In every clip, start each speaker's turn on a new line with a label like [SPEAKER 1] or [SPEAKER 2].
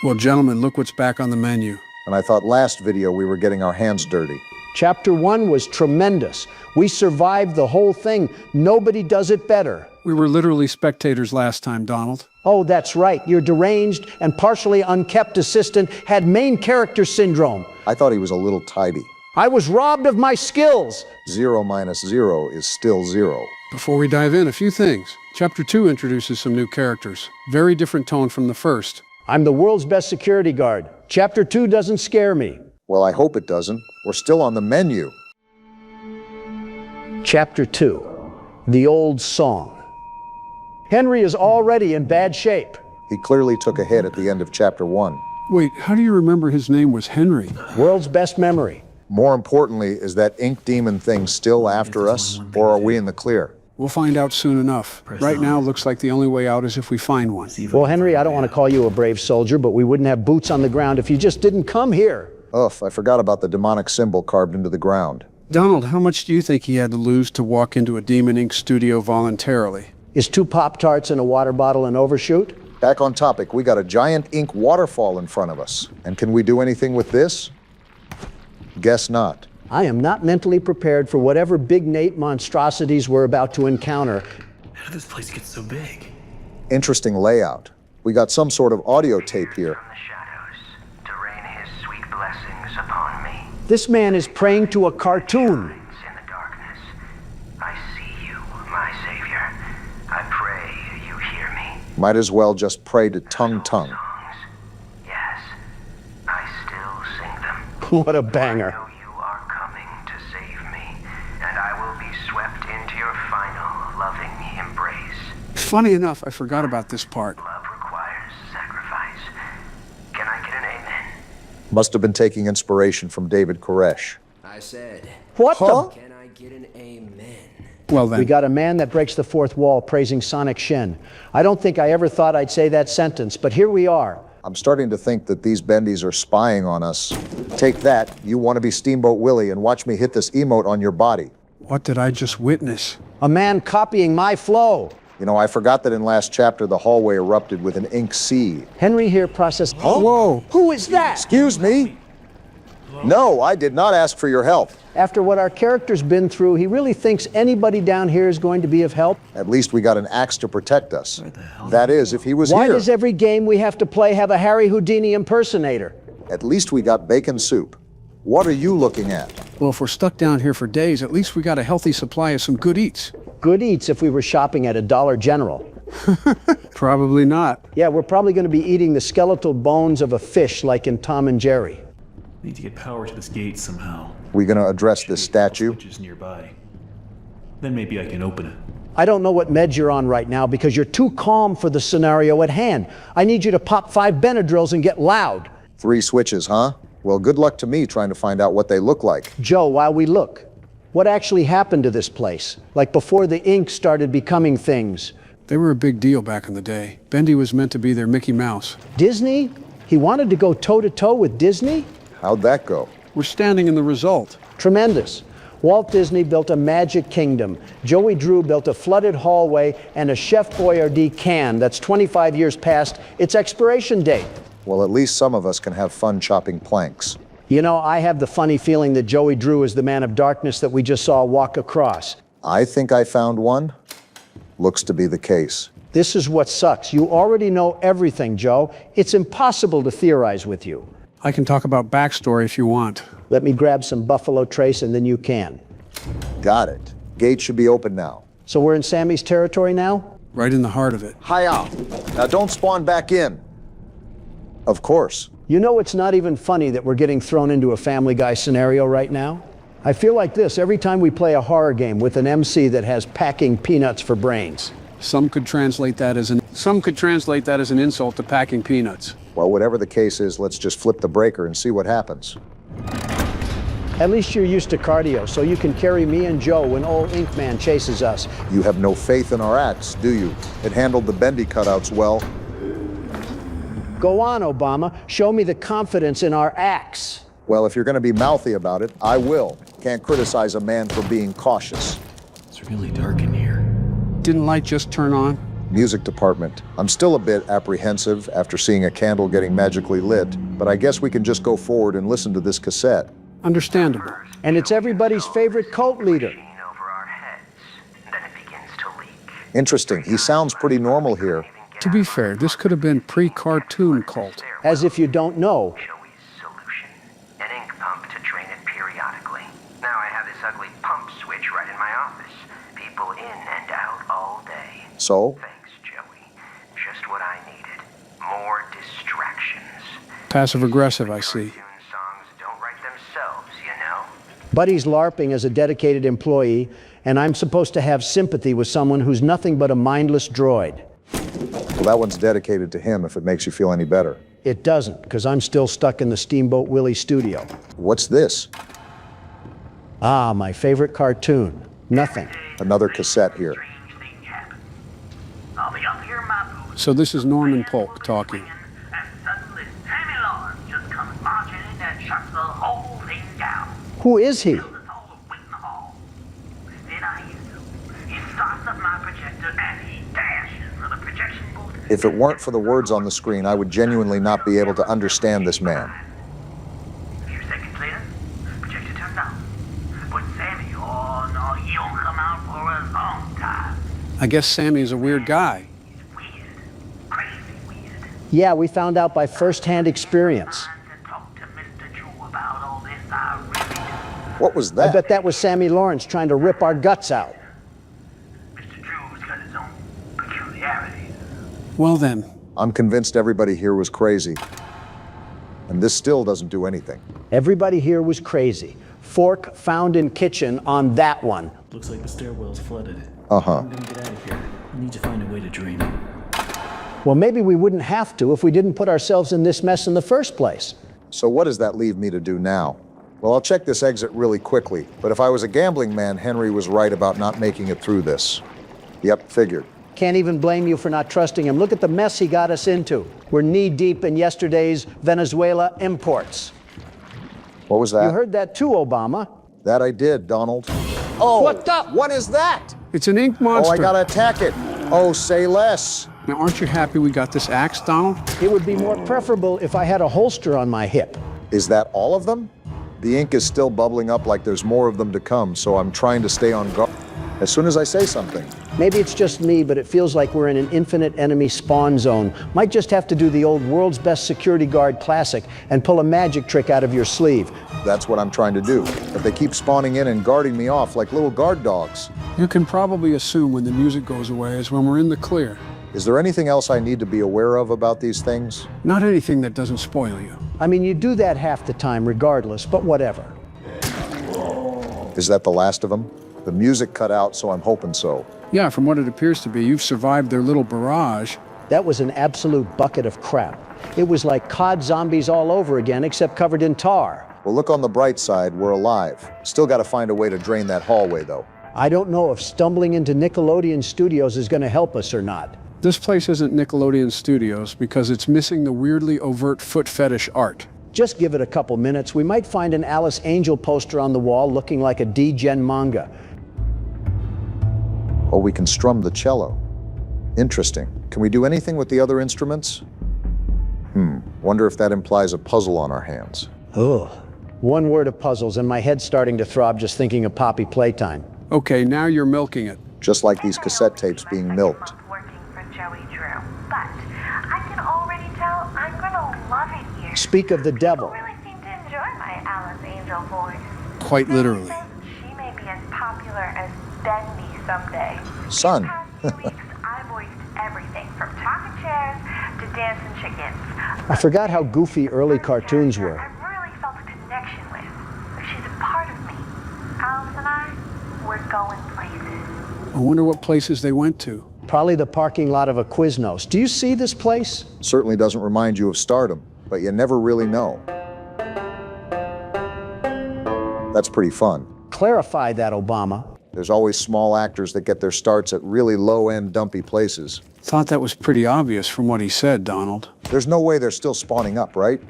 [SPEAKER 1] Well, gentlemen, look what's back on the menu.
[SPEAKER 2] And I thought last video we were getting our hands dirty.
[SPEAKER 3] Chapter 1 was tremendous. We survived the whole thing. Nobody does it better.
[SPEAKER 1] We were literally spectators last time, Donald.
[SPEAKER 3] Oh, that's right. Your deranged and partially unkept assistant had main character syndrome.
[SPEAKER 2] I thought he was a little tidy.
[SPEAKER 3] I was robbed of my skills.
[SPEAKER 2] 0 minus 0 is still 0.
[SPEAKER 1] Before we dive in, a few things. Chapter 2 introduces some new characters. Very different tone from the first.
[SPEAKER 3] I'm the world's best security guard. Chapter 2 doesn't scare me.
[SPEAKER 2] Well, I hope it doesn't. We're still on the menu.
[SPEAKER 3] Chapter 2, the old song. Henry is already in bad shape.
[SPEAKER 2] He clearly took a hit at the end of Chapter 1.
[SPEAKER 1] Wait, how do you remember his name was Henry?
[SPEAKER 3] World's best memory.
[SPEAKER 2] More importantly, is that ink demon thing still after us, or are we in the clear?
[SPEAKER 1] We'll find out soon enough. Right now, looks like the only way out is if we find one.
[SPEAKER 3] Well, Henry, I don't want to call you a brave soldier, but we wouldn't have boots on the ground if you just didn't come here.
[SPEAKER 2] Ugh, I forgot about the demonic symbol carved into the ground.
[SPEAKER 1] Donald, how much do you think he had to lose to walk into a Demon Ink studio voluntarily?
[SPEAKER 3] Is 2 Pop-Tarts and a water bottle an overshoot?
[SPEAKER 2] Back on topic, we got a giant ink waterfall in front of us. And can we do anything with this? Guess not.
[SPEAKER 3] I am not mentally prepared for whatever big Nate monstrosities we're about to encounter.
[SPEAKER 4] How did this place get so big?
[SPEAKER 2] Interesting layout. We got some sort of audio tape here.
[SPEAKER 5] From the shadows to rain his sweet blessings upon me.
[SPEAKER 3] This man is praying to a cartoon.
[SPEAKER 5] In the darkness, I see you, my savior. I pray you hear me.
[SPEAKER 2] Might as well just pray to Tongue.
[SPEAKER 5] Songs. Yes, I still sing them.
[SPEAKER 3] What a
[SPEAKER 5] I
[SPEAKER 3] banger.
[SPEAKER 5] know you are coming to save me, and I will be swept into your final loving embrace.
[SPEAKER 1] Funny enough, I forgot about this part.
[SPEAKER 5] Love requires sacrifice. Can I get an amen?
[SPEAKER 2] Must have been taking inspiration from David Koresh.
[SPEAKER 6] I said,
[SPEAKER 3] What
[SPEAKER 2] Huh?
[SPEAKER 6] can I get an amen?
[SPEAKER 1] Well then,
[SPEAKER 3] We got a man that breaks the fourth wall praising Sonic Shin. I don't think I ever thought I'd say that sentence, but here we are.
[SPEAKER 2] I'm starting to think that these Bendy'S are spying on us. Take that, you want to be Steamboat Willie, and watch me hit this emote on your body.
[SPEAKER 1] what did I just witness?
[SPEAKER 3] A man copying my flow.
[SPEAKER 2] You know, I forgot that in last chapter the hallway erupted with an ink sea.
[SPEAKER 3] Henry here processed.
[SPEAKER 1] Whoa!
[SPEAKER 3] Who is that?
[SPEAKER 2] Excuse me? No, I did not ask for your help.
[SPEAKER 3] After what our character's been through, he really thinks anybody down here is going to be of help.
[SPEAKER 2] At least we got an axe to protect us. That is, if he was
[SPEAKER 3] Why
[SPEAKER 2] here.
[SPEAKER 3] does every game we have to play have a Harry Houdini impersonator?
[SPEAKER 2] At least we got bacon soup. What are you looking at?
[SPEAKER 1] Well, if we're stuck down here for days, at least we got a healthy supply of some good eats.
[SPEAKER 3] Good eats if we were shopping at a Dollar General.
[SPEAKER 1] Probably not.
[SPEAKER 3] Yeah, we're probably going to be eating the skeletal bones of a fish like in Tom and Jerry.
[SPEAKER 4] Need to get power to this gate somehow.
[SPEAKER 2] We gonna address this statue?
[SPEAKER 4] Switches nearby. Then maybe I can open it.
[SPEAKER 3] I don't know what meds you're on right now because you're too calm for the scenario at hand. I need you to pop 5 Benadryls and get loud.
[SPEAKER 2] 3 switches, huh? Well, good luck to me trying to find out what they look like.
[SPEAKER 3] Joe, while we look, what actually happened to this place? Like before the ink started becoming things.
[SPEAKER 1] They were a big deal back in the day. Bendy was meant to be their Mickey Mouse.
[SPEAKER 3] Disney? He wanted to go toe-to-toe with Disney?
[SPEAKER 2] How'd that go?
[SPEAKER 1] We're standing in the result.
[SPEAKER 3] Tremendous. Walt Disney built a magic kingdom. Joey Drew built a flooded hallway and a Chef Boyardee can that's 25 years past its expiration date.
[SPEAKER 2] Well, at least some of us can have fun chopping planks.
[SPEAKER 3] You know, I have the funny feeling that Joey Drew is the man of darkness that we just saw walk across.
[SPEAKER 2] I think I found one. Looks to be the case.
[SPEAKER 3] This is what sucks. You already know everything, Joe. It's impossible to theorize with you.
[SPEAKER 1] I can talk about backstory if you want.
[SPEAKER 3] Let me grab some Buffalo Trace and then you can.
[SPEAKER 2] Got it. Gate should be open now.
[SPEAKER 3] So we're in Sammy's territory now?
[SPEAKER 1] Right in the heart of it.
[SPEAKER 2] Hi-ya. Now don't spawn back in. Of course.
[SPEAKER 3] You know, it's not even funny that we're getting thrown into a Family Guy scenario right now. I feel like this every time we play a horror game with an MC that has packing peanuts for brains.
[SPEAKER 1] Some could translate that as an insult to packing peanuts.
[SPEAKER 2] Well, whatever the case is, let's just flip the breaker and see what happens.
[SPEAKER 3] At least you're used to cardio, so you can carry me and Joe when old Ink Man chases us.
[SPEAKER 2] You have no faith in our axe, do you? It handled the Bendy cutouts well.
[SPEAKER 3] Go on, Obama. Show me the confidence in our axe.
[SPEAKER 2] Well, if you're going to be mouthy about it, I will. Can't criticize a man for being cautious.
[SPEAKER 4] It's really dark in here.
[SPEAKER 1] Didn't light just turn on?
[SPEAKER 2] Music department. I'm still a bit apprehensive after seeing a candle getting magically lit, but I guess we can just go forward and listen to this cassette.
[SPEAKER 1] Understandable.
[SPEAKER 3] And it's everybody's favorite cult leader.
[SPEAKER 5] Over our heads. Then it begins to leak.
[SPEAKER 2] Interesting. He sounds pretty normal here.
[SPEAKER 1] To be fair, this could have been pre-cartoon cult.
[SPEAKER 3] As if you don't know.
[SPEAKER 5] Joey's solution. An ink pump to drain it periodically. Now I have this ugly pump switch right in my office. People in and out all day.
[SPEAKER 2] So?
[SPEAKER 5] Thanks, Joey. Just what I needed. More distractions.
[SPEAKER 1] Passive-aggressive, I see.
[SPEAKER 5] Cartoon songs don't write themselves, you know?
[SPEAKER 3] Buddy's LARPing as a dedicated employee, and I'm supposed to have sympathy with someone who's nothing but a mindless droid.
[SPEAKER 2] Well, that one's dedicated to him if it makes you feel any better.
[SPEAKER 3] It doesn't, because I'm still stuck in the Steamboat Willie studio.
[SPEAKER 2] What's this?
[SPEAKER 3] Ah, my favorite cartoon. Nothing.
[SPEAKER 2] Another cassette here.
[SPEAKER 7] I'll be up here in my booth.
[SPEAKER 1] So this is Norman Polk talking.
[SPEAKER 7] And suddenly Sammy Lawrence just comes marching in and shuts the whole thing down.
[SPEAKER 3] Who is he?
[SPEAKER 7] Fills us all to wait in the hall. Then I hear him. He starts up my projector and he dashes for the projection booth.
[SPEAKER 2] If it weren't for the words on the screen, I would genuinely not be able to understand this man.
[SPEAKER 7] A few seconds later, projector turns on. But Sammy, oh no, he don't come out for a long time.
[SPEAKER 1] I guess Sammy is a weird guy.
[SPEAKER 7] He's weird. Crazy weird.
[SPEAKER 3] Yeah, we found out by first-hand experience.
[SPEAKER 7] To talk to Mr. Drew about all this, I really do.
[SPEAKER 2] What was
[SPEAKER 3] I
[SPEAKER 2] that?
[SPEAKER 3] bet that was Sammy Lawrence trying to rip our guts out.
[SPEAKER 7] Mr. Drew's got his own peculiarities.
[SPEAKER 1] Well then,
[SPEAKER 2] I'm convinced everybody here was crazy. And this still doesn't do anything.
[SPEAKER 3] Everybody here was crazy. Fork found in kitchen on that one.
[SPEAKER 4] Looks like the stairwell's flooded.
[SPEAKER 2] Uh-huh.
[SPEAKER 4] I'm gonna get out of here. I need to find a way to drain it.
[SPEAKER 3] Well, maybe we wouldn't have to if we didn't put ourselves in this mess in the first place.
[SPEAKER 2] So what does that leave me to do now? Well, I'll check this exit really quickly, but if I was a gambling man, Henry was right about not making it through this. Yep, figured.
[SPEAKER 3] Can't even blame you for not trusting him. Look at the mess he got us into. We're knee-deep in yesterday's Venezuela imports.
[SPEAKER 2] What was that?
[SPEAKER 3] You heard that too, Obama.
[SPEAKER 2] That I did, Donald. Oh,
[SPEAKER 3] What the-
[SPEAKER 2] What is that?
[SPEAKER 1] it's an ink
[SPEAKER 2] Oh,
[SPEAKER 1] monster.
[SPEAKER 2] I gotta attack it. Oh, say less.
[SPEAKER 1] Now, aren't you happy we got this axe, Donald?
[SPEAKER 3] It would be more preferable if I had a holster on my hip.
[SPEAKER 2] Is that all of them? The ink is still bubbling up like there's more of them to come, so I'm trying to stay on guard as soon as I say something.
[SPEAKER 3] Maybe it's just me, but it feels like we're in an infinite enemy spawn zone. Might just have to do the old world's best security guard classic and pull a magic trick out of your sleeve.
[SPEAKER 2] That's what I'm trying to do. But they keep spawning in and guarding me off like little guard dogs.
[SPEAKER 1] You can probably assume when the music goes away is when we're in the clear.
[SPEAKER 2] Is there anything else I need to be aware of about these things?
[SPEAKER 1] Not anything that doesn't spoil you.
[SPEAKER 3] I mean, you do that half the time regardless, but whatever.
[SPEAKER 2] Is that the last of them? The music cut out, so I'm hoping so.
[SPEAKER 1] Yeah, from what it appears to be, you've survived their little barrage.
[SPEAKER 3] That was an absolute bucket of crap. It was like COD zombies all over again, except covered in tar.
[SPEAKER 2] Well, look on the bright side, we're alive. Still gotta find a way to drain that hallway, though.
[SPEAKER 3] I don't know if stumbling into Nickelodeon Studios is going to help us or not.
[SPEAKER 1] This place isn't Nickelodeon Studios because it's missing the weirdly overt foot fetish art.
[SPEAKER 3] Just give it a couple minutes. We might find an Alice Angel poster on the wall looking like a D-Gen manga.
[SPEAKER 2] Oh, we can strum the cello. Interesting. Can we do anything with the other instruments? Wonder if that implies a puzzle on our hands.
[SPEAKER 3] Ugh. One word of puzzles and my head's starting to throb just thinking of Poppy Playtime.
[SPEAKER 1] Okay, now you're milking it.
[SPEAKER 2] Just like these cassette tapes being milked.
[SPEAKER 8] Working for Joey Drew, but I can already tell I'm gonna love it here.
[SPEAKER 3] Speak of the devil.
[SPEAKER 8] People really seem to enjoy my Alice Angel voice.
[SPEAKER 1] Quite literally.
[SPEAKER 8] She may be as popular as Bendy someday.
[SPEAKER 2] Son.
[SPEAKER 8] These past few weeks, I voiced everything from talking chairs to dancing chickens.
[SPEAKER 3] I forgot how goofy early cartoons were.
[SPEAKER 8] I really felt a connection with. She's a part of me. Alice and I, we're going places.
[SPEAKER 1] I wonder what places they went to.
[SPEAKER 3] Probably the parking lot of a Quiznos. Do you see this place?
[SPEAKER 2] Certainly doesn't remind you of stardom, but you never really know. That's pretty fun.
[SPEAKER 3] Clarify that, Obama.
[SPEAKER 2] There's always small actors that get their starts at really low-end, dumpy places.
[SPEAKER 1] Thought that was pretty obvious from what he said, Donald.
[SPEAKER 2] There's no way they're still spawning up, right?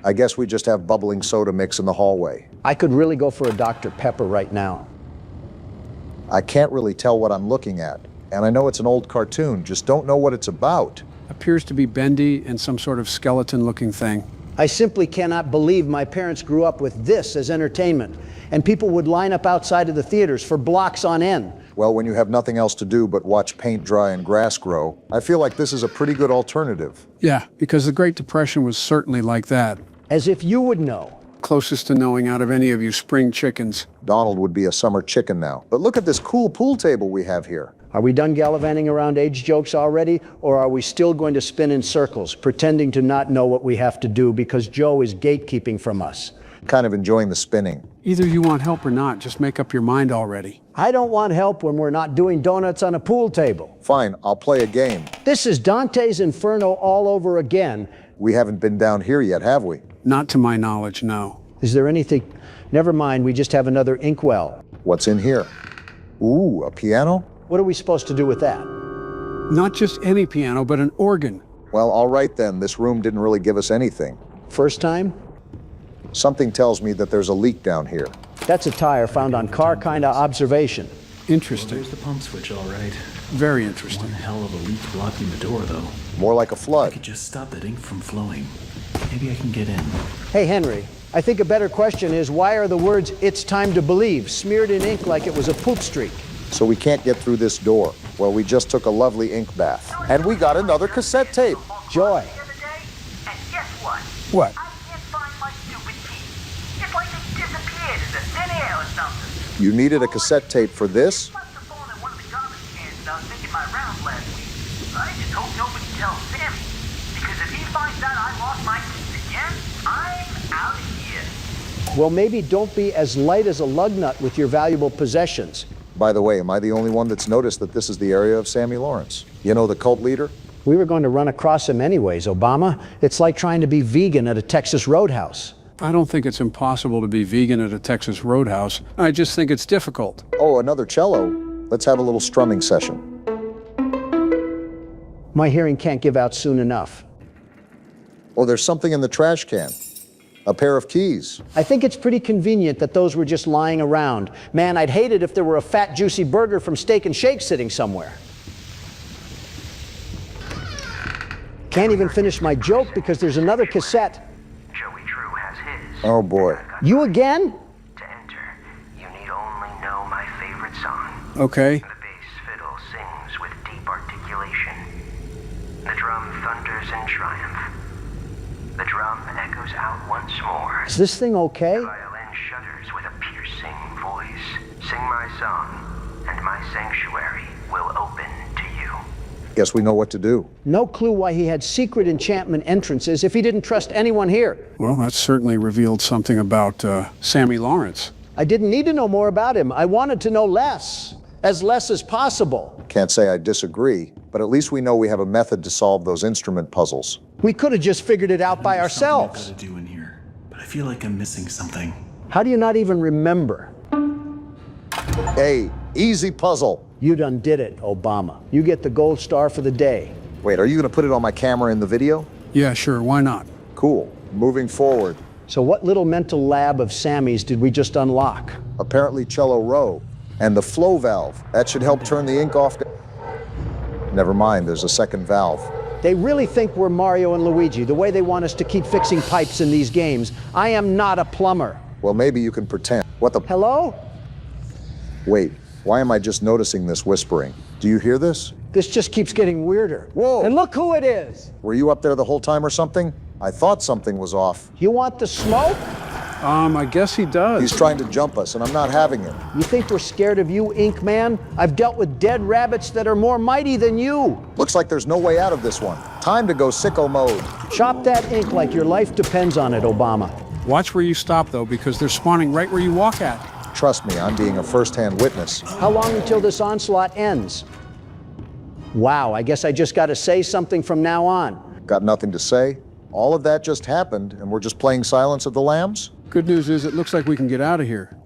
[SPEAKER 2] I guess we just have bubbling soda mix in the hallway.
[SPEAKER 3] I could really go for a Dr. Pepper right now.
[SPEAKER 2] I can't really tell what I'm looking at. And I know it's an old cartoon, just don't know what it's about.
[SPEAKER 1] Appears to be Bendy and some sort of skeleton-looking thing.
[SPEAKER 3] I simply cannot believe my parents grew up with this as entertainment, and people would line up outside of the theaters for blocks on end.
[SPEAKER 2] Well, when you have nothing else to do but watch paint dry and grass grow, I feel like this is a pretty good alternative.
[SPEAKER 1] Yeah, because the Great Depression was certainly like that.
[SPEAKER 3] As if you would know.
[SPEAKER 1] Closest to knowing out of any of you spring chickens.
[SPEAKER 2] Donald would be a summer chicken now. But look at this cool pool table we have here.
[SPEAKER 3] Are we done gallivanting around age jokes already, or are we still going to spin in circles, pretending to not know what we have to do because Joe is gatekeeping from us?
[SPEAKER 2] Kind of enjoying the spinning.
[SPEAKER 1] Either you want help or not, just make up your mind already.
[SPEAKER 3] I don't want help when we're not doing donuts on a pool table.
[SPEAKER 2] Fine, I'll play a game.
[SPEAKER 3] This is Dante's Inferno all over again.
[SPEAKER 2] We haven't been down here yet, have we?
[SPEAKER 1] Not to my knowledge, no.
[SPEAKER 3] Is there anything? Never mind, we just have another inkwell.
[SPEAKER 2] What's in here? Ooh, a piano?
[SPEAKER 3] What are we supposed to do with that?
[SPEAKER 1] Not just any piano, but an organ.
[SPEAKER 2] Well, all right then, this room didn't really give us anything.
[SPEAKER 3] First time?
[SPEAKER 2] Something tells me that there's a leak down here.
[SPEAKER 3] That's a tire found on car kinda observation.
[SPEAKER 1] Interesting.
[SPEAKER 4] There's the pump switch, all right.
[SPEAKER 1] Very interesting.
[SPEAKER 4] One hell of a leak blocking the door, though.
[SPEAKER 2] More like a
[SPEAKER 4] I
[SPEAKER 2] flood.
[SPEAKER 4] could just stop that ink from flowing. Maybe I can get in.
[SPEAKER 3] Hey, Henry, I think a better question is why are the words "it's time to believe" smeared in ink like it was a poop streak?
[SPEAKER 2] So we can't get through this door. Well, we just took a lovely ink bath. And we got another cassette tape.
[SPEAKER 3] Joy.
[SPEAKER 7] The other day, and guess what?
[SPEAKER 1] What?
[SPEAKER 7] I can't find my stupid keys. It's like they disappeared into thin air or something.
[SPEAKER 2] You needed a cassette tape for this?
[SPEAKER 7] I left the phone in one of the garbage cans when I was making my rounds last week. I just hope nobody tells Sammy. Because if he finds out I lost my keys again, I'm out of here.
[SPEAKER 3] Well, maybe don't be as light as a lug nut with your valuable possessions.
[SPEAKER 2] By the way, am I the only one that's noticed that this is the area of Sammy Lawrence? You know, the cult leader?
[SPEAKER 3] We were going to run across him anyways, Obama. It's like trying to be vegan at a Texas roadhouse.
[SPEAKER 1] I don't think it's impossible to be vegan at a Texas roadhouse. I just think it's difficult.
[SPEAKER 2] Oh, another cello. Let's have a little strumming session.
[SPEAKER 3] My hearing can't give out soon enough.
[SPEAKER 2] Oh, there's something in the trash can. A pair of keys.
[SPEAKER 3] I think it's pretty convenient that those were just lying around. Man, I'd hate it if there were a fat, juicy burger from Steak and Shake sitting somewhere. Can't even finish my joke because there's another cassette.
[SPEAKER 5] Joey Drew has his.
[SPEAKER 2] Oh boy.
[SPEAKER 3] You again?
[SPEAKER 5] To enter, you need only know my favorite song.
[SPEAKER 1] Okay.
[SPEAKER 5] The bass fiddle sings with deep articulation. The drum thunders in triumph. The drum echoes out once more.
[SPEAKER 3] Is this thing okay?
[SPEAKER 5] The violin shudders with a piercing voice. Sing my song, and my sanctuary will open to you.
[SPEAKER 2] Guess we know what to do.
[SPEAKER 3] No clue why he had secret enchantment entrances if he didn't trust anyone here.
[SPEAKER 1] Well, that certainly revealed something about Sammy Lawrence.
[SPEAKER 3] I didn't need to know more about him. I wanted to know less as possible.
[SPEAKER 2] Can't say I disagree, but at least we know we have a method to solve those instrument puzzles.
[SPEAKER 3] We could have just figured it out by
[SPEAKER 4] There's something
[SPEAKER 3] ourselves.
[SPEAKER 4] I've got to do in here, but I feel like I'm missing something.
[SPEAKER 3] How do you not even remember?
[SPEAKER 2] Hey, easy puzzle.
[SPEAKER 3] You done did it, Obama. You get the gold star for the day.
[SPEAKER 2] Wait, are you going to put it on my camera in the video?
[SPEAKER 1] Yeah, sure, why not?
[SPEAKER 2] Cool. Moving forward.
[SPEAKER 3] So what little mental lab of Sammy's did we just unlock?
[SPEAKER 2] Apparently cello row. And the flow valve. That should help turn the ink off. Never mind, there's a second valve.
[SPEAKER 3] They really think we're Mario and Luigi, the way they want us to keep fixing pipes in these games. I am not a plumber.
[SPEAKER 2] Well, maybe you can pretend. What the?
[SPEAKER 3] Hello?
[SPEAKER 2] Wait, why am I just noticing this whispering? Do you hear this?
[SPEAKER 3] This just keeps getting weirder.
[SPEAKER 2] Whoa.
[SPEAKER 3] And look who it is.
[SPEAKER 2] Were you up there the whole time or something? I thought something was off.
[SPEAKER 3] You want the smoke?
[SPEAKER 1] I guess he does.
[SPEAKER 2] He's trying to jump us, and I'm not having it.
[SPEAKER 3] You think we're scared of you, Ink Man? I've dealt with dead rabbits that are more mighty than you.
[SPEAKER 2] Looks like there's no way out of this one. Time to go sicko mode.
[SPEAKER 3] Chop that ink like your life depends on it, Obama.
[SPEAKER 1] Watch where you stop, though, because they're spawning right where you walk at.
[SPEAKER 2] Trust me, I'm being a first-hand witness.
[SPEAKER 3] How long until this onslaught ends? Wow, I guess I just got to say something from now on.
[SPEAKER 2] Got nothing to say? All of that just happened, and we're just playing Silence of the Lambs?
[SPEAKER 1] Good news is it looks like we can get out of here.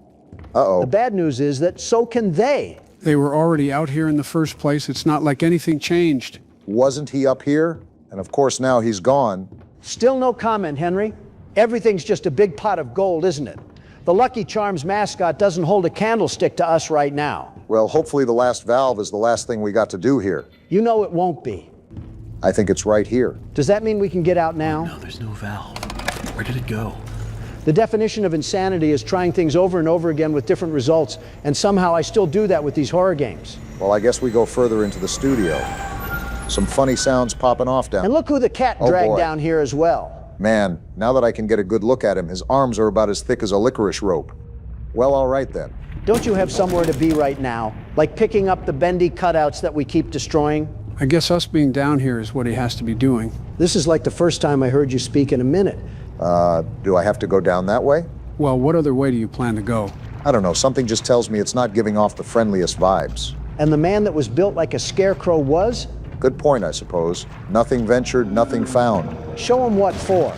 [SPEAKER 2] Uh-oh.
[SPEAKER 3] The bad news is that so can they.
[SPEAKER 1] They were already out here in the first place. It's not like anything changed.
[SPEAKER 2] Wasn't he up here? And of course now he's gone.
[SPEAKER 3] Still no comment, Henry. Everything's just a big pot of gold, isn't it? The Lucky Charms mascot doesn't hold a candlestick to us right now.
[SPEAKER 2] Well, hopefully the last valve is the last thing we got to do here.
[SPEAKER 3] You know it won't be.
[SPEAKER 2] I think it's right here.
[SPEAKER 3] Does that mean we can get out now?
[SPEAKER 4] No, there's no valve. Where did it go?
[SPEAKER 3] The definition of insanity is trying things over and over again with different results, and somehow I still do that with these horror games.
[SPEAKER 2] Well, I guess we go further into the studio. Some funny sounds popping off down.
[SPEAKER 3] And look who the cat
[SPEAKER 2] Oh,
[SPEAKER 3] dragged
[SPEAKER 2] boy.
[SPEAKER 3] down here as well.
[SPEAKER 2] Man, now that I can get a good look at him, his arms are about as thick as a licorice rope. Well, all right then.
[SPEAKER 3] Don't you have somewhere to be right now? Like picking up the bendy cutouts that we keep destroying?
[SPEAKER 1] I guess us being down here is what he has to be doing.
[SPEAKER 3] This is like the first time I heard you speak in a minute.
[SPEAKER 2] Do I have to go down that way?
[SPEAKER 1] Well, what other way do you plan to go?
[SPEAKER 2] I don't know, something just tells me it's not giving off the friendliest vibes.
[SPEAKER 3] And the man that was built like a scarecrow was?
[SPEAKER 2] Good point, I suppose. Nothing ventured, nothing found.
[SPEAKER 3] Show him what for.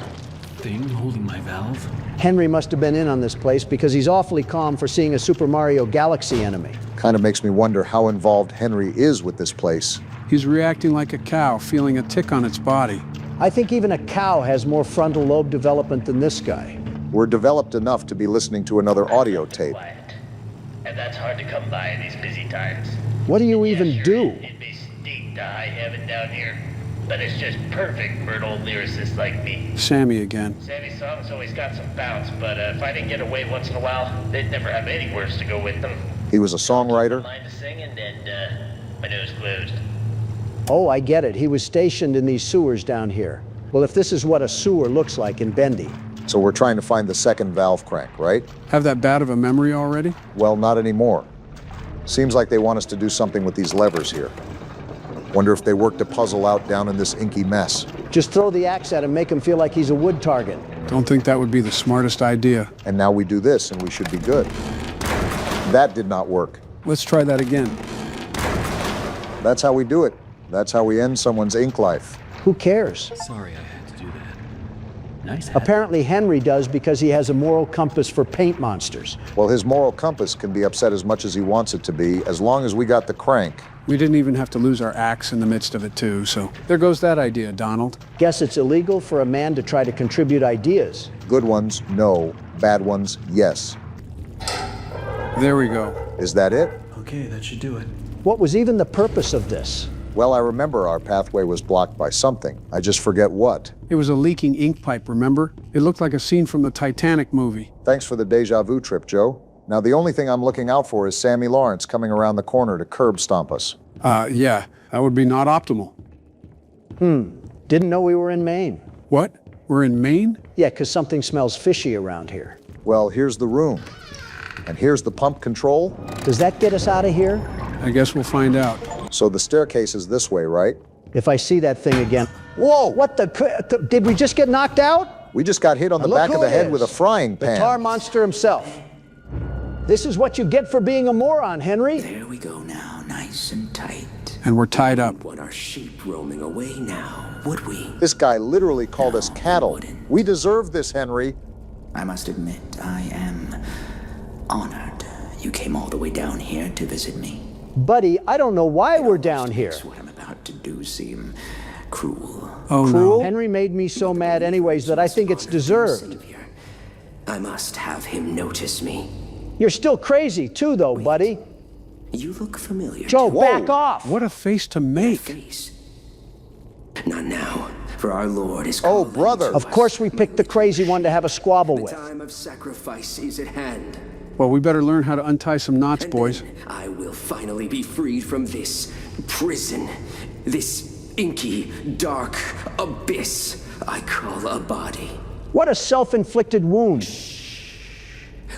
[SPEAKER 4] Thing holding my valve?
[SPEAKER 3] Henry must have been in on this place because he's awfully calm for seeing a Super Mario Galaxy enemy.
[SPEAKER 2] Kind of makes me wonder how involved Henry is with this place.
[SPEAKER 1] He's reacting like a cow, feeling a tick on its body.
[SPEAKER 3] I think even a cow has more frontal lobe development than this guy.
[SPEAKER 2] We're developed enough to be listening to another audio tape.
[SPEAKER 9] Quiet. And that's hard to come by in these busy times.
[SPEAKER 3] What do you even do?
[SPEAKER 9] It'd be steep to high heaven down here, but it's just perfect for an old lyricist like me.
[SPEAKER 1] Sammy again.
[SPEAKER 9] Sammy's songs always got some bounce, but if I didn't get away once in a while, they'd never have any words to go with them.
[SPEAKER 2] He was a songwriter.
[SPEAKER 9] Mind to singing and my nose closed.
[SPEAKER 3] Oh, I get it. He was stationed in these sewers down here. Well, if this is what a sewer looks like in Bendy.
[SPEAKER 2] So we're trying to find the second valve crank, right?
[SPEAKER 1] Have that bad of a memory already?
[SPEAKER 2] Well, not anymore. Seems like they want us to do something with these levers here. Wonder if they worked a puzzle out down in this inky mess.
[SPEAKER 3] Just throw the axe at him, make him feel like he's a wood target.
[SPEAKER 1] Don't think that would be the smartest idea.
[SPEAKER 2] And now we do this and we should be good. That did not work.
[SPEAKER 1] Let's try that again.
[SPEAKER 2] That's how we do it. That's how we end someone's ink life.
[SPEAKER 3] Who cares?
[SPEAKER 4] Sorry I had to do that. Nice hat.
[SPEAKER 3] Apparently Henry does because he has a moral compass for paint monsters.
[SPEAKER 2] Well, his moral compass can be upset as much as he wants it to be, as long as we got the crank.
[SPEAKER 1] We didn't even have to lose our axe in the midst of it, too, so there goes that idea, Donald.
[SPEAKER 3] Guess it's illegal for a man to try to contribute ideas.
[SPEAKER 2] Good ones, no. Bad ones, yes.
[SPEAKER 1] There we go.
[SPEAKER 2] Is that it?
[SPEAKER 4] Okay, that should do it.
[SPEAKER 3] What was even the purpose of this?
[SPEAKER 2] Well, I remember our pathway was blocked by something. I just forget what.
[SPEAKER 1] It was a leaking ink pipe, remember? It looked like a scene from the Titanic movie.
[SPEAKER 2] Thanks for the deja vu trip, Joe. Now, the only thing I'm looking out for is Sammy Lawrence coming around the corner to curb stomp us.
[SPEAKER 1] Yeah, that would be not optimal.
[SPEAKER 3] Didn't know we were in Maine.
[SPEAKER 1] What? We're in Maine?
[SPEAKER 3] Yeah, 'cause something smells fishy around here.
[SPEAKER 2] Well, here's the room. And here's the pump control.
[SPEAKER 3] Does that get us out of here?
[SPEAKER 1] I guess we'll find out.
[SPEAKER 2] So the staircase is this way, right?
[SPEAKER 3] If I see that thing again.
[SPEAKER 2] Whoa!
[SPEAKER 3] What did we just get knocked out?
[SPEAKER 2] We just got hit on the
[SPEAKER 3] Look
[SPEAKER 2] back
[SPEAKER 3] who
[SPEAKER 2] of the
[SPEAKER 3] it
[SPEAKER 2] head
[SPEAKER 3] is.
[SPEAKER 2] with a frying
[SPEAKER 3] The tar
[SPEAKER 2] pan.
[SPEAKER 3] monster himself. This is what you get for being a moron, Henry.
[SPEAKER 6] There we go now, nice and tight.
[SPEAKER 1] And we're tied up.
[SPEAKER 6] Want our sheep roaming away now, would we?
[SPEAKER 2] This guy literally called us cattle. We deserve this, Henry.
[SPEAKER 6] I must admit, I am honored you came all the way down here to visit me.
[SPEAKER 3] Buddy, I don't know why we're down here.
[SPEAKER 6] Makes what I'm about to do seem cruel.
[SPEAKER 1] Oh,
[SPEAKER 3] Cruel?
[SPEAKER 1] no.
[SPEAKER 3] Henry made me so mad anyways that I think it's deserved.
[SPEAKER 6] Savior. I must have him notice me.
[SPEAKER 3] You're still crazy too, though, buddy.
[SPEAKER 6] You look familiar.
[SPEAKER 3] Joe,
[SPEAKER 6] to me.
[SPEAKER 3] back off.
[SPEAKER 1] What a face to make.
[SPEAKER 6] Face. Not now, for our Lord is
[SPEAKER 2] Oh,
[SPEAKER 6] calling
[SPEAKER 2] brother.
[SPEAKER 6] to
[SPEAKER 3] Of
[SPEAKER 6] us.
[SPEAKER 3] course we picked the crazy one to have a squabble
[SPEAKER 6] The
[SPEAKER 3] with.
[SPEAKER 6] time of sacrifice is at hand.
[SPEAKER 1] Well, we better learn how to untie some knots,
[SPEAKER 6] And
[SPEAKER 1] boys.
[SPEAKER 6] then I will finally be freed from this prison, this inky, dark abyss I call a body.
[SPEAKER 3] What a self-inflicted wound.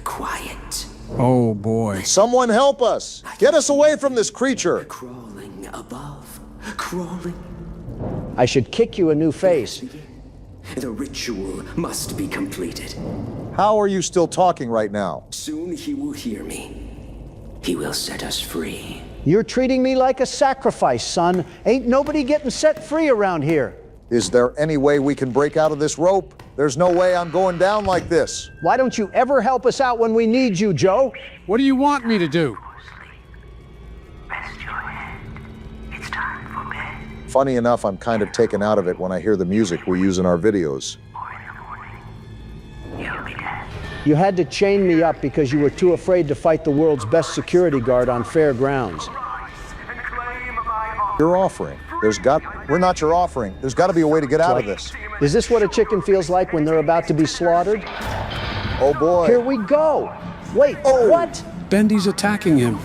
[SPEAKER 6] Quiet,
[SPEAKER 1] Oh, boy.
[SPEAKER 2] Someone help us! Get us away from this creature!
[SPEAKER 6] crawling above, crawling.
[SPEAKER 3] I should kick you a new face.
[SPEAKER 6] The ritual must be completed.
[SPEAKER 2] How are you still talking right now?
[SPEAKER 6] Soon he will hear me. He will set us free.
[SPEAKER 3] You're treating me like a sacrifice, son. Ain't nobody getting set free around here.
[SPEAKER 2] Is there any way we can break out of this rope? There's no way I'm going down like this.
[SPEAKER 3] Why don't you ever help us out when we need you, Joe?
[SPEAKER 1] What do you want me to do?
[SPEAKER 5] Rest your head. It's time for bed.
[SPEAKER 2] Funny enough, I'm kind of taken out of it when I hear the music we use in our videos.
[SPEAKER 5] Or in the morning, you'll be dead.
[SPEAKER 3] You had to chain me up because you were too afraid to fight the world's best security guard on fair grounds.
[SPEAKER 2] Your offering. We're not your offering. There's got to be a way to get out of this.
[SPEAKER 3] Is this what a chicken feels like when they're about to be slaughtered?
[SPEAKER 2] Oh boy.
[SPEAKER 3] Here we go. Wait, what?
[SPEAKER 1] Bendy's attacking him.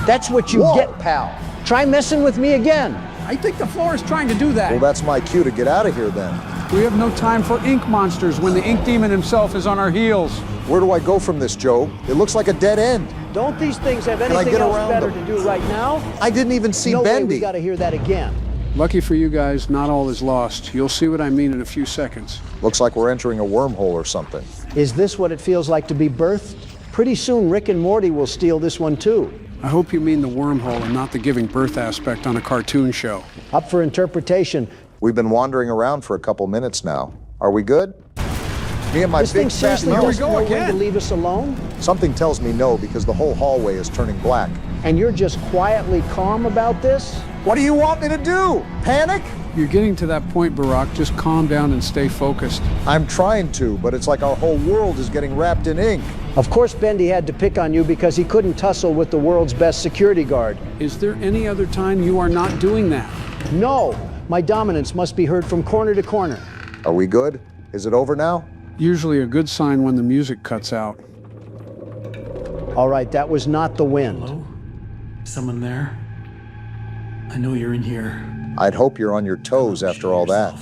[SPEAKER 3] That's what you get, pal. Try messing with me again.
[SPEAKER 1] I think the floor is trying to do that.
[SPEAKER 2] Well, that's my cue to get out of here then.
[SPEAKER 1] We have no time for ink monsters when the ink demon himself is on our heels.
[SPEAKER 2] Where do I go from this, Joe? It looks like a dead end.
[SPEAKER 3] Don't these things have
[SPEAKER 2] I
[SPEAKER 3] anything
[SPEAKER 2] get
[SPEAKER 3] else
[SPEAKER 2] around
[SPEAKER 3] better
[SPEAKER 2] them?
[SPEAKER 3] to do right now?
[SPEAKER 2] I didn't even see
[SPEAKER 3] No way
[SPEAKER 2] Bendy.
[SPEAKER 3] we gotta hear that again.
[SPEAKER 1] Lucky for you guys, not all is lost. You'll see what I mean in a few seconds.
[SPEAKER 2] Looks like we're entering a wormhole or something.
[SPEAKER 3] Is this what it feels like to be birthed? Pretty soon Rick and Morty will steal this one too.
[SPEAKER 1] I hope you mean the wormhole and not the giving birth aspect on a cartoon show.
[SPEAKER 3] Up for interpretation.
[SPEAKER 2] We've been wandering around for a couple minutes now. Are we good? Me and my
[SPEAKER 3] This
[SPEAKER 2] big
[SPEAKER 3] thing
[SPEAKER 2] fat
[SPEAKER 3] seriously
[SPEAKER 2] mouth.
[SPEAKER 3] doesn't know when to leave us alone?
[SPEAKER 2] Something tells me no because the whole hallway is turning black.
[SPEAKER 3] And you're just quietly calm about this?
[SPEAKER 2] What do you want me to do? Panic?
[SPEAKER 1] You're getting to that point, Barack. Just calm down and stay focused.
[SPEAKER 2] I'm trying to, but it's like our whole world is getting wrapped in ink.
[SPEAKER 3] Of course Bendy had to pick on you because he couldn't tussle with the world's best security guard.
[SPEAKER 1] Is there any other time you are not doing that?
[SPEAKER 3] No, my dominance must be heard from corner to corner.
[SPEAKER 2] Are we good? Is it over now?
[SPEAKER 1] Usually a good sign when the music cuts out.
[SPEAKER 3] All right, that was not the wind.
[SPEAKER 4] Hello? Someone there? I know you're in here.
[SPEAKER 2] I'd hope you're on your toes after all that.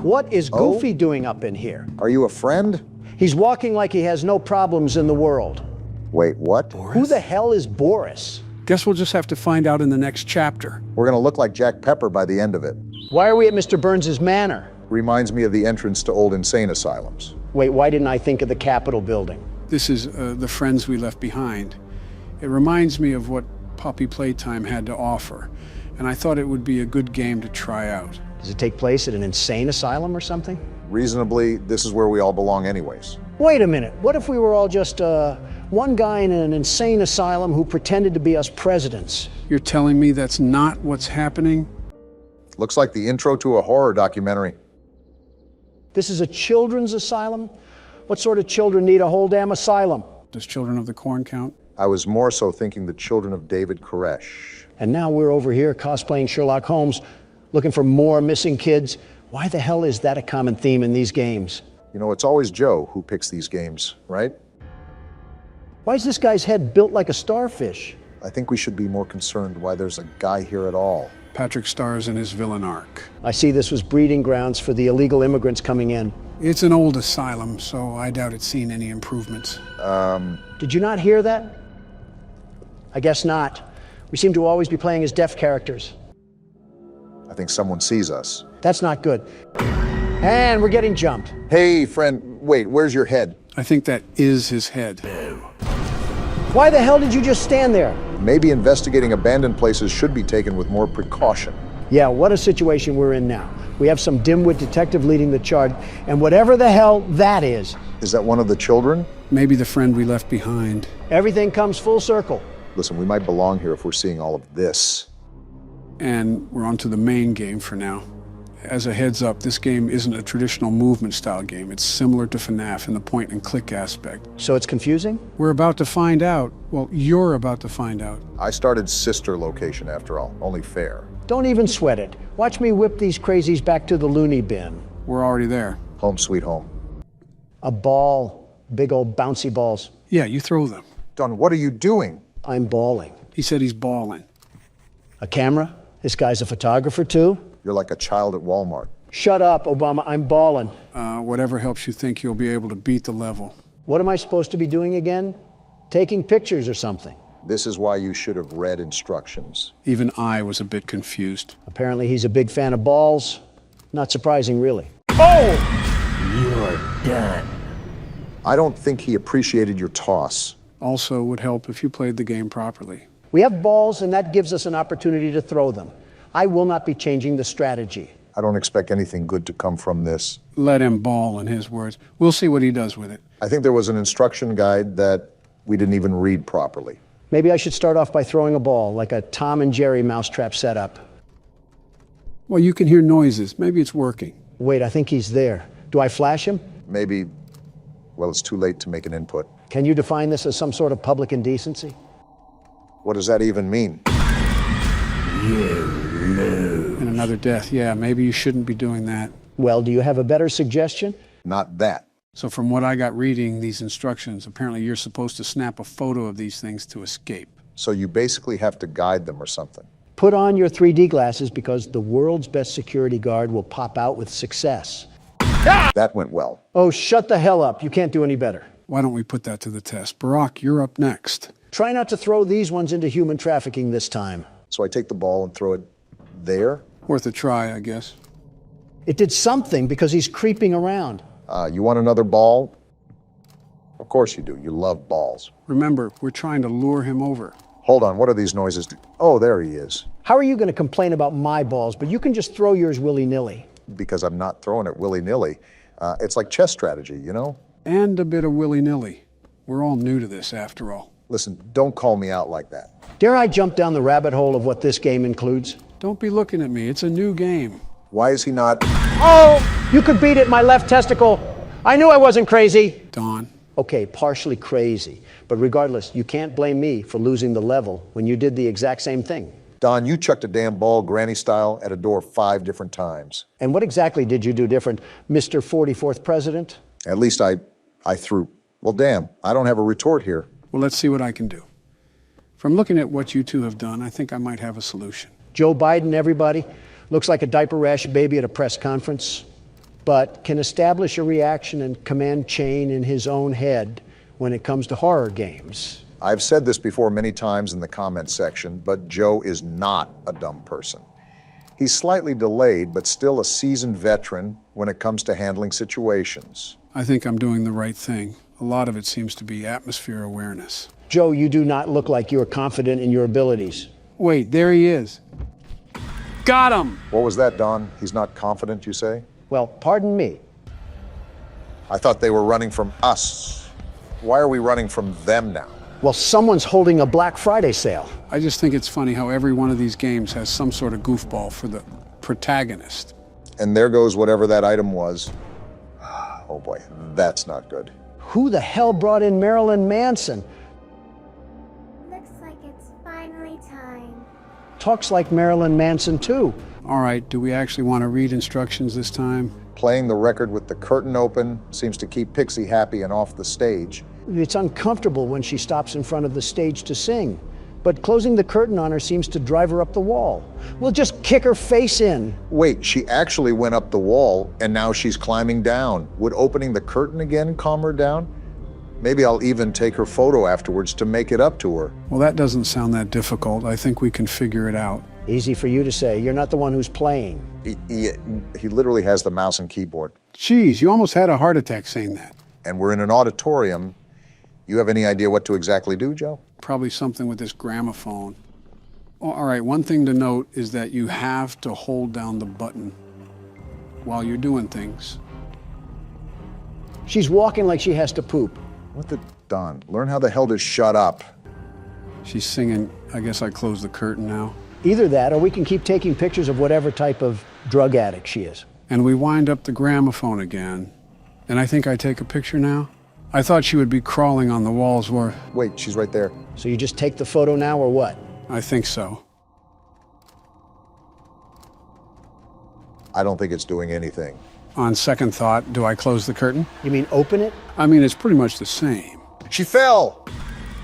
[SPEAKER 3] What is Goofy doing up in here?
[SPEAKER 2] Are you a friend?
[SPEAKER 3] He's walking like he has no problems in the world.
[SPEAKER 2] Wait, what?
[SPEAKER 3] Who the hell is Boris?
[SPEAKER 1] Guess we'll just have to find out in the next chapter.
[SPEAKER 2] We're gonna look like Jack Pepper by the end of it.
[SPEAKER 3] Why are we at Mr. Burns's manor?
[SPEAKER 2] Reminds me of the entrance to old insane asylums.
[SPEAKER 3] Wait, why didn't I think of the Capitol building?
[SPEAKER 1] This is the friends we left behind. It reminds me of what Poppy Playtime had to offer, and I thought it would be a good game to try out.
[SPEAKER 3] Does it take place at an insane asylum or something?
[SPEAKER 2] Reasonably, this is where we all belong anyways.
[SPEAKER 3] Wait a minute, what if we were all just one guy in an insane asylum who pretended to be us presidents?
[SPEAKER 1] You're telling me that's not what's happening?
[SPEAKER 2] Looks like the intro to a horror documentary.
[SPEAKER 3] This is a children's asylum? What sort of children need a whole damn asylum?
[SPEAKER 1] Does Children of the Corn count?
[SPEAKER 2] I was more so thinking the children of David Koresh.
[SPEAKER 3] And now we're over here cosplaying Sherlock Holmes, looking for more missing kids. Why the hell is that a common theme in these games?
[SPEAKER 2] You know, it's always Joe who picks these games, right?
[SPEAKER 3] Why is this guy's head built like a starfish?
[SPEAKER 2] I think we should be more concerned why there's a guy here at all.
[SPEAKER 1] Patrick stars in his villain arc.
[SPEAKER 3] I see this was breeding grounds for the illegal immigrants coming in.
[SPEAKER 1] It's an old asylum, so I doubt it's seen any improvements.
[SPEAKER 3] Did you not hear that? I guess not. We seem to always be playing as deaf characters.
[SPEAKER 2] I think someone sees us.
[SPEAKER 3] That's not good. And we're getting jumped.
[SPEAKER 2] Hey, friend, wait, where's your head?
[SPEAKER 1] I think that is his head.
[SPEAKER 3] Why the hell did you just stand there?
[SPEAKER 2] Maybe investigating abandoned places should be taken with more precaution.
[SPEAKER 3] Yeah, what a situation we're in now. We have some dimwit detective leading the charge, and whatever the hell that is.
[SPEAKER 2] Is that one of the children?
[SPEAKER 1] Maybe the friend we left behind.
[SPEAKER 3] Everything comes full circle.
[SPEAKER 2] Listen, we might belong here if we're seeing all of this.
[SPEAKER 1] And we're on to the main game for now. As a heads up, this game isn't a traditional movement style game. It's similar to FNAF in the point and click aspect.
[SPEAKER 3] So it's confusing?
[SPEAKER 1] We're about to find out. Well, you're about to find out.
[SPEAKER 2] I started sister location after all, only fair.
[SPEAKER 3] Don't even sweat it. Watch me whip these crazies back to the loony bin.
[SPEAKER 1] We're already there.
[SPEAKER 2] Home sweet home.
[SPEAKER 3] A ball, big old bouncy balls.
[SPEAKER 1] Yeah, you throw them.
[SPEAKER 2] Don, what are you doing?
[SPEAKER 3] I'm balling.
[SPEAKER 1] He said he's balling.
[SPEAKER 3] A camera? This guy's a photographer too?
[SPEAKER 2] You're like a child at Walmart.
[SPEAKER 3] Shut up, Obama, I'm balling.
[SPEAKER 1] Whatever helps you think you'll be able to beat the level.
[SPEAKER 3] What am I supposed to be doing again? Taking pictures or something.
[SPEAKER 2] This is why you should have read instructions.
[SPEAKER 1] Even I was a bit confused.
[SPEAKER 3] Apparently he's a big fan of balls. Not surprising, really.
[SPEAKER 9] You're done.
[SPEAKER 2] I don't think he appreciated your toss.
[SPEAKER 1] Also would help if you played the game properly.
[SPEAKER 3] We have balls, and that gives us an opportunity to throw them. I will not be changing the strategy.
[SPEAKER 2] I don't expect anything good to come from this.
[SPEAKER 1] Let him ball, in his words. We'll see what he does with it.
[SPEAKER 2] I think there was an instruction guide that we didn't even read properly.
[SPEAKER 3] Maybe I should start off by throwing a ball, like a Tom and Jerry mousetrap setup.
[SPEAKER 1] Well, you can hear noises. Maybe it's working.
[SPEAKER 3] Wait, I think he's there. Do I flash him?
[SPEAKER 2] Maybe, well, it's too late to make an input.
[SPEAKER 3] Can you define this as some sort of public indecency?
[SPEAKER 2] What does that even mean?
[SPEAKER 1] And another death. Yeah, maybe you shouldn't be doing that.
[SPEAKER 3] Well, do you have a better suggestion?
[SPEAKER 2] Not that.
[SPEAKER 1] So from what I got reading these instructions, apparently you're supposed to snap a photo of these things to escape.
[SPEAKER 2] So you basically have to guide them or something.
[SPEAKER 3] Put on your 3D glasses because the world's best security guard will pop out with success.
[SPEAKER 2] That went well.
[SPEAKER 3] Oh, shut the hell up. You can't do any better.
[SPEAKER 1] Why don't we put that to the test? Barack, you're up next.
[SPEAKER 3] Try not to throw these ones into human trafficking this time.
[SPEAKER 2] So I take the ball and throw it there.
[SPEAKER 1] Worth a try, I guess.
[SPEAKER 3] It did something because he's creeping around.
[SPEAKER 2] You want another ball? Of course you do. You love balls.
[SPEAKER 1] Remember, we're trying to lure him over.
[SPEAKER 2] Hold on, what are these noises? Oh, there he is.
[SPEAKER 3] How are you going to complain about my balls, but you can just throw yours willy-nilly?
[SPEAKER 2] Because I'm not throwing it willy-nilly. It's like chess strategy, you know?
[SPEAKER 1] And a bit of willy-nilly. We're all new to this, after all.
[SPEAKER 2] Listen, don't call me out like that.
[SPEAKER 3] Dare I jump down the rabbit hole of what this game includes?
[SPEAKER 1] Don't be looking at me. It's a new game.
[SPEAKER 2] Why is he not?
[SPEAKER 3] Oh, you could beat it, my left testicle. I knew I wasn't crazy.
[SPEAKER 1] Don.
[SPEAKER 3] Okay, partially crazy. But regardless, you can't blame me for losing the level when you did the exact same thing.
[SPEAKER 2] Don, you chucked a damn ball granny style at a door 5 different times.
[SPEAKER 3] And what exactly did you do different, Mr. 44th President?
[SPEAKER 2] At least I threw. Well, damn, I don't have a retort here.
[SPEAKER 1] Well, let's see what I can do. From looking at what you two have done, I think I might have a solution.
[SPEAKER 3] Joe Biden, everybody, looks like a diaper rash baby at a press conference, but can establish a reaction and command chain in his own head when it comes to horror games.
[SPEAKER 2] I've said this before many times in the comment section, but Joe is not a dumb person. He's slightly delayed, but still a seasoned veteran when it comes to handling situations.
[SPEAKER 1] I think I'm doing the right thing. A lot of it seems to be atmosphere awareness.
[SPEAKER 3] Joe, you do not look like you are confident in your abilities.
[SPEAKER 1] Wait, there he is. Got him!
[SPEAKER 2] What was that, Don? He's not confident, you say?
[SPEAKER 3] Well, pardon me.
[SPEAKER 2] I thought they were running from us. Why are we running from them now?
[SPEAKER 3] Well, someone's holding a Black Friday sale.
[SPEAKER 1] I just think it's funny how every one of these games has some sort of goofball for the protagonist.
[SPEAKER 2] And there goes whatever that item was. Oh boy, that's not good.
[SPEAKER 3] Who the hell brought in Marilyn Manson?
[SPEAKER 8] Looks like it's finally time.
[SPEAKER 3] Talks like Marilyn Manson, too.
[SPEAKER 1] All right, do we actually want to read instructions this time?
[SPEAKER 2] Playing the record with the curtain open seems to keep Pixie happy and off the stage.
[SPEAKER 3] It's uncomfortable when she stops in front of the stage to sing, but closing the curtain on her seems to drive her up the wall. We'll just kick her face in.
[SPEAKER 2] Wait, she actually went up the wall and now she's climbing down. Would opening the curtain again calm her down? Maybe I'll even take her photo afterwards to make it up to her.
[SPEAKER 1] Well, that doesn't sound that difficult. I think we can figure it out.
[SPEAKER 3] Easy for you to say. You're not the one who's playing.
[SPEAKER 2] He literally has the mouse and keyboard.
[SPEAKER 1] Geez, you almost had a heart attack saying that.
[SPEAKER 2] And we're in an auditorium. You have any idea what to exactly do, Joe?
[SPEAKER 1] Probably something with this gramophone. All right, one thing to note is that you have to hold down the button while you're doing things.
[SPEAKER 3] She's walking like she has to poop.
[SPEAKER 2] What the Don? Learn how the hell to shut up.
[SPEAKER 1] She's singing, I guess I close the curtain now.
[SPEAKER 3] Either that, or we can keep taking pictures of whatever type of drug addict she is.
[SPEAKER 1] And we wind up the gramophone again. And I think I take a picture now. I thought she would be crawling on the walls where...
[SPEAKER 2] Wait, she's right there.
[SPEAKER 3] So you just take the photo now, or what?
[SPEAKER 1] I think so.
[SPEAKER 2] I don't think it's doing anything.
[SPEAKER 1] On second thought, do I close the curtain?
[SPEAKER 3] You mean open it?
[SPEAKER 1] I mean, it's pretty much the same.
[SPEAKER 2] She fell!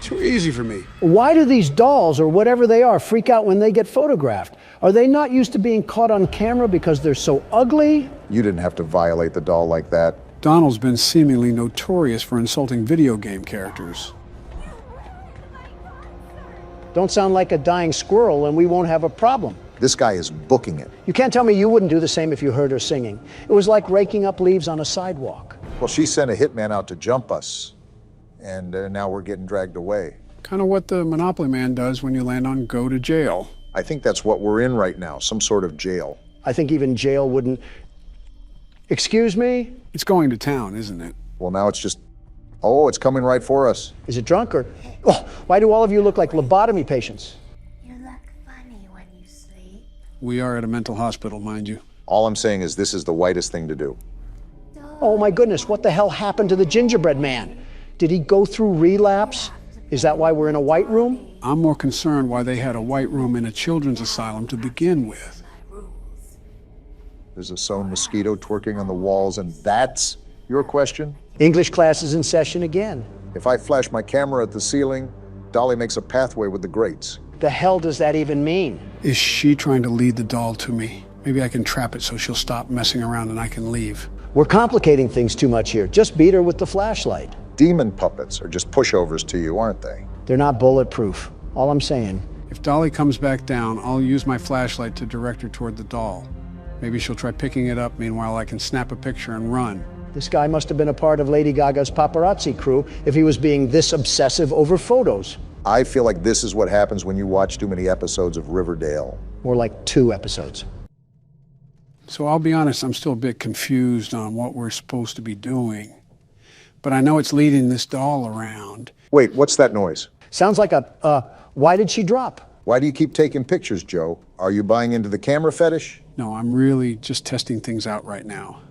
[SPEAKER 1] Too easy for me.
[SPEAKER 3] Why do these dolls, or whatever they are, freak out when they get photographed? Are they not used to being caught on camera because they're so ugly?
[SPEAKER 2] You didn't have to violate the doll like that.
[SPEAKER 1] Donald's been seemingly notorious for insulting video game characters.
[SPEAKER 3] Don't sound like a dying squirrel and we won't have a problem.
[SPEAKER 2] This guy is booking it.
[SPEAKER 3] You can't tell me you wouldn't do the same if you heard her singing. It was like raking up leaves on a sidewalk.
[SPEAKER 2] Well, she sent a hitman out to jump us, and now we're getting dragged away.
[SPEAKER 1] Kind of what the Monopoly Man does when you land on go to jail.
[SPEAKER 2] I think that's what we're in right now, some sort of jail.
[SPEAKER 3] I think even jail wouldn't... Excuse me?
[SPEAKER 1] It's going to town, isn't it?
[SPEAKER 2] Well, now it's just... Oh, it's coming right for us.
[SPEAKER 3] Is it drunk or... Oh, why do all of you look like lobotomy patients?
[SPEAKER 8] You look funny when you sleep.
[SPEAKER 1] We are at a mental hospital, mind you.
[SPEAKER 2] All I'm saying is this is the whitest thing to do.
[SPEAKER 3] Oh my goodness, what the hell happened to the gingerbread man? Did he go through relapse? Is that why we're in a white room?
[SPEAKER 1] I'm more concerned why they had a white room in a children's asylum to begin with.
[SPEAKER 2] There's a sewn mosquito twerking on the walls, and that's your question?
[SPEAKER 3] English class is in session again.
[SPEAKER 2] If I flash my camera at the ceiling, Dolly makes a pathway with the grates.
[SPEAKER 3] The hell does that even mean?
[SPEAKER 1] Is she trying to lead the doll to me? Maybe I can trap it so she'll stop messing around and I can leave.
[SPEAKER 3] We're complicating things too much here. Just beat her with the flashlight.
[SPEAKER 2] Demon puppets are just pushovers to you, aren't they?
[SPEAKER 3] They're not bulletproof. All I'm saying.
[SPEAKER 1] If Dolly comes back down, I'll use my flashlight to direct her toward the doll. Maybe she'll try picking it up, meanwhile I can snap a picture and run.
[SPEAKER 3] This guy must have been a part of Lady Gaga's paparazzi crew if he was being this obsessive over photos.
[SPEAKER 2] I feel like this is what happens when you watch too many episodes of Riverdale.
[SPEAKER 3] More like 2 episodes.
[SPEAKER 1] So I'll be honest, I'm still a bit confused on what we're supposed to be doing. But I know it's leading this doll around.
[SPEAKER 2] Wait, what's that noise?
[SPEAKER 3] Sounds like why did she drop?
[SPEAKER 2] Why do you keep taking pictures, Joe? Are you buying into the camera fetish?
[SPEAKER 1] No, I'm really just testing things out right now.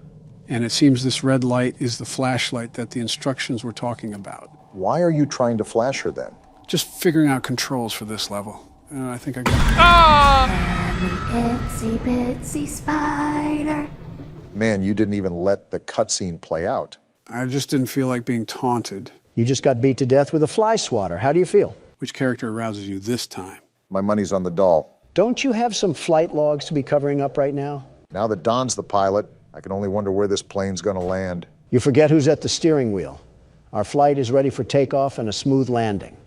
[SPEAKER 1] And it seems this red light is the flashlight that the instructions were talking about.
[SPEAKER 2] Why are you trying to flash her then?
[SPEAKER 1] Just figuring out controls for this level. I think I got
[SPEAKER 8] Itsy bitsy spider.
[SPEAKER 2] Man, you didn't even let the cutscene play out.
[SPEAKER 1] I just didn't feel like being taunted.
[SPEAKER 3] You just got beat to death with a fly swatter. How do you feel?
[SPEAKER 1] Which character arouses you this time?
[SPEAKER 2] My money's on the doll.
[SPEAKER 3] Don't you have some flight logs to be covering up right now?
[SPEAKER 2] Now that Don's the pilot, I can only wonder where this plane's gonna land.
[SPEAKER 3] You forget who's at the steering wheel. Our flight is ready for takeoff and a smooth landing.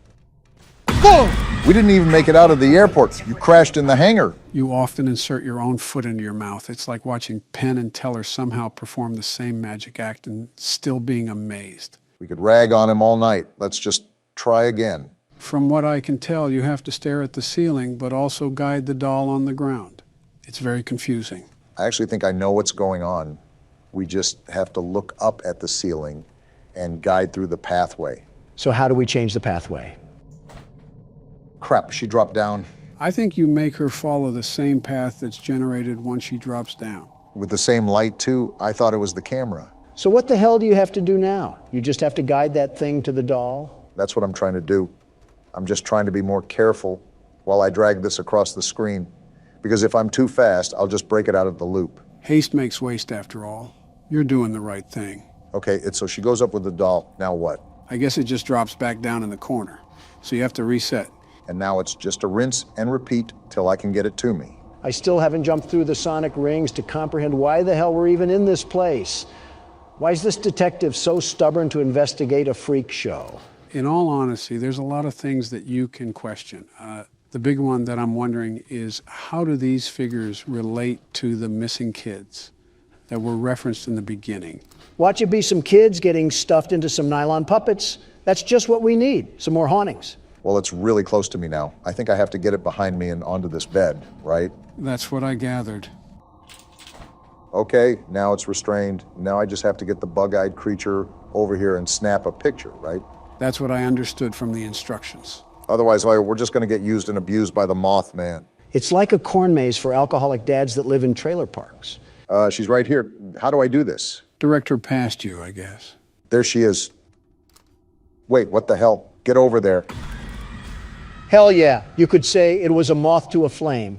[SPEAKER 2] We didn't even make it out of the airport. You crashed in the hangar.
[SPEAKER 1] You often insert your own foot into your mouth. It's like watching Penn and Teller somehow perform the same magic act and still being amazed.
[SPEAKER 2] We could rag on him all night. Let's just try again.
[SPEAKER 1] From what I can tell, you have to stare at the ceiling, but also guide the doll on the ground. It's very confusing.
[SPEAKER 2] I actually think I know what's going on. We just have to look up at the ceiling and guide through the pathway.
[SPEAKER 3] So how do we change the pathway?
[SPEAKER 2] Crap, she dropped down.
[SPEAKER 1] I think you make her follow the same path that's generated once she drops down.
[SPEAKER 2] With the same light, too? I thought it was the camera.
[SPEAKER 3] So what the hell do you have to do now? You just have to guide that thing to the doll?
[SPEAKER 2] That's what I'm trying to do. I'm just trying to be more careful while I drag this across the screen. Because if I'm too fast, I'll just break it out of the loop.
[SPEAKER 1] Haste makes waste, after all. You're doing the right thing.
[SPEAKER 2] Okay, so she goes up with the doll. Now what?
[SPEAKER 1] I guess it just drops back down in the corner. So you have to reset.
[SPEAKER 2] And now it's just a rinse and repeat till I can get it to me.
[SPEAKER 3] I still haven't jumped through the sonic rings to comprehend why the hell we're even in this place. Why is this detective so stubborn to investigate a freak show?
[SPEAKER 1] In all honesty, there's a lot of things that you can question. The big one that I'm wondering is, how do these figures relate to the missing kids that were referenced in the beginning?
[SPEAKER 3] Watch it be some kids getting stuffed into some nylon puppets. That's just what we need, some more hauntings.
[SPEAKER 2] Well, it's really close to me now. I think I have to get it behind me and onto this bed, right?
[SPEAKER 1] That's what I gathered.
[SPEAKER 2] Okay, now it's restrained. Now I just have to get the bug-eyed creature over here and snap a picture, right?
[SPEAKER 1] That's what I understood from the instructions.
[SPEAKER 2] Otherwise, we're just going to get used and abused by the Mothman.
[SPEAKER 3] It's like a corn maze for alcoholic dads that live in trailer parks.
[SPEAKER 2] She's right here. How do I do this?
[SPEAKER 1] Direct her past you, I guess.
[SPEAKER 2] There she is. Wait, what the hell? Get over there.
[SPEAKER 3] Hell yeah, you could say it was a moth to a flame.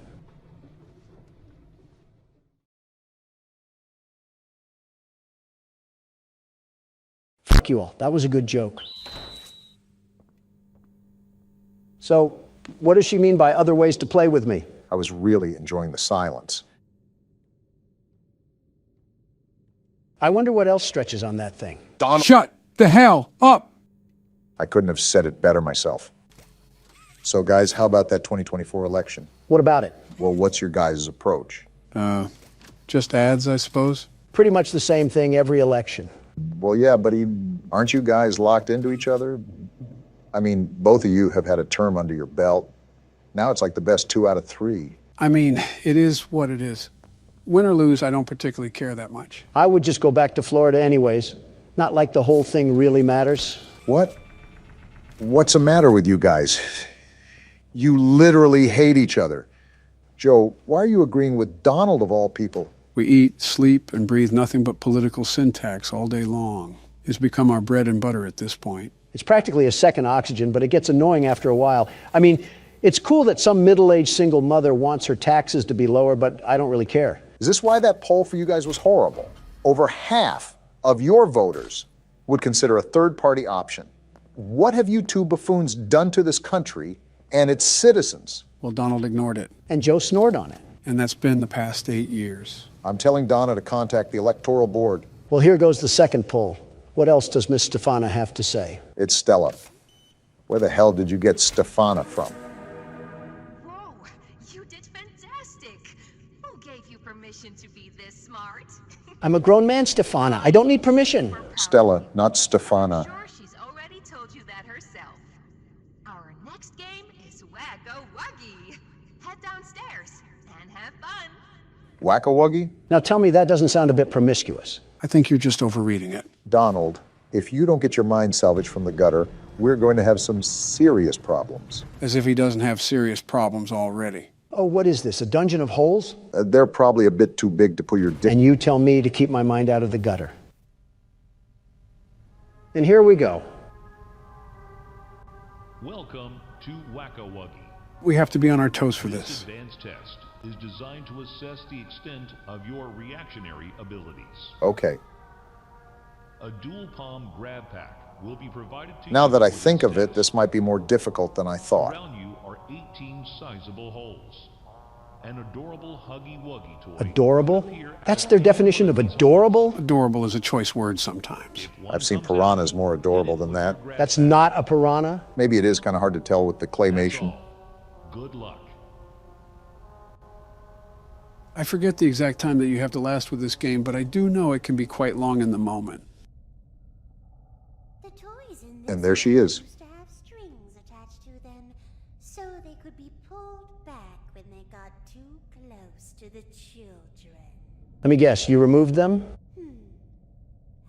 [SPEAKER 3] Fuck you all, that was a good joke. So, what does she mean by other ways to play with me?
[SPEAKER 2] I was really enjoying the silence.
[SPEAKER 3] I wonder what else stretches on that thing.
[SPEAKER 2] Donald.
[SPEAKER 1] Shut the hell up!
[SPEAKER 2] I couldn't have said it better myself. So guys, how about that 2024 election?
[SPEAKER 3] What about it?
[SPEAKER 2] Well, what's your guys' approach?
[SPEAKER 1] Just ads, I suppose?
[SPEAKER 3] Pretty much the same thing every election.
[SPEAKER 2] Well, yeah, but aren't you guys locked into each other? I mean, both of you have had a term under your belt. Now it's like the best 2 out of 3.
[SPEAKER 1] I mean, it is what it is. Win or lose, I don't particularly care that much.
[SPEAKER 3] I would just go back to Florida anyways. Not like the whole thing really matters.
[SPEAKER 2] What? What's the matter with you guys? You literally hate each other. Joe, why are you agreeing with Donald of all people?
[SPEAKER 1] We eat, sleep, and breathe nothing but political syntax all day long. It's become our bread and butter at this point.
[SPEAKER 3] It's practically a second oxygen, but it gets annoying after a while. I mean, it's cool that some middle-aged single mother wants her taxes to be lower, but I don't really care.
[SPEAKER 2] Is this why that poll for you guys was horrible? Over half of your voters would consider a third-party option. What have you two buffoons done to this country and its citizens?
[SPEAKER 1] Well, Donald ignored it,
[SPEAKER 3] And Joe snored on it.
[SPEAKER 1] and that's been the past 8 years.
[SPEAKER 2] I'm telling Donna to contact the electoral board.
[SPEAKER 3] Well, here goes the second poll. What else does Miss Stefana have to say?
[SPEAKER 2] It's Stella. Where the hell did you get Stefana from?
[SPEAKER 10] Whoa, you did fantastic. Who gave you permission to be this smart?
[SPEAKER 3] I'm a grown man, Stefana. I don't need permission.
[SPEAKER 2] Stella, not Stefana.
[SPEAKER 10] Sure, she's already told you that herself. Our next game is Whack-a-Wuggy. Head downstairs and have fun.
[SPEAKER 2] Whack-a-Wuggy?
[SPEAKER 3] Now tell me that doesn't sound a bit promiscuous.
[SPEAKER 1] I think you're just overreading it.
[SPEAKER 2] Donald, if you don't get your mind salvaged from the gutter, we're going to have some serious problems.
[SPEAKER 1] As if he doesn't have serious problems already.
[SPEAKER 3] Oh, what is this, a dungeon of holes?
[SPEAKER 2] They're probably a bit too big to put your dick.
[SPEAKER 3] And you tell me to keep my mind out of the gutter. And here we go.
[SPEAKER 11] Welcome to Whack-a-Wuggy.
[SPEAKER 1] We have to be on our toes for
[SPEAKER 11] This
[SPEAKER 1] this.
[SPEAKER 11] advanced test is designed to assess the extent of your reactionary abilities.
[SPEAKER 2] Okay.
[SPEAKER 11] A dual palm grab pack will be provided to
[SPEAKER 2] Now
[SPEAKER 11] you
[SPEAKER 2] that I
[SPEAKER 11] for
[SPEAKER 2] think of it,
[SPEAKER 11] test.
[SPEAKER 2] this might be more difficult than I thought.
[SPEAKER 11] Around you are 18 sizable holes. An adorable HuggyWuggy toy.
[SPEAKER 3] Adorable?
[SPEAKER 11] will appear
[SPEAKER 3] That's
[SPEAKER 11] at
[SPEAKER 3] their
[SPEAKER 11] the
[SPEAKER 3] definition of adorable?
[SPEAKER 1] Adorable is a choice word sometimes.
[SPEAKER 11] one
[SPEAKER 2] I've seen
[SPEAKER 11] comes out,
[SPEAKER 2] piranhas more adorable than that.
[SPEAKER 11] grab
[SPEAKER 3] That's
[SPEAKER 11] pack.
[SPEAKER 3] not a piranha?
[SPEAKER 2] Maybe it is kind of hard to tell with the
[SPEAKER 11] That's
[SPEAKER 2] claymation.
[SPEAKER 11] all. Good luck.
[SPEAKER 1] I forget the exact time that you have to last with this game, but I do know it can be quite long in the moment.
[SPEAKER 12] The toys in
[SPEAKER 2] And there she is.
[SPEAKER 12] used to have strings attached to them, so they could be pulled back when they got too close to the children.
[SPEAKER 3] Let me guess, you removed them?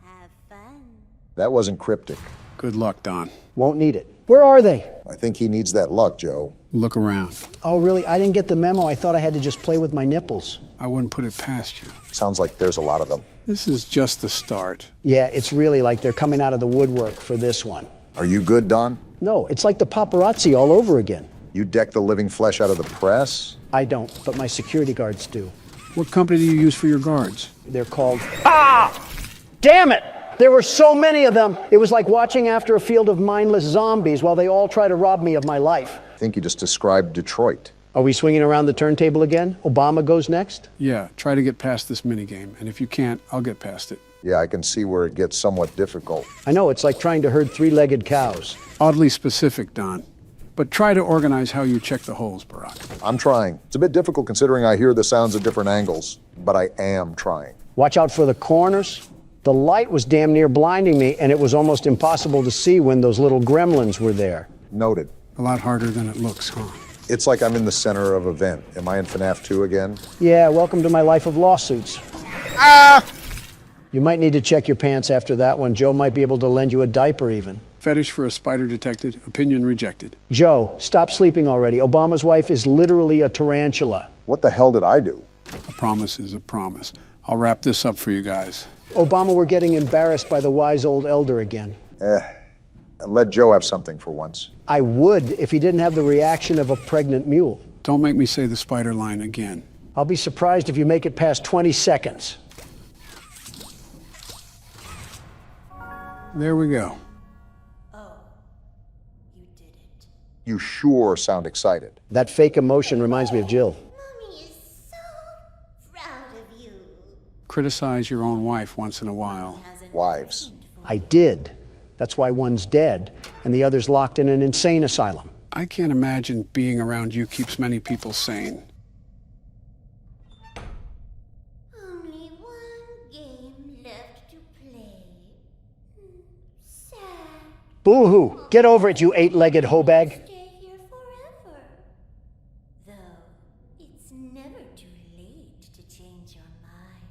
[SPEAKER 12] Have fun.
[SPEAKER 2] That wasn't cryptic.
[SPEAKER 1] Good luck, Don.
[SPEAKER 3] Won't need it. Where are they?
[SPEAKER 2] I think he needs that luck, Joe.
[SPEAKER 1] Look around.
[SPEAKER 3] Oh, really? I didn't get the memo. I thought I had to just play with my nipples.
[SPEAKER 1] I wouldn't put it past you.
[SPEAKER 2] Sounds like there's a lot of them.
[SPEAKER 1] This is just the start.
[SPEAKER 3] Yeah, it's really like they're coming out of the woodwork for this one.
[SPEAKER 2] Are you good, Don?
[SPEAKER 3] No, it's like the paparazzi all over again.
[SPEAKER 2] You deck the living flesh out of the press?
[SPEAKER 3] I don't, but my security guards do.
[SPEAKER 1] What company do you use for your guards?
[SPEAKER 3] They're called... Ah! Damn it! There were so many of them. It was like watching after a field of mindless zombies while they all try to rob me of my life.
[SPEAKER 2] I think you just described Detroit.
[SPEAKER 3] Are we swinging around the turntable again? Obama goes next?
[SPEAKER 1] Yeah, try to get past this minigame, and if you can't, I'll get past it.
[SPEAKER 2] Yeah, I can see where it gets somewhat difficult.
[SPEAKER 3] I know, it's like trying to herd three-legged cows.
[SPEAKER 1] Oddly specific, Don. But try to organize how you check the holes, Barack.
[SPEAKER 2] I'm trying. It's a bit difficult considering I hear the sounds at different angles, but I am trying.
[SPEAKER 3] Watch out for the corners. The light was damn near blinding me, and it was almost impossible to see when those little gremlins were there.
[SPEAKER 2] Noted.
[SPEAKER 1] A lot harder than it looks, huh?
[SPEAKER 2] It's like I'm in the center of an event. Am I in FNAF 2 again?
[SPEAKER 3] Yeah, welcome to my life of lawsuits. You might need to check your pants after that one. Joe might be able to lend you a diaper even.
[SPEAKER 1] Fetish for a spider detected, opinion rejected.
[SPEAKER 3] Joe, stop sleeping already. Obama's wife is literally a tarantula.
[SPEAKER 2] What the hell did I do?
[SPEAKER 1] A promise is a promise. I'll wrap this up for you guys.
[SPEAKER 3] Obama, we're getting embarrassed by the wise old elder again.
[SPEAKER 2] Let Joe have something for once.
[SPEAKER 3] I would if he didn't have the reaction of a pregnant mule.
[SPEAKER 1] Don't make me say the spider line again.
[SPEAKER 3] I'll be surprised if you make it past 20 seconds.
[SPEAKER 1] There we go.
[SPEAKER 12] Oh, you did it.
[SPEAKER 2] You sure sound excited.
[SPEAKER 3] That fake emotion reminds me of Jill.
[SPEAKER 12] Mommy is so proud of you.
[SPEAKER 1] Criticize your own wife once in a while.
[SPEAKER 2] Wives.
[SPEAKER 3] I did. That's why one's dead and the other's locked in an insane asylum.
[SPEAKER 1] I can't imagine being around you keeps many people sane.
[SPEAKER 12] Only one game left to play. Sad.
[SPEAKER 3] Boo-hoo! Get over it, you eight-legged hoe-bag.
[SPEAKER 12] Stay here forever. Though, it's never too late to change your mind.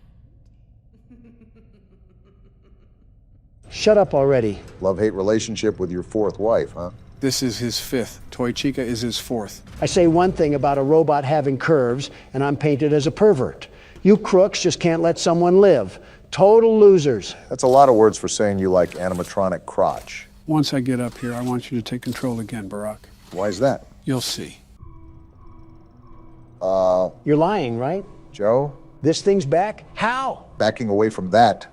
[SPEAKER 3] Shut up already.
[SPEAKER 2] Love-hate relationship with your fourth wife, huh?
[SPEAKER 1] This is his fifth. Toy Chica is his fourth.
[SPEAKER 3] I say one thing about a robot having curves, and I'm painted as a pervert. You crooks just can't let someone live. Total losers.
[SPEAKER 2] That's a lot of words for saying you like animatronic crotch.
[SPEAKER 1] Once I get up here, I want you to take control again, Barack.
[SPEAKER 2] Why is that?
[SPEAKER 1] You'll see.
[SPEAKER 3] You're lying, right?
[SPEAKER 2] Joe?
[SPEAKER 3] This thing's back? How?
[SPEAKER 2] Backing away from that.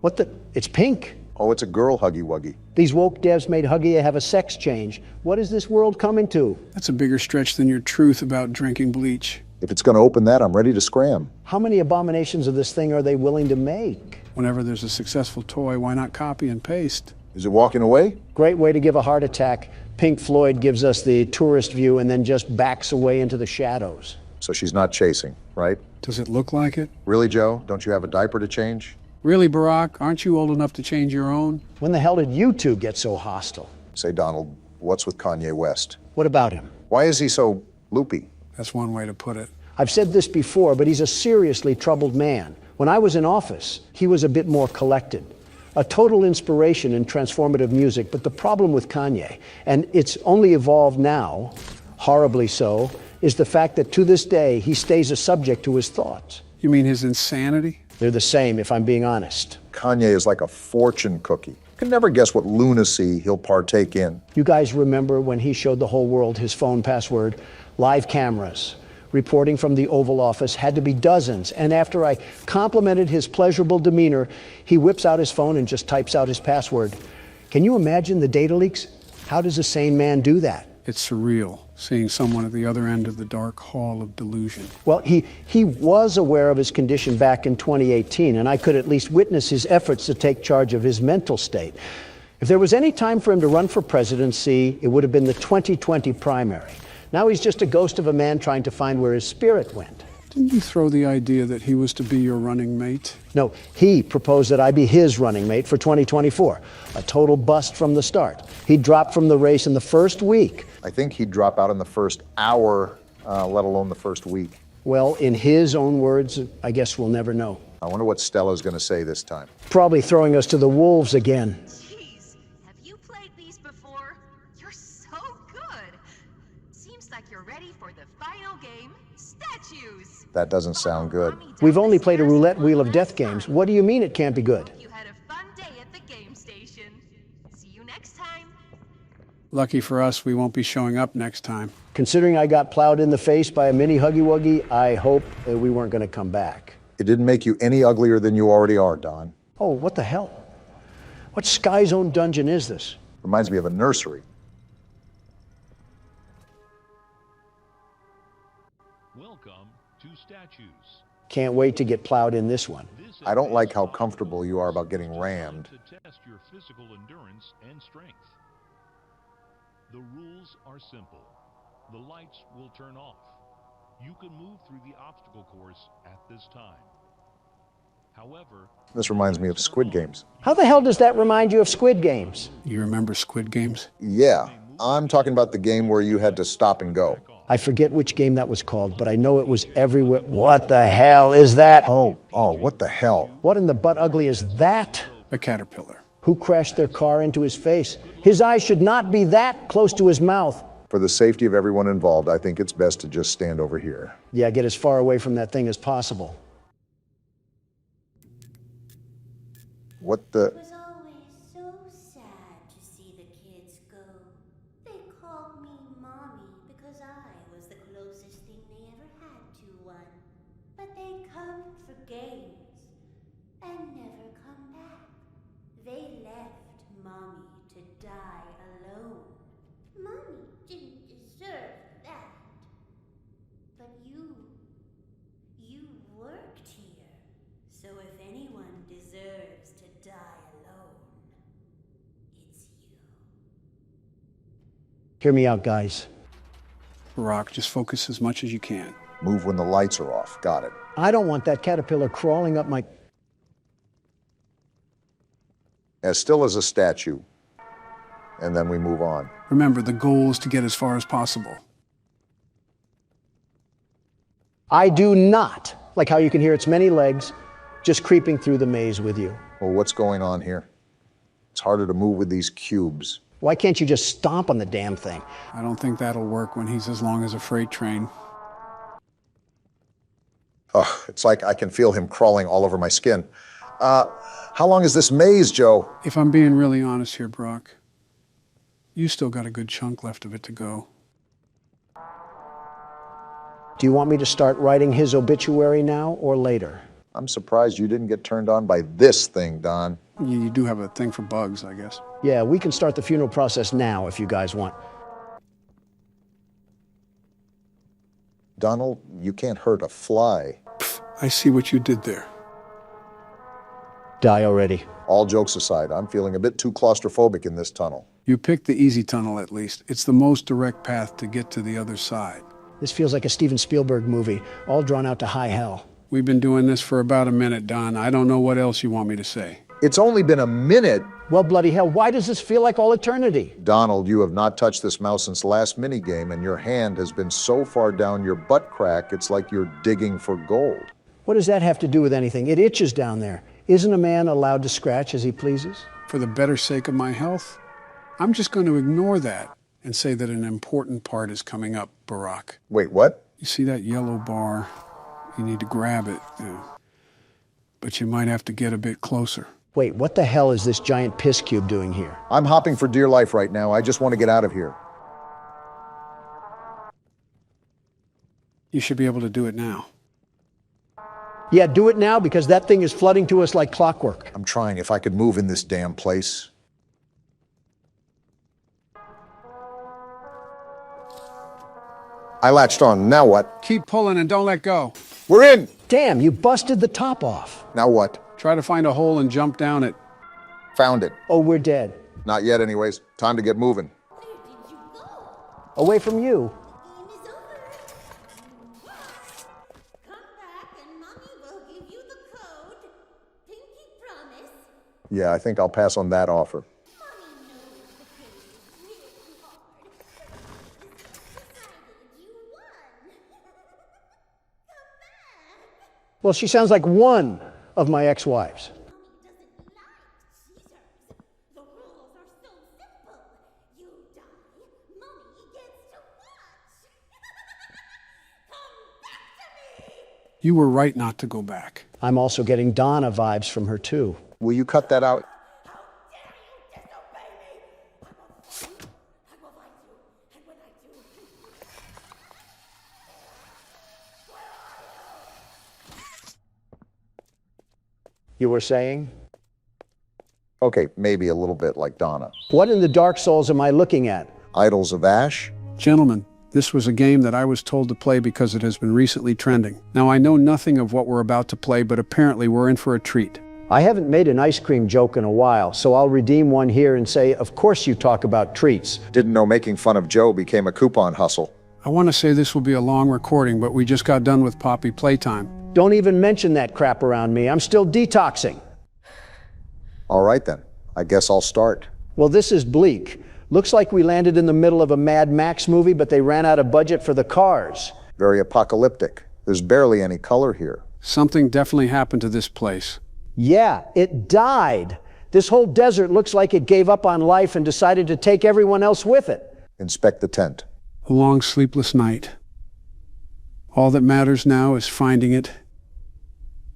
[SPEAKER 3] What the? It's pink.
[SPEAKER 2] Oh, it's a girl HuggyWuggy.
[SPEAKER 3] These woke devs made Huggy have a sex change. What is this world coming to?
[SPEAKER 1] That's a bigger stretch than your truth about drinking bleach.
[SPEAKER 2] If it's going to open that, I'm ready to scram.
[SPEAKER 3] How many abominations of this thing are they willing to make?
[SPEAKER 1] Whenever there's a successful toy, why not copy and paste?
[SPEAKER 2] Is it walking away?
[SPEAKER 3] Great way to give a heart attack. Pink Floyd gives us the tourist view and then just backs away into the shadows.
[SPEAKER 2] So she's not chasing, right?
[SPEAKER 1] Does it look like it?
[SPEAKER 2] Really, Joe? Don't you have a diaper to change?
[SPEAKER 1] Really, Barack? Aren't you old enough to change your own?
[SPEAKER 3] When the hell did you two get so hostile?
[SPEAKER 2] Say, Donald, what's with Kanye West?
[SPEAKER 3] What about him?
[SPEAKER 2] Why is he so loopy?
[SPEAKER 1] That's one way to put it.
[SPEAKER 3] I've said this before, but he's a seriously troubled man. When I was in office, he was a bit more collected. A total inspiration in transformative music, but the problem with Kanye, and it's only evolved now, horribly so, is the fact that to this day, he stays a subject to his thoughts.
[SPEAKER 1] You mean his insanity?
[SPEAKER 3] They're the same, if I'm being honest.
[SPEAKER 2] Kanye is like a fortune cookie. You can never guess what lunacy he'll partake in.
[SPEAKER 3] You guys remember when he showed the whole world his phone password? Live cameras. Reporting from the Oval Office had to be dozens. And after I complimented his pleasurable demeanor, he whips out his phone and just types out his password. Can you imagine the data leaks? How does a sane man do that?
[SPEAKER 1] It's surreal, seeing someone at the other end of the dark hall of delusion.
[SPEAKER 3] Well, he was aware of his condition back in 2018, and I could at least witness his efforts to take charge of his mental state. If there was any time for him to run for presidency, it would have been the 2020 primary. Now he's just a ghost of a man trying to find where his spirit went.
[SPEAKER 1] Didn't you throw the idea that he was to be your running mate?
[SPEAKER 3] No, he proposed that I be his running mate for 2024. A total bust from the start. He dropped from the race in the first week.
[SPEAKER 2] I think he'd drop out in the first hour, let alone the first week.
[SPEAKER 3] Well, in his own words, I guess we'll never know.
[SPEAKER 2] I wonder what Stella's going to say this time.
[SPEAKER 3] Probably throwing us to the wolves again.
[SPEAKER 10] Jeez, have you played these before? You're so good. Seems like you're ready for the final game, statues.
[SPEAKER 2] That doesn't sound good.
[SPEAKER 3] We've only played a roulette wheel of death games. What do you mean it can't be good?
[SPEAKER 10] You had a fun day at the game station. See you next time.
[SPEAKER 1] Lucky for us, we won't be showing up next time.
[SPEAKER 3] Considering I got plowed in the face by a mini HuggyWuggy, I hope that we weren't going to come back.
[SPEAKER 2] It didn't make you any uglier than you already are, Don.
[SPEAKER 3] Oh, what the hell? What Sky Zone dungeon is this?
[SPEAKER 2] Reminds me of a nursery.
[SPEAKER 11] Welcome to Statues.
[SPEAKER 3] Can't wait to get plowed in this one.
[SPEAKER 2] I don't like how comfortable you are about getting rammed.
[SPEAKER 11] To test your physical endurance and strength. The rules are simple. The lights will turn off. You can move through the obstacle course at this time. However,
[SPEAKER 2] This reminds me of Squid Games.
[SPEAKER 3] How the hell does that remind you of Squid Games?
[SPEAKER 1] You remember Squid Games?
[SPEAKER 2] Yeah, I'm talking about the game where you had to stop and go.
[SPEAKER 3] I forget which game that was called, but I know it was everywhere. What the hell is that?
[SPEAKER 2] Oh, what the hell?
[SPEAKER 3] What in the butt ugly is that?
[SPEAKER 1] A caterpillar.
[SPEAKER 3] Who crashed their car into his face? His eyes should not be that close to his mouth.
[SPEAKER 2] For the safety of everyone involved, I think it's best to just stand over here.
[SPEAKER 3] Yeah, get as far away from that thing as possible.
[SPEAKER 2] What the?
[SPEAKER 12] It was always so sad to see the kids go. They called me Mommy because I was the closest thing they ever had to one. But they'd come for games and never come back. They left Mommy to die alone. Mommy didn't deserve that. But you worked here. So if anyone deserves to die alone, it's you.
[SPEAKER 3] Hear me out, guys.
[SPEAKER 1] Barack, just focus as much as you can.
[SPEAKER 2] Move when the lights are off. Got it.
[SPEAKER 3] I don't want that caterpillar crawling up my...
[SPEAKER 2] As still as a statue. And then we move on.
[SPEAKER 1] Remember, the goal is to get as far as possible.
[SPEAKER 3] I do not like how you can hear its many legs just creeping through the maze with you.
[SPEAKER 2] Well, what's going on here? It's harder to move with these cubes.
[SPEAKER 3] Why can't you just stomp on the damn thing?
[SPEAKER 1] I don't think that'll work when he's as long as a freight train.
[SPEAKER 2] Ugh, it's like I can feel him crawling all over my skin. How long is this maze, Joe?
[SPEAKER 1] If I'm being really honest here, Brock, you still got a good chunk left of it to go.
[SPEAKER 3] Do you want me to start writing his obituary now or later?
[SPEAKER 2] I'm surprised you didn't get turned on by this thing, Don.
[SPEAKER 1] You do have a thing for bugs, I guess.
[SPEAKER 3] Yeah, we can start the funeral process now if you guys want.
[SPEAKER 2] Donald, you can't hurt a fly.
[SPEAKER 1] I see what you did there.
[SPEAKER 3] Die already.
[SPEAKER 2] All jokes aside, I'm feeling a bit too claustrophobic in this tunnel.
[SPEAKER 1] You picked the easy tunnel, at least. It's the most direct path to get to the other side.
[SPEAKER 3] This feels like a Steven Spielberg movie, all drawn out to high hell.
[SPEAKER 1] We've been doing this for about a minute, Don. I don't know what else you want me to say.
[SPEAKER 2] It's only been a minute.
[SPEAKER 3] Well, bloody hell, why does this feel like all eternity?
[SPEAKER 2] Donald, you have not touched this mouse since the last minigame, and your hand has been so far down your butt crack, it's like you're digging for gold.
[SPEAKER 3] What does that have to do with anything? It itches down there. Isn't a man allowed to scratch as he pleases?
[SPEAKER 1] For the better sake of my health, I'm just going to ignore that and say that an important part is coming up, Barack.
[SPEAKER 2] Wait, what?
[SPEAKER 1] You see that yellow bar? You need to grab it. But you might have to get a bit closer.
[SPEAKER 3] Wait, what the hell is this giant piss cube doing here?
[SPEAKER 2] I'm hopping for dear life right now. I just want to get out of here.
[SPEAKER 1] You should be able to do it now.
[SPEAKER 3] Yeah, do it now because that thing is flooding to us like clockwork.
[SPEAKER 2] I'm trying. If I could move in this damn place. I latched on. Now what?
[SPEAKER 1] Keep pulling and don't let go.
[SPEAKER 2] We're in!
[SPEAKER 3] Damn, you busted the top off.
[SPEAKER 2] Now what?
[SPEAKER 1] Try to find a hole and jump down it.
[SPEAKER 2] Found it.
[SPEAKER 3] Oh, we're dead.
[SPEAKER 2] Not yet anyways. Time to get moving.
[SPEAKER 3] Away from you.
[SPEAKER 2] Yeah, I think I'll pass on that offer.
[SPEAKER 3] Well, she sounds like one of my ex-wives.
[SPEAKER 1] You were right not to go back.
[SPEAKER 3] I'm also getting Donna vibes from her, too.
[SPEAKER 2] Will you cut that out?
[SPEAKER 3] You were saying?
[SPEAKER 2] Okay, maybe a little bit like Donna.
[SPEAKER 3] What in the Dark Souls am I looking at?
[SPEAKER 2] Idols of Ash?
[SPEAKER 1] Gentlemen, this was a game that I was told to play because it has been recently trending. Now, I know nothing of what we're about to play, but apparently we're in for a treat.
[SPEAKER 3] I haven't made an ice cream joke in a while, so I'll redeem one here and say, of course you talk about treats.
[SPEAKER 2] Didn't know making fun of Joe became a coupon hustle.
[SPEAKER 1] I want to say this will be a long recording, but we just got done with Poppy Playtime.
[SPEAKER 3] Don't even mention that crap around me. I'm still detoxing.
[SPEAKER 2] All right then. I guess I'll start.
[SPEAKER 3] Well, this is bleak. Looks like we landed in the middle of a Mad Max movie, but they ran out of budget for the cars.
[SPEAKER 2] Very apocalyptic. There's barely any color here.
[SPEAKER 1] Something definitely happened to this place.
[SPEAKER 3] Yeah, it died. This whole desert looks like it gave up on life and decided to take everyone else with it.
[SPEAKER 2] Inspect the tent.
[SPEAKER 1] A long, sleepless night. All that matters now is finding it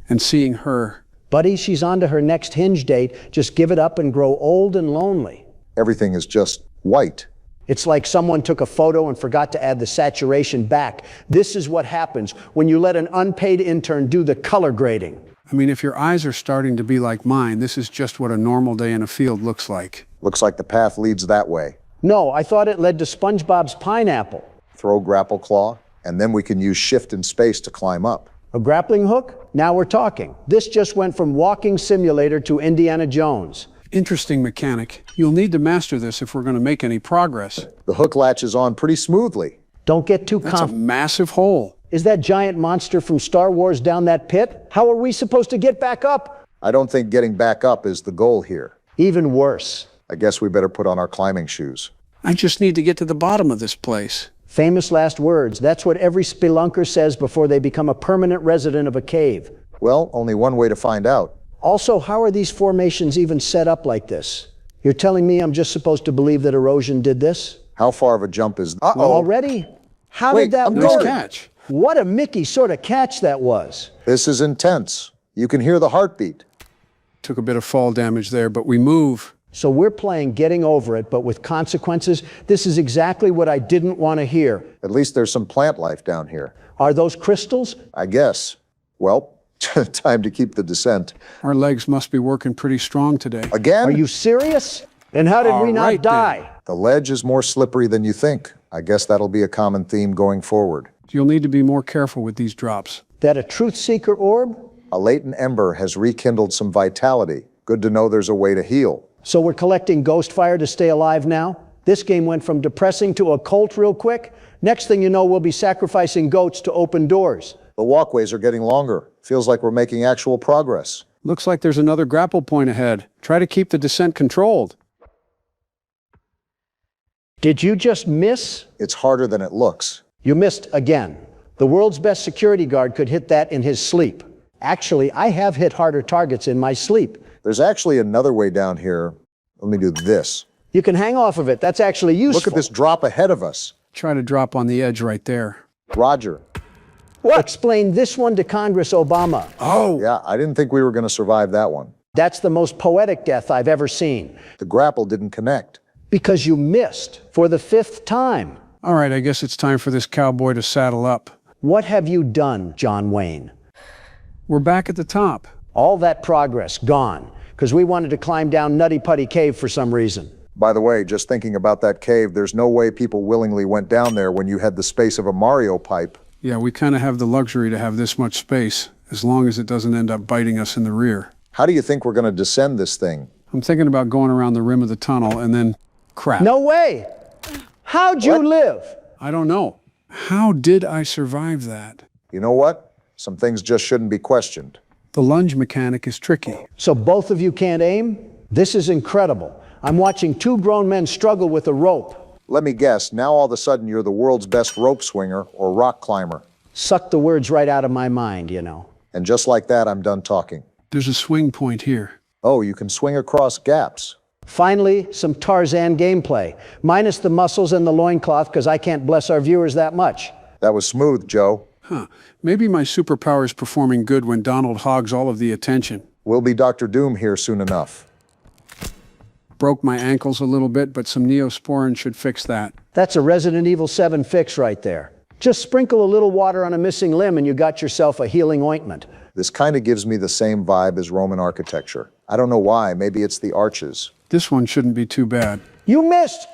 [SPEAKER 1] and seeing her.
[SPEAKER 3] Buddy, she's on to her next hinge date. Just give it up and grow old and lonely.
[SPEAKER 2] Everything is just white.
[SPEAKER 3] It's like someone took a photo and forgot to add the saturation back. This is what happens when you let an unpaid intern do the color grading.
[SPEAKER 1] I mean, if your eyes are starting to be like mine, this is just what a normal day in a field looks like.
[SPEAKER 2] Looks like the path leads that way.
[SPEAKER 3] No, I thought it led to SpongeBob's pineapple.
[SPEAKER 2] Throw grapple claw, and then we can use shift and space to climb up.
[SPEAKER 3] A grappling hook? Now we're talking. This just went from walking simulator to Indiana Jones.
[SPEAKER 1] Interesting mechanic. You'll need to master this if we're going to make any progress.
[SPEAKER 2] The hook latches on pretty smoothly.
[SPEAKER 3] Don't get too
[SPEAKER 1] That's a massive hole.
[SPEAKER 3] Is that giant monster from Star Wars down that pit? How are we supposed to get back up?
[SPEAKER 2] I don't think getting back up is the goal here.
[SPEAKER 3] Even worse.
[SPEAKER 2] I guess we better put on our climbing shoes.
[SPEAKER 1] I just need to get to the bottom of this place.
[SPEAKER 3] Famous last words. That's what every spelunker says before they become a permanent resident of a cave.
[SPEAKER 2] Well, only one way to find out.
[SPEAKER 3] Also, how are these formations even set up like this? You're telling me I'm just supposed to believe that erosion did this?
[SPEAKER 2] How far of a jump is...
[SPEAKER 3] Already? How did that
[SPEAKER 1] nice
[SPEAKER 3] work?
[SPEAKER 1] catch.
[SPEAKER 3] What a Mickey sort of catch that was.
[SPEAKER 2] This is intense. You can hear the heartbeat.
[SPEAKER 1] Took a bit of fall damage there, but we move.
[SPEAKER 3] So we're playing getting over it, but with consequences. This is exactly what I didn't want to hear.
[SPEAKER 2] At least there's some plant life down here.
[SPEAKER 3] Are those crystals?
[SPEAKER 2] I guess. Well, time to keep the descent.
[SPEAKER 1] Our legs must be working pretty strong today.
[SPEAKER 2] Again?
[SPEAKER 3] Are you serious? And how did we not
[SPEAKER 1] right,
[SPEAKER 3] die?
[SPEAKER 1] then.
[SPEAKER 2] The ledge is more slippery than you think. I guess that'll be a common theme going forward.
[SPEAKER 1] You'll need to be more careful with these drops.
[SPEAKER 3] That a truth seeker orb?
[SPEAKER 2] A latent ember has rekindled some vitality. Good to know there's a way to heal.
[SPEAKER 3] So we're collecting ghost fire to stay alive now? This game went from depressing to occult real quick. Next thing you know, we'll be sacrificing goats to open doors.
[SPEAKER 2] The walkways are getting longer. Feels like we're making actual progress.
[SPEAKER 1] Looks like there's another grapple point ahead. Try to keep the descent controlled.
[SPEAKER 3] Did you just miss?
[SPEAKER 2] It's harder than it looks.
[SPEAKER 3] You missed again. The world's best security guard could hit that in his sleep. Actually, I have hit harder targets in my sleep.
[SPEAKER 2] There's actually another way down here. Let me do this.
[SPEAKER 3] You can hang off of it. That's actually useful.
[SPEAKER 2] Look at this drop ahead of us.
[SPEAKER 1] Try to drop on the edge right there.
[SPEAKER 2] Roger.
[SPEAKER 3] What? Explain this one to Congress, Obama.
[SPEAKER 1] Oh!
[SPEAKER 2] Yeah, I didn't think we were going to survive that one.
[SPEAKER 3] That's the most poetic death I've ever seen.
[SPEAKER 2] The grapple didn't connect.
[SPEAKER 3] Because you missed for the 5th time.
[SPEAKER 1] All right, I guess it's time for this cowboy to saddle up.
[SPEAKER 3] What have you done, John Wayne?
[SPEAKER 1] We're back at the top.
[SPEAKER 3] All that progress gone, because we wanted to climb down Nutty Putty Cave for some reason.
[SPEAKER 2] By the way, just thinking about that cave, there's no way people willingly went down there when you had the space of a Mario pipe.
[SPEAKER 1] Yeah, we kind of have the luxury to have this much space, as long as it doesn't end up biting us in the rear.
[SPEAKER 2] How do you think we're going to descend this thing?
[SPEAKER 1] I'm thinking about going around the rim of the tunnel and then crap.
[SPEAKER 3] No way! How'd you live?
[SPEAKER 1] I don't know. How did I survive that?
[SPEAKER 2] You know what? Some things just shouldn't be questioned.
[SPEAKER 1] The lunge mechanic is tricky.
[SPEAKER 3] So both of you can't aim? This is incredible. I'm watching 2 grown men struggle with a rope.
[SPEAKER 2] Let me guess, now all of a sudden you're the world's best rope swinger or rock climber.
[SPEAKER 3] Suck the words right out of my mind, you know.
[SPEAKER 2] And just like that, I'm done talking.
[SPEAKER 1] There's a swing point here.
[SPEAKER 2] Oh, you can swing across gaps.
[SPEAKER 3] Finally, some Tarzan gameplay, minus the muscles and the loincloth, because I can't bless our viewers that much.
[SPEAKER 2] That was smooth, Joe.
[SPEAKER 1] Huh. Maybe my superpower is performing good when Donald hogs all of the attention.
[SPEAKER 2] We'll be Dr. Doom here soon enough.
[SPEAKER 1] Broke my ankles a little bit, but some Neosporin should fix that.
[SPEAKER 3] That's a Resident Evil 7 fix right there. Just sprinkle a little water on a missing limb and you got yourself a healing ointment.
[SPEAKER 2] This kind of gives me the same vibe as Roman architecture. I don't know why, maybe it's the arches.
[SPEAKER 1] This one shouldn't be too bad.
[SPEAKER 3] You missed!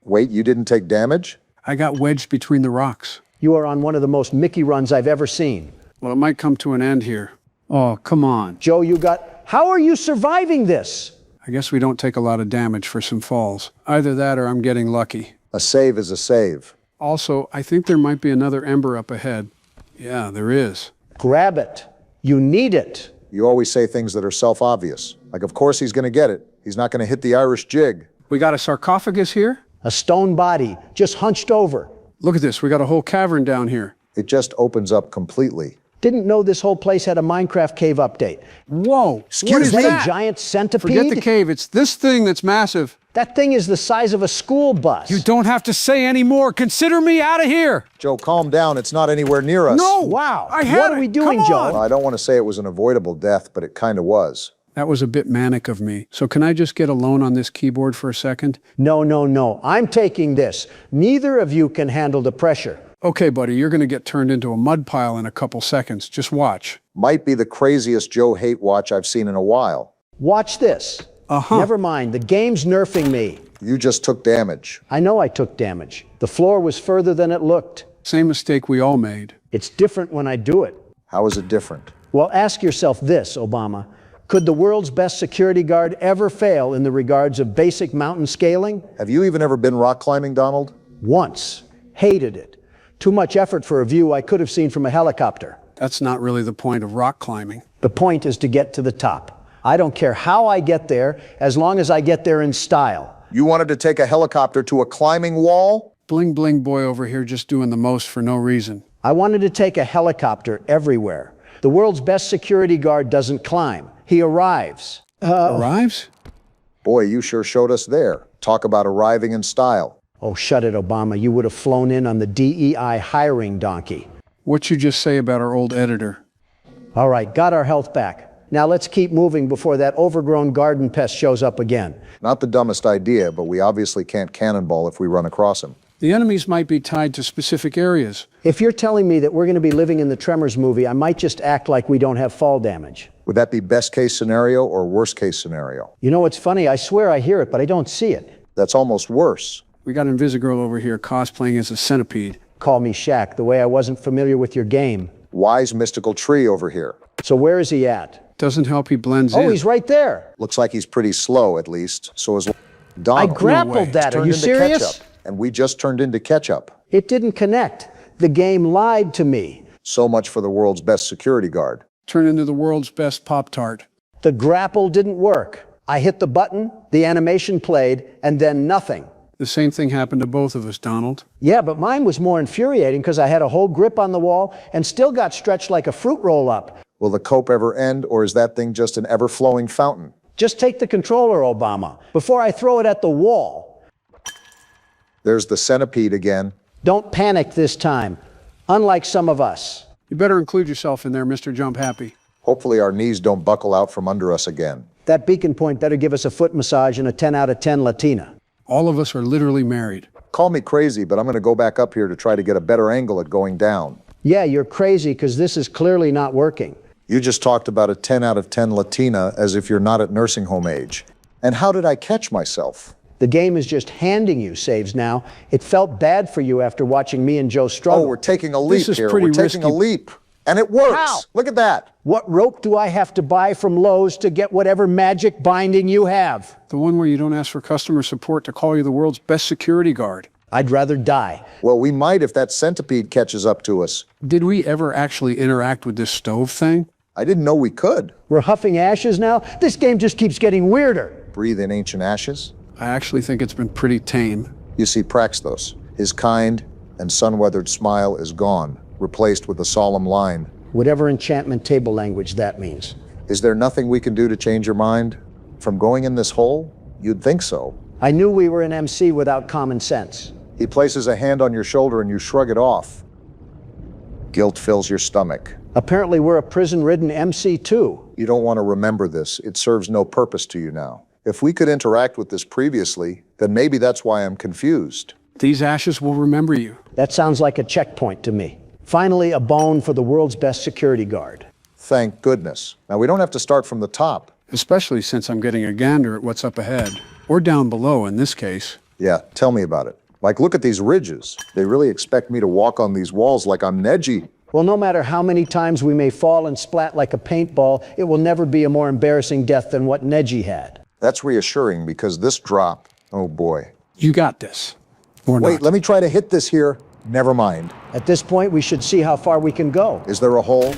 [SPEAKER 2] Wait, you didn't take damage?
[SPEAKER 1] I got wedged between the rocks.
[SPEAKER 3] You are on one of the most Mickey runs I've ever seen.
[SPEAKER 1] Well, it might come to an end here. Oh, come on.
[SPEAKER 3] Joe, you got... How are you surviving this?
[SPEAKER 1] I guess we don't take a lot of damage for some falls. Either that or I'm getting lucky.
[SPEAKER 2] A save is a save.
[SPEAKER 1] Also, I think there might be another ember up ahead. Yeah, there is.
[SPEAKER 3] Grab it. You need it.
[SPEAKER 2] You always say things that are self-obvious. Like, of course he's going to get it. He's not going to hit the Irish jig.
[SPEAKER 1] We got a sarcophagus here?
[SPEAKER 3] A stone body, just hunched over.
[SPEAKER 1] Look at this, we got a whole cavern down here.
[SPEAKER 2] It just opens up completely.
[SPEAKER 3] Didn't know this whole place had a Minecraft cave update.
[SPEAKER 1] Whoa,
[SPEAKER 3] What is that? A giant centipede?
[SPEAKER 1] Forget the cave, it's this thing that's massive.
[SPEAKER 3] That thing is the size of a school bus.
[SPEAKER 1] You don't have to say any more. Consider me out of here.
[SPEAKER 2] Joe, calm down. It's not anywhere near us.
[SPEAKER 1] No!
[SPEAKER 3] Wow.
[SPEAKER 1] I had
[SPEAKER 3] What
[SPEAKER 1] it.
[SPEAKER 3] are we doing,
[SPEAKER 1] Come
[SPEAKER 3] Joe?
[SPEAKER 1] on.
[SPEAKER 2] Well, I don't want to say it was an avoidable death, but it kind of was.
[SPEAKER 1] That was a bit manic of me. So can I just get alone on this keyboard for a second?
[SPEAKER 3] No, no, no. I'm taking this. Neither of you can handle the pressure.
[SPEAKER 1] Okay, buddy, you're going to get turned into a mud pile in a couple seconds. Just watch.
[SPEAKER 2] Might be the craziest Joe hate watch I've seen in a while.
[SPEAKER 3] Watch this. Never mind. The game's nerfing me.
[SPEAKER 2] You just took damage.
[SPEAKER 3] I know I took damage. The floor was further than it looked.
[SPEAKER 1] Same mistake we all made.
[SPEAKER 3] It's different when I do it.
[SPEAKER 2] How is it different?
[SPEAKER 3] Well, ask yourself this, Obama. Could the world's best security guard ever fail in the regards of basic mountain scaling?
[SPEAKER 2] Have you even ever been rock climbing, Donald?
[SPEAKER 3] Once. Hated it. Too much effort for a view I could have seen from a helicopter.
[SPEAKER 1] That's not really the point of rock climbing.
[SPEAKER 3] The point is to get to the top. I don't care how I get there, as long as I get there in style.
[SPEAKER 2] You wanted to take a helicopter to a climbing wall?
[SPEAKER 1] Bling bling boy over here just doing the most for no reason.
[SPEAKER 3] I wanted to take a helicopter everywhere. The world's best security guard doesn't climb. He arrives.
[SPEAKER 1] Arrives?
[SPEAKER 2] Boy, you sure showed us there. Talk about arriving in style.
[SPEAKER 3] Oh, shut it, Obama. You would have flown in on the DEI hiring donkey.
[SPEAKER 1] What you just say about our old editor?
[SPEAKER 3] All right, got our health back. Now let's keep moving before that overgrown garden pest shows up again.
[SPEAKER 2] Not the dumbest idea, but we obviously can't cannonball if we run across him.
[SPEAKER 1] The enemies might be tied to specific areas.
[SPEAKER 3] If you're telling me that we're going to be living in the Tremors movie, I might just act like we don't have fall damage.
[SPEAKER 2] Would that be best case scenario or worst case scenario?
[SPEAKER 3] You know what's funny? I swear I hear it, but I don't see it.
[SPEAKER 2] That's almost worse.
[SPEAKER 1] We got Invisigirl over here cosplaying as a centipede.
[SPEAKER 3] Call me Shaq, the way I wasn't familiar with your game.
[SPEAKER 2] Wise mystical tree over here.
[SPEAKER 3] So where is he at?
[SPEAKER 1] Doesn't help he blends in.
[SPEAKER 3] Oh, he's right there.
[SPEAKER 2] Looks like he's pretty slow, at least. So is Donald.
[SPEAKER 3] I grappled that. Are you serious?
[SPEAKER 2] Ketchup, and we just turned into ketchup.
[SPEAKER 3] It didn't connect. The game lied to me.
[SPEAKER 2] So much for the world's best security guard.
[SPEAKER 1] Turn into the world's best Pop-Tart.
[SPEAKER 3] The grapple didn't work. I hit the button, the animation played, and then nothing.
[SPEAKER 1] The same thing happened to both of us, Donald.
[SPEAKER 3] Yeah, but mine was more infuriating because I had a whole grip on the wall and still got stretched like a fruit roll-up.
[SPEAKER 2] Will the cope ever end, or is that thing just an ever-flowing fountain?
[SPEAKER 3] Just take the controller, Obama, before I throw it at the wall.
[SPEAKER 2] There's the centipede again.
[SPEAKER 3] Don't panic this time, unlike some of us.
[SPEAKER 1] You better include yourself in there, Mr. Jump Happy.
[SPEAKER 2] Hopefully our knees don't buckle out from under us again.
[SPEAKER 3] That beacon point better give us a foot massage and a 10 out of 10 Latina.
[SPEAKER 1] All of us are literally married.
[SPEAKER 2] Call me crazy, but I'm going to go back up here to try to get a better angle at going down.
[SPEAKER 3] Yeah, you're crazy because this is clearly not working.
[SPEAKER 2] You just talked about a 10 out of 10 Latina as if you're not at nursing home age. And how did I catch myself?
[SPEAKER 3] The game is just handing you saves now. It felt bad for you after watching me and Joe struggle.
[SPEAKER 2] Oh, we're taking a leap
[SPEAKER 1] This is
[SPEAKER 2] here.
[SPEAKER 1] pretty
[SPEAKER 2] We're taking a
[SPEAKER 1] risky.
[SPEAKER 2] leap. And it works.
[SPEAKER 3] How?
[SPEAKER 2] Look at that.
[SPEAKER 3] What rope do I have to buy from Lowe's to get whatever magic binding you have?
[SPEAKER 1] The one where you don't ask for customer support to call you the world's best security guard.
[SPEAKER 3] I'd rather die.
[SPEAKER 2] Well, we might if that centipede catches up to us.
[SPEAKER 1] Did we ever actually interact with this stove thing?
[SPEAKER 2] I didn't know we could.
[SPEAKER 3] We're huffing ashes now? This game just keeps getting weirder.
[SPEAKER 2] Breathe in ancient ashes.
[SPEAKER 1] I actually think it's been pretty tame.
[SPEAKER 2] You see Praxtos. His kind and sun-weathered smile is gone, replaced with a solemn line.
[SPEAKER 3] Whatever enchantment table language that means.
[SPEAKER 2] Is there nothing we can do to change your mind? From going in this hole? You'd think so.
[SPEAKER 3] I knew we were an MC without common sense.
[SPEAKER 2] He places a hand on your shoulder and you shrug it off. Guilt fills your stomach.
[SPEAKER 3] Apparently we're a prison-ridden MC too.
[SPEAKER 2] You don't want to remember this. It serves no purpose to you now. If we could interact with this previously, then maybe that's why I'm confused.
[SPEAKER 1] These ashes will remember you.
[SPEAKER 3] That sounds like a checkpoint to me. Finally, a bone for the world's best security guard.
[SPEAKER 2] Thank goodness. Now, we don't have to start from the top.
[SPEAKER 1] Especially since I'm getting a gander at what's up ahead. Or down below in this case.
[SPEAKER 2] Yeah, tell me about it. Like, look at these ridges. They really expect me to walk on these walls like I'm Neji.
[SPEAKER 3] Well, no matter how many times we may fall and splat like a paintball, it will never be a more embarrassing death than what Neji had.
[SPEAKER 2] That's reassuring because this drop, oh boy.
[SPEAKER 1] You got this. Or
[SPEAKER 2] Wait,
[SPEAKER 1] not.
[SPEAKER 2] let me try to hit this here. Never mind.
[SPEAKER 3] At this point, we should see how far we can go.
[SPEAKER 2] Is there a hole?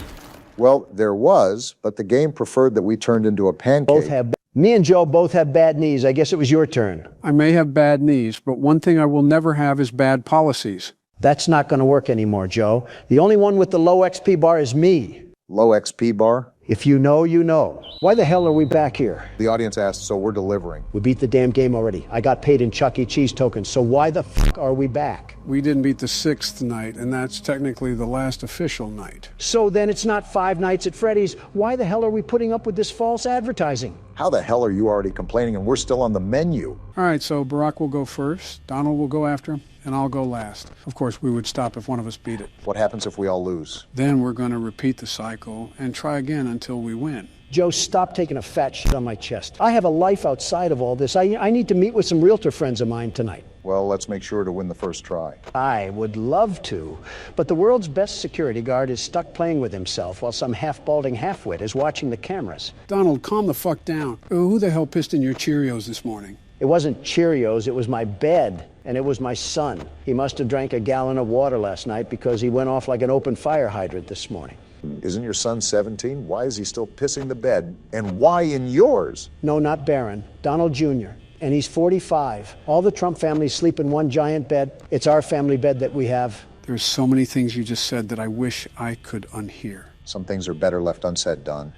[SPEAKER 2] Well, there was, but the game preferred that we turned into a pancake.
[SPEAKER 3] Me and Joe both have bad knees. I guess it was your turn.
[SPEAKER 1] I may have bad knees, but one thing I will never have is bad policies.
[SPEAKER 3] That's not going to work anymore, Joe. The only one with the low XP bar is me.
[SPEAKER 2] Low XP bar?
[SPEAKER 3] If you know, you know. Why the hell are we back here?
[SPEAKER 2] The audience asked, so we're delivering.
[SPEAKER 3] We beat the damn game already. I got paid in Chuck E. Cheese tokens, so why the f*** are we back?
[SPEAKER 1] We didn't beat the 6th night, and that's technically the last official night.
[SPEAKER 3] So then it's not 5 nights at Freddy's. Why the hell are we putting up with this false advertising?
[SPEAKER 2] How the hell are you already complaining and we're still on the menu?
[SPEAKER 1] All right, so Barack will go first, Donald will go after him, and I'll go last. Of course, we would stop if one of us beat it.
[SPEAKER 2] What happens if we all lose?
[SPEAKER 1] Then we're going to repeat the cycle and try again until we win.
[SPEAKER 3] Joe, stop taking a fat shit on my chest. I have a life outside of all this. I need to meet with some realtor friends of mine tonight.
[SPEAKER 2] Well, let's make sure to win the first try.
[SPEAKER 3] I would love to, but the world's best security guard is stuck playing with himself while some half-balding halfwit is watching the cameras.
[SPEAKER 1] Donald, calm the fuck down. Who the hell pissed in your Cheerios this morning?
[SPEAKER 3] It wasn't Cheerios, it was my bed, and it was my son. He must have drank a gallon of water last night because he went off like an open fire hydrant this morning.
[SPEAKER 2] Isn't your son 17? Why is he still pissing the bed? And why in yours?
[SPEAKER 3] No, not Barron. Donald Jr. And he's 45. All the Trump families sleep in one giant bed. It's our family bed that we have.
[SPEAKER 1] There's so many things you just said that I wish I could unhear.
[SPEAKER 2] Some things are better left unsaid, Don.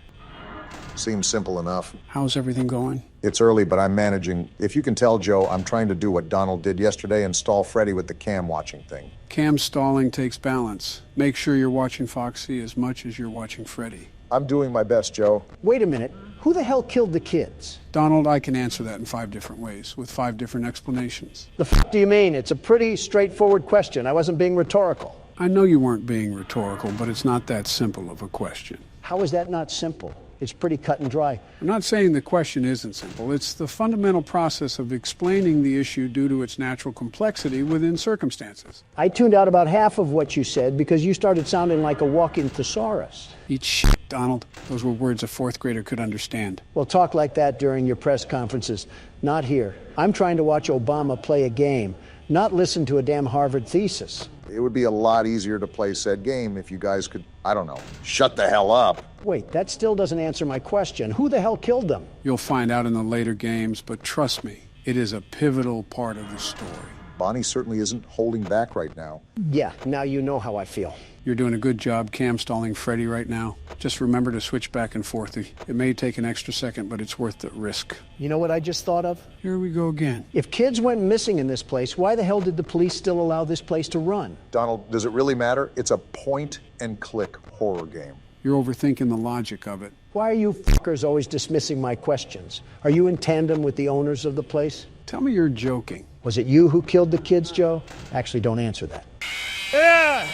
[SPEAKER 2] Seems simple enough.
[SPEAKER 1] How's everything going?
[SPEAKER 2] It's early, but I'm managing. If you can tell, Joe, I'm trying to do what Donald did yesterday, install Freddy with the cam watching thing.
[SPEAKER 1] Cam stalling takes balance. Make sure you're watching Foxy as much as you're watching Freddy.
[SPEAKER 2] I'm doing my best, Joe.
[SPEAKER 3] Wait a minute. Who the hell killed the kids?
[SPEAKER 1] Donald, I can answer that in 5 different ways, with 5 different explanations.
[SPEAKER 3] The f do you mean? It's a pretty straightforward question. I wasn't being rhetorical.
[SPEAKER 1] I know you weren't being rhetorical, but it's not that simple of a question.
[SPEAKER 3] How is that not simple? It's pretty cut and dry.
[SPEAKER 1] I'm not saying the question isn't simple. It's the fundamental process of explaining the issue due to its natural complexity within circumstances.
[SPEAKER 3] I tuned out about half of what you said because you started sounding like a walking thesaurus.
[SPEAKER 1] Eat shit, Donald. Those were words a 4th grader could understand.
[SPEAKER 3] Well, talk like that during your press conferences. Not here. I'm trying to watch Obama play a game, not listen to a damn Harvard thesis.
[SPEAKER 2] It would be a lot easier to play said game if you guys could, I don't know, shut the hell up.
[SPEAKER 3] Wait, that still doesn't answer my question. Who the hell killed them?
[SPEAKER 1] You'll find out in the later games, but trust me, it is a pivotal part of the story.
[SPEAKER 2] Bonnie certainly isn't holding back right now.
[SPEAKER 3] Yeah, now you know how I feel.
[SPEAKER 1] You're doing a good job cam stalling Freddy right now. Just remember to switch back and forth. It may take an extra second, but it's worth the risk.
[SPEAKER 3] You know what I just thought of?
[SPEAKER 1] Here we go again.
[SPEAKER 3] If kids went missing in this place, why the hell did the police still allow this place to run?
[SPEAKER 2] Donald, does it really matter? It's a point-and-click horror game.
[SPEAKER 1] You're overthinking the logic of it.
[SPEAKER 3] Why are you fuckers always dismissing my questions? Are you in tandem with the owners of the place?
[SPEAKER 1] Tell me you're joking.
[SPEAKER 3] Was it you who killed the kids, Joe? Actually, don't answer that.
[SPEAKER 2] Yeah!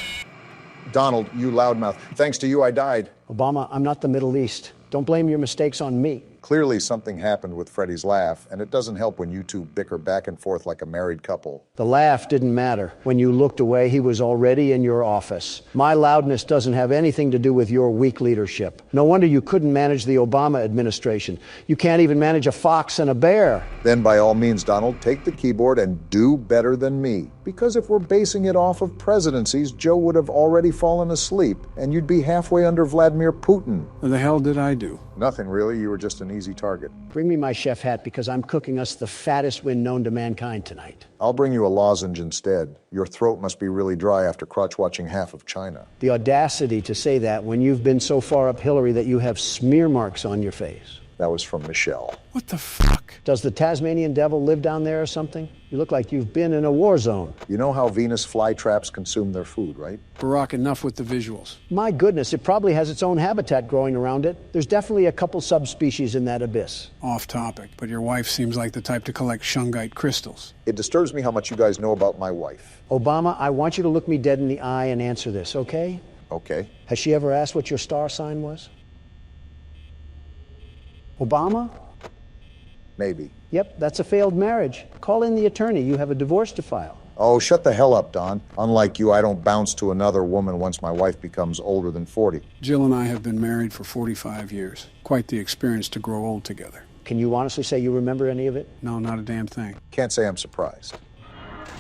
[SPEAKER 2] Donald, you loudmouth. Thanks to you, I died.
[SPEAKER 3] Obama, I'm not the Middle East. Don't blame your mistakes on me.
[SPEAKER 2] Clearly something happened with Freddy's laugh, and it doesn't help when you two bicker back and forth like a married couple.
[SPEAKER 3] The laugh didn't matter. When you looked away, he was already in your office. My loudness doesn't have anything to do with your weak leadership. No wonder you couldn't manage the Obama administration. You can't even manage a fox and a bear.
[SPEAKER 2] Then by all means, Donald, take the keyboard and do better than me. Because if we're basing it off of presidencies, Joe would have already fallen asleep, and you'd be halfway under Vladimir Putin.
[SPEAKER 1] What the hell did I do?
[SPEAKER 2] Nothing really. You were just an easy target.
[SPEAKER 3] Bring me my chef hat because I'm cooking us the fattest win known to mankind tonight.
[SPEAKER 2] I'll bring you a lozenge instead. Your throat must be really dry after crotch-watching half of China.
[SPEAKER 3] The audacity to say that when you've been so far up Hillary that you have smear marks on your face.
[SPEAKER 2] That was from Michelle.
[SPEAKER 1] What the fuck?
[SPEAKER 3] Does the Tasmanian devil live down there or something? You look like you've been in a war zone.
[SPEAKER 2] You know how Venus flytraps consume their food, right?
[SPEAKER 1] Barack, enough with the visuals.
[SPEAKER 3] My goodness, it probably has its own habitat growing around it. There's definitely a couple subspecies in that abyss.
[SPEAKER 1] Off topic, but your wife seems like the type to collect shungite crystals.
[SPEAKER 2] It disturbs me how much you guys know about my wife.
[SPEAKER 3] Obama, I want you to look me dead in the eye and answer this, okay?
[SPEAKER 2] Okay.
[SPEAKER 3] Has she ever asked what your star sign was? Obama?
[SPEAKER 2] Maybe.
[SPEAKER 3] Yep, that's a failed marriage. Call in the attorney. You have a divorce to file.
[SPEAKER 2] Oh, shut the hell up, Don. Unlike you, I don't bounce to another woman once my wife becomes older than 40.
[SPEAKER 1] Jill and I have been married for 45 years. Quite the experience to grow old together.
[SPEAKER 3] Can you honestly say you remember any of it?
[SPEAKER 1] No, not a damn thing.
[SPEAKER 2] Can't say I'm surprised.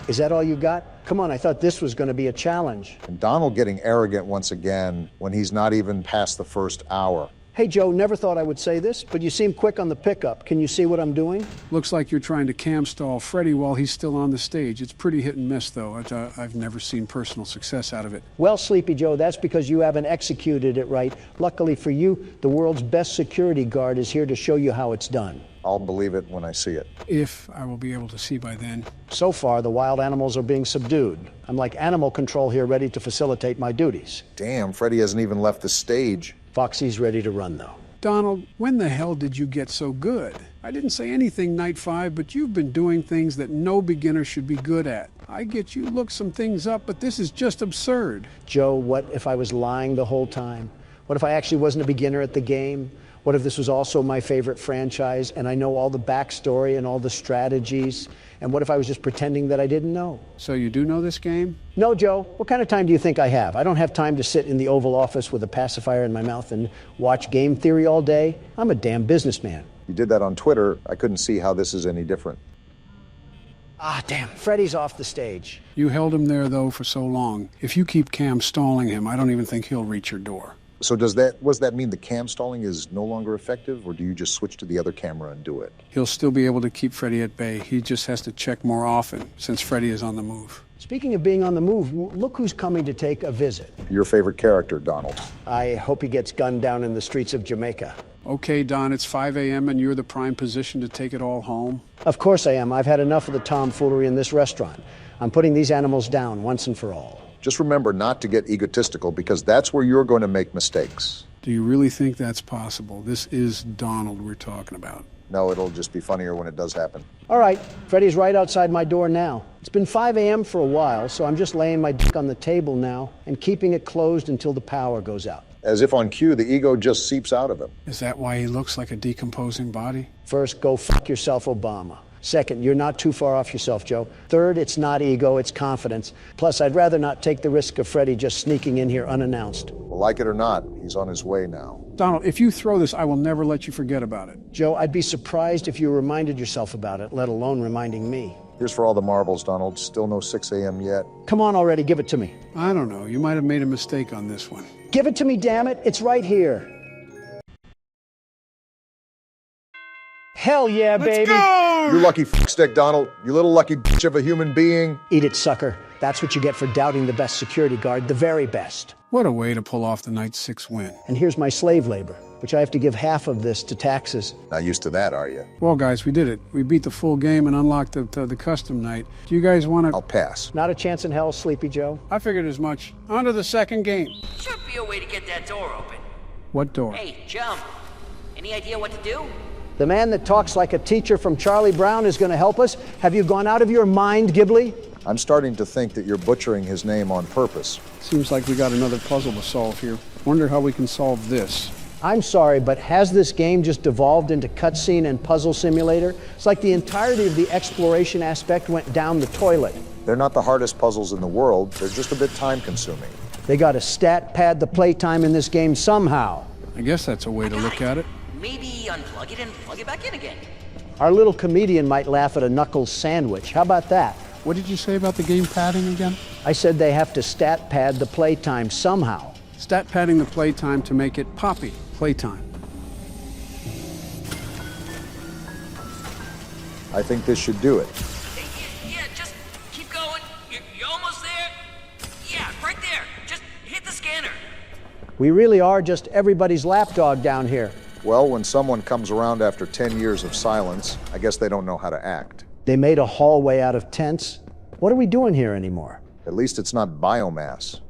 [SPEAKER 3] Is that all you got? Come on, I thought this was going to be a challenge.
[SPEAKER 2] And Donald getting arrogant once again when he's not even past the first hour.
[SPEAKER 3] Hey, Joe, never thought I would say this, but you seem quick on the pickup. Can you see what I'm doing?
[SPEAKER 1] Looks like you're trying to cam stall Freddy while he's still on the stage. It's pretty hit and miss, though. I've never seen personal success out of it.
[SPEAKER 3] Well, Sleepy Joe, that's because you haven't executed it right. Luckily for you, the world's best security guard is here to show you how it's done.
[SPEAKER 2] I'll believe it when I see it.
[SPEAKER 1] If I will be able to see by then.
[SPEAKER 3] So far, the wild animals are being subdued. I'm like animal control here, ready to facilitate my duties.
[SPEAKER 2] Damn, Freddy hasn't even left the stage.
[SPEAKER 3] Foxy's ready to run, though.
[SPEAKER 1] Donald, when the hell did you get so good? I didn't say anything night 5, but you've been doing things that no beginner should be good at. I get you looked some things up, but this is just absurd.
[SPEAKER 3] Joe, what if I was lying the whole time? What if I actually wasn't a beginner at the game? What if this was also my favorite franchise and I know all the backstory and all the strategies? And what if I was just pretending that I didn't know?
[SPEAKER 1] So you do know this game?
[SPEAKER 3] No, Joe. What kind of time do you think I have? I don't have time to sit in the Oval Office with a pacifier in my mouth and watch game theory all day. I'm a damn businessman.
[SPEAKER 2] You did that on Twitter. I couldn't see how this is any different.
[SPEAKER 3] Ah, damn. Freddy's off the stage.
[SPEAKER 1] You held him there, though, for so long. If you keep cam stalling him, I don't even think he'll reach your door.
[SPEAKER 2] So does that mean the cam stalling is no longer effective, or do you just switch to the other camera and do it?
[SPEAKER 1] He'll still be able to keep Freddy at bay. He just has to check more often, since Freddy is on the move.
[SPEAKER 3] Speaking of being on the move, look who's coming to take a visit.
[SPEAKER 2] Your favorite character, Donald.
[SPEAKER 3] I hope he gets gunned down in the streets of Jamaica.
[SPEAKER 1] Okay, Don, it's 5 a.m. and you're the prime position to take it all home.
[SPEAKER 3] Of course I am. I've had enough of the tomfoolery in this restaurant. I'm putting these animals down once and for all.
[SPEAKER 2] Just remember not to get egotistical, because that's where you're going to make mistakes.
[SPEAKER 1] Do you really think that's possible? This is Donald we're talking about.
[SPEAKER 2] No, it'll just be funnier when it does happen.
[SPEAKER 3] All right, Freddy's right outside my door now. It's been 5 a.m. for a while, so I'm just laying my dick on the table now and keeping it closed until the power goes out.
[SPEAKER 2] As if on cue, the ego just seeps out of him.
[SPEAKER 1] Is that why he looks like a decomposing body?
[SPEAKER 3] First, go fuck yourself, Obama. Second, you're not too far off yourself, Joe. Third, it's not ego, it's confidence. Plus, I'd rather not take the risk of Freddy just sneaking in here unannounced.
[SPEAKER 2] Well, like it or not, he's on his way now.
[SPEAKER 1] Donald, if you throw this, I will never let you forget about it.
[SPEAKER 3] Joe, I'd be surprised if you reminded yourself about it, let alone reminding me.
[SPEAKER 2] Here's for all the marbles, Donald. Still no 6 a.m. yet.
[SPEAKER 3] Come on already, give it to me.
[SPEAKER 1] I don't know. You might have made a mistake on this one.
[SPEAKER 3] Give it to me, damn it. It's right here. Hell yeah, baby.
[SPEAKER 1] Let's go!
[SPEAKER 2] You lucky stick, Donald. You little lucky bitch of a human being.
[SPEAKER 3] Eat it, sucker. That's what you get for doubting the best security guard, the very best.
[SPEAKER 1] What a way to pull off the Night 6 win.
[SPEAKER 3] And here's my slave labor, which I have to give half of this to taxes.
[SPEAKER 2] Not used to that, are you?
[SPEAKER 1] Well, guys, we did it. We beat the full game and unlocked the custom night. Do you guys want to...
[SPEAKER 2] I'll pass.
[SPEAKER 3] Not a chance in hell, Sleepy Joe.
[SPEAKER 1] I figured as much. On to the second game.
[SPEAKER 7] Should be a way to get that door open.
[SPEAKER 1] What door?
[SPEAKER 7] Hey, jump. Any idea what to do?
[SPEAKER 3] The man that talks like a teacher from Charlie Brown is going to help us. Have you gone out of your mind, Ghibli?
[SPEAKER 2] I'm starting to think that you're butchering his name on purpose.
[SPEAKER 1] Seems like we got another puzzle to solve here. Wonder how we can solve this.
[SPEAKER 3] I'm sorry, but has this game just devolved into cutscene and puzzle simulator? It's like the entirety of the exploration aspect went down the toilet.
[SPEAKER 2] They're not the hardest puzzles in the world. They're just a bit time-consuming.
[SPEAKER 3] They got to stat pad the playtime in this game somehow.
[SPEAKER 1] I guess that's a way to look at it.
[SPEAKER 7] Maybe unplug it and plug it back in again.
[SPEAKER 3] Our little comedian might laugh at a Knuckles sandwich. How about that?
[SPEAKER 1] What did you say about the game padding again?
[SPEAKER 3] I said they have to stat pad the playtime somehow.
[SPEAKER 1] Stat padding the playtime to make it poppy playtime.
[SPEAKER 2] I think this should do it.
[SPEAKER 7] Yeah, just keep going. You're almost there. Yeah, right there. Just hit the scanner.
[SPEAKER 3] We really are just everybody's lapdog down here.
[SPEAKER 2] Well, when someone comes around after 10 years of silence, I guess they don't know how to act.
[SPEAKER 3] They made a hallway out of tents. What are we doing here anymore?
[SPEAKER 2] At least it's not biomass.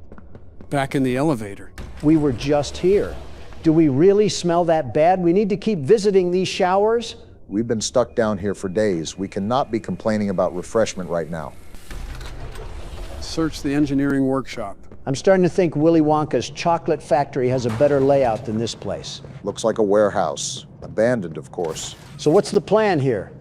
[SPEAKER 1] Back in the elevator.
[SPEAKER 3] We were just here. Do we really smell that bad? We need to keep visiting these showers?
[SPEAKER 2] We've been stuck down here for days. We cannot be complaining about refreshment right now.
[SPEAKER 1] Search the engineering workshop.
[SPEAKER 3] I'm starting to think Willy Wonka's chocolate factory has a better layout than this place.
[SPEAKER 2] Looks like a warehouse. Abandoned, of course.
[SPEAKER 3] So what's the plan here?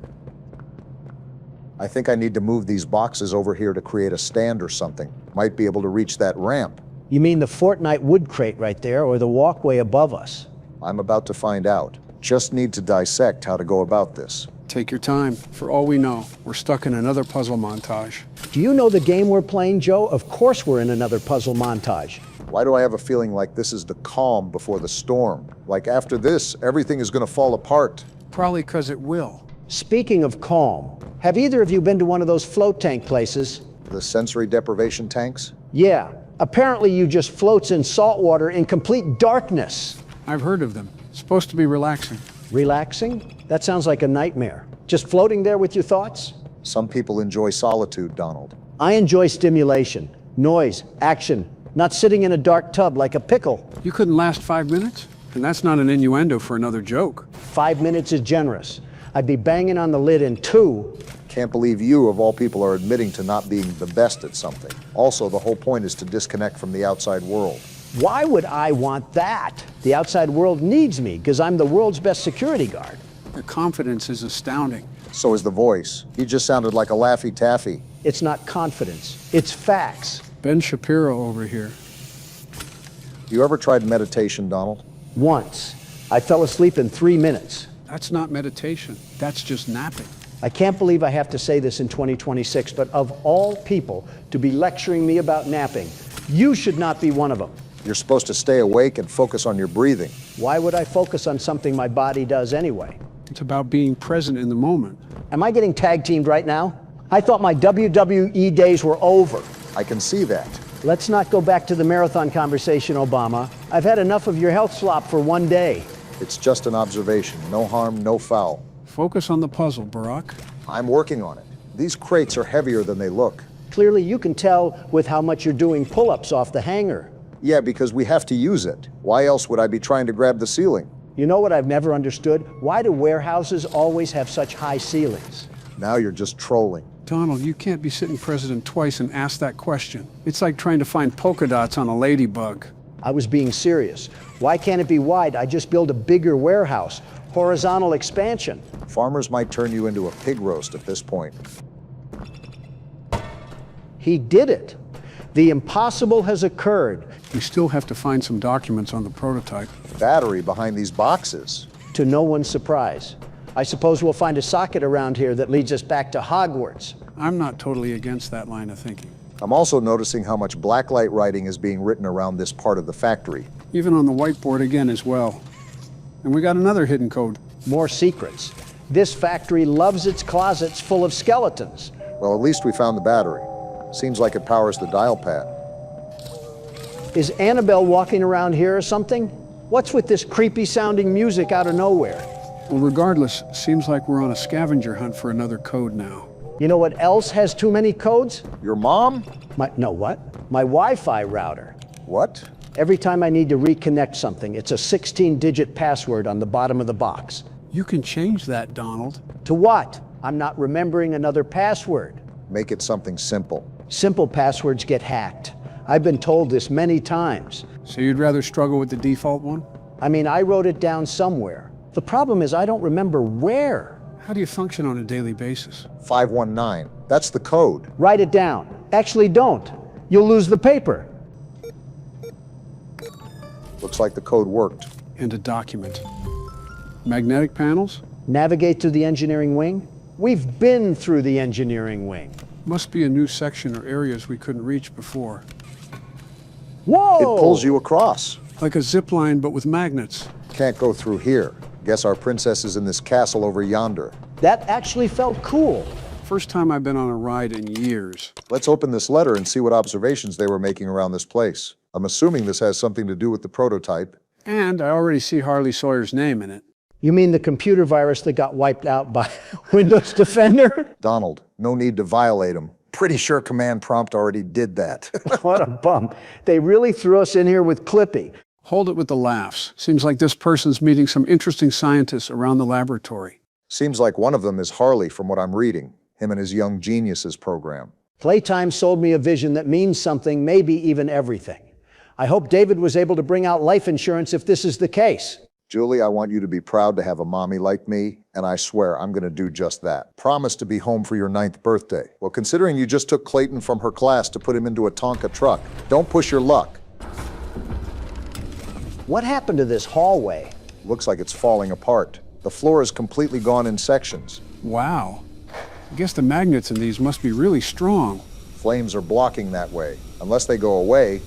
[SPEAKER 2] I think I need to move these boxes over here to create a stand or something. Might be able to reach that ramp.
[SPEAKER 3] You mean the Fortnite wood crate right there, or the walkway above us?
[SPEAKER 2] I'm about to find out. Just need to dissect how to go about this.
[SPEAKER 1] Take your time. For all we know, we're stuck in another puzzle montage.
[SPEAKER 3] Do you know the game we're playing, Joe? Of course we're in another puzzle montage.
[SPEAKER 2] Why do I have a feeling like this is the calm before the storm? Like after this, everything is going to fall apart.
[SPEAKER 1] Probably because it will.
[SPEAKER 3] Speaking of calm, have either of you been to one of those float tank places?
[SPEAKER 2] The sensory deprivation tanks?
[SPEAKER 3] Yeah. Apparently you just floats in salt water in complete darkness.
[SPEAKER 1] I've heard of them. Supposed to be relaxing.
[SPEAKER 3] Relaxing? That sounds like a nightmare. Just floating there with your thoughts?
[SPEAKER 2] Some people enjoy solitude, Donald.
[SPEAKER 3] I enjoy stimulation, noise, action, not sitting in a dark tub like a pickle.
[SPEAKER 1] You couldn't last 5 minutes? And that's not an innuendo for another joke.
[SPEAKER 3] 5 minutes is generous. I'd be banging on the lid in 2.
[SPEAKER 2] Can't believe you, of all people, are admitting to not being the best at something. Also, the whole point is to disconnect from the outside world.
[SPEAKER 3] Why would I want that? The outside world needs me because I'm the world's best security guard.
[SPEAKER 1] Your confidence is astounding.
[SPEAKER 2] So is the voice. He just sounded like a Laffy Taffy.
[SPEAKER 3] It's not confidence, it's facts.
[SPEAKER 1] Ben Shapiro over here.
[SPEAKER 2] You ever tried meditation, Donald?
[SPEAKER 3] Once. I fell asleep in 3 minutes.
[SPEAKER 1] That's not meditation. That's just napping.
[SPEAKER 3] I can't believe I have to say this in 2026, but of all people to be lecturing me about napping, you should not be one of them.
[SPEAKER 2] You're supposed to stay awake and focus on your breathing.
[SPEAKER 3] Why would I focus on something my body does anyway?
[SPEAKER 1] It's about being present in the moment.
[SPEAKER 3] Am I getting tag teamed right now? I thought my WWE days were over.
[SPEAKER 2] I can see that.
[SPEAKER 3] Let's not go back to the marathon conversation, Obama. I've had enough of your health slop for one day.
[SPEAKER 2] It's just an observation. No harm, no foul.
[SPEAKER 1] Focus on the puzzle, Barack.
[SPEAKER 2] I'm working on it. These crates are heavier than they look.
[SPEAKER 3] Clearly, you can tell with how much you're doing pull-ups off the hanger.
[SPEAKER 2] Yeah, because we have to use it. Why else would I be trying to grab the ceiling?
[SPEAKER 3] You know what I've never understood? Why do warehouses always have such high ceilings?
[SPEAKER 2] Now you're just trolling.
[SPEAKER 1] Donald, you can't be sitting president twice and ask that question. It's like trying to find polka dots on a ladybug.
[SPEAKER 3] I was being serious. Why can't it be wide? I just build a bigger warehouse. Horizontal expansion.
[SPEAKER 2] Farmers might turn you into a pig roast at this point.
[SPEAKER 3] He did it. The impossible has occurred.
[SPEAKER 1] We still have to find some documents on the prototype.
[SPEAKER 2] Battery behind these boxes.
[SPEAKER 3] To no one's surprise. I suppose we'll find a socket around here that leads us back to Hogwarts.
[SPEAKER 1] I'm not totally against that line of thinking.
[SPEAKER 2] I'm also noticing how much blacklight writing is being written around this part of the factory.
[SPEAKER 1] Even on the whiteboard again as well. And we got another hidden code.
[SPEAKER 3] More secrets. This factory loves its closets full of skeletons.
[SPEAKER 2] Well, at least we found the battery. Seems like it powers the dial pad.
[SPEAKER 3] Is Annabelle walking around here or something? What's with this creepy sounding music out of nowhere?
[SPEAKER 1] Well, regardless, seems like we're on a scavenger hunt for another code now.
[SPEAKER 3] You know what else has too many codes?
[SPEAKER 2] Your mom?
[SPEAKER 3] No, what? My Wi-Fi router.
[SPEAKER 2] What?
[SPEAKER 3] Every time I need to reconnect something, it's a 16-digit password on the bottom of the box.
[SPEAKER 1] You can change that, Donald.
[SPEAKER 3] To what? I'm not remembering another password.
[SPEAKER 2] Make it something simple.
[SPEAKER 3] Simple passwords get hacked. I've been told this many times.
[SPEAKER 1] So you'd rather struggle with the default one?
[SPEAKER 3] I mean, I wrote it down somewhere. The problem is I don't remember where.
[SPEAKER 1] How do you function on a daily basis?
[SPEAKER 2] 519. That's the code.
[SPEAKER 3] Write it down. Actually, don't. You'll lose the paper.
[SPEAKER 2] Looks like the code worked.
[SPEAKER 1] And a document. Magnetic panels?
[SPEAKER 3] Navigate to the engineering wing? We've been through the engineering wing.
[SPEAKER 1] Must be a new section or areas we couldn't reach before.
[SPEAKER 3] Whoa!
[SPEAKER 2] It pulls you across.
[SPEAKER 1] Like a zip line, but with magnets.
[SPEAKER 2] Can't go through here. Guess our princess is in this castle over yonder.
[SPEAKER 3] That actually felt cool.
[SPEAKER 1] First time I've been on a ride in years.
[SPEAKER 2] Let's open this letter and see what observations they were making around this place. I'm assuming this has something to do with the prototype.
[SPEAKER 1] And I already see Harley Sawyer's name in it.
[SPEAKER 3] You mean the computer virus that got wiped out by Windows Defender?
[SPEAKER 2] Donald, no need to violate him. Pretty sure command prompt already did that.
[SPEAKER 3] What a bum. They really threw us in here with Clippy.
[SPEAKER 1] Hold it with the laughs. Seems like this person's meeting some interesting scientists around the laboratory.
[SPEAKER 2] Seems like one of them is Harley from what I'm reading. Him and his Young Geniuses program.
[SPEAKER 3] Playtime sold me a vision that means something, maybe even everything. I hope David was able to bring out life insurance if this is the case.
[SPEAKER 2] Julie, I want you to be proud to have a mommy like me, and I swear I'm going to do just that. Promise to be home for your 9th birthday. Well, considering you just took Clayton from her class to put him into a Tonka truck, don't push your luck.
[SPEAKER 3] What happened to this hallway?
[SPEAKER 2] Looks like it's falling apart. The floor is completely gone in sections.
[SPEAKER 1] Wow. I guess the magnets in these must be really strong.
[SPEAKER 2] Flames are blocking that way. Unless they go away.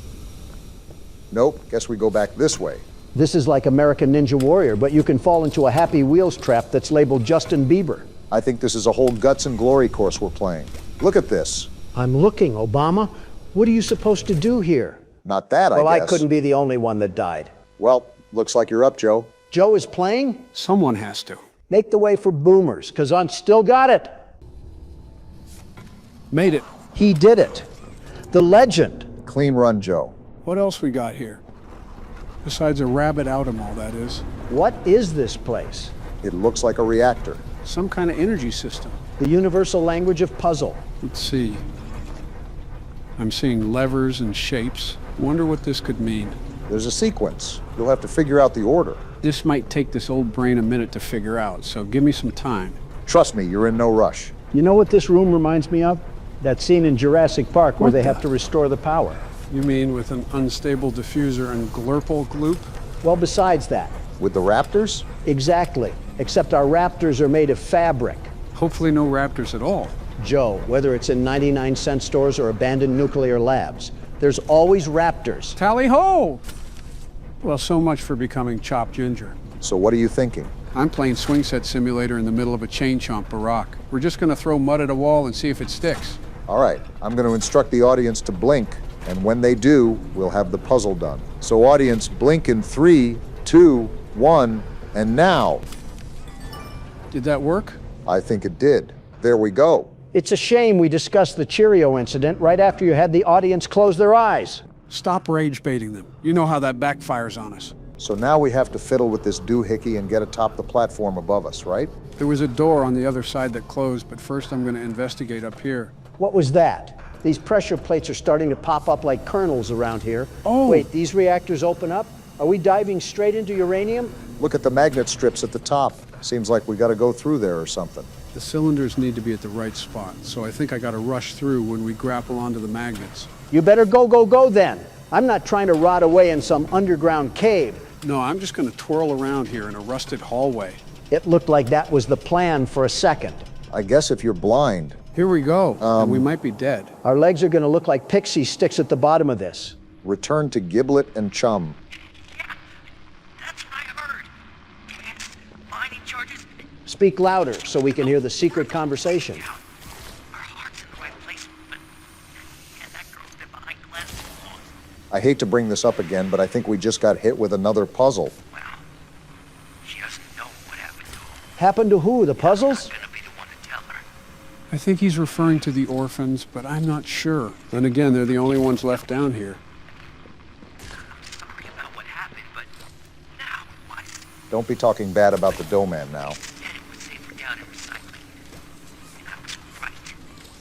[SPEAKER 2] Nope, guess we go back this way.
[SPEAKER 3] This is like American Ninja Warrior, but you can fall into a Happy Wheels trap that's labeled Justin Bieber.
[SPEAKER 2] I think this is a whole guts and glory course we're playing. Look at this.
[SPEAKER 3] I'm looking, Obama. What are you supposed to do here?
[SPEAKER 2] Not that, I guess.
[SPEAKER 3] Well, I couldn't be the only one that died.
[SPEAKER 2] Well, looks like you're up, Joe.
[SPEAKER 3] Joe is playing?
[SPEAKER 1] Someone has to.
[SPEAKER 3] Make the way for boomers, because I'm still got it.
[SPEAKER 1] Made it.
[SPEAKER 3] He did it. The legend.
[SPEAKER 2] Clean run, Joe.
[SPEAKER 1] What else we got here? Besides a rabbit out-em-all, that is.
[SPEAKER 3] What is this place?
[SPEAKER 2] It looks like a reactor.
[SPEAKER 1] Some kind of energy system.
[SPEAKER 3] The universal language of puzzle.
[SPEAKER 1] Let's see. I'm seeing levers and shapes. Wonder what this could mean.
[SPEAKER 2] There's a sequence. You'll have to figure out the order.
[SPEAKER 1] This might take this old brain a minute to figure out, so give me some time.
[SPEAKER 2] Trust me, you're in no rush.
[SPEAKER 3] You know what this room reminds me of? That scene in Jurassic Park where they have to restore the power.
[SPEAKER 1] You mean with an unstable diffuser and glurple gloop?
[SPEAKER 3] Well, besides that.
[SPEAKER 2] With the raptors?
[SPEAKER 3] Exactly. Except our raptors are made of fabric.
[SPEAKER 1] Hopefully no raptors at all.
[SPEAKER 3] Joe, whether it's in 99-cent stores or abandoned nuclear labs, there's always raptors.
[SPEAKER 1] Tally-ho! Well, so much for becoming chopped ginger.
[SPEAKER 2] So what are you thinking?
[SPEAKER 1] I'm playing Swing Set Simulator in the middle of a chain chomp barack. We're just going to throw mud at a wall and see if it sticks.
[SPEAKER 2] All right, I'm going to instruct the audience to blink, and when they do, we'll have the puzzle done. So audience, blink in 3, 2, 1, And now,
[SPEAKER 1] Did that work?
[SPEAKER 2] I think it did. There we go.
[SPEAKER 3] It's a shame we discussed the Cheerio incident right after you had the audience close their eyes.
[SPEAKER 1] Stop rage baiting them. You know how that backfires on us.
[SPEAKER 2] So now we have to fiddle with this doohickey and get atop the platform above us, right?
[SPEAKER 1] There was a door on the other side that closed, but first I'm going to investigate up here.
[SPEAKER 3] What was that? These pressure plates are starting to pop up like kernels around here.
[SPEAKER 1] Oh!
[SPEAKER 3] Wait, these reactors open up? Are we diving straight into uranium?
[SPEAKER 2] Look at the magnet strips at the top. Seems like we got to go through there or something.
[SPEAKER 1] The cylinders need to be at the right spot, so I think I got to rush through when we grapple onto the magnets.
[SPEAKER 3] You better go then. I'm not trying to rot away in some underground cave.
[SPEAKER 1] No, I'm just going to twirl around here in a rusted hallway.
[SPEAKER 3] It looked like that was the plan for a second.
[SPEAKER 2] I guess if you're blind.
[SPEAKER 1] Here we go, and we might be dead.
[SPEAKER 3] Our legs are going to look like Pixie sticks at the bottom of this.
[SPEAKER 2] Return to Giblet and Chum.
[SPEAKER 7] That's what I heard. Mining charges.
[SPEAKER 3] Speak louder so we can hear the secret conversation.
[SPEAKER 7] Our heart's in the right place, but that girl's been behind glass too long.
[SPEAKER 2] I hate to bring this up again, but I think we just got hit with another puzzle.
[SPEAKER 7] Well, she doesn't know what happened to him.
[SPEAKER 3] Happened to who? The puzzles?
[SPEAKER 7] I'm gonna be the one to tell her.
[SPEAKER 1] I think he's referring to the orphans, but I'm not sure. Then again, they're the only ones left down here.
[SPEAKER 7] I'm sorry about what happened, but now what?
[SPEAKER 2] Don't be talking bad about the dough man now.
[SPEAKER 7] And it was safer down in recycling. And I was right.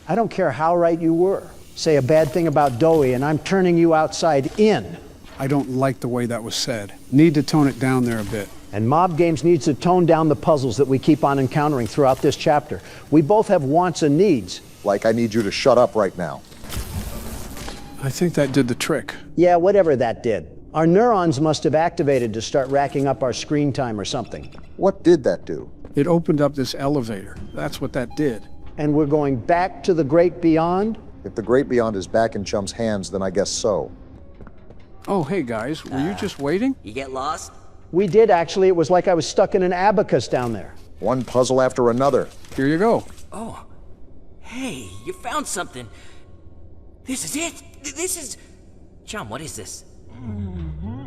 [SPEAKER 3] I don't care how right you were. Say a bad thing about Doughy and I'm turning you outside in.
[SPEAKER 1] I don't like the way that was said. Need to tone it down there a bit.
[SPEAKER 3] And Mob Games needs to tone down the puzzles that we keep on encountering throughout this chapter. We both have wants and needs.
[SPEAKER 2] Like I need you to shut up right now.
[SPEAKER 1] I think that did the trick.
[SPEAKER 3] Yeah, whatever that did. Our neurons must have activated to start racking up our screen time or something.
[SPEAKER 2] What did that do?
[SPEAKER 1] It opened up this elevator. That's what that did.
[SPEAKER 3] And we're going back to the great beyond?
[SPEAKER 2] If the great beyond is back in Chum's hands, then I guess so.
[SPEAKER 1] Oh, hey guys, were you just waiting?
[SPEAKER 13] You get lost?
[SPEAKER 3] We did actually. It was like I was stuck in an abacus down there.
[SPEAKER 2] One puzzle after another.
[SPEAKER 1] Here you go.
[SPEAKER 13] Oh. Hey, you found something. This is it. This is... Chum, what is this?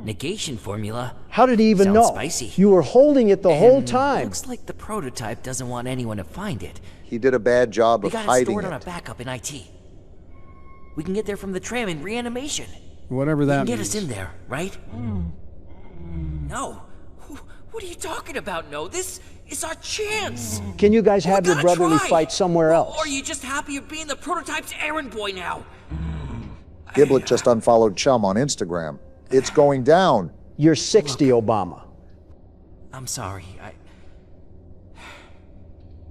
[SPEAKER 13] Negation formula.
[SPEAKER 3] How did he even
[SPEAKER 13] Sounds
[SPEAKER 3] know?
[SPEAKER 13] Spicy.
[SPEAKER 3] You were holding it the whole time.
[SPEAKER 13] Looks like the prototype doesn't want anyone to find it.
[SPEAKER 2] He did a bad job
[SPEAKER 13] We
[SPEAKER 2] of
[SPEAKER 13] got it
[SPEAKER 2] hiding
[SPEAKER 13] stored
[SPEAKER 2] it.
[SPEAKER 13] on a backup in IT. We can get there from the tram in reanimation.
[SPEAKER 1] Whatever that
[SPEAKER 13] Get
[SPEAKER 1] means.
[SPEAKER 13] us in there, right? No. What are you talking about? No, this is our chance.
[SPEAKER 3] Can you guys have your
[SPEAKER 13] gotta
[SPEAKER 3] brotherly
[SPEAKER 13] try.
[SPEAKER 3] fight somewhere else?
[SPEAKER 13] Or are you just happy of being the prototype's errand boy now?
[SPEAKER 2] Giblet just unfollowed Chum on Instagram. It's going down.
[SPEAKER 3] You're 60, Obama.
[SPEAKER 13] I'm sorry.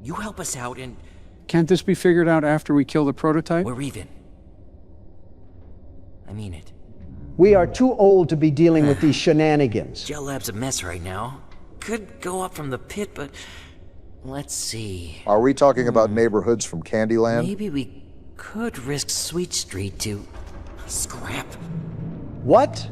[SPEAKER 13] You help us out and
[SPEAKER 1] Can't this be figured out after we kill the prototype?
[SPEAKER 13] we're even. I mean it.
[SPEAKER 3] We are too old to be dealing with these shenanigans.
[SPEAKER 13] Gel Lab's a mess right now. Could go up from the pit, but let's see.
[SPEAKER 2] Are we talking about neighborhoods from Candyland?
[SPEAKER 13] Maybe we could risk Sweet Street to scrap.
[SPEAKER 3] What?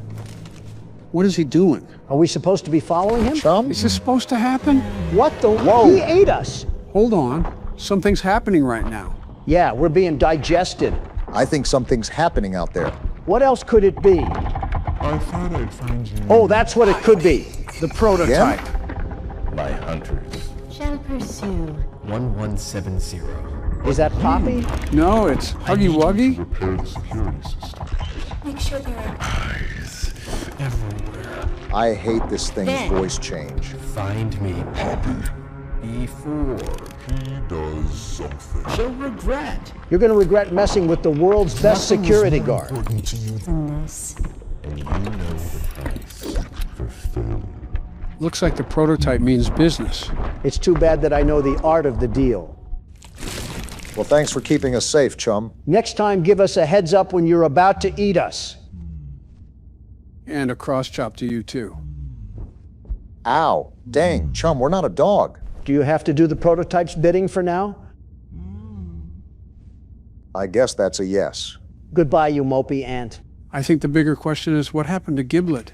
[SPEAKER 1] What is he doing?
[SPEAKER 3] Are we supposed to be following him?
[SPEAKER 2] Chum?
[SPEAKER 1] Is this supposed to happen?
[SPEAKER 3] What the?
[SPEAKER 2] Whoa.
[SPEAKER 3] He ate us.
[SPEAKER 1] Hold on. Something's happening right now.
[SPEAKER 3] Yeah, we're being digested.
[SPEAKER 2] I think something's happening out there.
[SPEAKER 3] What else could it be?
[SPEAKER 14] I thought I'd find you.
[SPEAKER 3] Oh, that's what it could be.
[SPEAKER 1] The prototype.
[SPEAKER 14] My hunters.
[SPEAKER 12] Shall pursue.
[SPEAKER 15] 1170.
[SPEAKER 3] Is that Poppy?
[SPEAKER 1] No, it's HuggyWuggy.
[SPEAKER 14] Repair the security system.
[SPEAKER 12] Make sure there are
[SPEAKER 14] Eyes everywhere.
[SPEAKER 2] I hate this thing's
[SPEAKER 12] Ben.
[SPEAKER 2] voice change.
[SPEAKER 15] Find me.
[SPEAKER 14] Before he does something.
[SPEAKER 15] She'll regret.
[SPEAKER 3] You're going to regret messing with the world's best security guard.
[SPEAKER 14] Important to you
[SPEAKER 12] than this.
[SPEAKER 14] and you know the price for failure.
[SPEAKER 1] Looks like the prototype means business.
[SPEAKER 3] It's too bad that I know the art of the deal.
[SPEAKER 2] Well, thanks for keeping us safe, Chum.
[SPEAKER 3] Next time, give us a heads up when you're about to eat us.
[SPEAKER 1] And a cross chop to you too.
[SPEAKER 2] Ow. Dang, Chum, we're not a dog.
[SPEAKER 3] Do you have to do the prototype's bidding for now?
[SPEAKER 2] I guess that's a yes.
[SPEAKER 3] Goodbye, you mopey ant.
[SPEAKER 1] I think the bigger question is what happened to Giblet?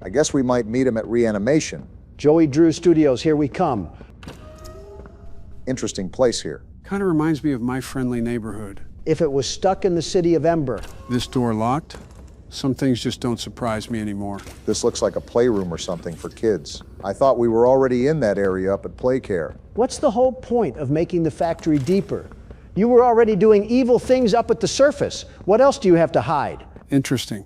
[SPEAKER 2] I guess we might meet him at reanimation.
[SPEAKER 3] Joey Drew Studios, here we come.
[SPEAKER 2] Interesting place here.
[SPEAKER 1] Kind of reminds me of my friendly neighborhood.
[SPEAKER 3] If it was stuck in the city of Ember.
[SPEAKER 1] This door locked? Some things just don't surprise me anymore.
[SPEAKER 2] This looks like a playroom or something for kids. I thought we were already in that area up at Playcare.
[SPEAKER 3] What's the whole point of making the factory deeper? You were already doing evil things up at the surface. What else do you have to hide?
[SPEAKER 1] Interesting.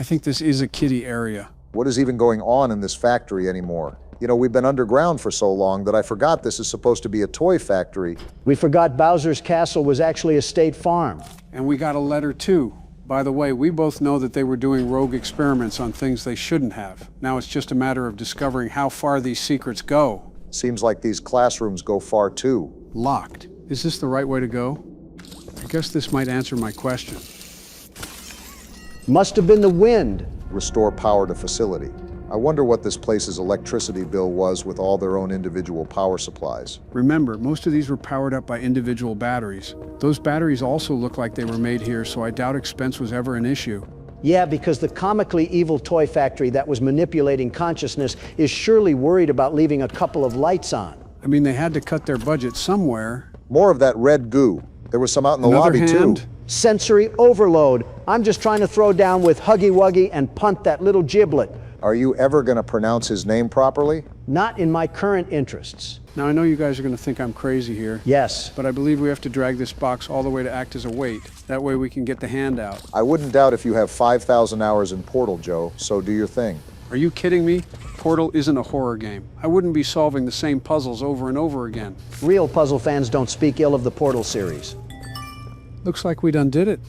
[SPEAKER 1] I think this is a kiddie area.
[SPEAKER 2] What is even going on in this factory anymore? You know, we've been underground for so long that I forgot this is supposed to be a toy factory.
[SPEAKER 3] We forgot Bowser's Castle was actually a state farm.
[SPEAKER 1] And we got a letter too. By the way, we both know that they were doing rogue experiments on things they shouldn't have. Now it's just a matter of discovering how far these secrets go.
[SPEAKER 2] Seems like these classrooms go far too.
[SPEAKER 1] Locked. Is this the right way to go? I guess this might answer my question.
[SPEAKER 3] Must have been the wind.
[SPEAKER 2] Restore power to facility. I wonder what this place's electricity bill was with all their own individual power supplies.
[SPEAKER 1] Remember, most of these were powered up by individual batteries. Those batteries also look like they were made here, so I doubt expense was ever an issue.
[SPEAKER 3] Yeah, because the comically evil toy factory that was manipulating consciousness is surely worried about leaving a couple of lights on.
[SPEAKER 1] I mean, they had to cut their budget somewhere.
[SPEAKER 2] More of that red goo. There was some out in the
[SPEAKER 1] Another
[SPEAKER 2] lobby
[SPEAKER 1] hand?
[SPEAKER 2] too.
[SPEAKER 3] Sensory overload. I'm just trying to throw down with HuggyWuggy and punt that little giblet.
[SPEAKER 2] Are you ever going to pronounce his name properly?
[SPEAKER 3] Not in my current interests.
[SPEAKER 1] Now, I know you guys are going to think I'm crazy here.
[SPEAKER 3] Yes.
[SPEAKER 1] But I believe we have to drag this box all the way to act as a weight. That way we can get the hand out.
[SPEAKER 2] I wouldn't doubt if you have 5,000 hours in Portal, Joe, so do your thing.
[SPEAKER 1] Are you kidding me? Portal isn't a horror game. I wouldn't be solving the same puzzles over and over again.
[SPEAKER 3] Real puzzle fans don't speak ill of the Portal series.
[SPEAKER 1] Looks like we done did it.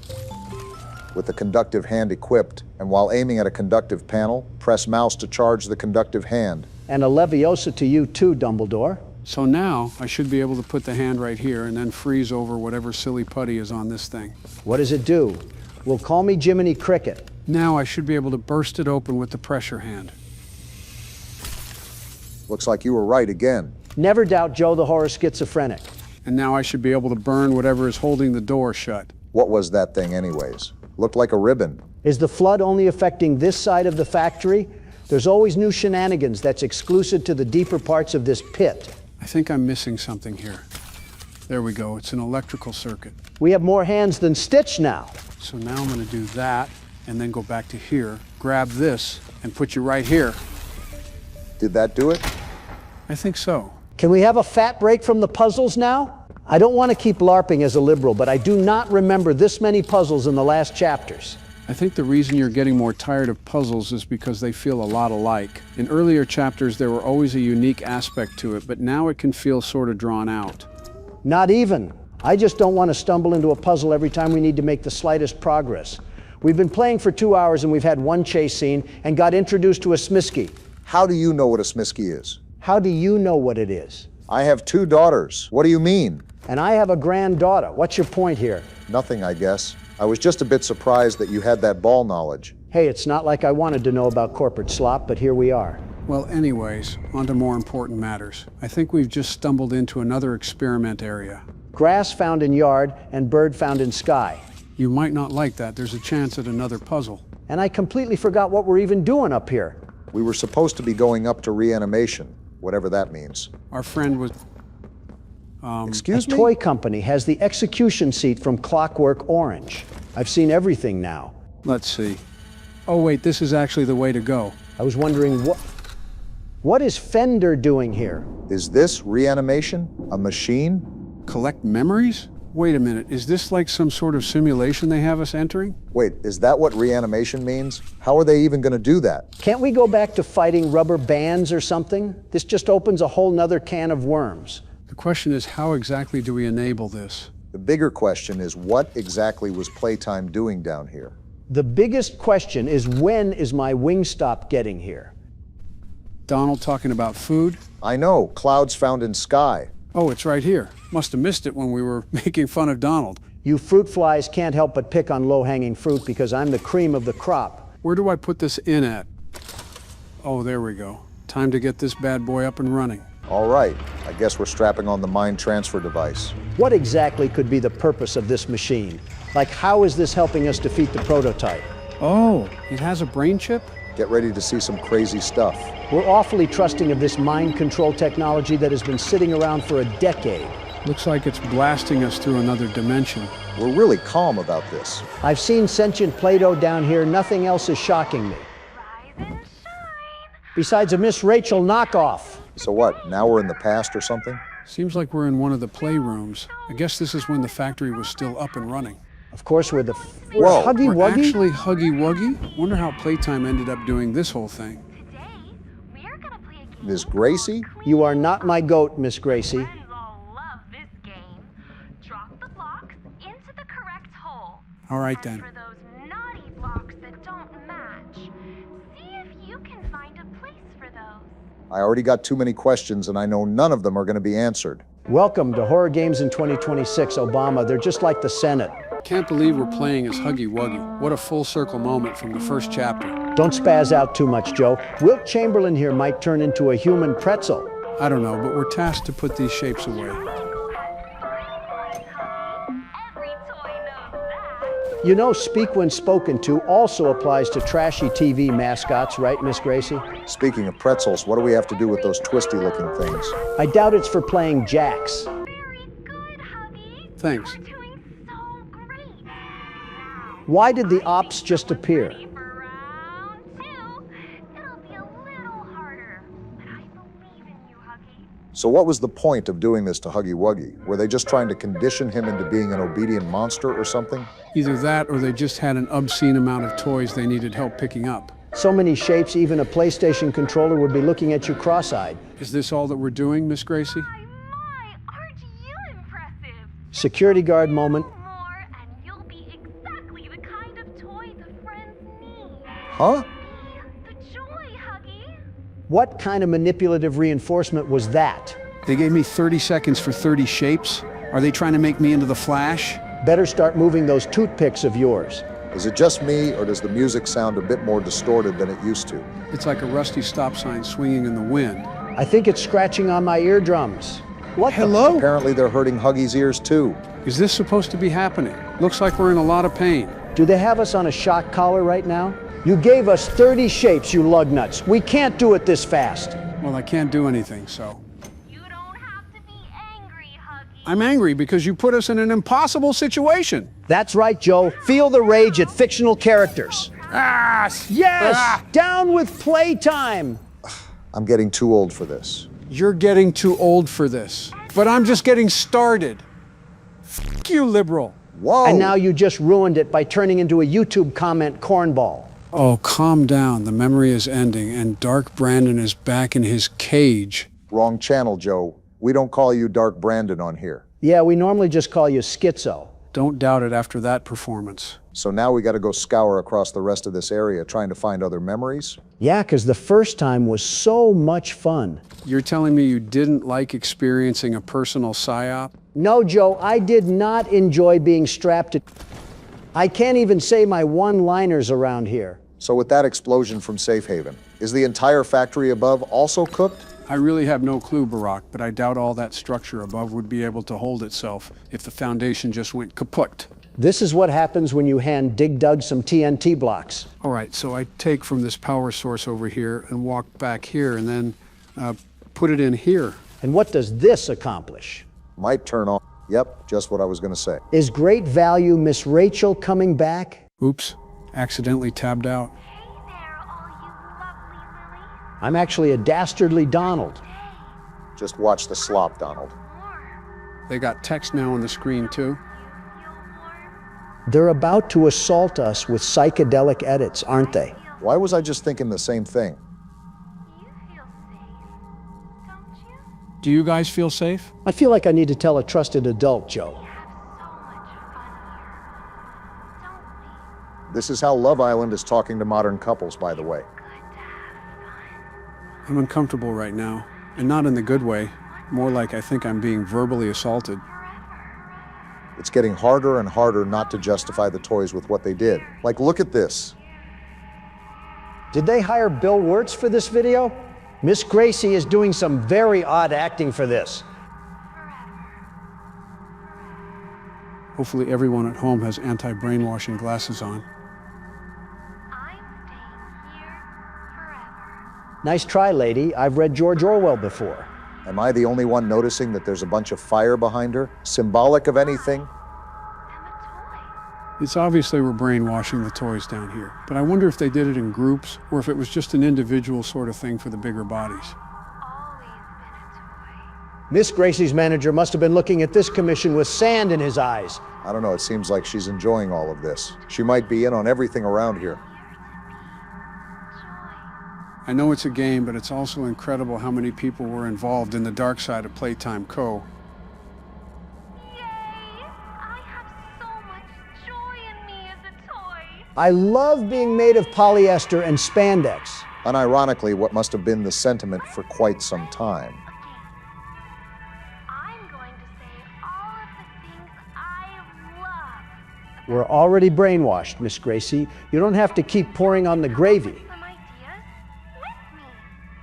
[SPEAKER 2] With the conductive hand equipped, and while aiming at a conductive panel, press mouse to charge the conductive hand.
[SPEAKER 3] And a Leviosa to you too, Dumbledore.
[SPEAKER 1] So now, I should be able to put the hand right here and then freeze over whatever silly putty is on this thing.
[SPEAKER 3] What does it do? Well, call me Jiminy Cricket.
[SPEAKER 1] Now I should be able to burst it open with the pressure hand.
[SPEAKER 2] Looks like you were right again.
[SPEAKER 3] Never doubt Joe the horror schizophrenic.
[SPEAKER 1] And now I should be able to burn whatever is holding the door shut.
[SPEAKER 2] What was that thing anyways? Looked like a ribbon.
[SPEAKER 3] Is the flood only affecting this side of the factory? There's always new shenanigans that's exclusive to the deeper parts of this pit.
[SPEAKER 1] I think I'm missing something here. There we go, it's an electrical circuit.
[SPEAKER 3] We have more hands than Stitch now.
[SPEAKER 1] So now I'm gonna do that, and then go back to here, grab this, and put you right here.
[SPEAKER 2] Did that do it?
[SPEAKER 1] I think so.
[SPEAKER 3] Can we have a fat break from the puzzles now? I don't want to keep LARPing as a liberal, but I do not remember this many puzzles in the last chapters.
[SPEAKER 1] I think the reason you're getting more tired of puzzles is because they feel a lot alike. In earlier chapters, there were always a unique aspect to it, but now it can feel sort of drawn out.
[SPEAKER 3] Not even. I just don't want to stumble into a puzzle every time we need to make the slightest progress. We've been playing for 2 hours and we've had one chase scene and got introduced to a Smisky.
[SPEAKER 2] How do you know what a Smisky is?
[SPEAKER 3] How do you know what it is?
[SPEAKER 2] I have 2 daughters. What do you mean?
[SPEAKER 3] And I have a granddaughter. What's your point here?
[SPEAKER 2] Nothing, I guess. I was just a bit surprised that you had that ball knowledge.
[SPEAKER 3] Hey, it's not like I wanted to know about corporate slop, but here we are.
[SPEAKER 1] Well, anyways, on to more important matters. I think we've just stumbled into another experiment area.
[SPEAKER 3] Grass found in yard and bird found in sky.
[SPEAKER 1] You might not like that. There's a chance at another puzzle.
[SPEAKER 3] And I completely forgot what we're even doing up here.
[SPEAKER 2] We were supposed to be going up to reanimation, whatever that means.
[SPEAKER 1] Our friend was...
[SPEAKER 2] Excuse me?
[SPEAKER 3] A toy company has the execution seat from Clockwork Orange. I've seen everything now.
[SPEAKER 1] Let's see. Oh wait, this is actually the way to go.
[SPEAKER 3] I was wondering what is Fender doing here?
[SPEAKER 2] Is this reanimation? A machine?
[SPEAKER 1] Collect memories? Wait a minute, is this like some sort of simulation they have us entering?
[SPEAKER 2] Wait, is that what reanimation means? How are they even going to do that?
[SPEAKER 3] Can't we go back to fighting rubber bands or something? This just opens a whole nother can of worms.
[SPEAKER 1] The question is, how exactly do we enable this?
[SPEAKER 2] The bigger question is, what exactly was Playtime doing down here?
[SPEAKER 3] The biggest question is, when is my Wingstop getting here?
[SPEAKER 1] Donald talking about food?
[SPEAKER 2] I know, clouds found in sky.
[SPEAKER 1] Oh, it's right here. Must have missed it when we were making fun of Donald.
[SPEAKER 3] You fruit flies can't help but pick on low-hanging fruit because I'm the cream of the crop.
[SPEAKER 1] Where do I put this in at? Oh, there we go. Time to get this bad boy up and running.
[SPEAKER 2] All right, I guess we're strapping on the mind transfer device.
[SPEAKER 3] What exactly could be the purpose of this machine? Like, how is this helping us defeat the prototype?
[SPEAKER 1] Oh, it has a brain chip?
[SPEAKER 2] Get ready to see some crazy stuff.
[SPEAKER 3] We're awfully trusting of this mind control technology that has been sitting around for a decade.
[SPEAKER 1] Looks like it's blasting us through another dimension.
[SPEAKER 2] We're really calm about this.
[SPEAKER 3] I've seen sentient Play-Doh down here. Nothing else is shocking me.
[SPEAKER 8] Rise and shine.
[SPEAKER 3] besides a Miss Rachel knockoff.
[SPEAKER 2] So what, now we're in the past or something?
[SPEAKER 1] Seems like we're in one of the playrooms. I guess this is when the factory was still up and running.
[SPEAKER 3] Of course, we're
[SPEAKER 2] Whoa.
[SPEAKER 3] HuggyWuggy?
[SPEAKER 1] We're actually HuggyWuggy? Wonder how Playtime ended up doing this whole thing.
[SPEAKER 2] Miss Gracie?
[SPEAKER 3] You are not my goat, Miss Gracie.
[SPEAKER 8] Friends all love this game. Drop the blocks into the correct hole.
[SPEAKER 1] All right then.
[SPEAKER 8] For those naughty blocks that don't match, see if you can find a place for those.
[SPEAKER 2] I already got too many questions and I know none of them are going to be answered.
[SPEAKER 3] Welcome to Horror Games in 2026, Obama. They're just like the Senate.
[SPEAKER 1] Can't believe we're playing as HuggyWuggy. What a full circle moment from the first chapter.
[SPEAKER 3] Don't spaz out too much, Joe. Wilt Chamberlain here might turn into a human pretzel.
[SPEAKER 1] I don't know, but we're tasked to put these shapes away.
[SPEAKER 3] You know, speak when spoken to also applies to trashy TV mascots, right, Miss Gracie?
[SPEAKER 2] Speaking of pretzels, what do we have to do with those twisty-looking things?
[SPEAKER 3] I doubt it's for playing jacks.
[SPEAKER 1] Thanks.
[SPEAKER 3] Why did the ops just appear?
[SPEAKER 2] So what was the point of doing this to HuggyWuggy? Were they just trying to condition him into being an obedient monster or something?
[SPEAKER 1] Either that or they just had an obscene amount of toys they needed help picking up.
[SPEAKER 3] So many shapes, even a PlayStation controller would be looking at you cross-eyed.
[SPEAKER 1] Is this all that we're doing, Miss Gracie?
[SPEAKER 3] Security guard moment.
[SPEAKER 2] Huh?
[SPEAKER 3] What kind of manipulative reinforcement was that?
[SPEAKER 1] They gave me 30 seconds for 30 shapes? Are they trying to make me into the Flash?
[SPEAKER 3] Better start moving those toothpicks of yours.
[SPEAKER 2] Is it just me, or does the music sound a bit more distorted than it used to?
[SPEAKER 1] It's like a rusty stop sign swinging in the wind.
[SPEAKER 3] I think it's scratching on my eardrums. What
[SPEAKER 1] Hello?
[SPEAKER 2] Apparently they're hurting Huggy's ears too.
[SPEAKER 1] Is this supposed to be happening? Looks like we're in a lot of pain.
[SPEAKER 3] Do they have us on a shock collar right now? You gave us 30 shapes, you lug nuts. We can't do it this fast.
[SPEAKER 1] Well, I can't do anything, so. You don't have to be angry, Huggy. I'm angry because you put us in an impossible situation.
[SPEAKER 3] That's right, Joe. Feel the rage at fictional characters.
[SPEAKER 1] Ah,
[SPEAKER 3] yes! Down with Playtime!
[SPEAKER 2] I'm getting too old for this.
[SPEAKER 1] You're getting too old for this. But I'm just getting started. F*** you, liberal.
[SPEAKER 2] Whoa!
[SPEAKER 3] And now you just ruined it by turning into a YouTube comment cornball.
[SPEAKER 1] Oh, calm down. The memory is ending, and Dark Brandon is back in his cage.
[SPEAKER 2] Wrong channel, Joe. We don't call you Dark Brandon on here.
[SPEAKER 3] Yeah, we normally just call you Schizo.
[SPEAKER 1] Don't doubt it after that performance.
[SPEAKER 2] So now we got to go scour across the rest of this area trying to find other memories?
[SPEAKER 3] Yeah, because the first time was so much fun.
[SPEAKER 1] You're telling me you didn't like experiencing a personal psyop?
[SPEAKER 3] No, Joe, I did not enjoy being strapped to... I can't even say my one-liners around here.
[SPEAKER 2] So with that explosion from Safe Haven, is the entire factory above also cooked?
[SPEAKER 1] I really have no clue, Barack, but I doubt all that structure above would be able to hold itself if the foundation just went kaput.
[SPEAKER 3] This is what happens when you hand Dig Dug some TNT blocks.
[SPEAKER 1] All right, so I take from this power source over here and walk back here and then put it in here.
[SPEAKER 3] And what does this accomplish?
[SPEAKER 2] Might turn on. Yep, just what I was going to say.
[SPEAKER 3] Is great value Miss Rachel coming back?
[SPEAKER 1] Oops, accidentally tabbed out.
[SPEAKER 3] I'm actually a dastardly Donald.
[SPEAKER 2] Just watch the slop, Donald.
[SPEAKER 1] They got text now on the screen, too.
[SPEAKER 3] They're about to assault us with psychedelic edits, aren't they?
[SPEAKER 2] Why was I just thinking the same thing?
[SPEAKER 1] Do you guys feel safe?
[SPEAKER 3] I feel like I need to tell a trusted adult, Joe.
[SPEAKER 2] This is how Love Island is talking to modern couples, by the way.
[SPEAKER 1] I'm uncomfortable right now, and not in the good way. More like I think I'm being verbally assaulted.
[SPEAKER 2] It's getting harder and harder not to justify the toys with what they did. Like, look at this.
[SPEAKER 3] Did they hire Bill Wirtz for this video? Miss Gracie is doing some very odd acting for this.
[SPEAKER 1] Hopefully everyone at home has anti-brainwashing glasses on.
[SPEAKER 3] Nice try, lady. I've read George Orwell before.
[SPEAKER 2] Am I the only one noticing that there's a bunch of fire behind her? Symbolic of anything?
[SPEAKER 1] It's obvious they were brainwashing the toys down here, but I wonder if they did it in groups or if it was just an individual sort of thing for the bigger bodies.
[SPEAKER 3] Miss Gracie's manager must have been looking at this commission with sand in his eyes.
[SPEAKER 2] I don't know, it seems like she's enjoying all of this. She might be in on everything around here.
[SPEAKER 1] I know it's a game, but it's also incredible how many people were involved in the dark side of Playtime Co.
[SPEAKER 3] I love being made of polyester and spandex.
[SPEAKER 2] Unironically, what must have been the sentiment for quite some time.
[SPEAKER 3] We're already brainwashed, Miss Gracie. You don't have to keep pouring on the gravy.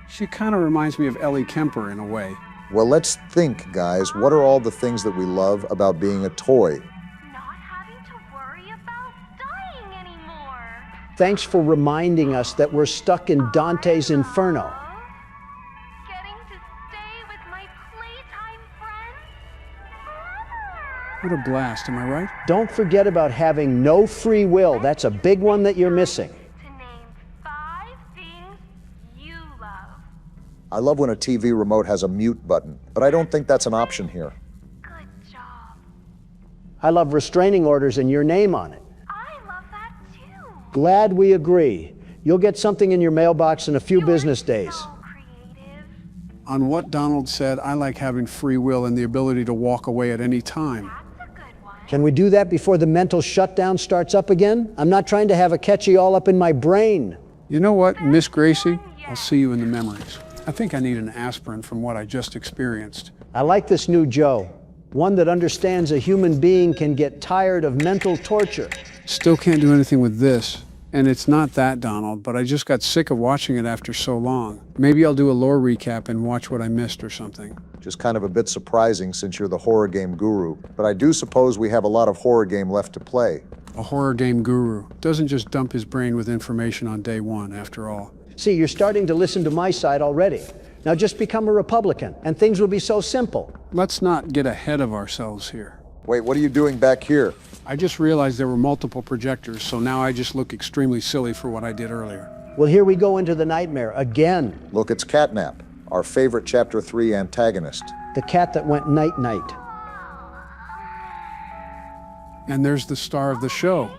[SPEAKER 1] She kind of reminds me of Ellie Kemper in a way.
[SPEAKER 2] Well, let's think, guys. What are all the things that we love about being a toy?
[SPEAKER 3] Thanks for reminding us that we're stuck in Dante's Inferno.
[SPEAKER 1] What a blast, am I right?
[SPEAKER 3] Don't forget about having no free will. That's a big one that you're missing.
[SPEAKER 2] I love when a TV remote has a mute button, but I don't think that's an option here.
[SPEAKER 3] I love restraining orders and your name on it. Glad we agree. You'll get something in your mailbox in a few business days.
[SPEAKER 1] On what Donald said, I like having free will and the ability to walk away at any time.
[SPEAKER 3] Can we do that before the mental shutdown starts up again? I'm not trying to have a catchy all up in my brain.
[SPEAKER 1] You know what, Miss Gracie? I'll see you in the memories. I think I need an aspirin from what I just experienced.
[SPEAKER 3] I like this new Joe. One that understands a human being can get tired of mental torture.
[SPEAKER 1] Still can't do anything with this. And it's not that, Donald, but I just got sick of watching it after so long. Maybe I'll do a lore recap and watch what I missed or something.
[SPEAKER 2] Just kind of a bit surprising since you're the horror game guru. But I do suppose we have a lot of horror game left to play.
[SPEAKER 1] A horror game guru doesn't just dump his brain with information on day one, after all.
[SPEAKER 3] See, you're starting to listen to my side already. Now just become a Republican, and things will be so simple.
[SPEAKER 1] Let's not get ahead of ourselves here.
[SPEAKER 2] Wait, what are you doing back here?
[SPEAKER 1] I just realized there were multiple projectors, so now I just look extremely silly for what I did earlier.
[SPEAKER 3] Well, here we go into the nightmare again.
[SPEAKER 2] Look, it's Catnap, our favorite Chapter 3 antagonist.
[SPEAKER 3] The cat that went night-night.
[SPEAKER 1] And there's the star of the show.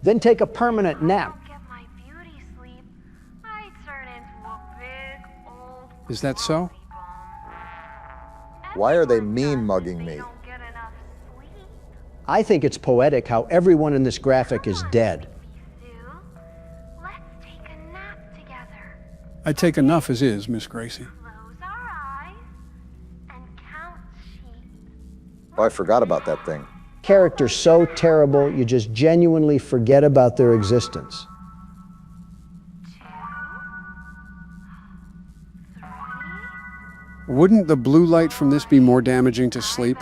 [SPEAKER 3] Then take a permanent nap.
[SPEAKER 1] Is that so?
[SPEAKER 2] Why are they mean-mugging me?
[SPEAKER 3] I think it's poetic how everyone in this graphic is dead.
[SPEAKER 1] I take enough as is, Miss Gracie.
[SPEAKER 2] Oh, I forgot about that thing.
[SPEAKER 3] Characters so terrible, you just genuinely forget about their existence.
[SPEAKER 1] Wouldn't the blue light from this be more damaging to sleep?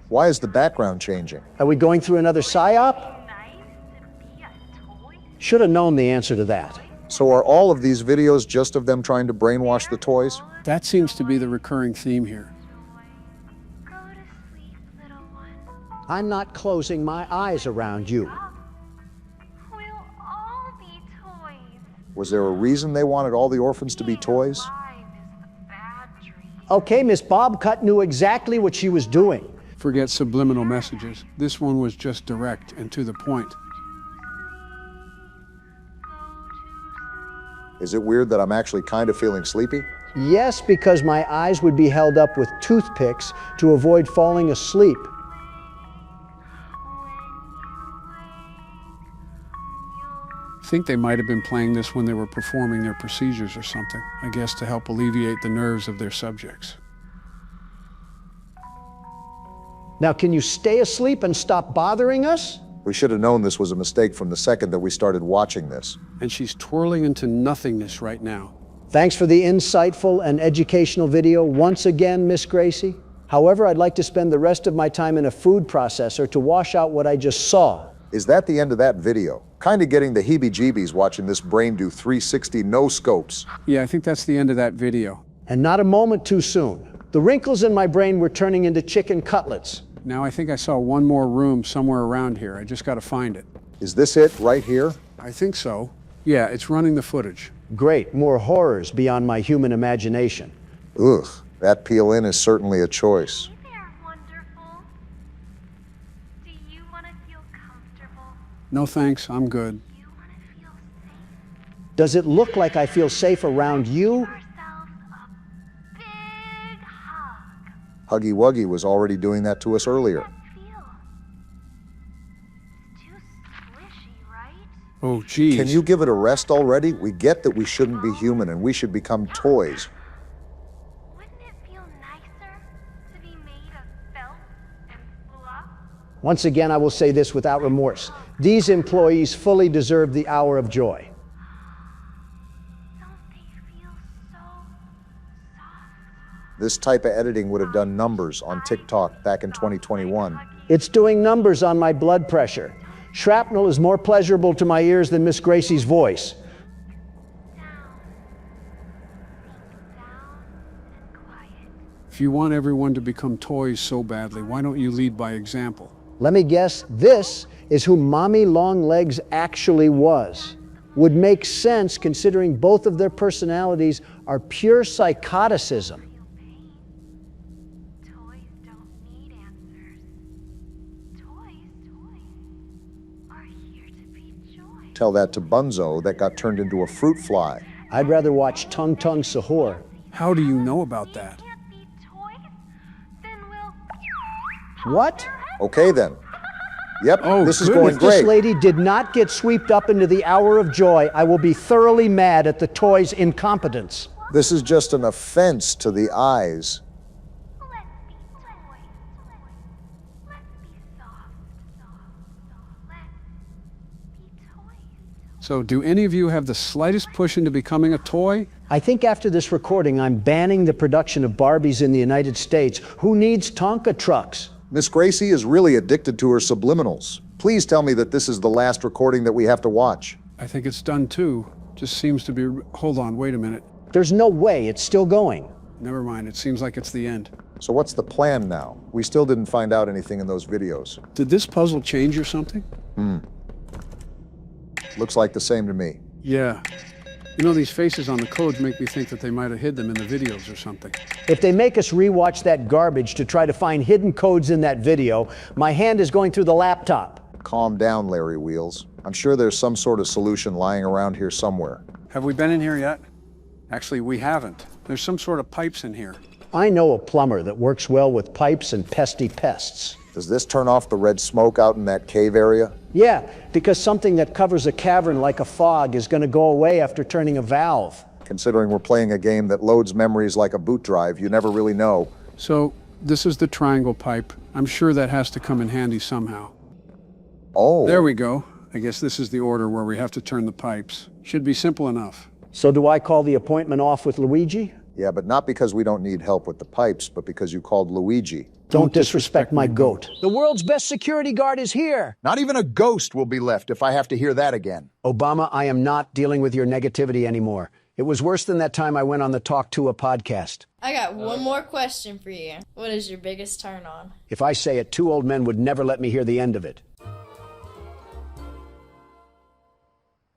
[SPEAKER 2] Why is the background changing?
[SPEAKER 3] Are we going through another psyop? Should have known the answer to that.
[SPEAKER 2] So are all of these videos just of them trying to brainwash the toys?
[SPEAKER 1] That seems to be the recurring theme here.
[SPEAKER 3] I'm not closing my eyes around you.
[SPEAKER 2] Was there a reason they wanted all the orphans to be toys?
[SPEAKER 3] Okay, Miss Bobcut knew exactly what she was doing.
[SPEAKER 1] Forget subliminal messages. This one was just direct and to the point.
[SPEAKER 2] Is it weird that I'm actually kind of feeling sleepy?
[SPEAKER 3] Yes, because my eyes would be held up with toothpicks to avoid falling asleep.
[SPEAKER 1] I think they might have been playing this when they were performing their procedures or something. I guess to help alleviate the nerves of their subjects.
[SPEAKER 3] Now, can you stay asleep and stop bothering us?
[SPEAKER 2] We should have known this was a mistake from the second that we started watching this.
[SPEAKER 1] And she's twirling into nothingness right now.
[SPEAKER 3] Thanks for the insightful and educational video once again, Miss Gracie. However, I'd like to spend the rest of my time in a food processor to wash out what I just saw.
[SPEAKER 2] Is that the end of that video? Kinda getting the heebie-jeebies watching this brain do 360 no-scopes.
[SPEAKER 1] Yeah, I think that's the end of that video.
[SPEAKER 3] And not a moment too soon. The wrinkles in my brain were turning into chicken cutlets.
[SPEAKER 1] Now I think I saw one more room somewhere around here. I just got to find it.
[SPEAKER 2] Is this it right here?
[SPEAKER 1] I think so. Yeah, it's running the footage.
[SPEAKER 3] Great, more horrors beyond my human imagination.
[SPEAKER 2] Ugh, that peel-in is certainly a choice.
[SPEAKER 8] Hey there, wonderful. Do you want to feel comfortable?
[SPEAKER 1] No thanks, I'm good.
[SPEAKER 8] Do you want to feel safe?
[SPEAKER 3] Does it look like I feel safe around you?
[SPEAKER 8] Ourselves a big hug.
[SPEAKER 2] HuggyWuggy was already doing that to us earlier.
[SPEAKER 8] Feel. It's too squishy, right?
[SPEAKER 1] Oh, geez.
[SPEAKER 2] Can you give it a rest already? We get that we shouldn't be human and we should become toys.
[SPEAKER 8] Wouldn't it feel nicer to be made of felt and fluff?
[SPEAKER 3] Once again, I will say this without remorse. These employees fully deserve the hour of joy.
[SPEAKER 8] Don't they feel so soft?
[SPEAKER 2] This type of editing would have done numbers on TikTok back in 2021.
[SPEAKER 3] It's doing numbers on my blood pressure. Shrapnel is more pleasurable to my ears than Miss Gracie's voice.
[SPEAKER 1] If you want everyone to become toys so badly, why don't you lead by example?
[SPEAKER 3] Let me guess, this is who Mommy Longlegs actually was. Would make sense considering both of their personalities are pure psychoticism.
[SPEAKER 8] Toys don't need answers. Toys are here to be joy.
[SPEAKER 2] Tell that to Bunzo that got turned into a fruit fly.
[SPEAKER 3] I'd rather watch Tung Tung Sahur.
[SPEAKER 1] How do you know about that?
[SPEAKER 8] Can't be toys? Then we'll
[SPEAKER 3] What?
[SPEAKER 2] Okay then. Yep, this is going
[SPEAKER 3] If this
[SPEAKER 2] great.
[SPEAKER 3] lady did not get swept up into the hour of joy, I will be thoroughly mad at the toy's incompetence.
[SPEAKER 2] This is just an offense to the eyes.
[SPEAKER 8] let's be toys. Let's be soft. Let's be toys.
[SPEAKER 1] So do any of you have the slightest push into becoming a toy?
[SPEAKER 3] I think after this recording, I'm banning the production of Barbies in the United States. Who needs Tonka trucks?
[SPEAKER 2] Miss Gracie is really addicted to her subliminals. Please tell me that this is the last recording that we have to watch.
[SPEAKER 1] I think it's done too. Just seems to be... Hold on, wait a minute.
[SPEAKER 3] There's no way it's still going.
[SPEAKER 1] Never mind, it seems like it's the end.
[SPEAKER 2] So what's the plan now? We still didn't find out anything in those videos.
[SPEAKER 1] Did this puzzle change or something?
[SPEAKER 2] Looks like the same to me.
[SPEAKER 1] Yeah. You know, these faces on the codes make me think that they might have hid them in the videos or something.
[SPEAKER 3] If they make us rewatch that garbage to try to find hidden codes in that video, my hand is going through the laptop.
[SPEAKER 2] Calm down, Larry Wheels. I'm sure there's some sort of solution lying around here somewhere.
[SPEAKER 1] Have we been in here yet? Actually, we haven't. There's some sort of pipes in here.
[SPEAKER 3] I know a plumber that works well with pipes and pesty pests.
[SPEAKER 2] Does this turn off the red smoke out in that cave area?
[SPEAKER 3] Yeah, because something that covers a cavern like a fog is going to go away after turning a valve.
[SPEAKER 2] Considering we're playing a game that loads memories like a boot drive, you never really know.
[SPEAKER 1] So, this is the triangle pipe. I'm sure that has to come in handy somehow.
[SPEAKER 2] Oh.
[SPEAKER 1] There we go. I guess this is the order where we have to turn the pipes. Should be simple enough.
[SPEAKER 3] So do I call the appointment off with Luigi?
[SPEAKER 2] Yeah, but not because we don't need help with the pipes, but because you called Luigi.
[SPEAKER 3] Don't disrespect my goat. The world's best security guard is here.
[SPEAKER 2] Not even a ghost will be left if I have to hear that again.
[SPEAKER 3] Obama, I am not dealing with your negativity anymore. It was worse than that time I went on the Talk to a podcast.
[SPEAKER 16] I got one more question for you. What is your biggest turn on?
[SPEAKER 3] If I say it, 2 old men would never let me hear the end of it.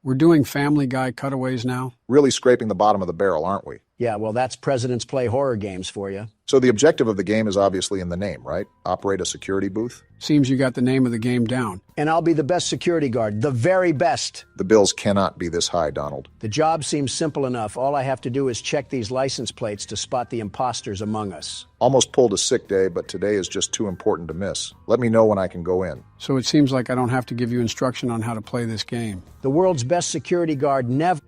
[SPEAKER 1] We're doing Family Guy cutaways now?
[SPEAKER 2] Really scraping the bottom of the barrel, aren't we?
[SPEAKER 3] Yeah, well, that's Presidents Play Horror Games for you.
[SPEAKER 2] So the objective of the game is obviously in the name, right? Operate a security booth?
[SPEAKER 1] Seems you got the name of the game down.
[SPEAKER 3] And I'll be the best security guard, the very best.
[SPEAKER 2] The bills cannot be this high, Donald.
[SPEAKER 3] The job seems simple enough. All I have to do is check these license plates to spot the imposters among us.
[SPEAKER 2] Almost pulled a sick day, but today is just too important to miss. Let me know when I can go in.
[SPEAKER 1] So it seems like I don't have to give you instruction on how to play this game.
[SPEAKER 3] The world's best security guard never...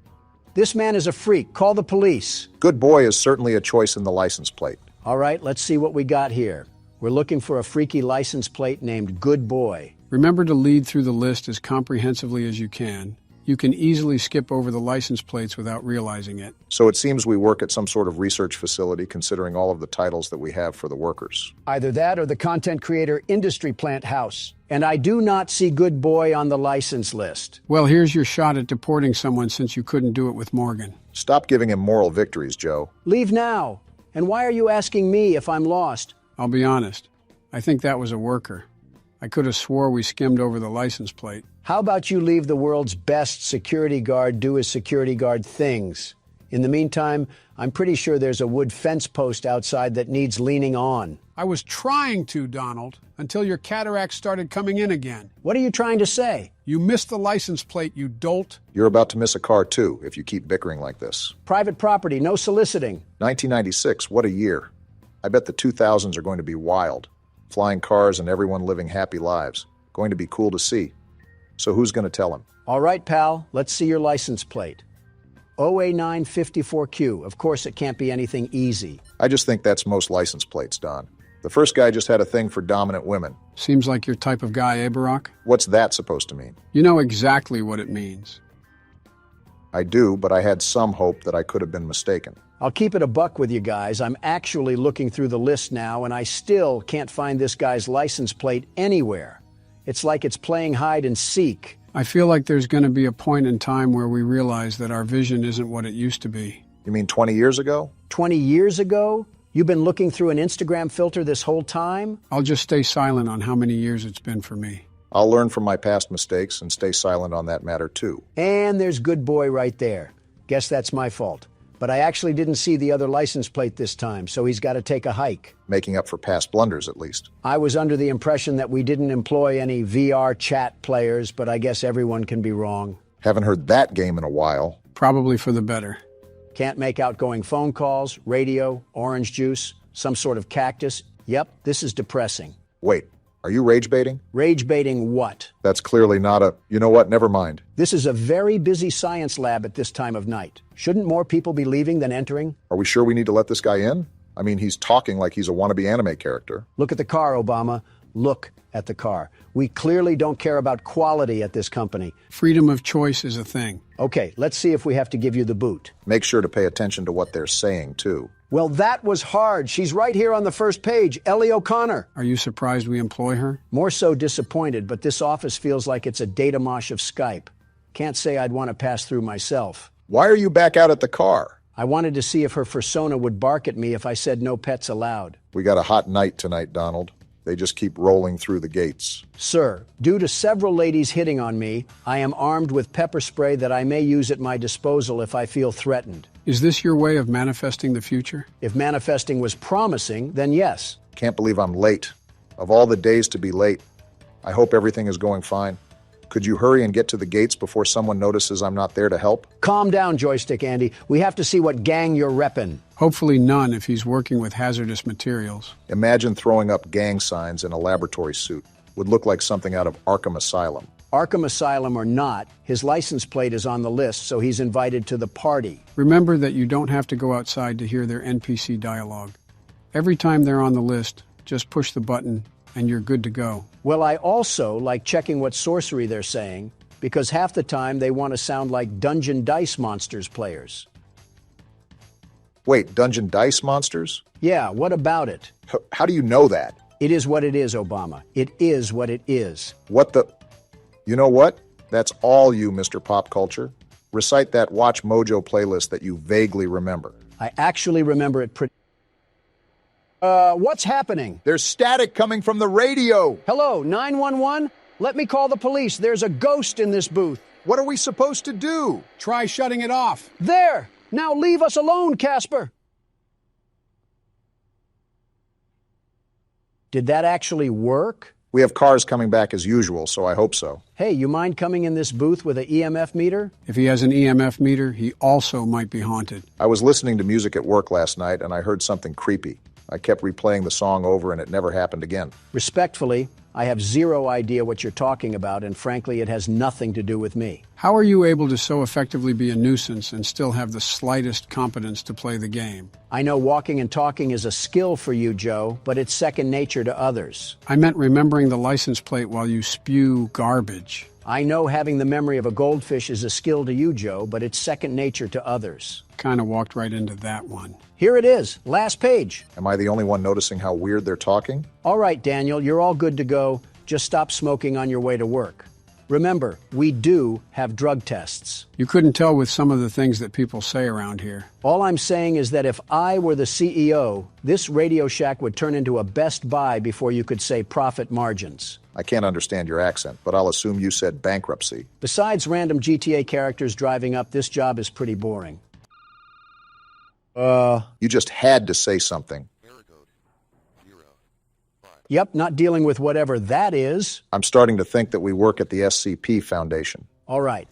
[SPEAKER 3] This man is a freak. Call the police.
[SPEAKER 2] Good boy is certainly a choice in the license plate.
[SPEAKER 3] All right, let's see what we got here. We're looking for a freaky license plate named Good Boy.
[SPEAKER 1] Remember to lead through the list as comprehensively as you can. You can easily skip over the license plates without realizing it.
[SPEAKER 2] So it seems we work at some sort of research facility considering all of the titles that we have for the workers.
[SPEAKER 3] Either that or the content creator industry plant house. And I do not see good boy on the license list.
[SPEAKER 1] Well, here's your shot at deporting someone since you couldn't do it with Morgan.
[SPEAKER 2] Stop giving him moral victories, Joe.
[SPEAKER 3] Leave now. And why are you asking me if I'm lost?
[SPEAKER 1] I'll be honest. I think that was a worker. I could have swore we skimmed over the license plate.
[SPEAKER 3] How about you leave the world's best security guard do his security guard things? In the meantime, I'm pretty sure there's a wood fence post outside that needs leaning on.
[SPEAKER 1] I was trying to, Donald, until your cataracts started coming in again.
[SPEAKER 3] What are you trying to say?
[SPEAKER 1] You missed the license plate, you dolt.
[SPEAKER 2] You're about to miss a car, too, if you keep bickering like this.
[SPEAKER 3] Private property, no soliciting.
[SPEAKER 2] 1996, what a year. I bet the 2000s are going to be wild. Flying cars and everyone living happy lives. Going to be cool to see. So who's going to tell him?
[SPEAKER 3] All right, pal, let's see your license plate. OA954Q. Of course, it can't be anything easy.
[SPEAKER 2] I just think that's most license plates, Don. The first guy just had a thing for dominant women.
[SPEAKER 1] Seems like your type of guy, eh, Barack?
[SPEAKER 2] What's that supposed to mean?
[SPEAKER 1] You know exactly what it means.
[SPEAKER 2] I do, but I had some hope that I could have been mistaken.
[SPEAKER 3] I'll keep it a buck with you guys. I'm actually looking through the list now, and I still can't find this guy's license plate anywhere. It's like it's playing hide and seek.
[SPEAKER 1] I feel like there's going to be a point in time where we realize that our vision isn't what it used to be.
[SPEAKER 2] You mean 20 years ago?
[SPEAKER 3] 20 years ago? You've been looking through an Instagram filter this whole time?
[SPEAKER 1] I'll just stay silent on how many years it's been for me.
[SPEAKER 2] I'll learn from my past mistakes and stay silent on that matter, too.
[SPEAKER 3] And there's good boy right there. Guess that's my fault. But I actually didn't see the other license plate this time, so he's got to take a hike.
[SPEAKER 2] Making up for past blunders, at least.
[SPEAKER 3] I was under the impression that we didn't employ any VR chat players, but I guess everyone can be wrong.
[SPEAKER 2] Haven't heard that game in a while.
[SPEAKER 1] Probably for the better.
[SPEAKER 3] Can't make outgoing phone calls, radio, orange juice, some sort of cactus. Yep, this is depressing.
[SPEAKER 2] Wait, are you rage baiting?
[SPEAKER 3] Rage baiting what?
[SPEAKER 2] That's clearly not a... You know what? Never mind.
[SPEAKER 3] This is a very busy science lab at this time of night. Shouldn't more people be leaving than entering?
[SPEAKER 2] Are we sure we need to let this guy in? I mean, he's talking like he's a wannabe anime character.
[SPEAKER 3] Look at the car, Obama. Look at the car. We clearly don't care about quality at this company.
[SPEAKER 1] Freedom of choice is a thing.
[SPEAKER 3] Okay, let's see if we have to give you the boot.
[SPEAKER 2] Make sure to pay attention to what they're saying, too.
[SPEAKER 3] Well, that was hard. She's right here on the first page, Ellie O'Connor.
[SPEAKER 1] Are you surprised we employ her?
[SPEAKER 3] More so disappointed, but this office feels like it's a data mosh of Skype. Can't say I'd want to pass through myself.
[SPEAKER 2] Why are you back out at the car?
[SPEAKER 3] I wanted to see if her fursona would bark at me if I said no pets allowed.
[SPEAKER 2] We got a hot night tonight, Donald. They just keep rolling through the gates.
[SPEAKER 3] Sir, due to several ladies hitting on me, I am armed with pepper spray that I may use at my disposal if I feel threatened.
[SPEAKER 1] Is this your way of manifesting the future?
[SPEAKER 3] If manifesting was promising, then yes.
[SPEAKER 2] Can't believe I'm late. Of all the days to be late, I hope everything is going fine. Could you hurry and get to the gates before someone notices I'm not there to help?
[SPEAKER 3] Calm down, Joystick Andy. We have to see what gang you're reppin'.
[SPEAKER 1] Hopefully none if he's working with hazardous materials.
[SPEAKER 2] Imagine throwing up gang signs in a laboratory suit. Would look like something out of Arkham Asylum.
[SPEAKER 3] Arkham Asylum or not, his license plate is on the list, so he's invited to the party.
[SPEAKER 1] Remember that you don't have to go outside to hear their NPC dialogue. Every time they're on the list, just push the button and you're good to go.
[SPEAKER 3] Well, I also like checking what sorcery they're saying, because half the time they want to sound like Dungeon Dice Monsters players.
[SPEAKER 2] Wait, Dungeon Dice Monsters?
[SPEAKER 3] Yeah, what about it?
[SPEAKER 2] How do you know that?
[SPEAKER 3] It is what it is, Obama. It is what it is.
[SPEAKER 2] What the... You know what? That's all you, Mr. Pop Culture. Recite that Watch Mojo playlist that you vaguely remember.
[SPEAKER 3] I actually remember it pretty... what's happening?
[SPEAKER 2] There's static coming from the radio.
[SPEAKER 3] Hello, 911? Let me call the police. There's a ghost in this booth.
[SPEAKER 2] What are we supposed to do?
[SPEAKER 1] Try shutting it off.
[SPEAKER 3] There! Now leave us alone, Casper! Did that actually work?
[SPEAKER 2] We have cars coming back as usual, so I hope so.
[SPEAKER 3] Hey, you mind coming in this booth with an EMF meter?
[SPEAKER 1] If he has an EMF meter, he also might be haunted.
[SPEAKER 2] I was listening to music at work last night, and I heard something creepy. I kept replaying the song over, and it never happened again.
[SPEAKER 3] Respectfully, I have zero idea what you're talking about, and frankly, it has nothing to do with me.
[SPEAKER 1] How are you able to so effectively be a nuisance and still have the slightest competence to play the game?
[SPEAKER 3] I know walking and talking is a skill for you, Joe, but it's second nature to others.
[SPEAKER 1] I meant remembering the license plate while you spew garbage.
[SPEAKER 3] I know having the memory of a goldfish is a skill to you, Joe, but it's second nature to others.
[SPEAKER 1] Kind of walked right into that one.
[SPEAKER 3] Here it is, last page.
[SPEAKER 2] Am I the only one noticing how weird they're talking?
[SPEAKER 3] All right, Daniel, you're all good to go. Just stop smoking on your way to work. Remember, we do have drug tests.
[SPEAKER 1] You couldn't tell with some of the things that people say around here.
[SPEAKER 3] All I'm saying is that if I were the CEO, this Radio Shack would turn into a Best Buy before you could say profit margins.
[SPEAKER 2] I can't understand your accent, but I'll assume you said bankruptcy.
[SPEAKER 3] Besides random GTA characters driving up, this job is pretty boring.
[SPEAKER 2] You just had to say something.
[SPEAKER 3] Yep, not dealing with whatever that is.
[SPEAKER 2] I'm starting to think that we work at the SCP Foundation.
[SPEAKER 3] All right.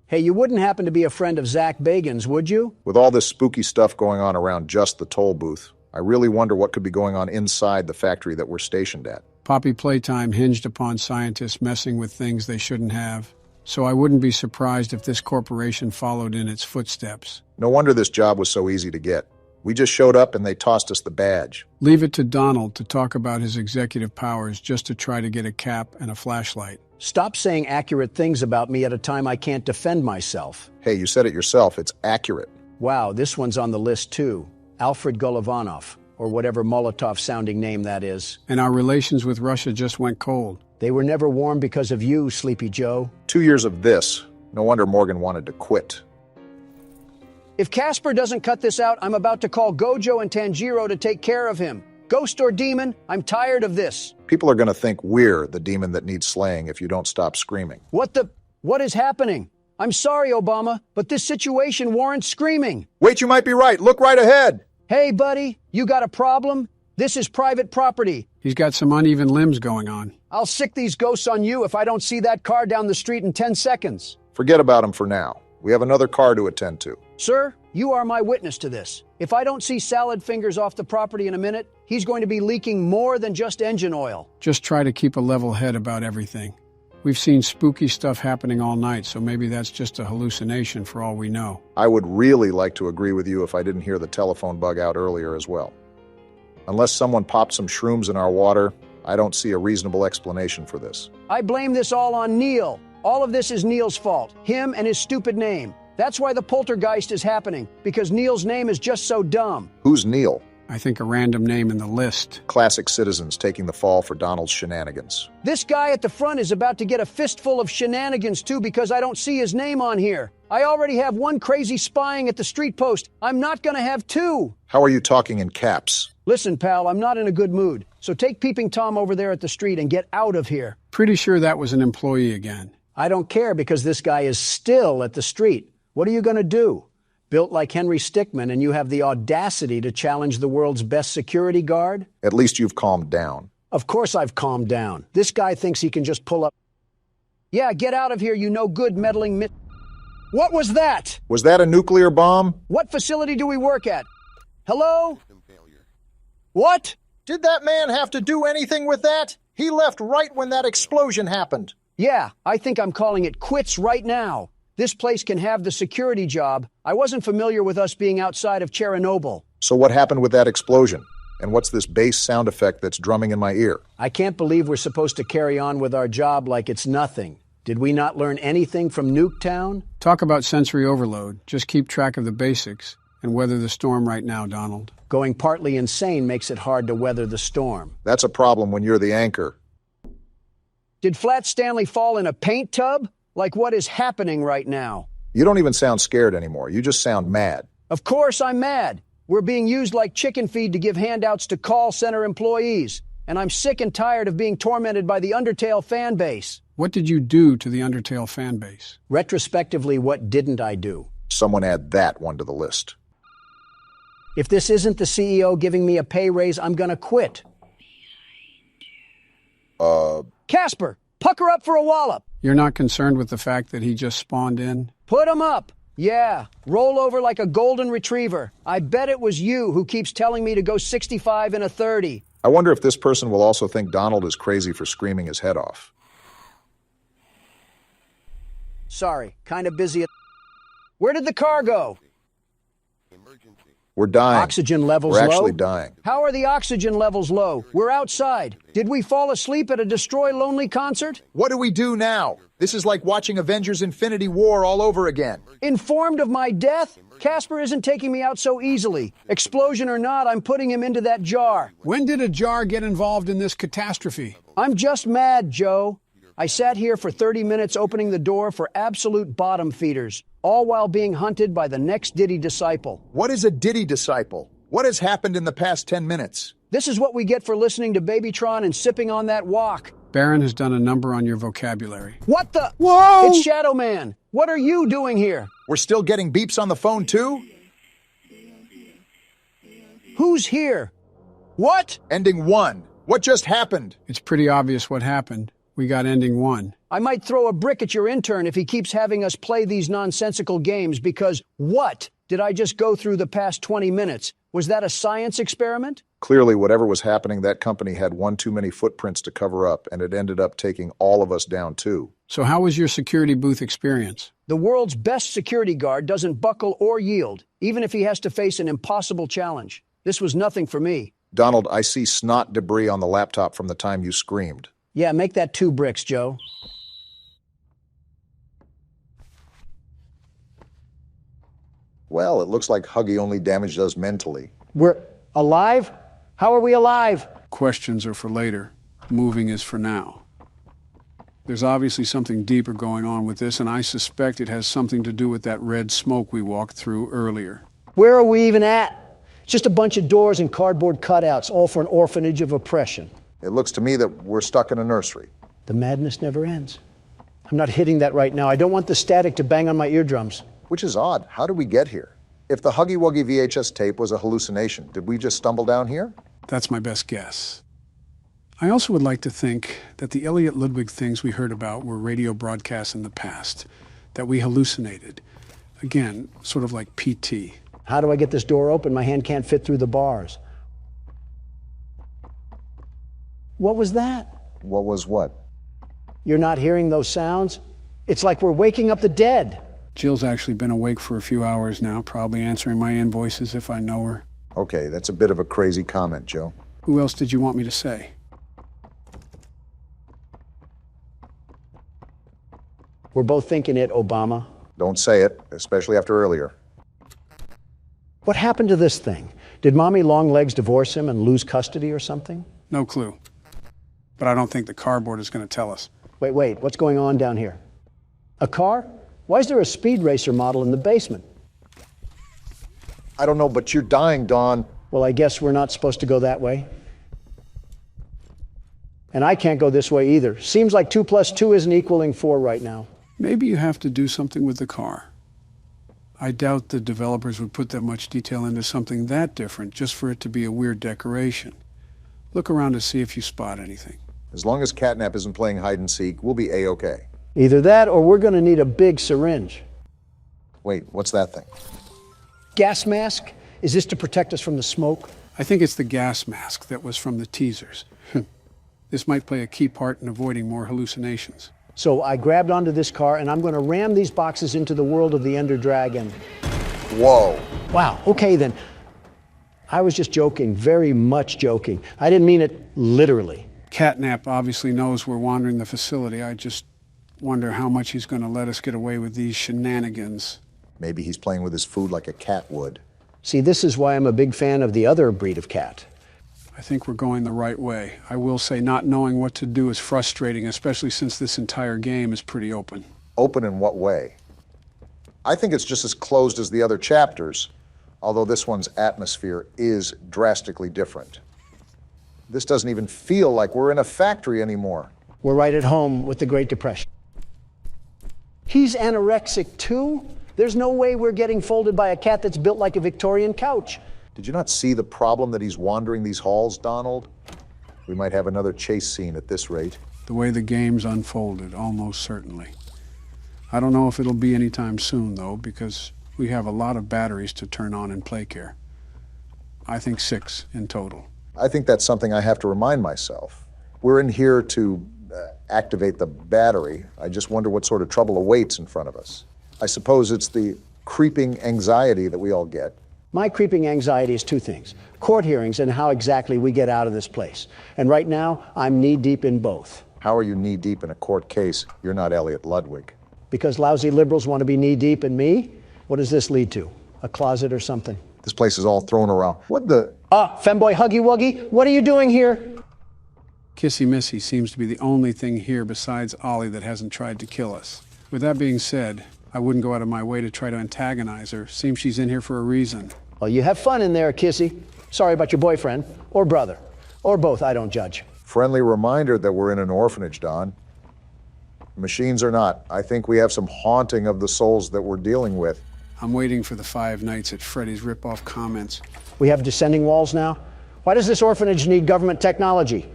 [SPEAKER 3] Hey, you wouldn't happen to be a friend of Zach Bagan's, would you?
[SPEAKER 2] With all this spooky stuff going on around just the toll booth, I really wonder what could be going on inside the factory that we're stationed at.
[SPEAKER 1] Poppy Playtime hinged upon scientists messing with things they shouldn't have, so I wouldn't be surprised if this corporation followed in its footsteps.
[SPEAKER 2] No wonder this job was so easy to get. We just showed up and they tossed us the badge.
[SPEAKER 1] Leave it to Donald to talk about his executive powers just to try to get a cap and a flashlight.
[SPEAKER 3] Stop saying accurate things about me at a time I can't defend myself.
[SPEAKER 2] Hey, you said it yourself. It's accurate.
[SPEAKER 3] Wow, this one's on the list too. Alfred Golovanov, or whatever Molotov-sounding name that is.
[SPEAKER 1] And our relations with Russia just went cold.
[SPEAKER 3] They were never warm because of you, Sleepy Joe.
[SPEAKER 2] 2 years of this. No wonder Morgan wanted to quit.
[SPEAKER 3] If Casper doesn't cut this out, I'm about to call Gojo and Tanjiro to take care of him. Ghost or demon, I'm tired of this.
[SPEAKER 2] People are going to think we're the demon that needs slaying if you don't stop screaming.
[SPEAKER 3] What is happening? I'm sorry, Obama, but this situation warrants screaming.
[SPEAKER 2] Wait, you might be right. Look right ahead.
[SPEAKER 3] Hey, buddy, you got a problem? This is private property.
[SPEAKER 1] He's got some uneven limbs going on.
[SPEAKER 3] I'll sick these ghosts on you if I don't see that car down the street in 10 seconds.
[SPEAKER 2] Forget about him for now. We have another car to attend to.
[SPEAKER 3] Sir, you are my witness to this. If I don't see Salad Fingers off the property in a minute, he's going to be leaking more than just engine oil.
[SPEAKER 1] Just try to keep a level head about everything. We've seen spooky stuff happening all night, so maybe that's just a hallucination for all we know.
[SPEAKER 2] I would really like to agree with you if I didn't hear the telephone bug out earlier as well. Unless someone popped some shrooms in our water, I don't see a reasonable explanation for this.
[SPEAKER 3] I blame this all on Neil. All of this is Neil's fault. Him and his stupid name. That's why the poltergeist is happening, because Neil's name is just so dumb.
[SPEAKER 2] Who's Neil?
[SPEAKER 1] I think a random name in the list.
[SPEAKER 2] Classic citizens taking the fall for Donald's shenanigans.
[SPEAKER 3] This guy at the front is about to get a fistful of shenanigans too because I don't see his name on here. I already have one crazy spying at the street post. I'm not gonna have two.
[SPEAKER 2] How are you talking in caps?
[SPEAKER 3] Listen, pal, I'm not in a good mood. So take Peeping Tom over there at the street and get out of here.
[SPEAKER 1] Pretty sure that was an employee again.
[SPEAKER 3] I don't care because this guy is still at the street. What are you gonna do? Built like Henry Stickmin, and you have the audacity to challenge the world's best security guard?
[SPEAKER 2] At least you've calmed down.
[SPEAKER 3] Of course I've calmed down. This guy thinks he can just pull up. Yeah, get out of here, you no good meddling What was that?
[SPEAKER 2] Was that a nuclear bomb?
[SPEAKER 3] What facility do we work at? Hello? What?
[SPEAKER 17] Did that man have to do anything with that? He left right when that explosion happened.
[SPEAKER 3] Yeah, I think I'm calling it quits right now. This place can have the security job. I wasn't familiar with us being outside of Chernobyl.
[SPEAKER 2] So what happened with that explosion? And what's this bass sound effect that's drumming in my ear?
[SPEAKER 3] I can't believe we're supposed to carry on with our job like it's nothing. Did we not learn anything from Nuketown?
[SPEAKER 1] Talk about sensory overload. Just keep track of the basics and weather the storm right now, Donald.
[SPEAKER 3] Going partly insane makes it hard to weather the storm.
[SPEAKER 2] That's a problem when you're the anchor.
[SPEAKER 3] Did Flat Stanley fall in a paint tub? Like what is happening right now?
[SPEAKER 2] You don't even sound scared anymore. You just sound mad.
[SPEAKER 3] Of course I'm mad. We're being used like chicken feed to give handouts to call center employees. And I'm sick and tired of being tormented by the Undertale fan base.
[SPEAKER 1] What did you do to the Undertale fan base?
[SPEAKER 3] Retrospectively, what didn't I do?
[SPEAKER 2] Someone add that one to the list.
[SPEAKER 3] If this isn't the CEO giving me a pay raise, I'm gonna quit. Casper, pucker up for a wallop.
[SPEAKER 1] You're not concerned with the fact that he just spawned in?
[SPEAKER 3] Put him up. Yeah, roll over like a golden retriever. I bet it was you who keeps telling me to go 65 and a 30.
[SPEAKER 2] I wonder if this person will also think Donald is crazy for screaming his head off.
[SPEAKER 3] Sorry, kind of busy. Where did the car go?
[SPEAKER 2] We're dying.
[SPEAKER 3] Oxygen levels
[SPEAKER 2] We're
[SPEAKER 3] low?
[SPEAKER 2] actually dying.
[SPEAKER 3] How are the oxygen levels low? We're outside. Did we fall asleep at a Destroy Lonely concert?
[SPEAKER 2] What do we do now? This is like watching Avengers Infinity War all over again.
[SPEAKER 3] Informed of my death? Casper isn't taking me out so easily. Explosion or not, I'm putting him into that jar.
[SPEAKER 1] When did a jar get involved in this catastrophe?
[SPEAKER 3] I'm just mad, Joe. I sat here for 30 minutes opening the door for absolute bottom feeders, all while being hunted by the next Diddy disciple.
[SPEAKER 2] What is a Diddy disciple? What has happened in the past 10 minutes?
[SPEAKER 3] This is what we get for listening to Babytron and sipping on that wok.
[SPEAKER 1] Baron has done a number on your vocabulary.
[SPEAKER 3] What the?
[SPEAKER 1] Whoa!
[SPEAKER 3] It's Shadow Man. What are you doing here?
[SPEAKER 2] We're still getting beeps on the phone, too?
[SPEAKER 3] Who's here? What?
[SPEAKER 2] Ending 1. What just happened?
[SPEAKER 1] It's pretty obvious what happened. We got ending 1.
[SPEAKER 3] I might throw a brick at your intern if he keeps having us play these nonsensical games because what did I just go through the past 20 minutes? Was that a science experiment?
[SPEAKER 2] Clearly, whatever was happening, that company had one too many footprints to cover up, and it ended up taking all of us down, too.
[SPEAKER 1] So how was your security booth experience?
[SPEAKER 3] The world's best security guard doesn't buckle or yield, even if he has to face an impossible challenge. This was nothing for me.
[SPEAKER 2] Donald, I see snot debris on the laptop from the time you screamed.
[SPEAKER 3] Yeah, make that 2 bricks, Joe.
[SPEAKER 2] Well, it looks like Huggy only damaged us mentally.
[SPEAKER 3] We're alive? How are we alive?
[SPEAKER 1] Questions are for later. Moving is for now. There's obviously something deeper going on with this, and I suspect it has something to do with that red smoke we walked through earlier.
[SPEAKER 3] Where are we even at? It's just a bunch of doors and cardboard cutouts, all for an orphanage of oppression.
[SPEAKER 2] It looks to me that we're stuck in a nursery.
[SPEAKER 3] The madness never ends. I'm not hitting that right now. I don't want the static to bang on my eardrums.
[SPEAKER 2] Which is odd. How did we get here? If the HuggyWuggy VHS tape was a hallucination, did we just stumble down here?
[SPEAKER 1] That's my best guess. I also would like to think that the Elliot Ludwig things we heard about were radio broadcasts in the past, that we hallucinated. Again, sort of like PT.
[SPEAKER 3] How do I get this door open? My hand can't fit through the bars. What was that?
[SPEAKER 2] What was what?
[SPEAKER 3] You're not hearing those sounds? It's like we're waking up the dead.
[SPEAKER 1] Jill's actually been awake for a few hours now, probably answering my invoices if I know her.
[SPEAKER 2] Okay, that's a bit of a crazy comment, Joe.
[SPEAKER 1] Who else did you want me to say?
[SPEAKER 3] We're both thinking it, Obama.
[SPEAKER 2] Don't say it, especially after earlier.
[SPEAKER 3] What happened to this thing? Did Mommy Longlegs divorce him and lose custody or something?
[SPEAKER 1] No clue. But I don't think the cardboard is going to tell us.
[SPEAKER 3] Wait, what's going on down here? A car? Why is there a speed racer model in the basement?
[SPEAKER 2] I don't know, but you're dying, Dawn.
[SPEAKER 3] Well, I guess we're not supposed to go that way. And I can't go this way either. Seems like 2 + 2 isn't equaling 4 right now.
[SPEAKER 1] Maybe you have to do something with the car. I doubt the developers would put that much detail into something that different just for it to be a weird decoration. Look around to see if you spot anything.
[SPEAKER 2] As long as Catnap isn't playing hide and seek, we'll be A-okay.
[SPEAKER 3] Either that or we're going to need a big syringe.
[SPEAKER 2] Wait, what's that thing?
[SPEAKER 3] Gas mask? Is this to protect us from the smoke?
[SPEAKER 1] I think it's the gas mask that was from the teasers. This might play a key part in avoiding more hallucinations.
[SPEAKER 3] So I grabbed onto this car and I'm going to ram these boxes into the world of the Ender Dragon.
[SPEAKER 2] Whoa.
[SPEAKER 3] Wow, okay then. I was just joking, very much joking. I didn't mean it literally.
[SPEAKER 1] Catnap obviously knows we're wandering the facility. I just wonder how much he's going to let us get away with these shenanigans.
[SPEAKER 2] Maybe he's playing with his food like a cat would.
[SPEAKER 3] See, this is why I'm a big fan of the other breed of cat.
[SPEAKER 1] I think we're going the right way. I will say not knowing what to do is frustrating, especially since this entire game is pretty open.
[SPEAKER 2] Open in what way? I think it's just as closed as the other chapters, although this one's atmosphere is drastically different. This doesn't even feel like we're in a factory anymore.
[SPEAKER 3] We're right at home with the Great Depression. He's anorexic too? There's no way we're getting folded by a cat that's built like a Victorian couch.
[SPEAKER 2] Did you not see the problem that he's wandering these halls, Donald? We might have another chase scene at this rate.
[SPEAKER 1] The way the game's unfolded, almost certainly. I don't know if it'll be anytime soon, though, because we have a lot of batteries to turn on in PlayCare. I think 6 in total.
[SPEAKER 2] I think that's something I have to remind myself. We're in here to activate the battery. I just wonder what sort of trouble awaits in front of us. I suppose it's the creeping anxiety that we all get.
[SPEAKER 3] My creeping anxiety is two things: court hearings and how exactly we get out of this place. And right now, I'm knee-deep in both.
[SPEAKER 2] How are you knee-deep in a court case? You're not Elliot Ludwig.
[SPEAKER 3] Because lousy liberals want to be knee-deep in me? What does this lead to? A closet or something?
[SPEAKER 2] This place is all thrown around. What the?
[SPEAKER 3] Femboy HuggyWuggy, what are you doing here?
[SPEAKER 1] Kissy Missy seems to be the only thing here besides Ollie that hasn't tried to kill us. With that being said, I wouldn't go out of my way to try to antagonize her. Seems she's in here for a reason.
[SPEAKER 3] Well, you have fun in there, Kissy. Sorry about your boyfriend, or brother, or both, I don't judge.
[SPEAKER 2] Friendly reminder that we're in an orphanage, Don. Machines or not, I think we have some haunting of the souls that we're dealing with.
[SPEAKER 1] I'm waiting for the 5 Nights at Freddy's rip-off comments.
[SPEAKER 3] We have descending walls now? Why does this orphanage need government technology?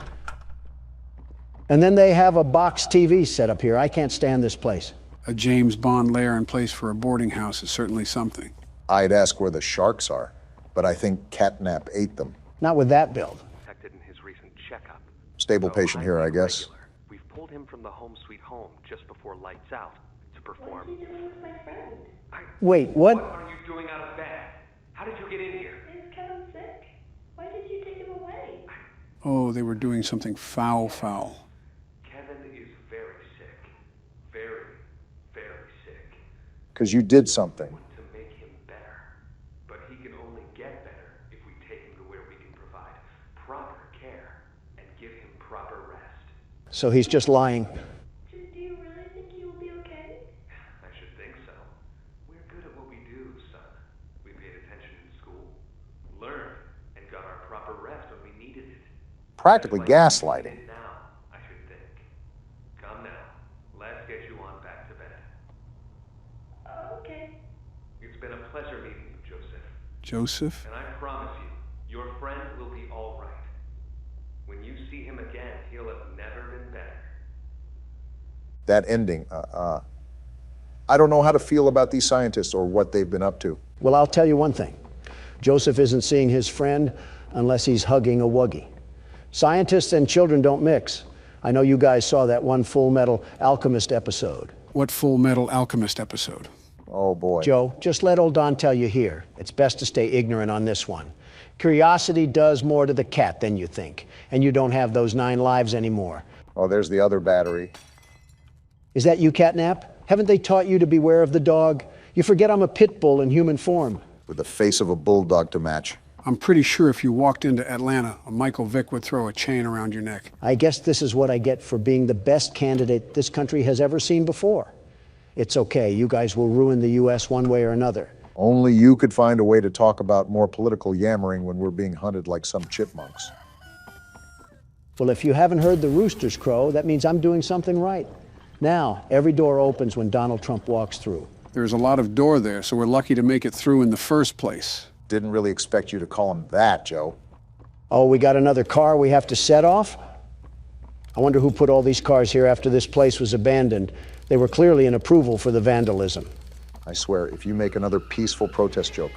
[SPEAKER 3] And then they have a box TV set up here. I can't stand this place.
[SPEAKER 1] A James Bond lair in place for a boarding house is certainly something.
[SPEAKER 2] I'd ask where the sharks are, but I think Catnap ate them.
[SPEAKER 3] Not with that build.
[SPEAKER 18] Detected in his recent checkup.
[SPEAKER 2] Stable patient here, I guess.
[SPEAKER 18] We've pulled him from the home sweet home just before lights out to perform.
[SPEAKER 8] What are you doing with my friend?
[SPEAKER 3] Wait, what?
[SPEAKER 18] What are you doing out of bed? How did you get in here?
[SPEAKER 8] Is Kevin sick? Why did you take him away?
[SPEAKER 1] Oh, they were doing something foul.
[SPEAKER 18] Kevin is very sick. Very, very sick.
[SPEAKER 2] Because you did something.
[SPEAKER 18] To make him better. But he can only get better if we take him to where we can provide proper care and give him proper rest.
[SPEAKER 3] So he's just lying.
[SPEAKER 8] Do you really think he will be okay?
[SPEAKER 18] I should think so. We're good at what we do, son. We paid attention in school, learned, and got our proper rest when we needed it.
[SPEAKER 2] Practically gaslighting.
[SPEAKER 18] Now, I should think. Come now. Let's get you on back to bed.
[SPEAKER 8] Okay.
[SPEAKER 18] It's been a pleasure meeting you, Joseph.
[SPEAKER 1] Joseph?
[SPEAKER 18] And I promise you, your friend will be all right. When you see him again, he'll have never been better.
[SPEAKER 2] That ending, I don't know how to feel about these scientists or what they've been up to.
[SPEAKER 3] Well, I'll tell you one thing. Joseph isn't seeing his friend unless he's hugging a Wuggy. Scientists and children don't mix. I know you guys saw that one Full Metal Alchemist episode.
[SPEAKER 1] What Full Metal Alchemist episode?
[SPEAKER 2] Oh, boy.
[SPEAKER 3] Joe, just let old Don tell you here. It's best to stay ignorant on this one. Curiosity does more to the cat than you think, and you don't have those 9 lives anymore.
[SPEAKER 2] Oh, there's the other battery.
[SPEAKER 3] Is that you, Catnap? Haven't they taught you to beware of the dog? You forget I'm a pit bull in human form.
[SPEAKER 2] With the face of a bulldog to match.
[SPEAKER 1] I'm pretty sure if you walked into Atlanta, a Michael Vick would throw a chain around your neck.
[SPEAKER 3] I guess this is what I get for being the best candidate this country has ever seen before. It's okay, you guys will ruin the U.S. one way or another.
[SPEAKER 2] Only you could find a way to talk about more political yammering when we're being hunted like some chipmunks.
[SPEAKER 3] Well, if you haven't heard the roosters crow, that means I'm doing something right. Now, every door opens when Donald Trump walks through.
[SPEAKER 1] There's a lot of door there, so we're lucky to make it through in the first place.
[SPEAKER 2] Didn't really expect you to call him that, Joe.
[SPEAKER 3] Oh, we got another car we have to set off? I wonder who put all these cars here after this place was abandoned. They were clearly an approval for the vandalism.
[SPEAKER 2] I swear, if you make another peaceful protest joke.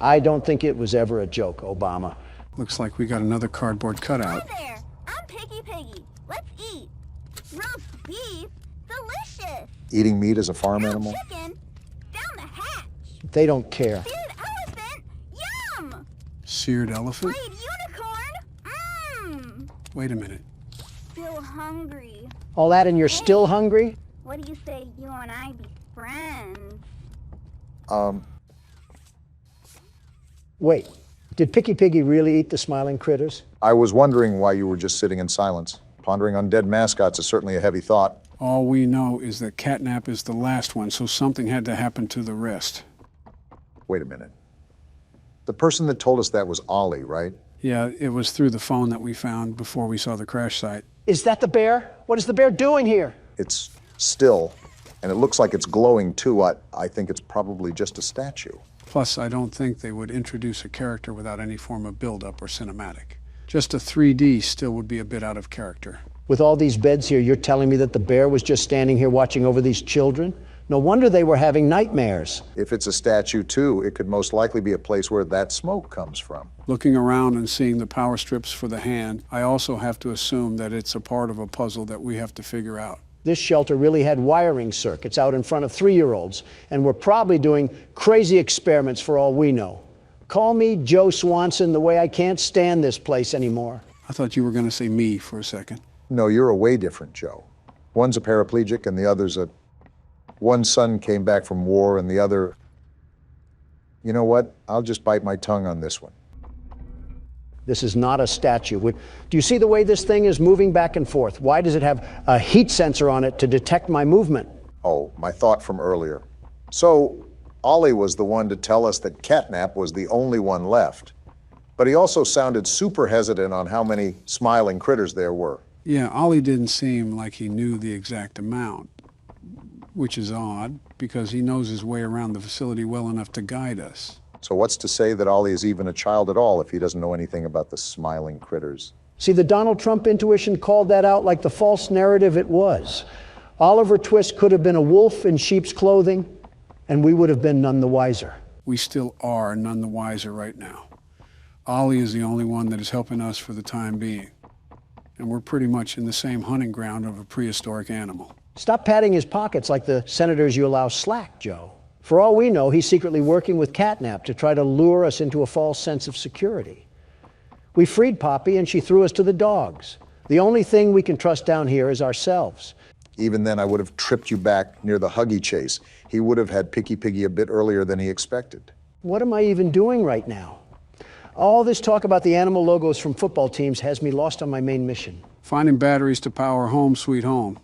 [SPEAKER 3] I don't think it was ever a joke, Obama.
[SPEAKER 1] Looks like we got another cardboard cutout.
[SPEAKER 19] Hi there, I'm Piggy. Let's eat. Roast beef, delicious.
[SPEAKER 2] Eating meat as a farm animal?
[SPEAKER 19] Chicken, down the hatch.
[SPEAKER 3] They don't care.
[SPEAKER 19] Seared elephant, yum.
[SPEAKER 1] Seared elephant?
[SPEAKER 19] Fried unicorn,
[SPEAKER 1] Wait a minute.
[SPEAKER 19] Still hungry.
[SPEAKER 3] All that and you're still hungry?
[SPEAKER 19] What do you say you and I be friends?
[SPEAKER 3] Wait, did Piggy really eat the smiling critters?
[SPEAKER 2] I was wondering why you were just sitting in silence. Pondering on dead mascots is certainly a heavy thought.
[SPEAKER 1] All we know is that Catnap is the last one, so something had to happen to the rest.
[SPEAKER 2] Wait a minute. The person that told us that was Ollie, right?
[SPEAKER 1] Yeah, it was through the phone that we found before we saw the crash site.
[SPEAKER 3] Is that the bear? What is the bear doing here?
[SPEAKER 2] It's still, and it looks like it's glowing too. I think it's probably just a statue.
[SPEAKER 1] Plus, I don't think they would introduce a character without any form of build-up or cinematic. Just a 3D still would be a bit out of character.
[SPEAKER 3] With all these beds here, you're telling me that the bear was just standing here watching over these children? No wonder they were having nightmares.
[SPEAKER 2] If it's a statue too, it could most likely be a place where that smoke comes from.
[SPEAKER 1] Looking around and seeing the power strips for the hand, I also have to assume that it's a part of a puzzle that we have to figure out.
[SPEAKER 3] This shelter really had wiring circuits out in front of 3-year-olds, and we're probably doing crazy experiments for all we know. Call me Joe Swanson the way I can't stand this place anymore.
[SPEAKER 1] I thought you were going to say me for a second.
[SPEAKER 2] No, you're a way different Joe. One's a paraplegic and the other's a... One son came back from war and the other... You know what? I'll just bite my tongue on this one.
[SPEAKER 3] This is not a statue. Do you see the way this thing is moving back and forth? Why does it have a heat sensor on it to detect my movement?
[SPEAKER 2] Oh, my thought from earlier. So, Ollie was the one to tell us that Catnap was the only one left. But he also sounded super hesitant on how many smiling critters there were.
[SPEAKER 1] Yeah, Ollie didn't seem like he knew the exact amount, which is odd, because he knows his way around the facility well enough to guide us.
[SPEAKER 2] So what's to say that Ollie is even a child at all if he doesn't know anything about the smiling critters?
[SPEAKER 3] See, the Donald Trump intuition called that out like the false narrative it was. Oliver Twist could have been a wolf in sheep's clothing, and we would have been none the wiser.
[SPEAKER 1] We still are none the wiser right now. Ollie is the only one that is helping us for the time being. And we're pretty much in the same hunting ground of a prehistoric animal.
[SPEAKER 3] Stop patting his pockets like the senators you allow slack, Joe. For all we know, he's secretly working with Catnap to try to lure us into a false sense of security. We freed Poppy and she threw us to the dogs. The only thing we can trust down here is ourselves.
[SPEAKER 2] Even then, I would have tripped you back near the Huggy chase. He would have had Picky Piggy a bit earlier than he expected.
[SPEAKER 3] What am I even doing right now? All this talk about the animal logos from football teams has me lost on my main mission.
[SPEAKER 1] Finding batteries to power Home Sweet Home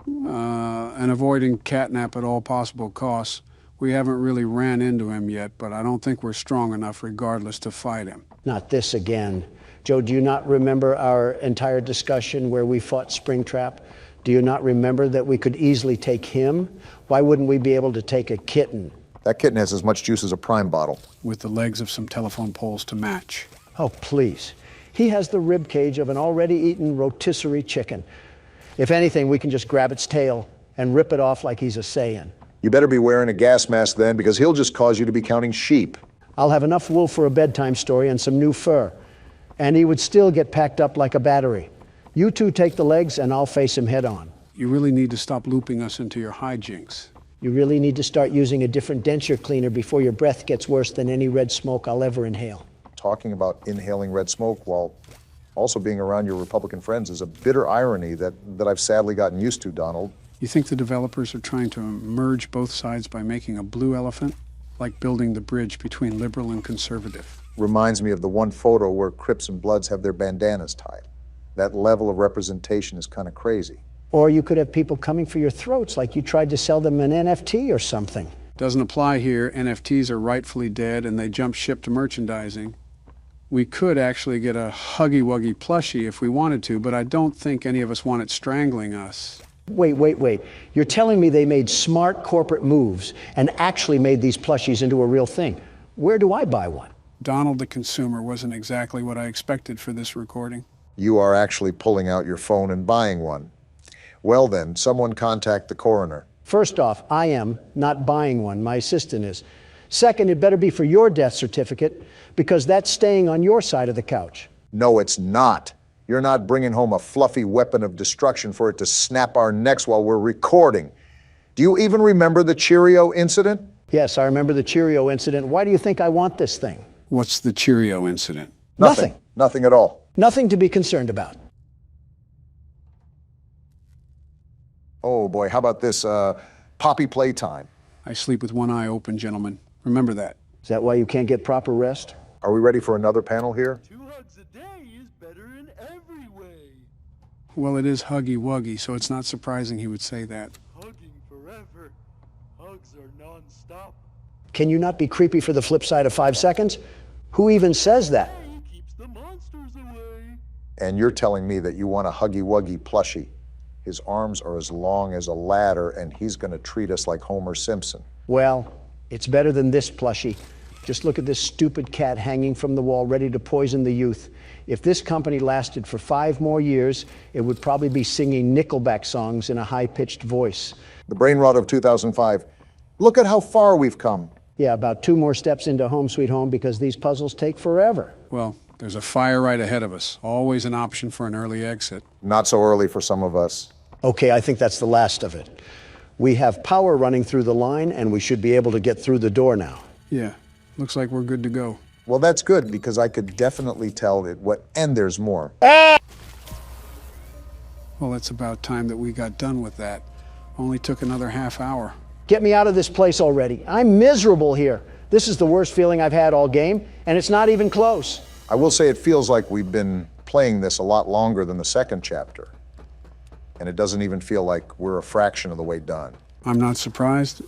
[SPEAKER 1] and avoiding Catnap at all possible costs. We haven't really ran into him yet, but I don't think we're strong enough regardless to fight him.
[SPEAKER 3] Not this again. Joe, do you not remember our entire discussion where we fought Springtrap? Do you not remember that we could easily take him? Why wouldn't we be able to take a kitten?
[SPEAKER 2] That kitten has as much juice as a prime bottle.
[SPEAKER 1] With the legs of some telephone poles to match.
[SPEAKER 3] Oh, please. He has the rib cage of an already eaten rotisserie chicken. If anything, we can just grab its tail and rip it off like he's a Saiyan.
[SPEAKER 2] You better be wearing a gas mask then, because he'll just cause you to be counting sheep.
[SPEAKER 3] I'll have enough wool for a bedtime story and some new fur. And he would still get packed up like a battery. You two take the legs and I'll face him head on.
[SPEAKER 1] You really need to stop looping us into your hijinks.
[SPEAKER 3] You really need to start using a different denture cleaner before your breath gets worse than any red smoke I'll ever inhale.
[SPEAKER 2] Talking about inhaling red smoke while also being around your Republican friends is a bitter irony that I've sadly gotten used to, Donald.
[SPEAKER 1] You think the developers are trying to merge both sides by making a blue elephant? Like building the bridge between liberal and conservative.
[SPEAKER 2] Reminds me of the one photo where Crips and Bloods have their bandanas tied. That level of representation is kind of crazy.
[SPEAKER 3] Or you could have people coming for your throats like you tried to sell them an NFT or something.
[SPEAKER 1] Doesn't apply here. NFTs are rightfully dead and they jump ship to merchandising. We could actually get a HuggyWuggy plushie if we wanted to, but I don't think any of us want it strangling us.
[SPEAKER 3] Wait. You're telling me they made smart corporate moves and actually made these plushies into a real thing. Where do I buy one?
[SPEAKER 1] Donald the consumer wasn't exactly what I expected for this recording.
[SPEAKER 2] You are actually pulling out your phone and buying one. Well then, someone contact the coroner.
[SPEAKER 3] First off, I am not buying one. My assistant is. Second, it better be for your death certificate because that's staying on your side of the couch.
[SPEAKER 2] No, it's not. You're not bringing home a fluffy weapon of destruction for it to snap our necks while we're recording. Do you even remember the Cheerio incident?
[SPEAKER 3] Yes, I remember the Cheerio incident. Why do you think I want this thing?
[SPEAKER 1] What's the Cheerio incident?
[SPEAKER 3] Nothing.
[SPEAKER 2] Nothing at all.
[SPEAKER 3] Nothing to be concerned about.
[SPEAKER 2] Oh boy, how about this Poppy Playtime?
[SPEAKER 1] I sleep with one eye open, gentlemen. Remember that.
[SPEAKER 3] Is that why you can't get proper rest?
[SPEAKER 2] Are we ready for another panel here?
[SPEAKER 15] 2 hugs a day is better in every way.
[SPEAKER 1] Well, it is HuggyWuggy, so it's not surprising he would say that.
[SPEAKER 15] Hugging forever. Hugs are non-stop.
[SPEAKER 3] Can you not be creepy for the flip side of 5 seconds? Who even says that?
[SPEAKER 15] Keeps the monsters away.
[SPEAKER 2] And you're telling me that you want a HuggyWuggy plushie. His arms are as long as a ladder, and he's going to treat us like Homer Simpson.
[SPEAKER 3] Well, it's better than this plushie. Just look at this stupid cat hanging from the wall, ready to poison the youth. If this company lasted for 5 more years, it would probably be singing Nickelback songs in a high-pitched voice.
[SPEAKER 2] The brain rot of 2005. Look at how far we've come.
[SPEAKER 3] Yeah, about 2 more steps into Home Sweet Home because these puzzles take forever.
[SPEAKER 1] Well, there's a fire right ahead of us. Always an option for an early exit.
[SPEAKER 2] Not so early for some of us.
[SPEAKER 3] Okay, I think that's the last of it. We have power running through the line, and we should be able to get through the door now.
[SPEAKER 1] Yeah, looks like we're good to go.
[SPEAKER 2] Well, that's good, because I could definitely tell it what, and there's more.
[SPEAKER 1] Well, it's about time that we got done with that. Only took another half hour.
[SPEAKER 3] Get me out of this place already. I'm miserable here. This is the worst feeling I've had all game, and it's not even close.
[SPEAKER 2] I will say it feels like we've been playing this a lot longer than the second chapter. And it doesn't even feel like we're a fraction of the way done.
[SPEAKER 1] I'm not surprised.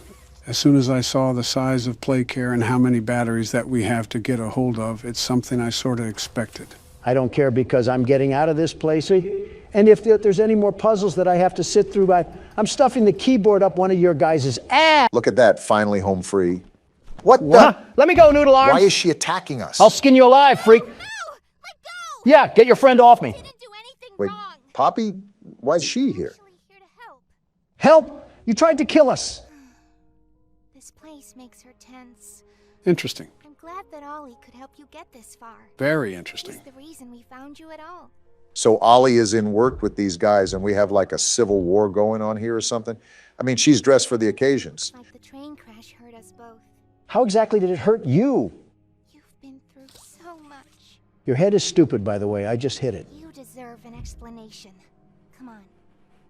[SPEAKER 1] As soon as I saw the size of Playcare and how many batteries that we have to get a hold of, it's something I sort of expected.
[SPEAKER 3] I don't care, because I'm getting out of this place. And if there's any more puzzles that I have to sit through, I'm stuffing the keyboard up one of your guys' ass.
[SPEAKER 2] Look at that, finally home free. What the?
[SPEAKER 3] Let me go, Noodle Arms.
[SPEAKER 2] Why is she attacking us?
[SPEAKER 3] I'll skin you alive, freak. No, let go. Yeah, get your friend off me.
[SPEAKER 2] Wait, Poppy, why's she here?
[SPEAKER 3] Help? You tried to kill us.
[SPEAKER 8] This place makes her tense.
[SPEAKER 1] Interesting.
[SPEAKER 8] I'm glad that Ollie could help you get this far.
[SPEAKER 1] Very interesting.
[SPEAKER 8] He's the reason we found you at all.
[SPEAKER 2] So Ollie is in work with these guys, and we have like a civil war going on here or something? I mean, she's dressed for the occasions.
[SPEAKER 8] Like the train crash hurt us both.
[SPEAKER 3] How exactly did it hurt you?
[SPEAKER 8] You've been through so much.
[SPEAKER 3] Your head is stupid, by the way. I just hit it.
[SPEAKER 8] You deserve an explanation. Come on.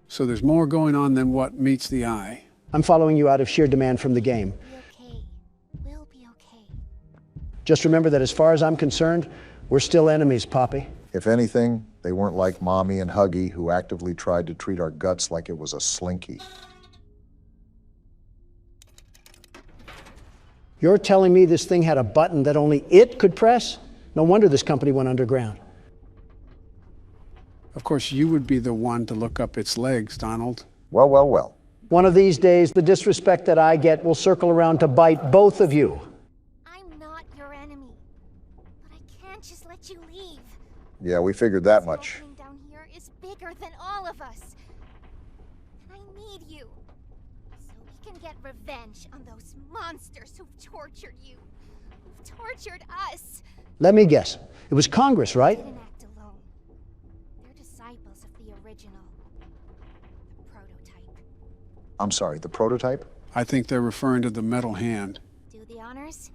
[SPEAKER 1] So there's more going on than what meets the eye.
[SPEAKER 3] I'm following you out of sheer demand from the game.
[SPEAKER 8] Be okay. We'll be okay.
[SPEAKER 3] Just remember that as far as I'm concerned, we're still enemies, Poppy.
[SPEAKER 2] If anything, they weren't like Mommy and Huggy, who actively tried to treat our guts like it was a slinky.
[SPEAKER 3] You're telling me this thing had a button that only it could press? No wonder this company went underground.
[SPEAKER 1] Of course, you would be the one to look up its legs, Donald.
[SPEAKER 2] Well, well, well.
[SPEAKER 3] One of these days, the disrespect that I get will circle around to bite both of you.
[SPEAKER 8] I'm not your enemy. But I can't just let you leave.
[SPEAKER 2] Yeah, we figured that much.
[SPEAKER 8] This down here is bigger than all of us. And I need you. So we can get revenge on those monsters who've tortured you. Who've tortured us.
[SPEAKER 3] Let me guess. It was Congress, right?
[SPEAKER 8] They didn't act alone. They're disciples of the original. The prototype.
[SPEAKER 2] I'm sorry, the prototype?
[SPEAKER 1] I think they're referring to the metal hand.
[SPEAKER 8] Do the honors?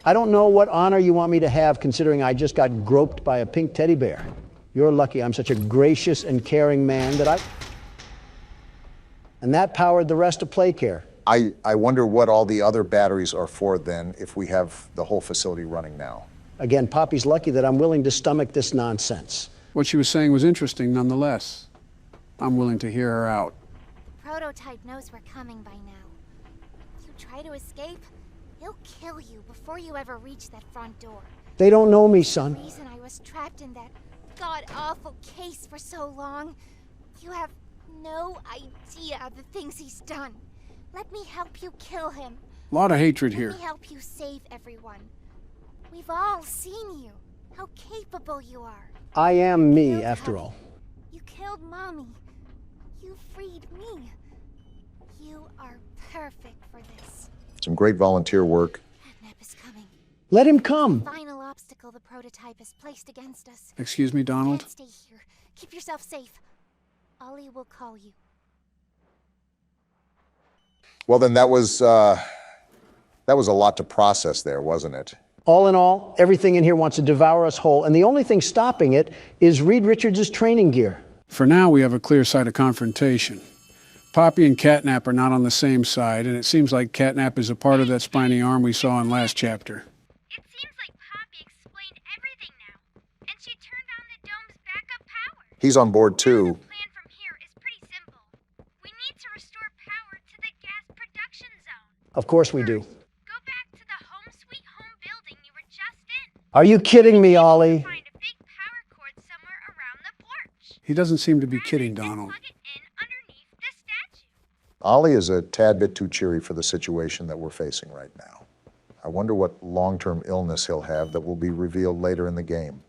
[SPEAKER 3] I don't know what honor you want me to have, considering I just got groped by a pink teddy bear. You're lucky I'm such a gracious and caring man that And that powered the rest of Playcare.
[SPEAKER 2] I wonder what all the other batteries are for then, if we have the whole facility running now.
[SPEAKER 3] Again, Poppy's lucky that I'm willing to stomach this nonsense.
[SPEAKER 1] What she was saying was interesting nonetheless. I'm willing to hear her out.
[SPEAKER 8] The prototype knows we're coming by now. If you try to escape, he'll kill you before you ever reach that front door.
[SPEAKER 3] They don't know me, son.
[SPEAKER 8] The reason I was trapped in that god-awful case for so long, you have no idea the things he's done. Let me help you kill him.
[SPEAKER 1] A lot of hatred here.
[SPEAKER 8] Let me help you save everyone. We've all seen you, how capable you are.
[SPEAKER 3] I am me, after all.
[SPEAKER 8] You killed Mommy. You freed me. You are perfect for this.
[SPEAKER 2] Some great volunteer work.
[SPEAKER 8] Catnap is coming.
[SPEAKER 3] Let him come.
[SPEAKER 8] The final obstacle the prototype has placed against us.
[SPEAKER 1] Excuse me, Donald?
[SPEAKER 8] Can't stay here. Keep yourself safe. Ollie will call you.
[SPEAKER 2] Well, then that was a lot to process there, wasn't it?
[SPEAKER 3] All in all, everything in here wants to devour us whole, and the only thing stopping it is Reed Richards' training gear.
[SPEAKER 1] For now, we have a clear sight of confrontation. Poppy and Catnap are not on the same side, and it seems like Catnap is a part of that spiny arm we saw in last chapter.
[SPEAKER 8] It seems like Poppy explained everything now, and she turned on the dome's backup power.
[SPEAKER 2] He's on board too.
[SPEAKER 8] The plan from here is pretty simple. We need to restore power to the gas production zone.
[SPEAKER 3] Of course we do.
[SPEAKER 8] Go back to the home sweet home building you were just in.
[SPEAKER 3] Are you kidding me, Ollie?
[SPEAKER 8] Find a big power cord somewhere around the porch.
[SPEAKER 1] He doesn't seem to be kidding, Donald.
[SPEAKER 8] Plug it in underneath the statue.
[SPEAKER 2] Ollie is a tad bit too cheery for the situation that we're facing right now. I wonder what long-term illness he'll have that will be revealed later in the game.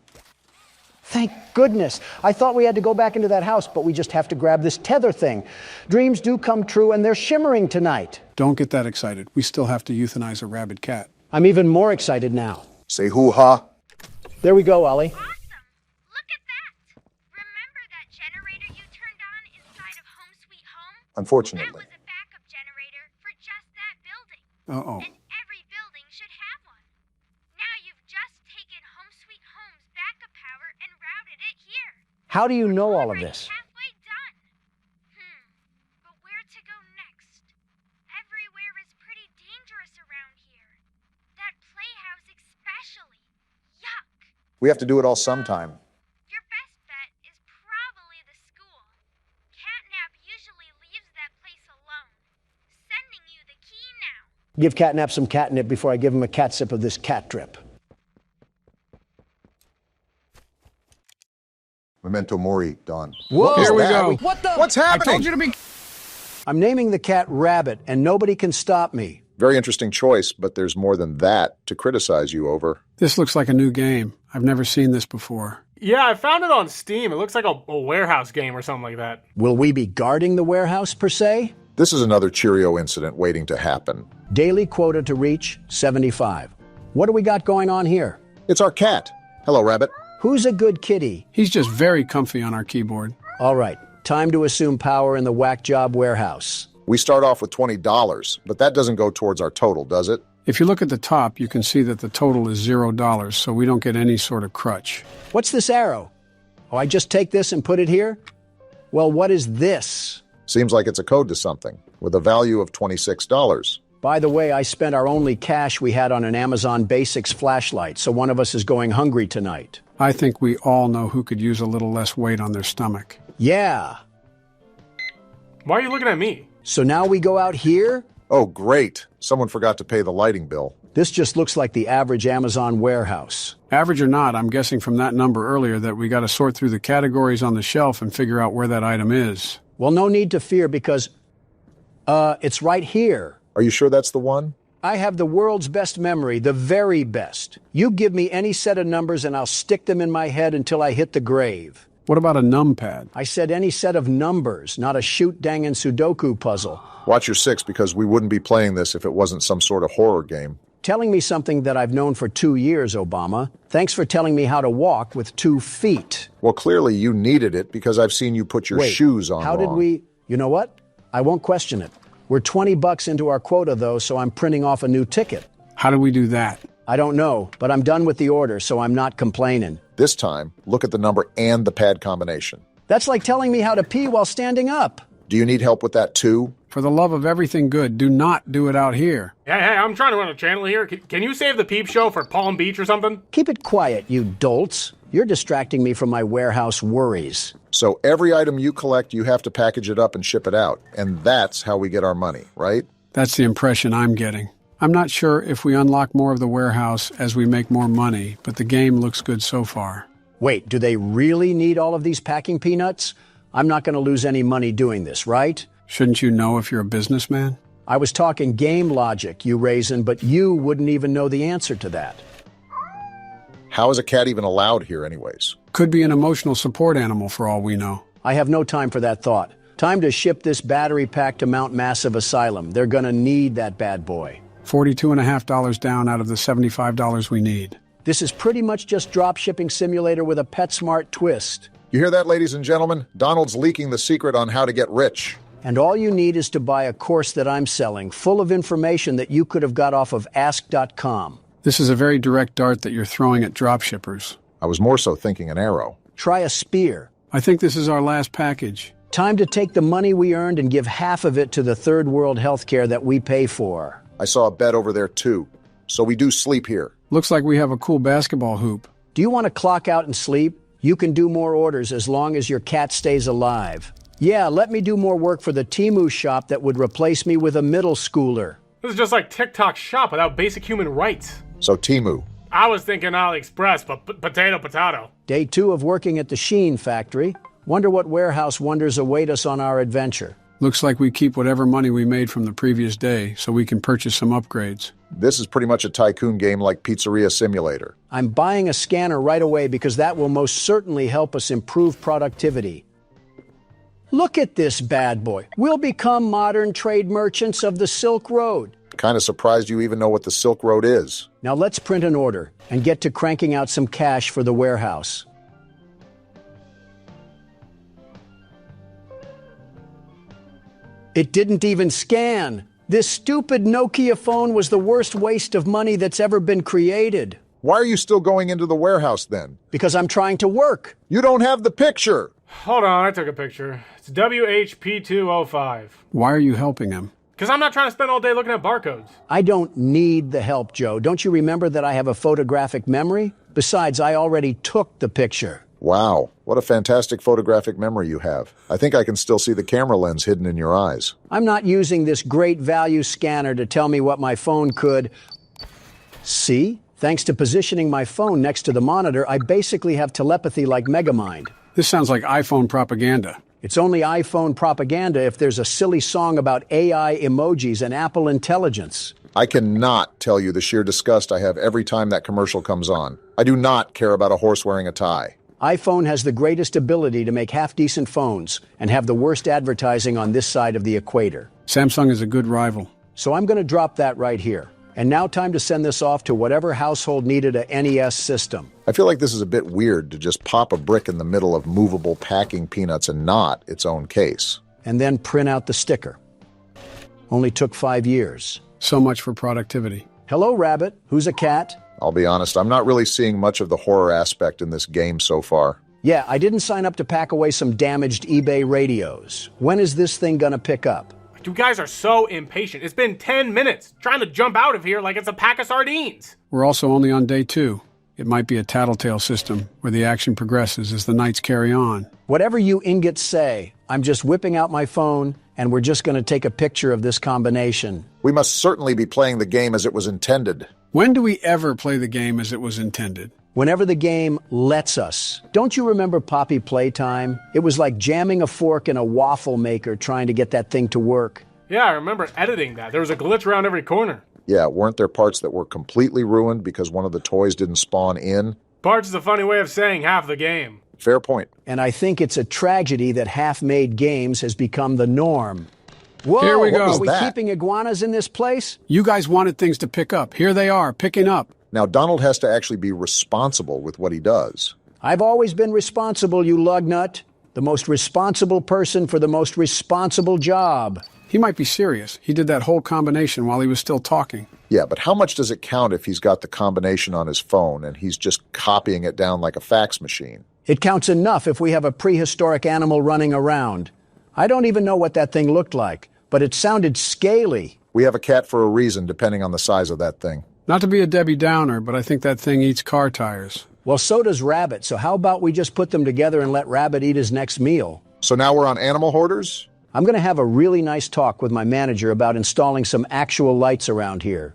[SPEAKER 3] Thank goodness. I thought we had to go back into that house, but we just have to grab this tether thing. Dreams do come true, and they're shimmering tonight.
[SPEAKER 1] Don't get that excited. We still have to euthanize a rabid cat.
[SPEAKER 3] I'm even more excited now.
[SPEAKER 2] Say hoo-ha.
[SPEAKER 3] There we go, Ollie.
[SPEAKER 8] Awesome. Look at that. Remember that generator you turned on inside of Home Sweet
[SPEAKER 2] Unfortunately.
[SPEAKER 1] Uh-oh.
[SPEAKER 8] Every building should have one. Now you've just taken Home Sweet Home's backup power and routed it here.
[SPEAKER 3] How do you know all of this?
[SPEAKER 8] Halfway done. But where to go next? Everywhere is pretty dangerous around here. That playhouse especially. Yuck.
[SPEAKER 2] We have to do it all sometime.
[SPEAKER 8] Your best bet is probably the school. Catnap usually leaves that place alone. Sending you the key now.
[SPEAKER 3] Give Catnap some catnip before I give him a cat sip of this cat drip.
[SPEAKER 2] Memento Mori, Don.
[SPEAKER 3] Whoa!
[SPEAKER 1] Here we go.
[SPEAKER 3] What the?
[SPEAKER 2] What's happening?
[SPEAKER 1] I told you to be...
[SPEAKER 3] I'm naming the cat Rabbit, and nobody can stop me.
[SPEAKER 2] Very interesting choice, but there's more than that to criticize you over.
[SPEAKER 1] This looks like a new game. I've never seen this before.
[SPEAKER 20] Yeah, I found it on Steam. It looks like a warehouse game or something like that.
[SPEAKER 3] Will we be guarding the warehouse, per se?
[SPEAKER 2] This is another Cheerio incident waiting to happen.
[SPEAKER 3] Daily quota to reach, 75. What do we got going on here?
[SPEAKER 2] It's our cat. Hello, Rabbit.
[SPEAKER 3] Who's a good kitty?
[SPEAKER 1] He's just very comfy on our keyboard.
[SPEAKER 3] All right, time to assume power in the whack job warehouse.
[SPEAKER 2] We start off with $20, but that doesn't go towards our total, does it?
[SPEAKER 1] If you look at the top, you can see that the total is $0, so we don't get any sort of crutch.
[SPEAKER 3] What's this arrow? Oh, I just take this and put it here? Well, what is this?
[SPEAKER 2] Seems like it's a code to something, with a value of $26.
[SPEAKER 3] By the way, I spent our only cash we had on an Amazon Basics flashlight, so one of us is going hungry tonight.
[SPEAKER 1] I think we all know who could use a little less weight on their stomach.
[SPEAKER 3] Yeah.
[SPEAKER 20] Why are you looking at me?
[SPEAKER 3] So now we go out here?
[SPEAKER 2] Oh, great. Someone forgot to pay the lighting bill.
[SPEAKER 3] This just looks like the average Amazon warehouse.
[SPEAKER 1] Average or not, I'm guessing from that number earlier that we got to sort through the categories on the shelf and figure out where that item is.
[SPEAKER 3] Well, no need to fear because, it's right here.
[SPEAKER 2] Are you sure that's the one?
[SPEAKER 3] I have the world's best memory, the very best. You give me any set of numbers and I'll stick them in my head until I hit the grave.
[SPEAKER 1] What about a numpad?
[SPEAKER 3] I said any set of numbers, not a shoot-dang-and Sudoku puzzle.
[SPEAKER 2] Watch your six, because we wouldn't be playing this if it wasn't some sort of horror game.
[SPEAKER 3] Telling me something that I've known for 2 years, Obama. Thanks for telling me how to walk with 2 feet.
[SPEAKER 2] Well, clearly you needed it because I've seen you put your shoes on
[SPEAKER 3] how did
[SPEAKER 2] wrong.
[SPEAKER 3] we... You know what? I won't question it. We're $20 into our quota, though, so I'm printing off a new ticket.
[SPEAKER 1] How do we do that?
[SPEAKER 3] I don't know, but I'm done with the order, so I'm not complaining.
[SPEAKER 2] This time, look at the number and the pad combination.
[SPEAKER 3] That's like telling me how to pee while standing up.
[SPEAKER 2] Do you need help with that too?
[SPEAKER 1] For the love of everything good, do not do it out here.
[SPEAKER 20] Hey, I'm trying to run a channel here. Can you save the Peep Show for Palm Beach or something?
[SPEAKER 3] Keep it quiet, you dolts. You're distracting me from my warehouse worries.
[SPEAKER 2] So every item you collect, you have to package it up and ship it out. And that's how we get our money, right?
[SPEAKER 1] That's the impression I'm getting. I'm not sure if we unlock more of the warehouse as we make more money, but the game looks good so far.
[SPEAKER 3] Wait, do they really need all of these packing peanuts? I'm not going to lose any money doing this, right?
[SPEAKER 1] Shouldn't you know if you're a businessman?
[SPEAKER 3] I was talking game logic, you raisin, but you wouldn't even know the answer to that.
[SPEAKER 2] How is a cat even allowed here anyways?
[SPEAKER 1] Could be an emotional support animal for all we know.
[SPEAKER 3] I have no time for that thought. Time to ship this battery pack to Mount Massive Asylum. They're gonna need that bad boy.
[SPEAKER 1] $42.50 down out of the $75 we need.
[SPEAKER 3] This is pretty much just drop shipping simulator with a PetSmart twist.
[SPEAKER 2] You hear that, ladies and gentlemen? Donald's leaking the secret on how to get rich.
[SPEAKER 3] And all you need is to buy a course that I'm selling, full of information that you could have got off of ask.com.
[SPEAKER 1] This is a very direct dart that you're throwing at dropshippers.
[SPEAKER 2] I was more so thinking an arrow.
[SPEAKER 3] Try a spear.
[SPEAKER 1] I think this is our last package.
[SPEAKER 3] Time to take the money we earned and give half of it to the third world healthcare that we pay for.
[SPEAKER 2] I saw a bed over there too. So we do sleep here.
[SPEAKER 1] Looks like we have a cool basketball hoop.
[SPEAKER 3] Do you want to clock out and sleep? You can do more orders as long as your cat stays alive. Yeah, let me do more work for the Temu shop that would replace me with a middle schooler.
[SPEAKER 20] This is just like TikTok shop without basic human rights.
[SPEAKER 2] So Temu.
[SPEAKER 20] I was thinking AliExpress, but potato.
[SPEAKER 3] Day 2 of working at the Sheen factory. Wonder what warehouse wonders await us on our adventure.
[SPEAKER 1] Looks like we keep whatever money we made from the previous day so we can purchase some upgrades.
[SPEAKER 2] This is pretty much a tycoon game like Pizzeria Simulator.
[SPEAKER 3] I'm buying a scanner right away because that will most certainly help us improve productivity. Look at this bad boy. We'll become modern trade merchants of the Silk Road.
[SPEAKER 2] Kind of surprised you even know what the Silk Road is.
[SPEAKER 3] Now let's print an order and get to cranking out some cash for the warehouse. It didn't even scan. This stupid Nokia phone was the worst waste of money that's ever been created.
[SPEAKER 2] Why are you still going into the warehouse then?
[SPEAKER 3] Because I'm trying to work.
[SPEAKER 2] You don't have the picture.
[SPEAKER 20] Hold on, I took a picture. It's WHP205.
[SPEAKER 1] Why are you helping him?
[SPEAKER 20] Because I'm not trying to spend all day looking at barcodes.
[SPEAKER 3] I don't need the help, Joe. Don't you remember that I have a photographic memory? Besides, I already took the picture.
[SPEAKER 2] Wow, what a fantastic photographic memory you have. I think I can still see the camera lens hidden in your eyes.
[SPEAKER 3] I'm not using this great value scanner to tell me what my phone could... See? Thanks to positioning my phone next to the monitor, I basically have telepathy like Megamind.
[SPEAKER 1] This sounds like iPhone propaganda.
[SPEAKER 3] It's only iPhone propaganda if there's a silly song about AI emojis and Apple intelligence.
[SPEAKER 2] I cannot tell you the sheer disgust I have every time that commercial comes on. I do not care about a horse wearing a tie.
[SPEAKER 3] iPhone has the greatest ability to make half-decent phones and have the worst advertising on this side of the equator.
[SPEAKER 1] Samsung is a good rival.
[SPEAKER 3] So I'm going to drop that right here. And now time to send this off to whatever household needed a NES system.
[SPEAKER 2] I feel like this is a bit weird to just pop a brick in the middle of movable packing peanuts and not its own case.
[SPEAKER 3] And then print out the sticker. Only took 5 years.
[SPEAKER 1] So much for productivity.
[SPEAKER 3] Hello, Rabbit. Who's a cat?
[SPEAKER 2] I'll be honest, I'm not really seeing much of the horror aspect in this game so far.
[SPEAKER 3] Yeah, I didn't sign up to pack away some damaged eBay radios. When is this thing gonna pick up?
[SPEAKER 20] You guys are so impatient. It's been 10 minutes trying to jump out of here like it's a pack of sardines.
[SPEAKER 1] We're also only on day 2. It might be a tattletale system where the action progresses as the nights carry on.
[SPEAKER 3] Whatever you ingots say, I'm just whipping out my phone and we're just going to take a picture of this combination.
[SPEAKER 2] We must certainly be playing the game as it was intended.
[SPEAKER 1] When do we ever play the game as it was intended?
[SPEAKER 3] Whenever the game lets us. Don't you remember Poppy Playtime? It was like jamming a fork in a waffle maker trying to get that thing to work.
[SPEAKER 20] Yeah, I remember editing that. There was a glitch around every corner.
[SPEAKER 2] Yeah, weren't there parts that were completely ruined because one of the toys didn't spawn in?
[SPEAKER 20] Parts is a funny way of saying half the game.
[SPEAKER 2] Fair point.
[SPEAKER 3] And I think it's a tragedy that half-made games has become the norm. Whoa,
[SPEAKER 1] Here we go.
[SPEAKER 3] Are we keeping iguanas in this place?
[SPEAKER 1] You guys wanted things to pick up. Here they are, picking up.
[SPEAKER 2] Now, Donald has to actually be responsible with what he does.
[SPEAKER 3] I've always been responsible, you lugnut. The most responsible person for the most responsible job.
[SPEAKER 1] He might be serious. He did that whole combination while he was still talking.
[SPEAKER 2] Yeah, but how much does it count if he's got the combination on his phone and he's just copying it down like a fax machine?
[SPEAKER 3] It counts enough if we have a prehistoric animal running around. I don't even know what that thing looked like, but it sounded scaly.
[SPEAKER 2] We have a cat for a reason, depending on the size of that thing.
[SPEAKER 1] Not to be a Debbie Downer, but I think that thing eats car tires.
[SPEAKER 3] Well, so does Rabbit, so how about we just put them together and let Rabbit eat his next meal?
[SPEAKER 2] So now we're on Animal Hoarders?
[SPEAKER 3] I'm going to have a really nice talk with my manager about installing some actual lights around here.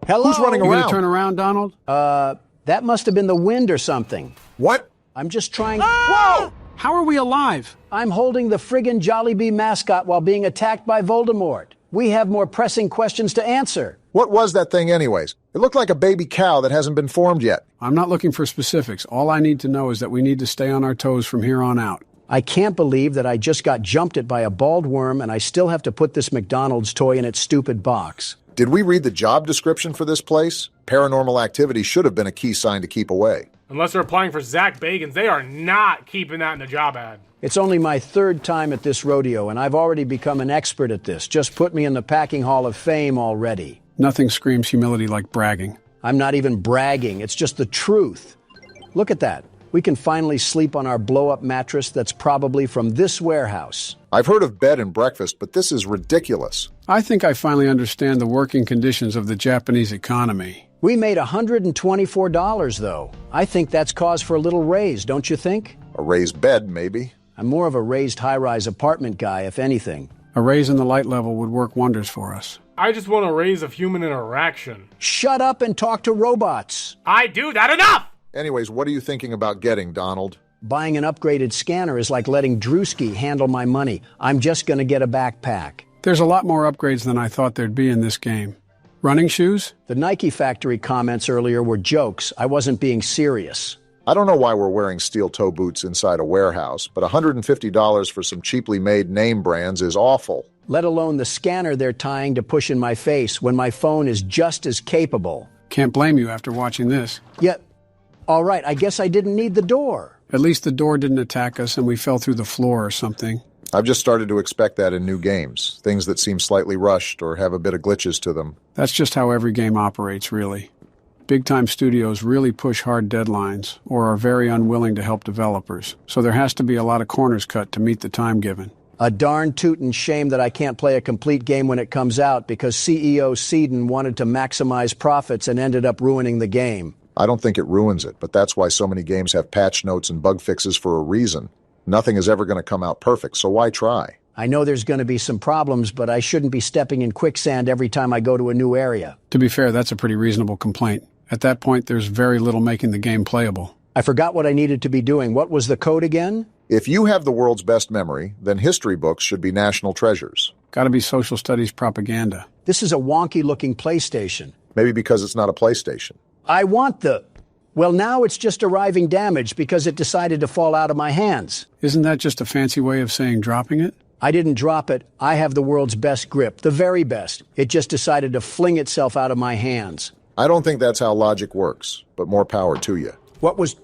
[SPEAKER 3] Hello?
[SPEAKER 2] Who's running
[SPEAKER 1] You
[SPEAKER 2] around?
[SPEAKER 1] gonna turn around, Donald?
[SPEAKER 3] That must have been the wind or something.
[SPEAKER 2] What?
[SPEAKER 3] I'm just trying...
[SPEAKER 1] Whoa! How are we alive?
[SPEAKER 3] I'm holding the friggin' Jollibee mascot while being attacked by Voldemort. We have more pressing questions to answer.
[SPEAKER 2] What was that thing anyways? It looked like a baby cow that hasn't been formed yet.
[SPEAKER 1] I'm not looking for specifics. All I need to know is that we need to stay on our toes from here on out.
[SPEAKER 3] I can't believe that I just got jumped at by a bald worm and I still have to put this McDonald's toy in its stupid box.
[SPEAKER 2] Did we read the job description for this place? Paranormal activity should have been a key sign to keep away.
[SPEAKER 20] Unless they're applying for Zach Bagans, they are not keeping that in the job ad.
[SPEAKER 3] It's only my 3rd time at this rodeo, and I've already become an expert at this. Just put me in the Packing Hall of Fame already.
[SPEAKER 1] Nothing screams humility like bragging.
[SPEAKER 3] I'm not even bragging. It's just the truth. Look at that. We can finally sleep on our blow-up mattress that's probably from this warehouse.
[SPEAKER 2] I've heard of bed and breakfast, but this is ridiculous.
[SPEAKER 1] I think I finally understand the working conditions of the Japanese economy.
[SPEAKER 3] We made $124, though. I think that's cause for a little raise, don't you think?
[SPEAKER 2] A raised bed, maybe.
[SPEAKER 3] I'm more of a raised high-rise apartment guy, if anything.
[SPEAKER 1] A raise in the light level would work wonders for us.
[SPEAKER 20] I just want a raise of human interaction.
[SPEAKER 3] Shut up and talk to robots.
[SPEAKER 20] I do that enough!
[SPEAKER 2] Anyways, what are you thinking about getting, Donald?
[SPEAKER 3] Buying an upgraded scanner is like letting Drewski handle my money. I'm just going to get a backpack.
[SPEAKER 1] There's a lot more upgrades than I thought there'd be in this game. Running shoes?
[SPEAKER 3] The Nike factory comments earlier were jokes. I wasn't being serious.
[SPEAKER 2] I don't know why we're wearing steel toe boots inside a warehouse, but $150 for some cheaply made name brands is awful.
[SPEAKER 3] Let alone the scanner they're tying to push in my face when my phone is just as capable.
[SPEAKER 1] Can't blame you after watching this.
[SPEAKER 3] Yeah, all right, I guess I didn't need the door.
[SPEAKER 1] At least the door didn't attack us and we fell through the floor or something.
[SPEAKER 2] I've just started to expect that in new games. Things that seem slightly rushed or have a bit of glitches to them.
[SPEAKER 1] That's just how every game operates, really. Big-time studios really push hard deadlines or are very unwilling to help developers, so there has to be a lot of corners cut to meet the time given.
[SPEAKER 3] A darn tootin' shame that I can't play a complete game when it comes out because CEO Seedon wanted to maximize profits and ended up ruining the game.
[SPEAKER 2] I don't think it ruins it, but that's why so many games have patch notes and bug fixes for a reason. Nothing is ever going to come out perfect, so why try?
[SPEAKER 3] I know there's going to be some problems, but I shouldn't be stepping in quicksand every time I go to a new area.
[SPEAKER 1] To be fair, that's a pretty reasonable complaint. At that point, there's very little making the game playable.
[SPEAKER 3] I forgot what I needed to be doing. What was the code again?
[SPEAKER 2] If you have the world's best memory, then history books should be national treasures.
[SPEAKER 1] Gotta be social studies propaganda.
[SPEAKER 3] This is a wonky-looking PlayStation.
[SPEAKER 2] Maybe because it's not a PlayStation.
[SPEAKER 3] I want the... Well, now it's just arriving damaged because it decided to fall out of my hands.
[SPEAKER 1] Isn't that just a fancy way of saying dropping it?
[SPEAKER 3] I didn't drop it. I have the world's best grip, the very best. It just decided to fling itself out of my hands.
[SPEAKER 2] I don't think that's how logic works, but more power to you.
[SPEAKER 3] What was...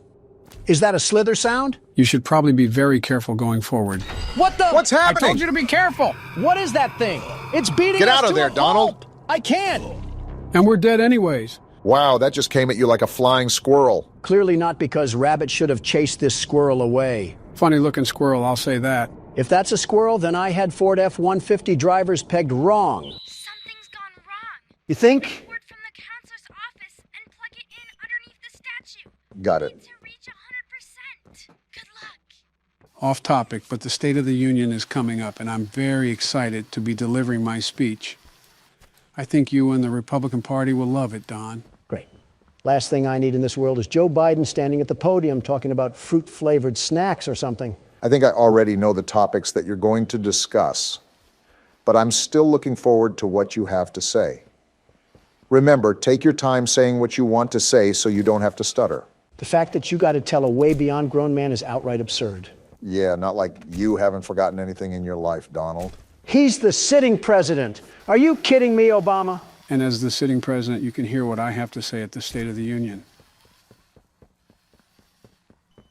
[SPEAKER 3] Is that a slither sound?
[SPEAKER 1] You should probably be very careful going forward.
[SPEAKER 3] What the...
[SPEAKER 2] What's happening?
[SPEAKER 3] I told you to be careful. What is that thing? It's beating
[SPEAKER 2] Get
[SPEAKER 3] us
[SPEAKER 2] out of
[SPEAKER 3] to
[SPEAKER 2] there,
[SPEAKER 3] a
[SPEAKER 2] Donald.
[SPEAKER 3] halt. I can't.
[SPEAKER 1] And we're dead anyways.
[SPEAKER 2] Wow, that just came at you like a flying squirrel.
[SPEAKER 3] Clearly not because Rabbit should have chased this squirrel away.
[SPEAKER 1] Funny-looking squirrel, I'll say that.
[SPEAKER 3] If that's a squirrel, then I had Ford F-150 drivers pegged wrong.
[SPEAKER 8] Something's gone wrong.
[SPEAKER 3] You think?
[SPEAKER 8] Report from the counselor's office and plug it in underneath the statue.
[SPEAKER 2] Got it.
[SPEAKER 8] Need to reach 100%. Good luck.
[SPEAKER 1] Off topic, but the State of the Union is coming up, and I'm very excited to be delivering my speech. I think you and the Republican Party will love it, Don.
[SPEAKER 3] Great. Last thing I need in this world is Joe Biden standing at the podium talking about fruit-flavored snacks or something.
[SPEAKER 2] I think I already know the topics that you're going to discuss, but I'm still looking forward to what you have to say. Remember, take your time saying what you want to say so you don't have to stutter.
[SPEAKER 3] The fact that you got to tell a way beyond grown man is outright absurd.
[SPEAKER 2] Yeah, not like you haven't forgotten anything in your life, Donald.
[SPEAKER 3] He's the sitting president. Are you kidding me, Obama?
[SPEAKER 1] And as the sitting president, you can hear what I have to say at the State of the Union.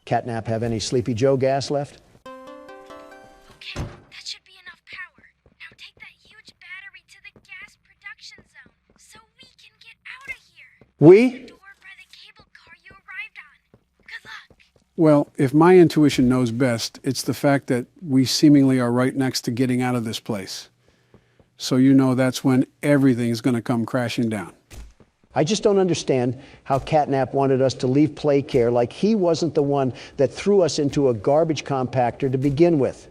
[SPEAKER 3] Catnap have any Sleepy Joe gas left?
[SPEAKER 8] Okay, that should be enough power. Now take that huge battery to the gas production zone so we can get out of here.
[SPEAKER 3] We?
[SPEAKER 8] Door by the cable car you arrived on. Good luck.
[SPEAKER 1] Well, if my intuition knows best, it's the fact that we seemingly are right next to getting out of this place. So you know that's when everything's going to come crashing down.
[SPEAKER 3] I just don't understand how Catnap wanted us to leave play care like he wasn't the one that threw us into a garbage compactor to begin with.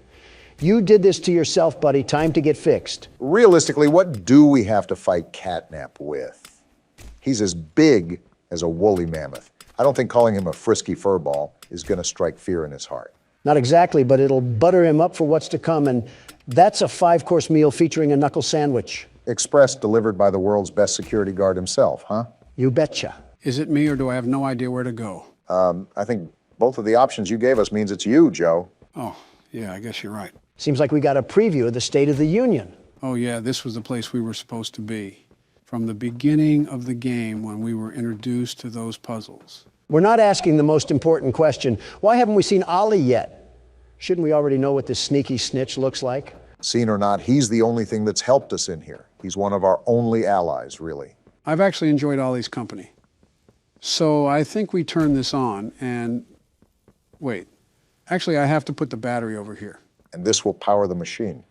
[SPEAKER 3] You did this to yourself, buddy. Time to get fixed.
[SPEAKER 2] Realistically, what do we have to fight Catnap with? He's as big as a woolly mammoth. I don't think calling him a frisky furball is going to strike fear in his heart.
[SPEAKER 3] Not exactly, but it'll butter him up for what's to come, and that's a 5-course meal featuring a knuckle sandwich.
[SPEAKER 2] Express delivered by the world's best security guard himself, huh?
[SPEAKER 3] You betcha.
[SPEAKER 1] Is it me or do I have no idea where to go?
[SPEAKER 2] I think both of the options you gave us means it's you, Joe.
[SPEAKER 1] Oh, yeah, I guess you're right.
[SPEAKER 3] Seems like we got a preview of the State of the Union.
[SPEAKER 1] Oh, yeah, this was the place we were supposed to be. From the beginning of the game when we were introduced to those puzzles.
[SPEAKER 3] We're not asking the most important question. Why haven't we seen Ollie yet? Shouldn't we already know what this sneaky snitch looks like?
[SPEAKER 2] Seen or not, he's the only thing that's helped us in here. He's one of our only allies, really.
[SPEAKER 1] I've actually enjoyed Ollie's company. So I think we turn this on and... Wait. Actually, I have to put the battery over here.
[SPEAKER 2] And this will power the machine.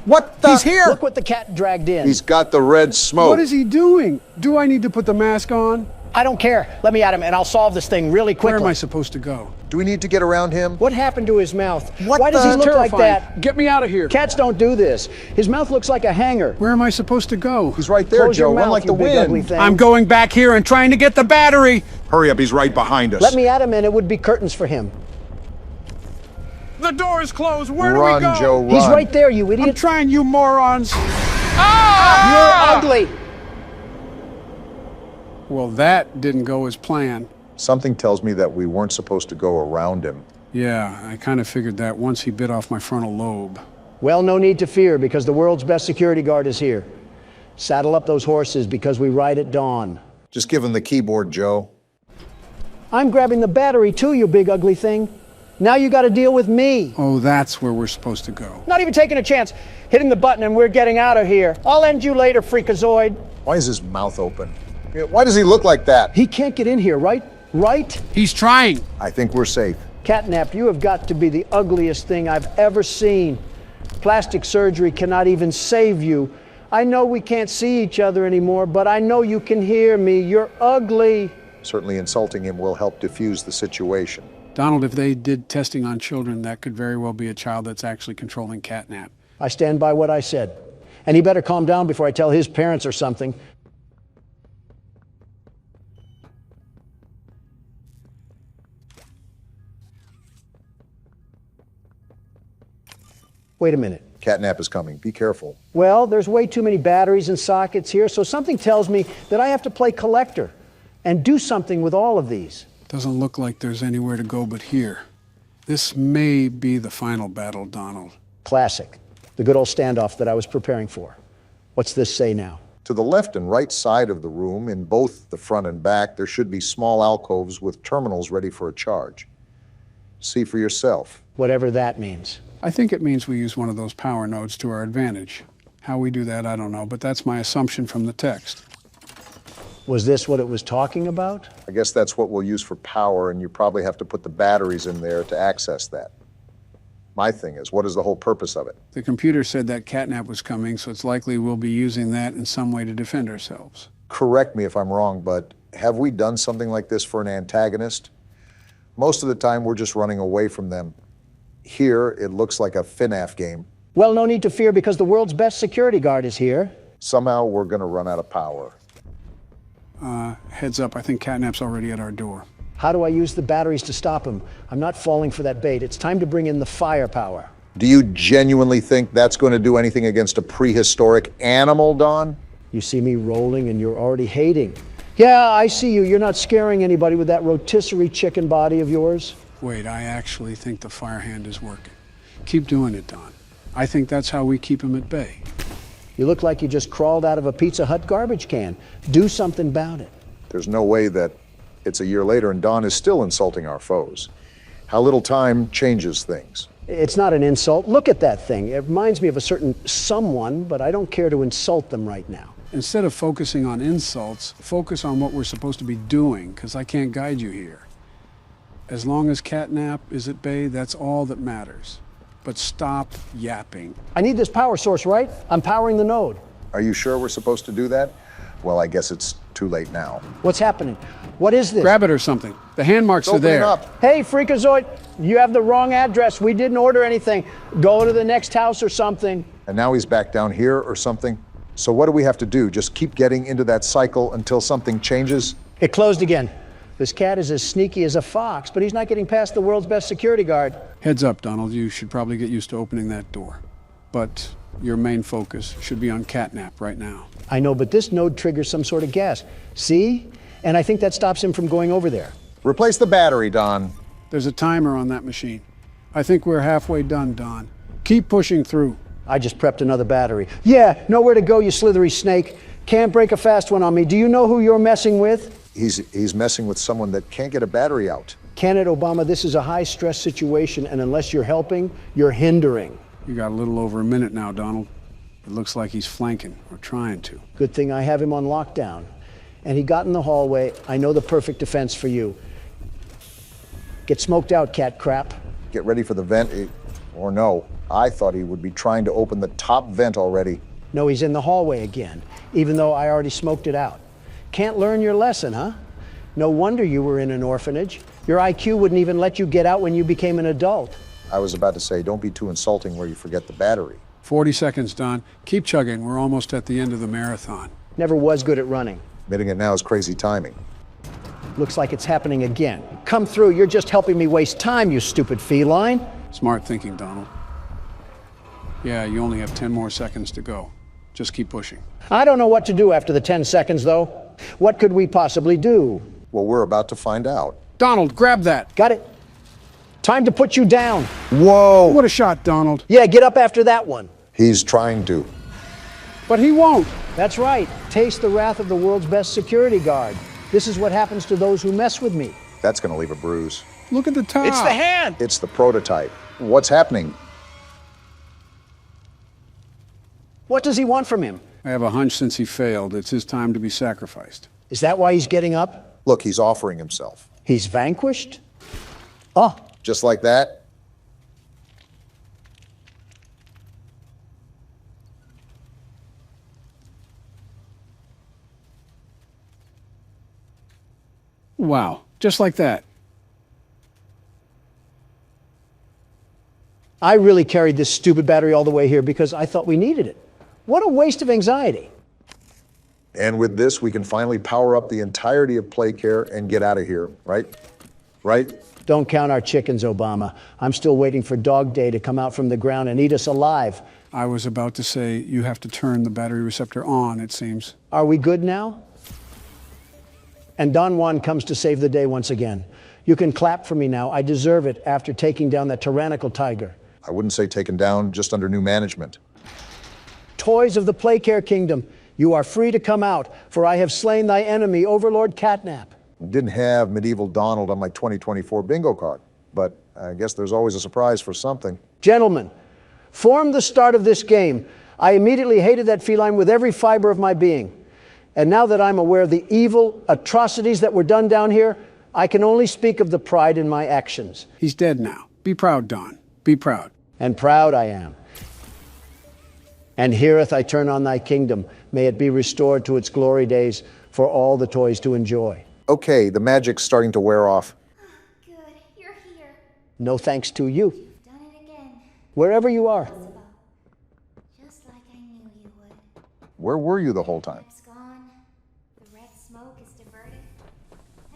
[SPEAKER 3] What the?
[SPEAKER 1] He's here!
[SPEAKER 3] Look what the cat dragged in.
[SPEAKER 2] He's got the red smoke.
[SPEAKER 1] What is he doing? Do I need to put the mask on?
[SPEAKER 3] I don't care. Let me at him and I'll solve this thing really quickly.
[SPEAKER 1] Where am I supposed to go?
[SPEAKER 2] Do we need to get around him?
[SPEAKER 3] What happened to his mouth?
[SPEAKER 1] Why
[SPEAKER 3] does he look
[SPEAKER 1] terrifying.
[SPEAKER 3] like that?
[SPEAKER 1] Get me out of here.
[SPEAKER 3] Cats don't do this. His mouth looks like a hanger.
[SPEAKER 1] Where am I supposed to go?
[SPEAKER 2] He's right there,
[SPEAKER 3] Close
[SPEAKER 2] Joe.
[SPEAKER 3] your
[SPEAKER 2] Run
[SPEAKER 3] mouth,
[SPEAKER 2] like the
[SPEAKER 3] you big ugly
[SPEAKER 2] wind.
[SPEAKER 3] thing.
[SPEAKER 1] I'm going back here and trying to get the battery.
[SPEAKER 2] Hurry up, he's right behind us.
[SPEAKER 3] Let me at him and it would be curtains for him.
[SPEAKER 1] The door is closed. Where
[SPEAKER 2] Run,
[SPEAKER 1] do we go?
[SPEAKER 2] Joe, run.
[SPEAKER 3] He's right there, you idiot.
[SPEAKER 1] I'm trying, you morons.
[SPEAKER 3] Ah! You're ugly.
[SPEAKER 1] Well, that didn't go as planned.
[SPEAKER 2] Something tells me that we weren't supposed to go around him.
[SPEAKER 1] Yeah, I kind of figured that once he bit off my frontal lobe.
[SPEAKER 3] Well, no need to fear because the world's best security guard is here. Saddle up those horses because we ride at dawn.
[SPEAKER 2] Just give him the keyboard, Joe.
[SPEAKER 3] I'm grabbing the battery too, you big ugly thing. Now you got to deal with me.
[SPEAKER 1] Oh, that's where we're supposed to go.
[SPEAKER 3] Not even taking a chance. Hitting the button and we're getting out of here. I'll end you later, freakazoid.
[SPEAKER 2] Why is his mouth open? Why does he look like that?
[SPEAKER 3] He can't get in here, right? Right?
[SPEAKER 1] He's trying.
[SPEAKER 2] I think we're safe.
[SPEAKER 3] Catnap, you have got to be the ugliest thing I've ever seen. Plastic surgery cannot even save you. I know we can't see each other anymore, but I know you can hear me. You're ugly.
[SPEAKER 2] Certainly insulting him will help diffuse the situation.
[SPEAKER 1] Donald, if they did testing on children, that could very well be a child that's actually controlling Catnap.
[SPEAKER 3] I stand by what I said. And he better calm down before I tell his parents or something. Wait a minute.
[SPEAKER 2] Catnap is coming. Be careful.
[SPEAKER 3] Well, there's way too many batteries and sockets here, so something tells me that I have to play collector and do something with all of these.
[SPEAKER 1] Doesn't look like there's anywhere to go but here. This may be the final battle, Donald.
[SPEAKER 3] Classic. The good old standoff that I was preparing for. What's this say now?
[SPEAKER 2] To the left and right side of the room, in both the front and back, there should be small alcoves with terminals ready for a charge. See for yourself.
[SPEAKER 3] Whatever that means.
[SPEAKER 1] I think it means we use one of those power nodes to our advantage. How we do that, I don't know, but that's my assumption from the text.
[SPEAKER 3] Was this what it was talking about?
[SPEAKER 2] I guess that's what we'll use for power, and you probably have to put the batteries in there to access that. My thing is, what is the whole purpose of it?
[SPEAKER 1] The computer said that Catnap was coming, so it's likely we'll be using that in some way to defend ourselves.
[SPEAKER 2] Correct me if I'm wrong, but have we done something like this for an antagonist? Most of the time, we're just running away from them. Here, it looks like a FNAF game.
[SPEAKER 3] Well, no need to fear because the world's best security guard is here.
[SPEAKER 2] Somehow, we're going to run out of power.
[SPEAKER 1] Heads up, I think Catnap's already at our door.
[SPEAKER 3] How do I use the batteries to stop him? I'm not falling for that bait. It's time to bring in the firepower.
[SPEAKER 2] Do you genuinely think that's going to do anything against a prehistoric animal, Don?
[SPEAKER 3] You see me rolling and you're already hating. Yeah, I see you. You're not scaring anybody with that rotisserie chicken body of yours.
[SPEAKER 1] Wait, I actually think the fire hand is working. Keep doing it, Don. I think that's how we keep him at bay.
[SPEAKER 3] You look like you just crawled out of a Pizza Hut garbage can. Do something about it.
[SPEAKER 2] There's no way that it's a year later and Don is still insulting our foes. How little time changes things.
[SPEAKER 3] It's not an insult. Look at that thing. It reminds me of a certain someone, but I don't care to insult them right now.
[SPEAKER 1] Instead of focusing on insults, focus on what we're supposed to be doing, because I can't guide you here. As long as Catnap is at bay, that's all that matters. But stop yapping.
[SPEAKER 3] I need this power source, right? I'm powering the node.
[SPEAKER 2] Are you sure we're supposed to do that? Well, I guess it's too late now.
[SPEAKER 3] What's happening? What is this?
[SPEAKER 1] Grab it or something. The hand marks are there.
[SPEAKER 2] Up.
[SPEAKER 3] Hey, Freakazoid, you have the wrong address. We didn't order anything. Go to the next house or something.
[SPEAKER 2] And now he's back down here or something. So what do we have to do? Just keep getting into that cycle until something changes?
[SPEAKER 3] It closed again. This cat is as sneaky as a fox, but he's not getting past the world's best security guard.
[SPEAKER 1] Heads up, Donald. You should probably get used to opening that door. But your main focus should be on Catnap right now.
[SPEAKER 3] I know, but this node triggers some sort of gas. See? And I think that stops him from going over there.
[SPEAKER 2] Replace the battery, Don.
[SPEAKER 1] There's a timer on that machine. I think we're halfway done, Don. Keep pushing through.
[SPEAKER 3] I just prepped another battery. Yeah, nowhere to go, you slithery snake. Can't break a fast one on me. Do you know who you're messing with?
[SPEAKER 2] He's messing with someone that can't get a battery out.
[SPEAKER 3] Can it, Obama? This is a high-stress situation, and unless you're helping, you're hindering.
[SPEAKER 1] You got a little over a minute now, Donald. It looks like he's flanking, or trying to.
[SPEAKER 3] Good thing I have him on lockdown. And he got in the hallway. I know the perfect defense for you. Get smoked out, cat crap.
[SPEAKER 2] Get ready for the vent, or no. I thought he would be trying to open the top vent already.
[SPEAKER 3] No, he's in the hallway again, even though I already smoked it out. Can't learn your lesson, huh? No wonder you were in an orphanage. Your IQ wouldn't even let you get out when you became an adult.
[SPEAKER 2] I was about to say, don't be too insulting where you forget the battery.
[SPEAKER 1] 40 seconds, Don. Keep chugging. We're almost at the end of the marathon.
[SPEAKER 3] Never was good at running.
[SPEAKER 2] Admitting it now is crazy timing.
[SPEAKER 3] Looks like it's happening again. Come through. You're just helping me waste time, you stupid feline.
[SPEAKER 1] Smart thinking, Donald. Yeah, you only have 10 more seconds to go. Just keep pushing.
[SPEAKER 3] I don't know what to do after the 10 seconds, though. What could we possibly do?
[SPEAKER 2] Well, we're about to find out.
[SPEAKER 1] Donald, grab that.
[SPEAKER 3] Got it. Time to put you down.
[SPEAKER 2] Whoa!
[SPEAKER 1] What a shot, Donald.
[SPEAKER 3] Yeah, get up after that one.
[SPEAKER 2] He's trying to.
[SPEAKER 1] But he won't.
[SPEAKER 3] That's right. Taste the wrath of the world's best security guard. This is what happens to those who mess with me.
[SPEAKER 2] That's going to leave a bruise.
[SPEAKER 1] Look at the top.
[SPEAKER 17] It's the hand!
[SPEAKER 2] It's the prototype. What's happening?
[SPEAKER 3] What does he want from him?
[SPEAKER 1] I have a hunch since he failed, it's his time to be sacrificed.
[SPEAKER 3] Is that why he's getting up?
[SPEAKER 2] Look, he's offering himself.
[SPEAKER 3] He's vanquished? Oh.
[SPEAKER 2] Just like that?
[SPEAKER 1] Wow, just like that.
[SPEAKER 3] I really carried this stupid battery all the way here because I thought we needed it. What a waste of anxiety.
[SPEAKER 2] And with this, we can finally power up the entirety of Playcare and get out of here, right? Right?
[SPEAKER 3] Don't count our chickens, Obama. I'm still waiting for Dog Day to come out from the ground and eat us alive.
[SPEAKER 1] I was about to say you have to turn the battery receptor on, it seems.
[SPEAKER 3] Are we good now? And Don Juan comes to save the day once again. You can clap for me now. I deserve it after taking down that tyrannical tiger.
[SPEAKER 2] I wouldn't say taken down, just under new management.
[SPEAKER 3] Toys of the Playcare Kingdom, you are free to come out, for I have slain thy enemy, Overlord Catnap.
[SPEAKER 2] Didn't have Medieval Donald on my 2024 bingo card, but I guess there's always a surprise for something.
[SPEAKER 3] Gentlemen, from the start of this game, I immediately hated that feline with every fiber of my being. And now that I'm aware of the evil atrocities that were done down here, I can only speak of the pride in my actions.
[SPEAKER 1] He's dead now. Be proud, Don. Be proud.
[SPEAKER 3] And proud I am. And herewith I turn on thy kingdom. May it be restored to its glory days for all the toys to enjoy.
[SPEAKER 2] Okay, the magic's starting to wear off.
[SPEAKER 8] Good, you're here.
[SPEAKER 3] No thanks to you.
[SPEAKER 8] You've done it again.
[SPEAKER 3] Wherever you are.
[SPEAKER 8] Just like I knew you would.
[SPEAKER 2] Where were you the whole time?
[SPEAKER 8] It's gone. The red smoke is diverted.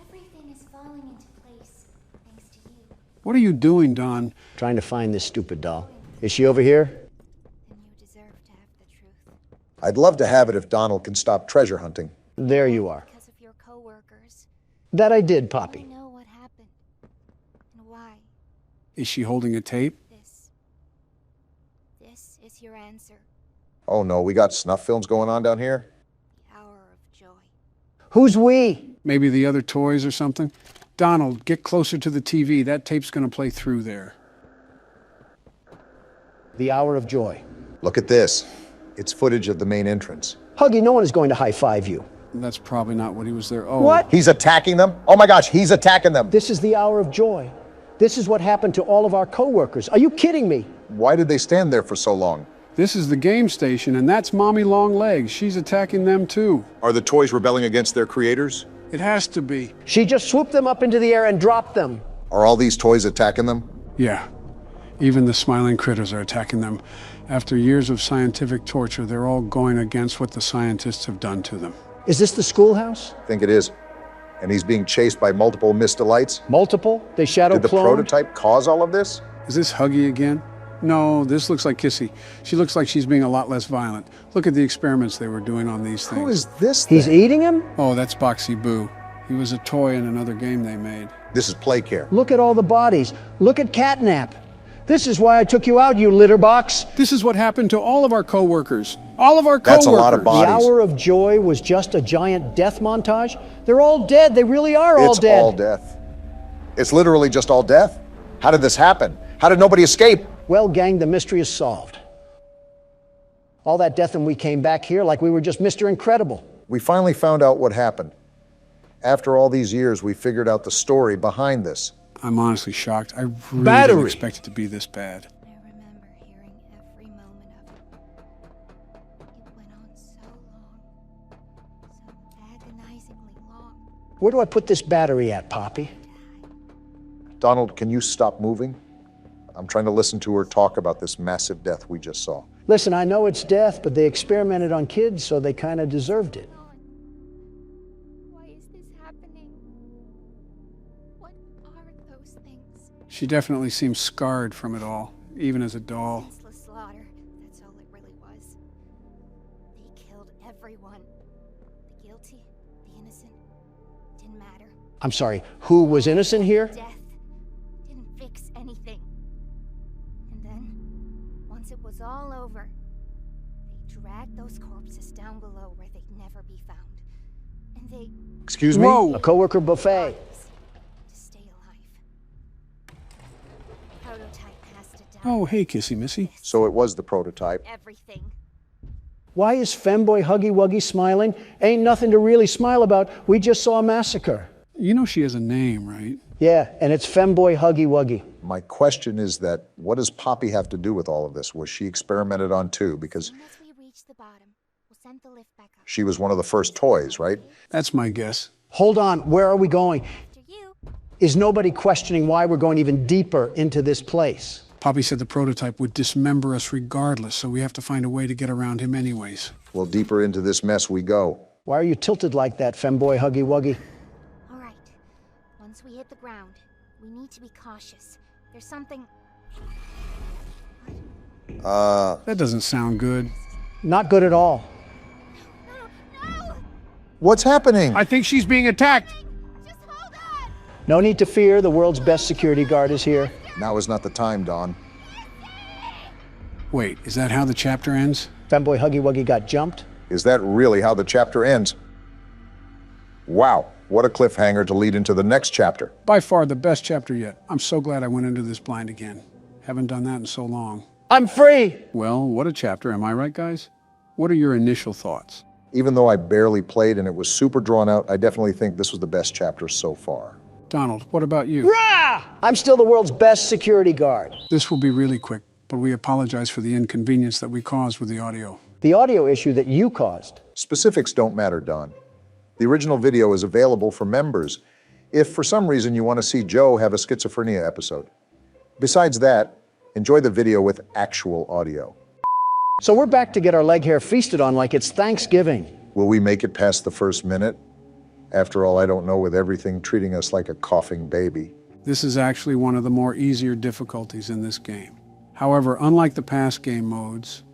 [SPEAKER 8] Everything is falling into place, thanks to you.
[SPEAKER 1] What are you doing, Don?
[SPEAKER 3] Trying to find this stupid doll. Is she over here?
[SPEAKER 8] Then you deserve to have the truth.
[SPEAKER 2] I'd love to have it if Donald can stop treasure hunting.
[SPEAKER 3] There you are.
[SPEAKER 8] Because of your co-workers.
[SPEAKER 3] That I did,
[SPEAKER 8] I
[SPEAKER 3] Poppy.
[SPEAKER 8] know what happened. And why.
[SPEAKER 1] Is she holding a tape?
[SPEAKER 8] This is your answer.
[SPEAKER 2] Oh no, we got snuff films going on down here?
[SPEAKER 8] The hour of joy.
[SPEAKER 3] Who's we?
[SPEAKER 1] Maybe the other toys or something? Donald, get closer to the TV. That tape's going to play through there.
[SPEAKER 3] The hour of joy.
[SPEAKER 2] Look at this. It's footage of the main entrance.
[SPEAKER 3] Huggy, no one is going to high-five you.
[SPEAKER 1] That's probably not what he was there. Oh.
[SPEAKER 3] What?
[SPEAKER 2] He's attacking them? Oh my gosh, he's attacking them.
[SPEAKER 3] This is the hour of joy. This is what happened to all of our co-workers. Are you kidding me?
[SPEAKER 2] Why did they stand there for so long?
[SPEAKER 1] This is the game station, and that's Mommy Longlegs. She's attacking them too.
[SPEAKER 2] Are the toys rebelling against their creators?
[SPEAKER 1] It has to be.
[SPEAKER 3] She just swooped them up into the air and dropped them.
[SPEAKER 2] Are all these toys attacking them?
[SPEAKER 1] Yeah. Even the smiling critters are attacking them. After years of scientific torture, they're all going against what the scientists have done to them.
[SPEAKER 3] Is this the schoolhouse?
[SPEAKER 2] I think it is. And he's being chased by multiple Mr. Lights?
[SPEAKER 3] Multiple? They shadow
[SPEAKER 2] Did the
[SPEAKER 3] cloned?
[SPEAKER 2] prototype cause all of this?
[SPEAKER 1] Is this Huggy again? No, this looks like Kissy. She looks like she's being a lot less violent. Look at the experiments they were doing on these things.
[SPEAKER 2] Who is this
[SPEAKER 3] He's
[SPEAKER 2] thing?
[SPEAKER 3] eating him?
[SPEAKER 1] Oh, that's Boxy Boo. He was a toy in another game they made.
[SPEAKER 2] This is Playcare.
[SPEAKER 3] Look at all the bodies. Look at Catnap. This is why I took you out, you litter box.
[SPEAKER 1] This is what happened to all of our co-workers. All of our co-workers.
[SPEAKER 2] That's a lot of bodies.
[SPEAKER 3] The hour of joy was just a giant death montage? They're all dead. They really are all dead.
[SPEAKER 2] It's all death. It's literally just all death? How did this happen? How did nobody escape?
[SPEAKER 3] Well, gang, the mystery is solved. All that death and we came back here like we were just Mr. Incredible.
[SPEAKER 2] We finally found out what happened. After all these years, we figured out the story behind this.
[SPEAKER 1] I'm honestly shocked. I really
[SPEAKER 3] Battery.
[SPEAKER 1] didn't expect it to be this bad.
[SPEAKER 8] I remember hearing every moment of it. It went on so long. So agonizingly long.
[SPEAKER 3] Where do I put this battery at, Poppy?
[SPEAKER 2] Donald, can you stop moving? I'm trying to listen to her talk about this massive death we just saw.
[SPEAKER 3] Listen, I know it's death, but they experimented on kids, so they kind of deserved it.
[SPEAKER 8] Why is this happening? What are those things?
[SPEAKER 1] She definitely seems scarred from it all, even as a doll.
[SPEAKER 8] Senseless slaughter. That's all it really was. They killed everyone. The guilty, the innocent. Didn't matter.
[SPEAKER 3] I'm sorry, who was innocent here?
[SPEAKER 8] Death didn't fix anything. And then, once it was all over, they dragged those corpses down below where they'd never be found. And they...
[SPEAKER 2] Excuse me?
[SPEAKER 3] Whoa! A coworker buffet.
[SPEAKER 8] To stay alive. prototype has to die.
[SPEAKER 1] Oh, hey, Kissy Missy.
[SPEAKER 2] So it was the prototype.
[SPEAKER 8] Everything.
[SPEAKER 3] Why is femboy HuggyWuggy smiling? Ain't nothing to really smile about. We just saw a massacre.
[SPEAKER 1] You know she has a name, right?
[SPEAKER 3] Yeah, and it's femboy HuggyWuggy.
[SPEAKER 2] My question is that, what does Poppy have to do with all of this? Was she experimented on too? Because
[SPEAKER 8] Once we reach the bottom, we'll send the lift back up.
[SPEAKER 2] she was one of the first toys, right?
[SPEAKER 1] That's my guess.
[SPEAKER 3] Hold on, where are we going?
[SPEAKER 8] After you.
[SPEAKER 3] Is nobody questioning why we're going even deeper into this place?
[SPEAKER 1] Poppy said the prototype would dismember us regardless, so we have to find a way to get around him anyways.
[SPEAKER 2] Well, deeper into this mess we go.
[SPEAKER 3] Why are you tilted like that, femboy HuggyWuggy?
[SPEAKER 8] All right. Once we hit the ground, we need to be cautious. There's something.
[SPEAKER 1] That doesn't sound good.
[SPEAKER 3] Not good at all.
[SPEAKER 2] What's happening?
[SPEAKER 1] I think she's being attacked.
[SPEAKER 8] Just hold on.
[SPEAKER 3] No need to fear, the world's best security guard is here.
[SPEAKER 2] Now is not the time, Don.
[SPEAKER 1] Wait, is that how the chapter ends?
[SPEAKER 3] Femboy HuggyWuggy got jumped?
[SPEAKER 2] Is that really how the chapter ends? Wow, what a cliffhanger to lead into the next chapter.
[SPEAKER 1] By far the best chapter yet. I'm so glad I went into this blind again. Haven't done that in so long.
[SPEAKER 3] I'm free!
[SPEAKER 1] Well, what a chapter, am I right, guys? What are your initial thoughts?
[SPEAKER 2] Even though I barely played and it was super drawn out, I definitely think this was the best chapter so far.
[SPEAKER 1] Donald, what about you?
[SPEAKER 3] Rah! I'm still the world's best security guard.
[SPEAKER 1] This will be really quick, but we apologize for the inconvenience that we caused with the audio.
[SPEAKER 3] The audio issue that you caused.
[SPEAKER 2] Specifics don't matter, Don. The original video is available for members if for some reason you want to see Joe have a schizophrenia episode. Besides that, enjoy the video with actual audio.
[SPEAKER 3] So we're back to get our leg hair feasted on like it's Thanksgiving.
[SPEAKER 2] Will we make it past the first minute? After all, I don't know, with everything treating us like a coughing baby.
[SPEAKER 1] This is actually one of the more easier difficulties in this game. However, unlike the past game modes,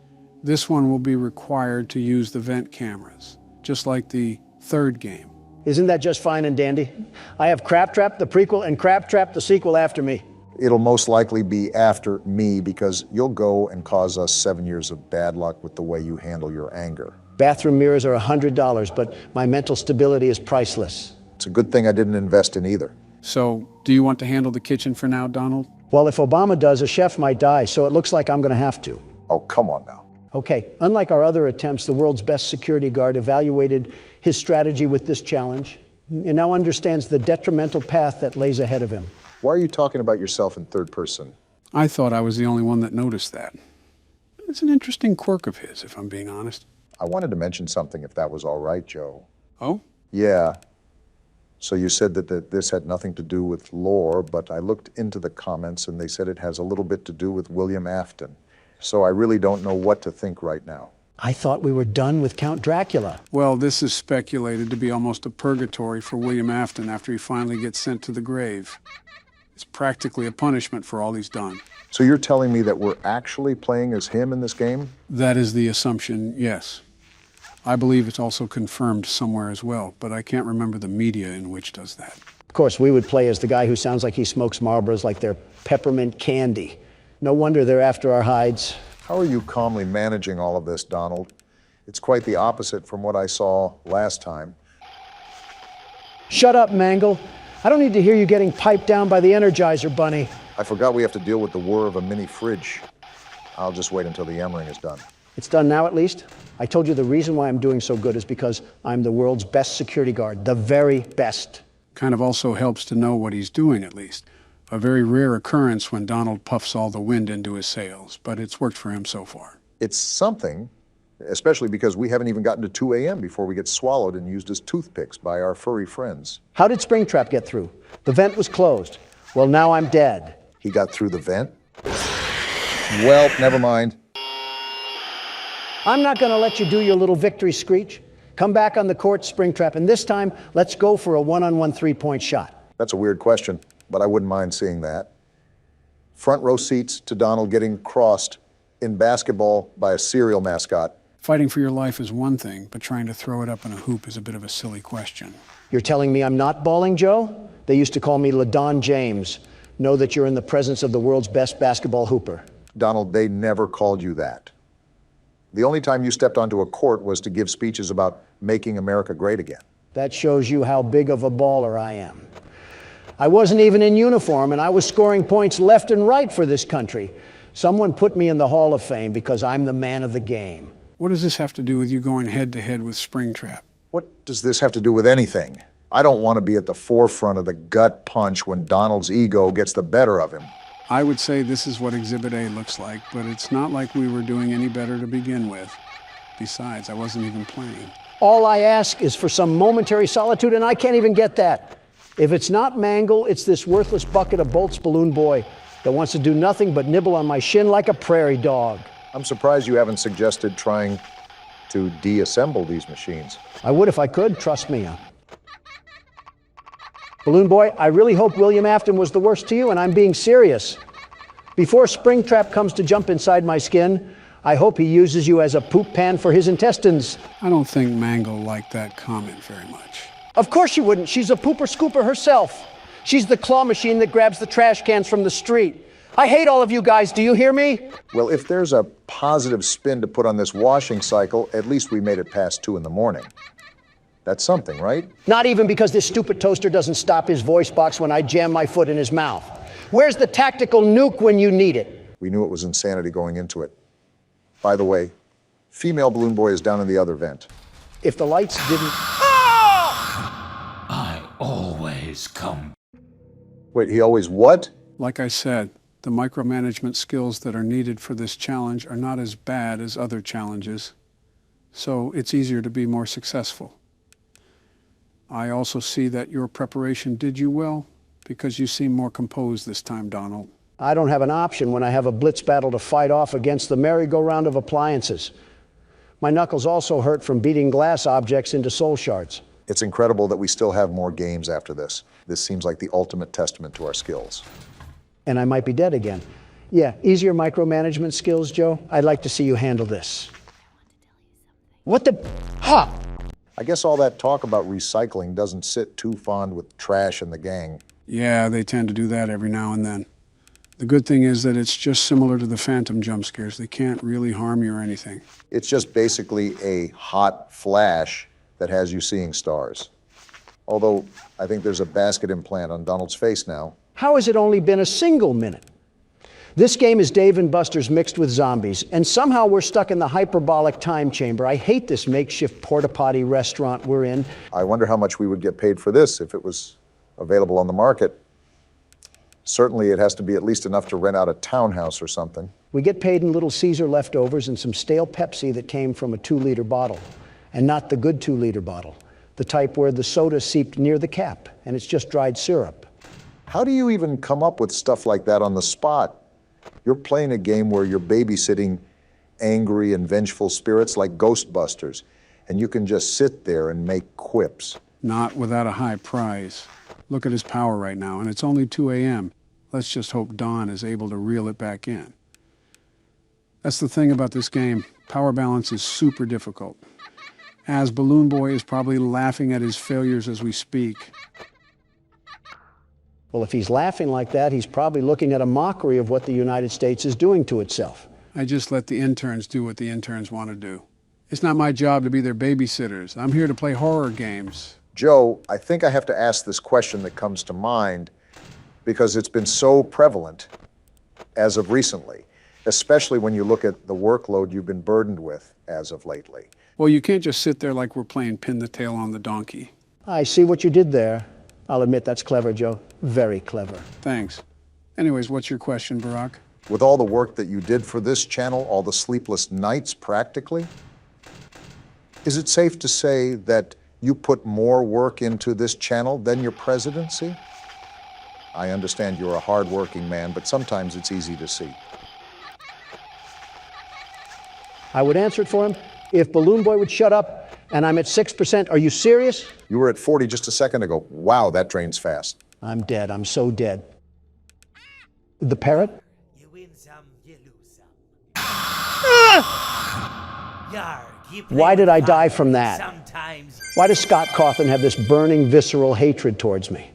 [SPEAKER 1] this one will be required to use the vent cameras, just like the third game.
[SPEAKER 3] Isn't that just fine and dandy? I have Crab Trap, the prequel, and Crab Trap, the sequel after me.
[SPEAKER 2] It'll most likely be after me because you'll go and cause us 7 years of bad luck with the way you handle your anger.
[SPEAKER 3] Bathroom mirrors are $100, but my mental stability is priceless.
[SPEAKER 2] It's a good thing I didn't invest in either.
[SPEAKER 1] So, do you want to handle the kitchen for now, Donald?
[SPEAKER 3] Well, if Obama does, a chef might die, so it looks like I'm going to have to.
[SPEAKER 2] Oh, come on now.
[SPEAKER 3] Okay, unlike our other attempts, the world's best security guard evaluated his strategy with this challenge and now understands the detrimental path that lays ahead of him.
[SPEAKER 2] Why are you talking about yourself in third person?
[SPEAKER 1] I thought I was the only one that noticed that. It's an interesting quirk of his, if I'm being honest.
[SPEAKER 2] I wanted to mention something, if that was all right, Joe.
[SPEAKER 1] Oh?
[SPEAKER 2] Yeah. So you said that this had nothing to do with lore, but I looked into the comments and they said it has a little bit to do with William Afton. So I really don't know what to think right now.
[SPEAKER 3] I thought we were done with Count Dracula.
[SPEAKER 1] Well, this is speculated to be almost a purgatory for William Afton after he finally gets sent to the grave. It's practically a punishment for all he's done.
[SPEAKER 2] So you're telling me that we're actually playing as him in this game?
[SPEAKER 1] That is the assumption, yes. I believe it's also confirmed somewhere as well, but I can't remember the media in which does that.
[SPEAKER 3] Of course, we would play as the guy who sounds like he smokes Marlboros like they're peppermint candy. No wonder they're after our hides.
[SPEAKER 2] How are you calmly managing all of this, Donald? It's quite the opposite from what I saw last time.
[SPEAKER 3] Shut up, Mangle. I don't need to hear you getting piped down by the Energizer Bunny.
[SPEAKER 2] I forgot we have to deal with the whir of a mini fridge. I'll just wait until the yammering is done.
[SPEAKER 3] It's done now, at least. I told you the reason why I'm doing so good is because I'm the world's best security guard, the very best.
[SPEAKER 1] Kind of also helps to know what he's doing, at least. A very rare occurrence when Donald puffs all the wind into his sails, but it's worked for him so far.
[SPEAKER 2] It's something, especially because we haven't even gotten to 2 a.m. before we get swallowed and used as toothpicks by our furry friends.
[SPEAKER 3] How did Springtrap get through? The vent was closed. Well, now I'm dead.
[SPEAKER 2] He got through the vent? Well, never mind.
[SPEAKER 3] I'm not going to let you do your little victory screech. Come back on the court, Springtrap, and this time, let's go for a one-on-one three-point shot.
[SPEAKER 2] That's a weird question, but I wouldn't mind seeing that. Front row seats to Donald getting crossed in basketball by a cereal mascot.
[SPEAKER 1] Fighting for your life is one thing, but trying to throw it up in a hoop is a bit of a silly question.
[SPEAKER 3] You're telling me I'm not balling, Joe? They used to call me LaDon James. Know that you're in the presence of the world's best basketball hooper.
[SPEAKER 2] Donald, they never called you that. The only time you stepped onto a court was to give speeches about making America great again.
[SPEAKER 3] That shows you how big of a baller I am. I wasn't even in uniform, and I was scoring points left and right for this country. Someone put me in the Hall of Fame because I'm the man of the game.
[SPEAKER 1] What does this have to do with you going head-to-head with Springtrap?
[SPEAKER 2] What does this have to do with anything? I don't want to be at the forefront of the gut punch when Donald's ego gets the better of him.
[SPEAKER 1] I would say this is what Exhibit A looks like, but it's not like we were doing any better to begin with. Besides, I wasn't even playing.
[SPEAKER 3] All I ask is for some momentary solitude, and I can't even get that. If it's not Mangle, it's this worthless bucket of bolts balloon boy that wants to do nothing but nibble on my shin like a prairie dog.
[SPEAKER 2] I'm surprised you haven't suggested trying to deassemble these machines.
[SPEAKER 3] I would if I could, trust me. Balloon boy, I really hope William Afton was the worst to you, and I'm being serious. Before Springtrap comes to jump inside my skin, I hope he uses you as a poop pan for his intestines.
[SPEAKER 1] I don't think Mangle liked that comment very much.
[SPEAKER 3] Of course she wouldn't. She's a pooper scooper herself. She's the claw machine that grabs the trash cans from the street. I hate all of you guys, do you hear me?
[SPEAKER 2] Well, if there's a positive spin to put on this washing cycle, at least we made it past 2 in the morning. That's something, right?
[SPEAKER 3] Not even because this stupid toaster doesn't stop his voice box when I jam my foot in his mouth. Where's the tactical nuke when you need it?
[SPEAKER 2] We knew it was insanity going into it. By the way, female balloon boy is down in the other vent.
[SPEAKER 3] If the lights didn't...
[SPEAKER 21] I always come.
[SPEAKER 2] Wait, he always what?
[SPEAKER 1] Like I said, the micromanagement skills that are needed for this challenge are not as bad as other challenges, so it's easier to be more successful. I also see that your preparation did you well, because you seem more composed this time, Donald.
[SPEAKER 3] I don't have an option when I have a blitz battle to fight off against the merry-go-round of appliances. My knuckles also hurt from beating glass objects into soul shards.
[SPEAKER 2] It's incredible that we still have more games after this. This seems like the ultimate testament to our skills.
[SPEAKER 3] And I might be dead again. Yeah, easier micromanagement skills, Joe. I'd like to see you handle this. What the... Ha!
[SPEAKER 2] I guess all that talk about recycling doesn't sit too fond with Trash and the gang.
[SPEAKER 1] Yeah, they tend to do that every now and then. The good thing is that it's just similar to the Phantom jump scares. They can't really harm you or anything.
[SPEAKER 2] It's just basically a hot flash that has you seeing stars. Although, I think there's a basket implant on Donald's face now.
[SPEAKER 3] How has it only been a single minute? This game is Dave and Buster's mixed with zombies, and somehow we're stuck in the hyperbolic time chamber. I hate this makeshift porta-potty restaurant we're in.
[SPEAKER 2] I wonder how much we would get paid for this if it was available on the market. Certainly it has to be at least enough to rent out a townhouse or something.
[SPEAKER 3] We get paid in Little Caesar leftovers and some stale Pepsi that came from a 2-liter bottle, and not the good 2-liter bottle, the type where the soda seeped near the cap, and it's just dried syrup.
[SPEAKER 2] How do you even come up with stuff like that on the spot? You're playing a game where you're babysitting angry and vengeful spirits like Ghostbusters, and you can just sit there and make quips.
[SPEAKER 1] Not without a high prize. Look at his power right now, and it's only 2 a.m. Let's just hope Don is able to reel it back in. That's the thing about this game. Power balance is super difficult. As Balloon Boy is probably laughing at his failures as we speak.
[SPEAKER 3] Well, if he's laughing like that, he's probably looking at a mockery of what the United States is doing to itself.
[SPEAKER 1] I just let the interns do what the interns want to do. It's not my job to be their babysitters. I'm here to play horror games.
[SPEAKER 2] Joe, I think I have to ask this question that comes to mind because it's been so prevalent as of recently, especially when you look at the workload you've been burdened with as of lately.
[SPEAKER 1] Well, you can't just sit there like we're playing pin the tail on the donkey.
[SPEAKER 3] I see what you did there. I'll admit that's clever, Joe. Very clever.
[SPEAKER 1] Thanks. Anyways, what's your question, Barack?
[SPEAKER 2] With all the work that you did for this channel, all the sleepless nights practically, is it safe to say that you put more work into this channel than your presidency? I understand you're a hard-working man, but sometimes it's easy to see.
[SPEAKER 3] I would answer it for him if Balloon Boy would shut up, and I'm at 6%. Are you serious?
[SPEAKER 2] You were at 40 just a second ago. Wow, that drains fast.
[SPEAKER 3] I'm dead. I'm so dead. The parrot?
[SPEAKER 21] You win some, you lose some.
[SPEAKER 3] Why did I die from that?
[SPEAKER 21] Sometimes.
[SPEAKER 3] Why does Scott Cawthon have this burning, visceral hatred towards me?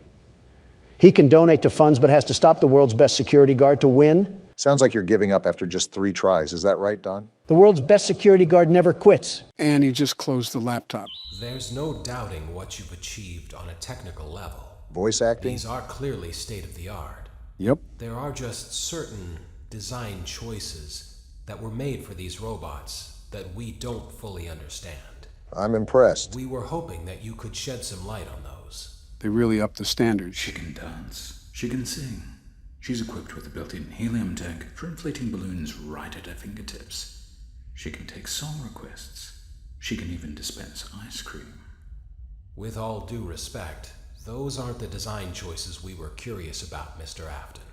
[SPEAKER 3] He can donate to funds, but has to stop the world's best security guard to win?
[SPEAKER 2] Sounds like you're giving up after just 3 tries. Is that right, Don?
[SPEAKER 3] The world's best security guard never quits.
[SPEAKER 1] And he just closed the laptop.
[SPEAKER 22] There's no doubting what you've achieved on a technical level.
[SPEAKER 2] Voice acting?
[SPEAKER 6] These are clearly state-of-the-art.
[SPEAKER 1] Yep.
[SPEAKER 6] There are just certain design choices that were made for these robots that we don't fully understand.
[SPEAKER 2] I'm impressed.
[SPEAKER 6] We were hoping that you could shed some light on those.
[SPEAKER 1] They really upped the standards.
[SPEAKER 22] She can dance. She can sing. She's equipped with a built-in helium tank for inflating balloons right at her fingertips. She can take song requests. She can even dispense ice cream.
[SPEAKER 6] With all due respect, those aren't the design choices we were curious about, Mr. Afton.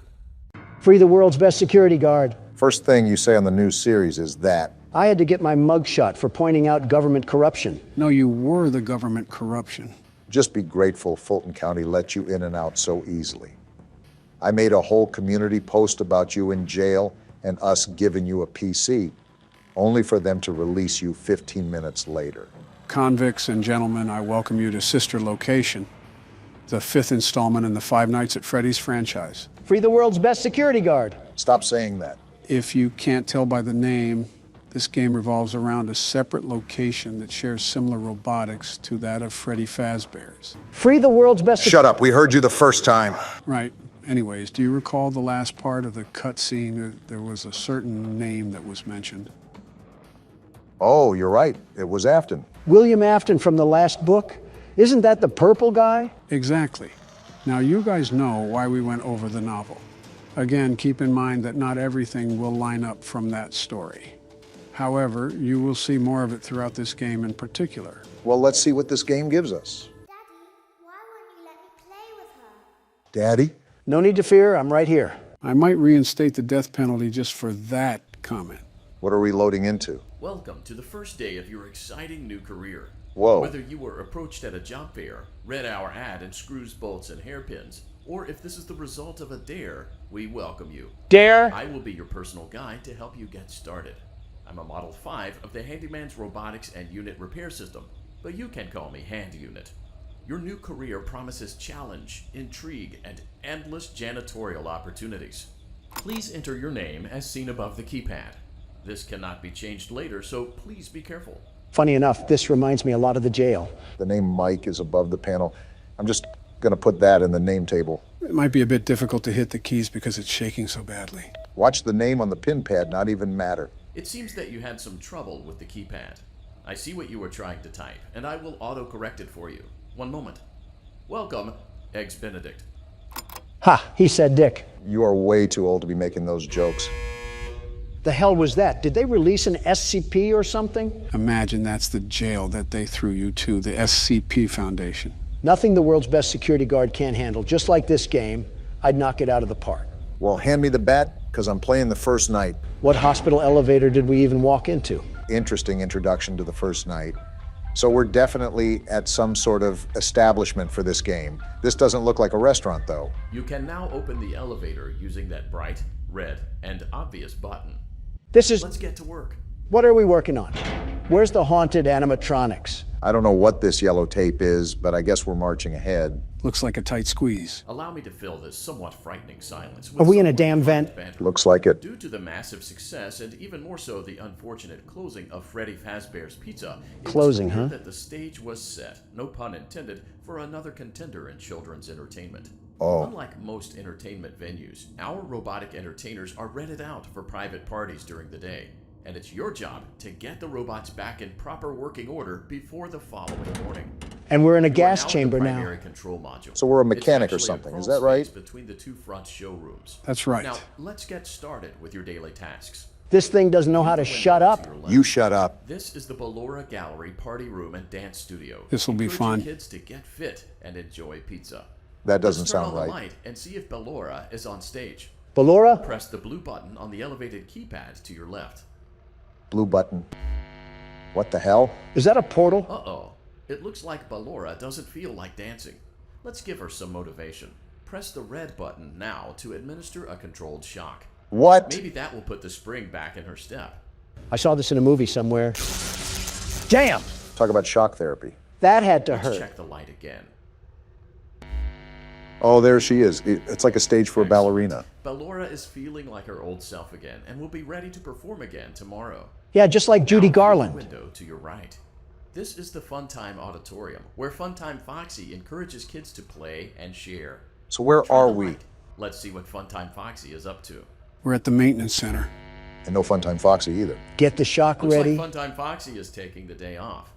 [SPEAKER 3] Free the world's best security guard.
[SPEAKER 2] First thing you say on the new series is that.
[SPEAKER 3] I had to get my mugshot for pointing out government corruption.
[SPEAKER 1] No, you were the government corruption.
[SPEAKER 2] Just be grateful Fulton County let you in and out so easily. I made a whole community post about you in jail and us giving you a PC, only for them to release you 15 minutes later.
[SPEAKER 1] Convicts and gentlemen, I welcome you to Sister Location, the 5th installment in the Five Nights at Freddy's franchise.
[SPEAKER 3] Free the world's best security guard.
[SPEAKER 2] Stop saying that.
[SPEAKER 1] If you can't tell by the name, this game revolves around a separate location that shares similar robotics to that of Freddy Fazbear's.
[SPEAKER 3] Free the world's best...
[SPEAKER 2] Shut up, we heard you the first time.
[SPEAKER 1] Right. Anyways, do you recall the last part of the cutscene? There was a certain name that was mentioned.
[SPEAKER 2] Oh, you're right. It was Afton.
[SPEAKER 3] William Afton from the last book? Isn't that the purple guy?
[SPEAKER 1] Exactly. Now, you guys know why we went over the novel. Again, keep in mind that not everything will line up from that story. However, you will see more of it throughout this game in particular.
[SPEAKER 2] Well, let's see what this game gives us.
[SPEAKER 12] Daddy, why won't you let me play with her?
[SPEAKER 2] Daddy?
[SPEAKER 3] No need to fear, I'm right here.
[SPEAKER 1] I might reinstate the death penalty just for that comment.
[SPEAKER 2] What are we loading into?
[SPEAKER 23] Welcome to the first day of your exciting new career.
[SPEAKER 2] Whoa.
[SPEAKER 23] Whether you were approached at a job fair, read our ad in screws, bolts, and hairpins, or if this is the result of a dare, we welcome you.
[SPEAKER 3] Dare?
[SPEAKER 23] I will be your personal guide to help you get started. I'm a Model 5 of the Handyman's Robotics and Unit Repair System, but you can call me Hand Unit. Your new career promises challenge, intrigue, and endless janitorial opportunities. Please enter your name as seen above the keypad. This cannot be changed later, so please be careful.
[SPEAKER 3] Funny enough, this reminds me a lot of the jail.
[SPEAKER 2] The name Mike is above the panel. I'm just going to put that in the name table.
[SPEAKER 1] It might be a bit difficult to hit the keys because it's shaking so badly.
[SPEAKER 2] Watch the name on the pin pad not even matter.
[SPEAKER 23] It seems that you had some trouble with the keypad. I see what you were trying to type, and I will auto-correct it for you. One moment. Welcome, Eggs Benedict.
[SPEAKER 3] Ha, he said Dick.
[SPEAKER 2] You are way too old to be making those jokes.
[SPEAKER 3] The hell was that? Did they release an SCP or something?
[SPEAKER 1] Imagine that's the jail that they threw you to, the SCP Foundation.
[SPEAKER 3] Nothing the world's best security guard can't handle. Just like this game, I'd knock it out of the park.
[SPEAKER 2] Well, hand me the bat, because I'm playing the first night.
[SPEAKER 3] What hospital elevator did we even walk into?
[SPEAKER 2] Interesting introduction to the first night. So we're definitely at some sort of establishment for this game. This doesn't look like a restaurant, though.
[SPEAKER 23] You can now open the elevator using that bright, red, and obvious button.
[SPEAKER 3] This is...
[SPEAKER 23] Let's get to work.
[SPEAKER 3] What are we working on? Where's the haunted animatronics?
[SPEAKER 2] I don't know what this yellow tape is, but I guess we're marching ahead.
[SPEAKER 1] Looks like a tight squeeze.
[SPEAKER 23] Allow me to fill this somewhat frightening silence with
[SPEAKER 3] Are we in a damn vent?
[SPEAKER 2] Looks like it.
[SPEAKER 23] Due to the massive success, and even more so the unfortunate closing of Freddy Fazbear's Pizza,
[SPEAKER 3] Closing,
[SPEAKER 23] it was
[SPEAKER 3] huh?
[SPEAKER 23] that the stage was set, no pun intended, for another contender in children's entertainment.
[SPEAKER 2] Oh.
[SPEAKER 23] Unlike most entertainment venues, our robotic entertainers are rented out for private parties during the day. And it's your job to get the robots back in proper working order before the following morning.
[SPEAKER 3] And we're in a
[SPEAKER 23] You are
[SPEAKER 3] gas
[SPEAKER 23] now in
[SPEAKER 3] chamber
[SPEAKER 23] the
[SPEAKER 3] now.
[SPEAKER 23] primary control module.
[SPEAKER 2] So we're a mechanic or
[SPEAKER 23] It's actually
[SPEAKER 2] something,
[SPEAKER 23] a
[SPEAKER 2] is
[SPEAKER 23] crawl
[SPEAKER 2] that right?
[SPEAKER 23] space between the two front showrooms.
[SPEAKER 1] That's right.
[SPEAKER 23] Now, let's get started with your daily tasks.
[SPEAKER 3] This thing doesn't know how to shut up.
[SPEAKER 2] You shut up.
[SPEAKER 23] This is the Ballora Gallery Party Room and Dance Studio.
[SPEAKER 1] This'll be
[SPEAKER 23] Encouraging
[SPEAKER 1] fun.
[SPEAKER 23] Kids to get fit and enjoy pizza.
[SPEAKER 2] That doesn't
[SPEAKER 23] Let's turn
[SPEAKER 2] sound
[SPEAKER 23] on
[SPEAKER 2] right.
[SPEAKER 23] the light and see if Ballora is on stage.
[SPEAKER 3] Ballora?
[SPEAKER 23] Press the blue button on the elevated keypad to your left.
[SPEAKER 2] Blue button. What the hell?
[SPEAKER 3] Is that a portal?
[SPEAKER 23] Uh-oh. It looks like Ballora doesn't feel like dancing. Let's give her some motivation. Press the red button now to administer a controlled shock.
[SPEAKER 2] What?
[SPEAKER 23] Maybe that will put the spring back in her step.
[SPEAKER 3] I saw this in a movie somewhere. Damn!
[SPEAKER 2] Talk about shock therapy.
[SPEAKER 3] That had to
[SPEAKER 23] Let's
[SPEAKER 3] hurt.
[SPEAKER 23] check the light again.
[SPEAKER 2] Oh, there she is. It's like a stage for a ballerina.
[SPEAKER 23] Ballora is feeling like her old self again and will be ready to perform again tomorrow.
[SPEAKER 3] Yeah, just like Judy
[SPEAKER 23] Now, through the
[SPEAKER 3] Garland.
[SPEAKER 23] window to your right. This is the Funtime Auditorium, where Funtime Foxy encourages kids to play and share.
[SPEAKER 2] So where are we?
[SPEAKER 23] Let's see what Funtime Foxy is up to.
[SPEAKER 1] We're at the maintenance center.
[SPEAKER 2] And no Funtime Foxy either.
[SPEAKER 3] Get the shock ready.
[SPEAKER 23] Looks like Funtime Foxy is taking the day off.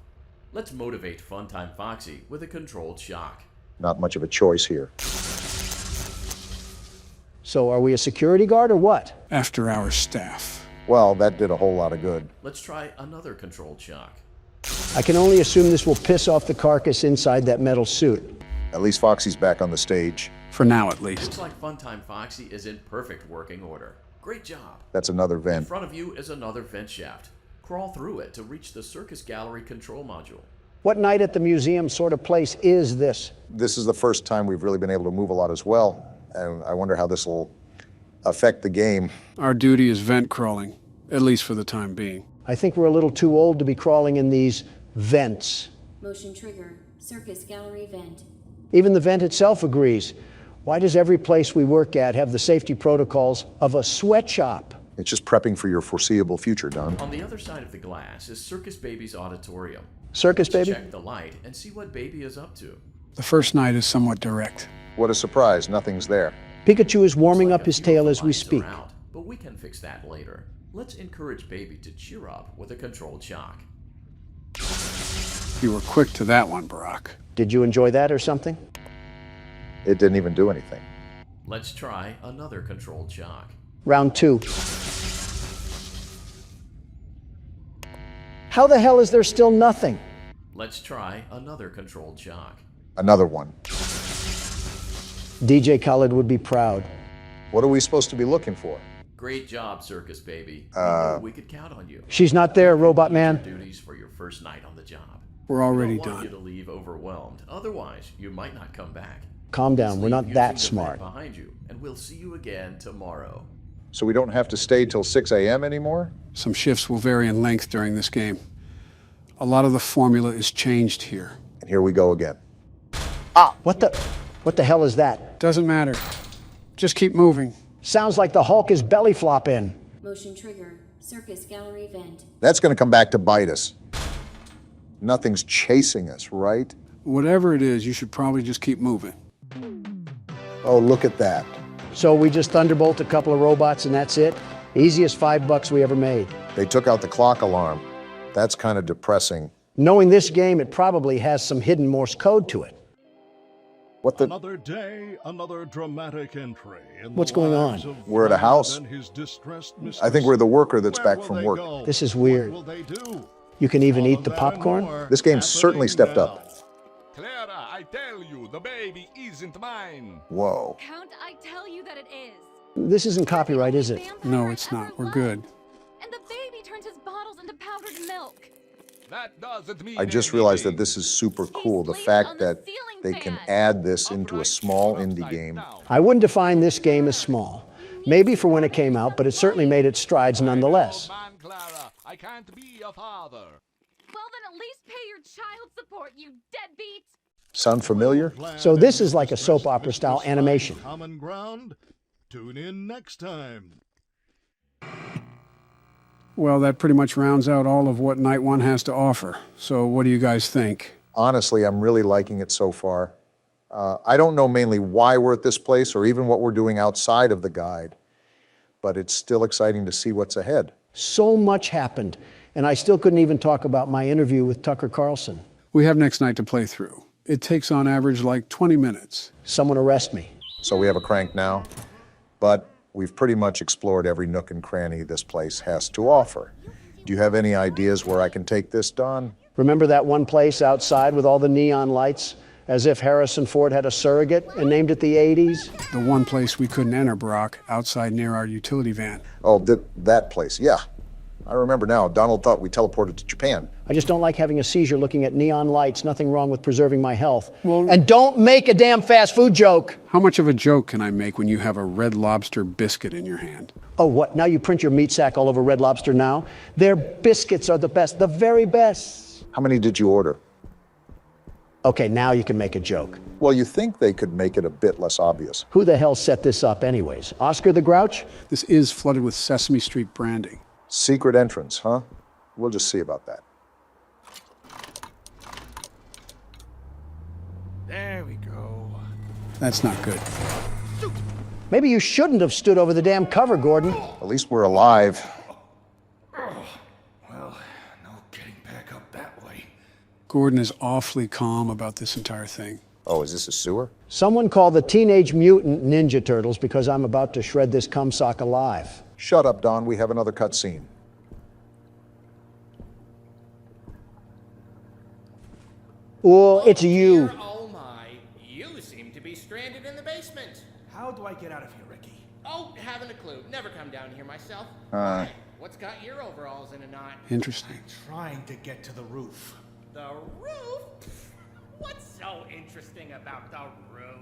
[SPEAKER 23] Let's motivate Funtime Foxy with a controlled shock.
[SPEAKER 2] Not much of a choice here.
[SPEAKER 3] So are we a security guard or what?
[SPEAKER 1] After hours staff.
[SPEAKER 2] Well, that did a whole lot of good.
[SPEAKER 23] Let's try another controlled shock.
[SPEAKER 3] I can only assume this will piss off the carcass inside that metal suit.
[SPEAKER 2] At least Foxy's back on the stage.
[SPEAKER 1] For now, at least.
[SPEAKER 23] Looks like Funtime Foxy is in perfect working order. Great job.
[SPEAKER 2] That's another
[SPEAKER 23] In
[SPEAKER 2] vent.
[SPEAKER 23] front of you is another vent shaft. Crawl through it to reach the circus gallery control module.
[SPEAKER 3] What night at the museum sort of place is this?
[SPEAKER 2] This is the first time we've really been able to move a lot as well. And I wonder how this will affect the game.
[SPEAKER 1] Our duty is vent crawling, at least for the time being.
[SPEAKER 3] I think we're a little too old to be crawling in these vents.
[SPEAKER 4] Motion trigger. Circus gallery vent.
[SPEAKER 3] Even the vent itself agrees. Why does every place we work at have the safety protocols of a sweatshop?
[SPEAKER 2] It's just prepping for your foreseeable future, Don.
[SPEAKER 23] On the other side of the glass is Circus Baby's auditorium.
[SPEAKER 3] Circus
[SPEAKER 23] Let's
[SPEAKER 3] Baby?
[SPEAKER 23] check the light and see what Baby is up to.
[SPEAKER 1] The first night is somewhat direct.
[SPEAKER 2] What a surprise, nothing's there.
[SPEAKER 3] Pikachu is warming up his tail as we speak.
[SPEAKER 23] Out, but we can fix that later. Let's encourage Baby to cheer up with a controlled shock.
[SPEAKER 1] You were quick to that one, Barack.
[SPEAKER 3] Did you enjoy that or something?
[SPEAKER 2] It didn't even do anything.
[SPEAKER 23] Let's try another controlled shock.
[SPEAKER 3] Round 2. How the hell is there still nothing?
[SPEAKER 23] Let's try another controlled shock.
[SPEAKER 2] Another one.
[SPEAKER 3] DJ Khaled would be proud.
[SPEAKER 2] What are we supposed to be looking for?
[SPEAKER 23] Great job, Circus Baby. We knew we could count on you.
[SPEAKER 3] She's not there, Robot Man.
[SPEAKER 23] Duties for your first night on the job.
[SPEAKER 1] We're already
[SPEAKER 23] We don't want
[SPEAKER 1] done.
[SPEAKER 23] you to leave overwhelmed. Otherwise, you might not come back.
[SPEAKER 3] Calm down, we're not that
[SPEAKER 23] Using the vent
[SPEAKER 3] smart.
[SPEAKER 23] behind you, and we'll see you again tomorrow.
[SPEAKER 2] So we don't have to stay till 6 a.m. anymore?
[SPEAKER 1] Some shifts will vary in length during this game. A lot of the formula is changed here.
[SPEAKER 2] And here we go again.
[SPEAKER 3] What the hell is that?
[SPEAKER 1] Doesn't matter. Just keep moving.
[SPEAKER 3] Sounds like the Hulk is belly flopping.
[SPEAKER 4] Motion trigger. Circus gallery vent.
[SPEAKER 2] That's going to come back to bite us. Nothing's chasing us, right?
[SPEAKER 1] Whatever it is, you should probably just keep moving.
[SPEAKER 2] Oh, look at that.
[SPEAKER 3] So we just thunderbolt a couple of robots and that's it? Easiest $5 we ever made.
[SPEAKER 2] They took out the clock alarm. That's kind of depressing.
[SPEAKER 3] Knowing this game, it probably has some hidden Morse code to it.
[SPEAKER 2] What the?
[SPEAKER 5] Another day, another dramatic entry.
[SPEAKER 3] What's going on?
[SPEAKER 2] We're at a house. I think we're the worker that's back from work.
[SPEAKER 3] This is weird. You can even eat the popcorn?
[SPEAKER 2] This game certainly stepped up.
[SPEAKER 9] Clara, I tell you, the baby isn't mine.
[SPEAKER 2] Whoa.
[SPEAKER 24] Count, I tell you that it is.
[SPEAKER 3] This isn't copyright, is it?
[SPEAKER 1] No, it's not. We're good.
[SPEAKER 24] And the baby turns his bottles into powdered milk.
[SPEAKER 9] That doesn't mean
[SPEAKER 2] I just realized that this is super cool. The fact that they can add this into a small indie game.
[SPEAKER 3] I wouldn't define this game as small. Maybe for when it came out, but it certainly made its strides nonetheless.
[SPEAKER 9] Clara, I can't be a father.
[SPEAKER 24] Well, then at least pay your child support, you deadbeat.
[SPEAKER 2] Sound familiar?
[SPEAKER 3] So this is like a soap opera style animation.
[SPEAKER 5] Common ground. Tune in next time.
[SPEAKER 1] Well, that pretty much rounds out all of what Night 1 has to offer. So what do you guys think?
[SPEAKER 2] Honestly, I'm really liking it so far. I don't know mainly why we're at this place or even what we're doing outside of the guide, but it's still exciting to see what's ahead.
[SPEAKER 3] So much happened, and I still couldn't even talk about my interview with Tucker Carlson.
[SPEAKER 1] We have next night to play through. It takes on average like 20 minutes.
[SPEAKER 3] Someone arrest me.
[SPEAKER 2] So we have a crank now, but we've pretty much explored every nook and cranny this place has to offer. Do you have any ideas where I can take this, Don?
[SPEAKER 3] Remember that one place outside with all the neon lights? As if Harrison Ford had a surrogate and named it the 80s?
[SPEAKER 1] The one place we couldn't enter, Brock, outside near our utility van.
[SPEAKER 2] Oh, that place, yeah. I remember now. Donald thought we teleported to Japan.
[SPEAKER 3] I just don't like having a seizure looking at neon lights. Nothing wrong with preserving my health. Well, and don't make a damn fast food joke.
[SPEAKER 1] How much of a joke can I make when you have a Red Lobster biscuit in your hand?
[SPEAKER 3] Oh, what? Now you print your meat sack all over Red Lobster now? Their biscuits are the best, the very best.
[SPEAKER 2] How many did you order?
[SPEAKER 3] Okay, now you can make a joke.
[SPEAKER 2] Well, you think they could make it a bit less obvious.
[SPEAKER 3] Who the hell set this up anyways? Oscar the Grouch?
[SPEAKER 1] This is flooded with Sesame Street branding.
[SPEAKER 2] Secret entrance, huh? We'll just see about that.
[SPEAKER 7] There we go.
[SPEAKER 1] That's not good.
[SPEAKER 3] Maybe you shouldn't have stood over the damn cover, Gordon.
[SPEAKER 2] At least we're alive.
[SPEAKER 7] Well, no getting back up that way.
[SPEAKER 1] Gordon is awfully calm about this entire thing.
[SPEAKER 2] Oh, is this a sewer?
[SPEAKER 3] Someone call the Teenage Mutant Ninja Turtles because I'm about to shred this cumsock alive.
[SPEAKER 2] Shut up, Don. We have another cutscene.
[SPEAKER 3] Oh, it's you.
[SPEAKER 10] Oh my, you seem to be stranded in the basement.
[SPEAKER 7] How do I get out of here, Ricky?
[SPEAKER 10] Oh, haven't a clue. Never come down here myself. What's got your overalls in a knot?
[SPEAKER 1] Interesting.
[SPEAKER 7] Trying to get to the roof.
[SPEAKER 10] The roof? What's so interesting about the roof?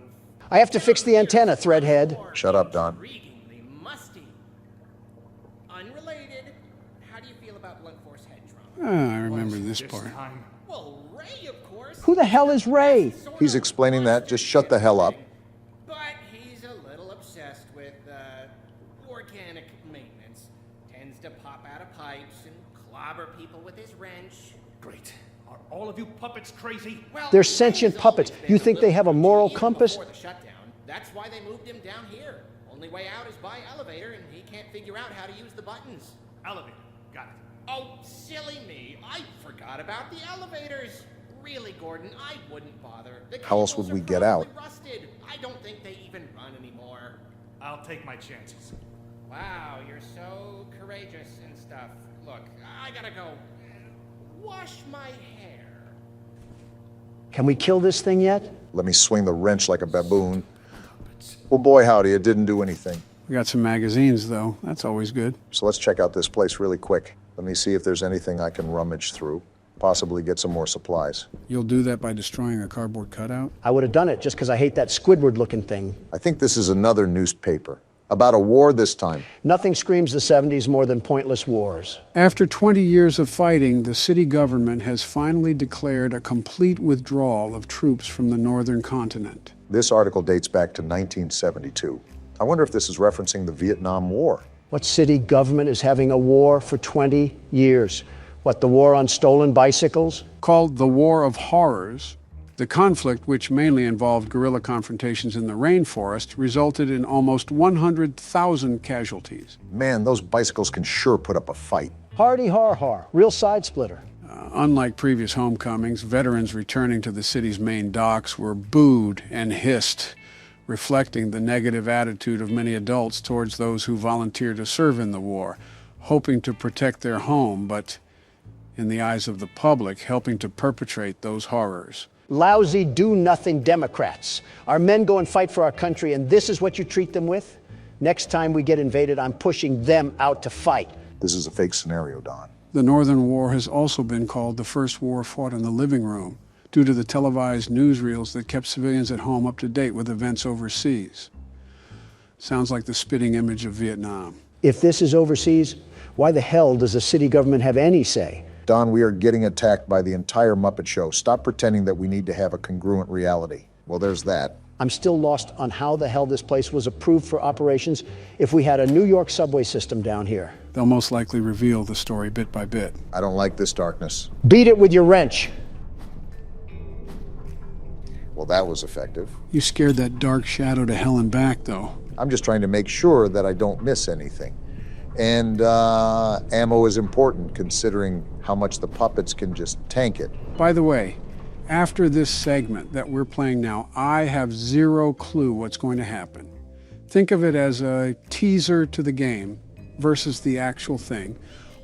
[SPEAKER 3] I have to fix the antenna, Threadhead.
[SPEAKER 2] Shut up, Don.
[SPEAKER 10] Intriguingly musty. Unrelated, how do you feel about blunt force head trauma?
[SPEAKER 1] I remember this part.
[SPEAKER 10] Well, Ray, of course.
[SPEAKER 3] Who the hell is Ray?
[SPEAKER 2] He's explaining that. Just shut the hell up.
[SPEAKER 10] But he's a little obsessed with organic maintenance. Tends to pop out of pipes and clobber people with his wrench.
[SPEAKER 7] Great. Are all of you puppets crazy?
[SPEAKER 10] Well,
[SPEAKER 3] They're sentient puppets. You think they have a moral compass?
[SPEAKER 10] Before the shutdown, that's why they moved him down here. Only way out is by elevator, and he can't figure out how to use the buttons.
[SPEAKER 7] Elevator. Got it.
[SPEAKER 10] Oh, silly me. I forgot about the elevators. Really, Gordon, I wouldn't bother. The
[SPEAKER 2] How else would
[SPEAKER 10] cables
[SPEAKER 2] we
[SPEAKER 10] are
[SPEAKER 2] get out?
[SPEAKER 10] probably rusted. I don't think they even run anymore.
[SPEAKER 7] I'll take my chances.
[SPEAKER 10] Wow, you're so courageous and stuff. Look, I gotta go wash my hair.
[SPEAKER 3] Can we kill this thing yet?
[SPEAKER 2] Let me swing the wrench like a baboon. Well, boy, howdy, it didn't do anything.
[SPEAKER 1] We got some magazines, though. That's always good.
[SPEAKER 2] So let's check out this place really quick. Let me see if there's anything I can rummage through. Possibly get some more supplies.
[SPEAKER 1] You'll do that by destroying a cardboard cutout?
[SPEAKER 3] I would have done it just because I hate that Squidward-looking thing.
[SPEAKER 2] I think this is another newspaper. About a war this time.
[SPEAKER 3] Nothing screams the 70s more than pointless wars.
[SPEAKER 1] After 20 years of fighting, the city government has finally declared a complete withdrawal of troops from the northern continent.
[SPEAKER 2] This article dates back to 1972. I wonder if this is referencing the Vietnam War.
[SPEAKER 3] What city government is having a war for 20 years? What, the war on stolen bicycles?
[SPEAKER 1] Called the War of Horrors, the conflict, which mainly involved guerrilla confrontations in the rainforest, resulted in almost 100,000 casualties.
[SPEAKER 2] Man, those bicycles can sure put up a fight.
[SPEAKER 3] Hardy har har, real side splitter.
[SPEAKER 1] Unlike previous homecomings, veterans returning to the city's main docks were booed and hissed, reflecting the negative attitude of many adults towards those who volunteered to serve in the war, hoping to protect their home, but in the eyes of the public, helping to perpetrate those horrors.
[SPEAKER 3] Lousy, do-nothing Democrats. Our men go and fight for our country, and this is what you treat them with? Next time we get invaded, I'm pushing them out to fight.
[SPEAKER 2] This is a fake scenario, Don.
[SPEAKER 1] The Northern War has also been called the first war fought in the living room, due to the televised newsreels that kept civilians at home up to date with events overseas. Sounds like the spitting image of Vietnam.
[SPEAKER 3] If this is overseas, why the hell does the city government have any say?
[SPEAKER 2] Don, we are getting attacked by the entire Muppet Show. Stop pretending that we need to have a congruent reality. Well, there's that.
[SPEAKER 3] I'm still lost on how the hell this place was approved for operations if we had a New York subway system down here.
[SPEAKER 1] They'll most likely reveal the story bit by bit.
[SPEAKER 2] I don't like this darkness.
[SPEAKER 3] Beat it with your wrench.
[SPEAKER 2] Well, that was effective.
[SPEAKER 1] You scared that dark shadow to hell and back, though.
[SPEAKER 2] I'm just trying to make sure that I don't miss anything. And ammo is important, considering how much the puppets can just tank it.
[SPEAKER 1] By the way, after this segment that we're playing now, I have zero clue what's going to happen. Think of it as a teaser to the game versus the actual thing.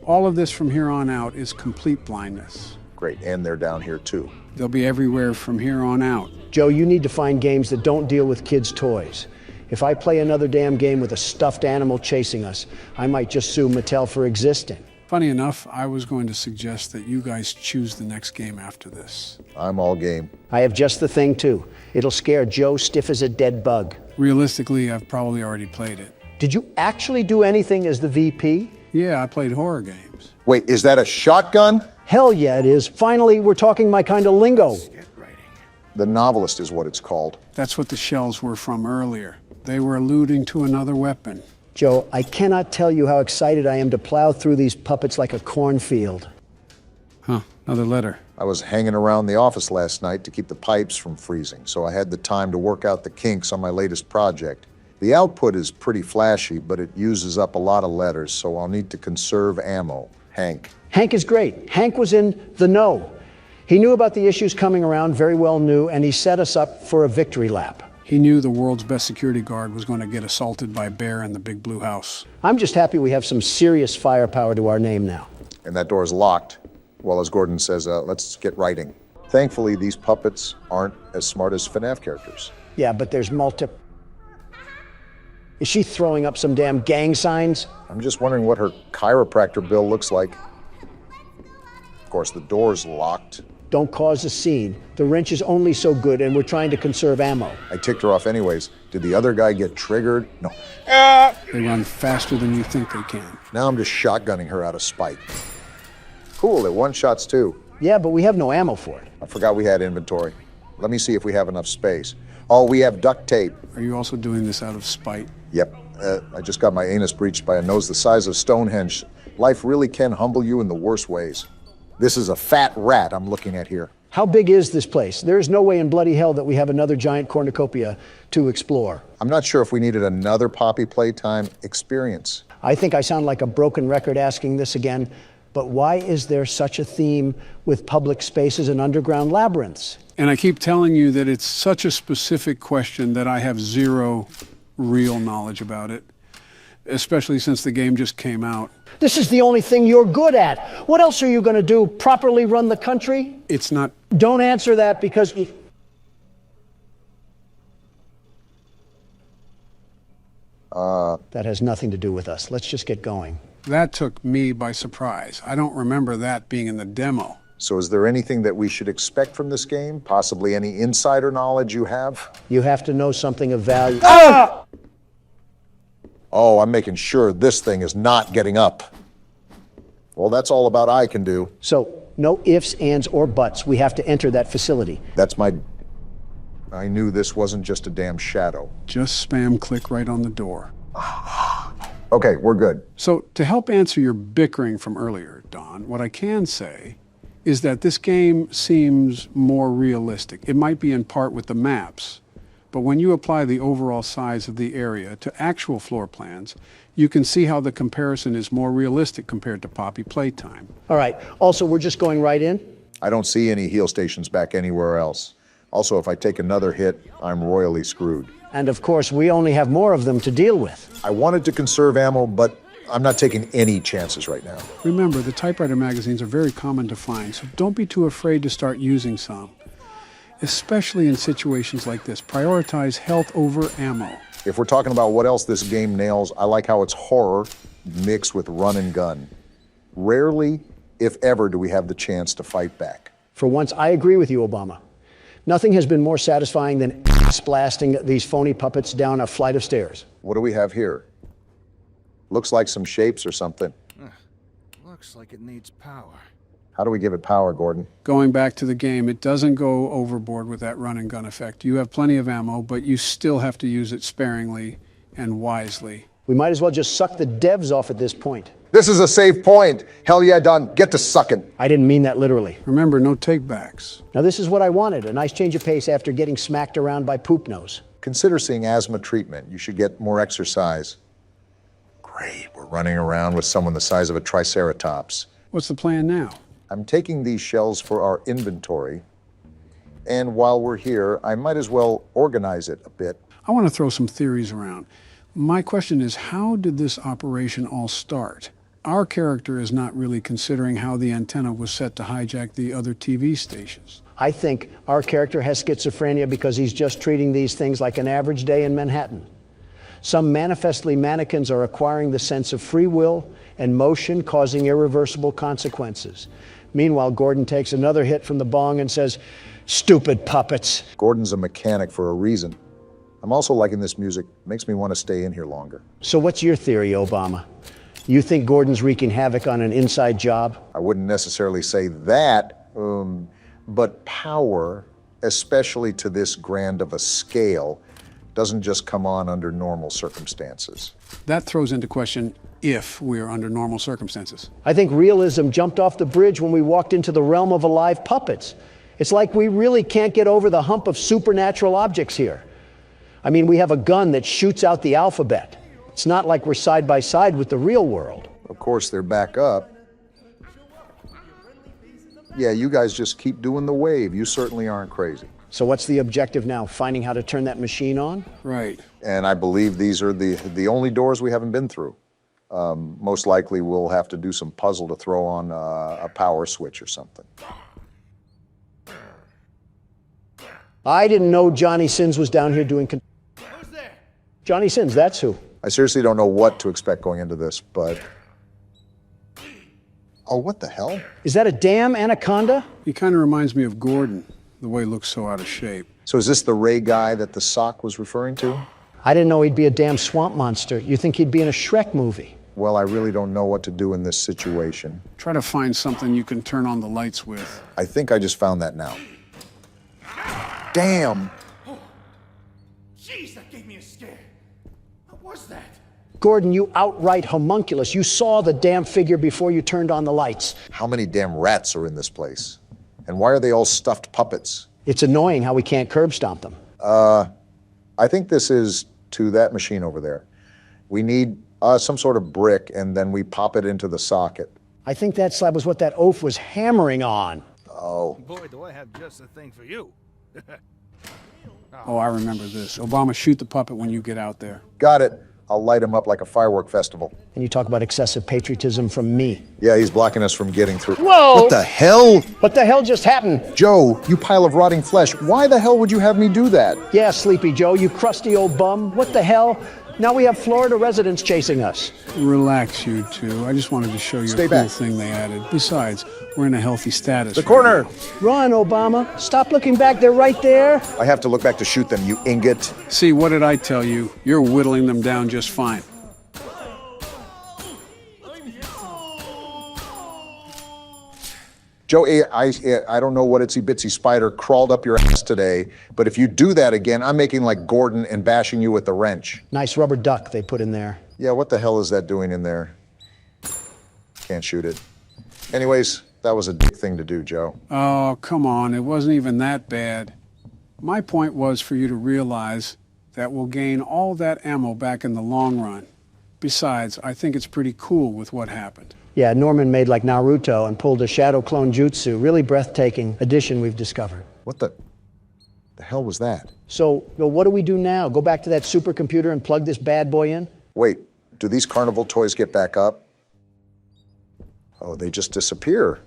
[SPEAKER 1] All of this from here on out is complete blindness.
[SPEAKER 2] Great, and they're down here too.
[SPEAKER 1] They'll be everywhere from here on out.
[SPEAKER 3] Joe, you need to find games that don't deal with kids' toys. If I play another damn game with a stuffed animal chasing us, I might just sue Mattel for existing.
[SPEAKER 1] Funny enough, I was going to suggest that you guys choose the next game after this.
[SPEAKER 2] I'm all game.
[SPEAKER 3] I have just the thing, too. It'll scare Joe stiff as a dead bug.
[SPEAKER 1] Realistically, I've probably already played it.
[SPEAKER 3] Did you actually do anything as the VP?
[SPEAKER 1] Yeah, I played horror games.
[SPEAKER 2] Wait, is that a shotgun?
[SPEAKER 3] Hell yeah, it is. Finally, we're talking my kind of lingo.
[SPEAKER 2] The Novelist is what it's called.
[SPEAKER 1] That's what the shells were from earlier. They were alluding to another weapon.
[SPEAKER 3] Joe, I cannot tell you how excited I am to plow through these puppets like a cornfield.
[SPEAKER 1] Huh. Another letter.
[SPEAKER 2] I was hanging around the office last night to keep the pipes from freezing, so I had the time to work out the kinks on my latest project. The output is pretty flashy, but it uses up a lot of letters, so I'll need to conserve ammo. Hank.
[SPEAKER 3] Hank is great. Hank was in the know. He knew about the issues coming around, very well knew, and he set us up for a victory lap.
[SPEAKER 1] He knew the world's best security guard was going to get assaulted by a bear in the big blue house.
[SPEAKER 3] I'm just happy we have some serious firepower to our name now.
[SPEAKER 2] And that door's locked. Well, as Gordon says, let's get writing. Thankfully, these puppets aren't as smart as FNAF characters.
[SPEAKER 3] Yeah, but there's Is she throwing up some damn gang signs?
[SPEAKER 2] I'm just wondering what her chiropractor bill looks like. Of course, the door's locked.
[SPEAKER 3] Don't cause a scene. The wrench is only so good, and we're trying to conserve ammo.
[SPEAKER 2] I ticked her off anyways. Did the other guy get triggered? No.
[SPEAKER 1] They run faster than you think they can.
[SPEAKER 2] Now I'm just shotgunning her out of spite. Cool, it one-shots too.
[SPEAKER 3] Yeah, but we have no ammo for it.
[SPEAKER 2] I forgot we had inventory. Let me see if we have enough space. Oh, we have duct tape.
[SPEAKER 1] Are you also doing this out of spite?
[SPEAKER 2] Yep. I just got my anus breached by a nose the size of Stonehenge. Life really can humble you in the worst ways. This is a fat rat I'm looking at here.
[SPEAKER 3] How big is this place? There is no way in bloody hell that we have another giant cornucopia to explore.
[SPEAKER 2] I'm not sure if we needed another Poppy Playtime experience.
[SPEAKER 3] I think I sound like a broken record asking this again, but why is there such a theme with public spaces and underground labyrinths?
[SPEAKER 1] And I keep telling you that it's such a specific question that I have zero real knowledge about it, especially since the game just came out.
[SPEAKER 3] This is the only thing you're good at. What else are you going to do? Properly run the country?
[SPEAKER 1] It's not.
[SPEAKER 3] Don't answer that because... That has nothing to do with us. Let's just get going.
[SPEAKER 1] That took me by surprise. I don't remember that being in the demo.
[SPEAKER 2] So is there anything that we should expect from this game? Possibly any insider knowledge you have?
[SPEAKER 3] You have to know something of value.
[SPEAKER 2] Ah! Oh, I'm making sure this thing is not getting up. Well, that's all about I can do.
[SPEAKER 3] So, no ifs, ands, or buts. We have to enter that facility.
[SPEAKER 2] That's my... I knew this wasn't just a damn shadow.
[SPEAKER 1] Just spam click right on the door.
[SPEAKER 2] Okay, we're good.
[SPEAKER 1] So, to help answer your bickering from earlier, Don, what I can say is that this game seems more realistic. It might be in part with the maps, but when you apply the overall size of the area to actual floor plans, you can see how the comparison is more realistic compared to Poppy Playtime.
[SPEAKER 3] All right. Also, we're just going right in?
[SPEAKER 2] I don't see any heal stations back anywhere else. Also, if I take another hit, I'm royally screwed.
[SPEAKER 3] And of course, we only have more of them to deal with.
[SPEAKER 2] I wanted to conserve ammo, but I'm not taking any chances right now.
[SPEAKER 1] Remember, the typewriter magazines are very common to find, so don't be too afraid to start using some. Especially in situations like this, prioritize health over ammo.
[SPEAKER 2] If we're talking about what else this game nails, I like how it's horror mixed with run and gun. Rarely, if ever, do we have the chance to fight back.
[SPEAKER 3] For once, I agree with you, Obama. Nothing has been more satisfying than ass blasting these phony puppets down a flight of stairs.
[SPEAKER 2] What do we have here? Looks like some shapes or something.
[SPEAKER 5] Looks like it needs power.
[SPEAKER 2] How do we give it power, Gordon?
[SPEAKER 1] Going back to the game, it doesn't go overboard with that run and gun effect. You have plenty of ammo, but you still have to use it sparingly and wisely.
[SPEAKER 3] We might as well just suck the devs off at this point.
[SPEAKER 2] This is a safe point. Hell yeah, Don. Get to sucking.
[SPEAKER 3] I didn't mean that literally.
[SPEAKER 1] Remember, no takebacks.
[SPEAKER 3] Now this is what I wanted, a nice change of pace after getting smacked around by Poop Nose.
[SPEAKER 2] Consider seeing asthma treatment. You should get more exercise. Great, we're running around with someone the size of a triceratops.
[SPEAKER 1] What's the plan now?
[SPEAKER 2] I'm taking these shells for our inventory, and while we're here, I might as well organize it a bit.
[SPEAKER 1] I want to throw some theories around. My question is, how did this operation all start? Our character is not really considering how the antenna was set to hijack the other TV stations.
[SPEAKER 3] I think our character has schizophrenia because he's just treating these things like an average day in Manhattan. Some manifestly mannequins are acquiring the sense of free will and motion, causing irreversible consequences. Meanwhile, Gordon takes another hit from the bong and says, "Stupid puppets."
[SPEAKER 2] Gordon's a mechanic for a reason. I'm also liking this music. Makes me want to stay in here longer.
[SPEAKER 3] So what's your theory, Obama? You think Gordon's wreaking havoc on an inside job?
[SPEAKER 2] I wouldn't necessarily say that, but power, especially to this grand of a scale, doesn't just come on under normal circumstances.
[SPEAKER 1] That throws into question if we're under normal circumstances.
[SPEAKER 3] I think realism jumped off the bridge when we walked into the realm of alive puppets. It's like we really can't get over the hump of supernatural objects here. I mean, we have a gun that shoots out the alphabet. It's not like we're side by side with the real world.
[SPEAKER 2] Of course, they're back up. Yeah, you guys just keep doing the wave. You certainly aren't crazy.
[SPEAKER 3] So what's the objective now? Finding how to turn that machine on?
[SPEAKER 1] Right.
[SPEAKER 2] And I believe these are the only doors we haven't been through. Most likely we'll have to do some puzzle to throw on a power switch or something.
[SPEAKER 3] I didn't know Johnny Sins was down here doing...
[SPEAKER 7] Who's there?
[SPEAKER 3] Johnny Sins, that's who.
[SPEAKER 2] I seriously don't know what to expect going into this, but... Oh, what the hell?
[SPEAKER 3] Is that a damn anaconda?
[SPEAKER 1] He kind of reminds me of Gordon, the way he looks so out of shape.
[SPEAKER 2] So is this the Ray guy that the sock was referring to?
[SPEAKER 3] I didn't know he'd be a damn swamp monster. You think he'd be in a Shrek movie?
[SPEAKER 2] Well, I really don't know what to do in this situation.
[SPEAKER 1] Try to find something you can turn on the lights with.
[SPEAKER 2] I think I just found that now. Damn!
[SPEAKER 7] Oh, jeez, that gave me a scare. What was that?
[SPEAKER 3] Gordon, you outright homunculus. You saw the damn figure before you turned on the lights.
[SPEAKER 2] How many damn rats are in this place? And why are they all stuffed puppets?
[SPEAKER 3] It's annoying how we can't curb stomp them.
[SPEAKER 2] I think this is to that machine over there. We need some sort of brick, and then we pop it into the socket.
[SPEAKER 3] I think that slab was what that oaf was hammering on.
[SPEAKER 2] Oh.
[SPEAKER 5] Boy, do I have just the thing for you.
[SPEAKER 1] Oh, I remember this. Obama, shoot the puppet when you get out there.
[SPEAKER 2] Got it. I'll light him up like a firework festival.
[SPEAKER 3] And you talk about excessive patriotism from me.
[SPEAKER 2] Yeah, he's blocking us from getting through.
[SPEAKER 3] Whoa!
[SPEAKER 2] What the hell?
[SPEAKER 3] What the hell just happened?
[SPEAKER 2] Joe, you pile of rotting flesh. Why the hell would you have me do that?
[SPEAKER 3] Yeah, Sleepy Joe, you crusty old bum. What the hell? Now we have Florida residents chasing us.
[SPEAKER 1] Relax, you two. I just wanted to show you
[SPEAKER 2] Stay
[SPEAKER 1] a cool
[SPEAKER 2] back.
[SPEAKER 1] thing they added. Besides, we're in a healthy status.
[SPEAKER 2] The corner!
[SPEAKER 3] Run, Obama. Stop looking back. They're right there.
[SPEAKER 2] I have to look back to shoot them, you ingot.
[SPEAKER 1] See, what did I tell you? You're whittling them down just fine.
[SPEAKER 2] Joe, I don't know what itsy bitsy spider crawled up your ass today, but if you do that again, I'm making like Gordon and bashing you with the wrench.
[SPEAKER 3] Nice rubber duck they put in there.
[SPEAKER 2] Yeah, what the hell is that doing in there? Can't shoot it. Anyways, that was a dick thing to do, Joe.
[SPEAKER 1] Oh, come on. It wasn't even that bad. My point was for you to realize that we'll gain all that ammo back in the long run. Besides, I think it's pretty cool with what happened.
[SPEAKER 3] Yeah, Norman made like Naruto and pulled a shadow clone jutsu. Really breathtaking addition we've discovered.
[SPEAKER 2] What the hell was that?
[SPEAKER 3] So, what do we do now? Go back to that supercomputer and plug this bad boy in?
[SPEAKER 2] Wait, do these carnival toys get back up? Oh, they just disappear.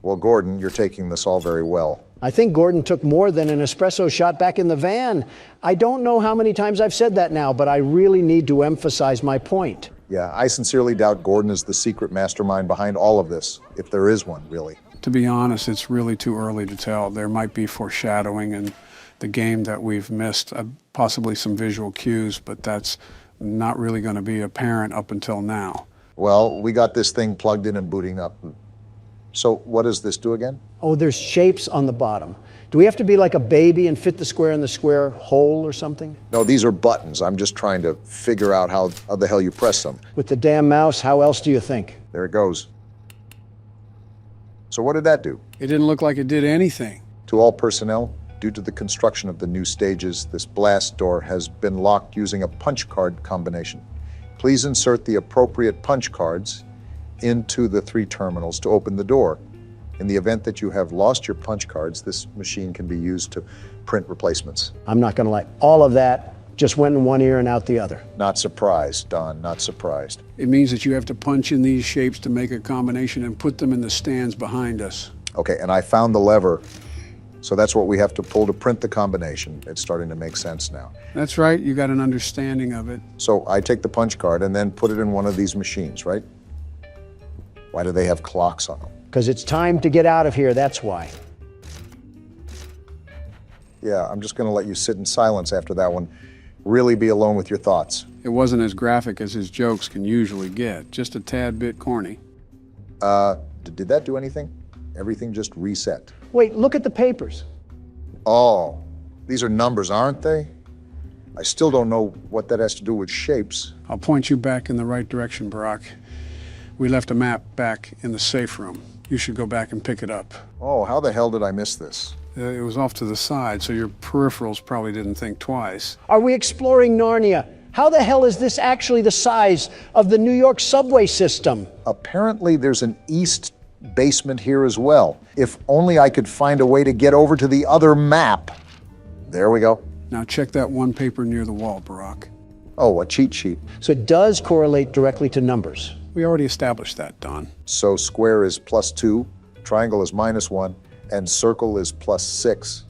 [SPEAKER 2] Well, Gordon, you're taking this all very well.
[SPEAKER 3] I think Gordon took more than an espresso shot back in the van. I don't know how many times I've said that now, but I really need to emphasize my point.
[SPEAKER 2] Yeah, I sincerely doubt Gordon is the secret mastermind behind all of this, if there is one, really.
[SPEAKER 1] To be honest, it's really too early to tell. There might be foreshadowing in the game that we've missed, possibly some visual cues, but that's not really going to be apparent up until now.
[SPEAKER 2] Well, we got this thing plugged in and booting up. So what does this do again?
[SPEAKER 3] Oh, there's shapes on the bottom. Do we have to be like a baby and fit the square in the square hole or something?
[SPEAKER 2] No, these are buttons. I'm just trying to figure out how the hell you press them.
[SPEAKER 3] With the damn mouse, how else do you think?
[SPEAKER 2] There it goes. So what did that do?
[SPEAKER 1] It didn't look like it did anything.
[SPEAKER 2] To all personnel, due to the construction of the new stages, this blast door has been locked using a punch card combination. Please insert the appropriate punch cards into the 3 terminals to open the door. In the event that you have lost your punch cards, this machine can be used to print replacements.
[SPEAKER 3] I'm not going to lie. All of that just went in one ear and out the other.
[SPEAKER 2] Not surprised, Don, not surprised.
[SPEAKER 1] It means that you have to punch in these shapes to make a combination and put them in the stands behind us.
[SPEAKER 2] Okay, and I found the lever, so that's what we have to pull to print the combination. It's starting to make sense now.
[SPEAKER 1] That's right, you got an understanding of it.
[SPEAKER 2] So I take the punch card and then put it in one of these machines, right? Why do they have clocks on them?
[SPEAKER 3] Because it's time to get out of here, that's why.
[SPEAKER 2] Yeah, I'm just going to let you sit in silence after that one. Really be alone with your thoughts.
[SPEAKER 1] It wasn't as graphic as his jokes can usually get, just a tad bit corny.
[SPEAKER 2] Did that do anything? Everything just reset.
[SPEAKER 3] Wait, look at the papers.
[SPEAKER 2] Oh, these are numbers, aren't they? I still don't know what that has to do with shapes.
[SPEAKER 1] I'll point you back in the right direction, Barack. We left a map back in the safe room. You should go back and pick it up.
[SPEAKER 2] Oh, how the hell did I miss this?
[SPEAKER 1] It was off to the side, so your peripherals probably didn't think twice.
[SPEAKER 3] Are we exploring Narnia? How the hell is this actually the size of the New York subway system?
[SPEAKER 2] Apparently there's an east basement here as well. If only I could find a way to get over to the other map. There we go.
[SPEAKER 1] Now check that one paper near the wall, Barack.
[SPEAKER 2] Oh, a cheat sheet.
[SPEAKER 3] So it does correlate directly to numbers.
[SPEAKER 1] We already established that, Don.
[SPEAKER 2] So square is +2, triangle is -1, and circle is +6.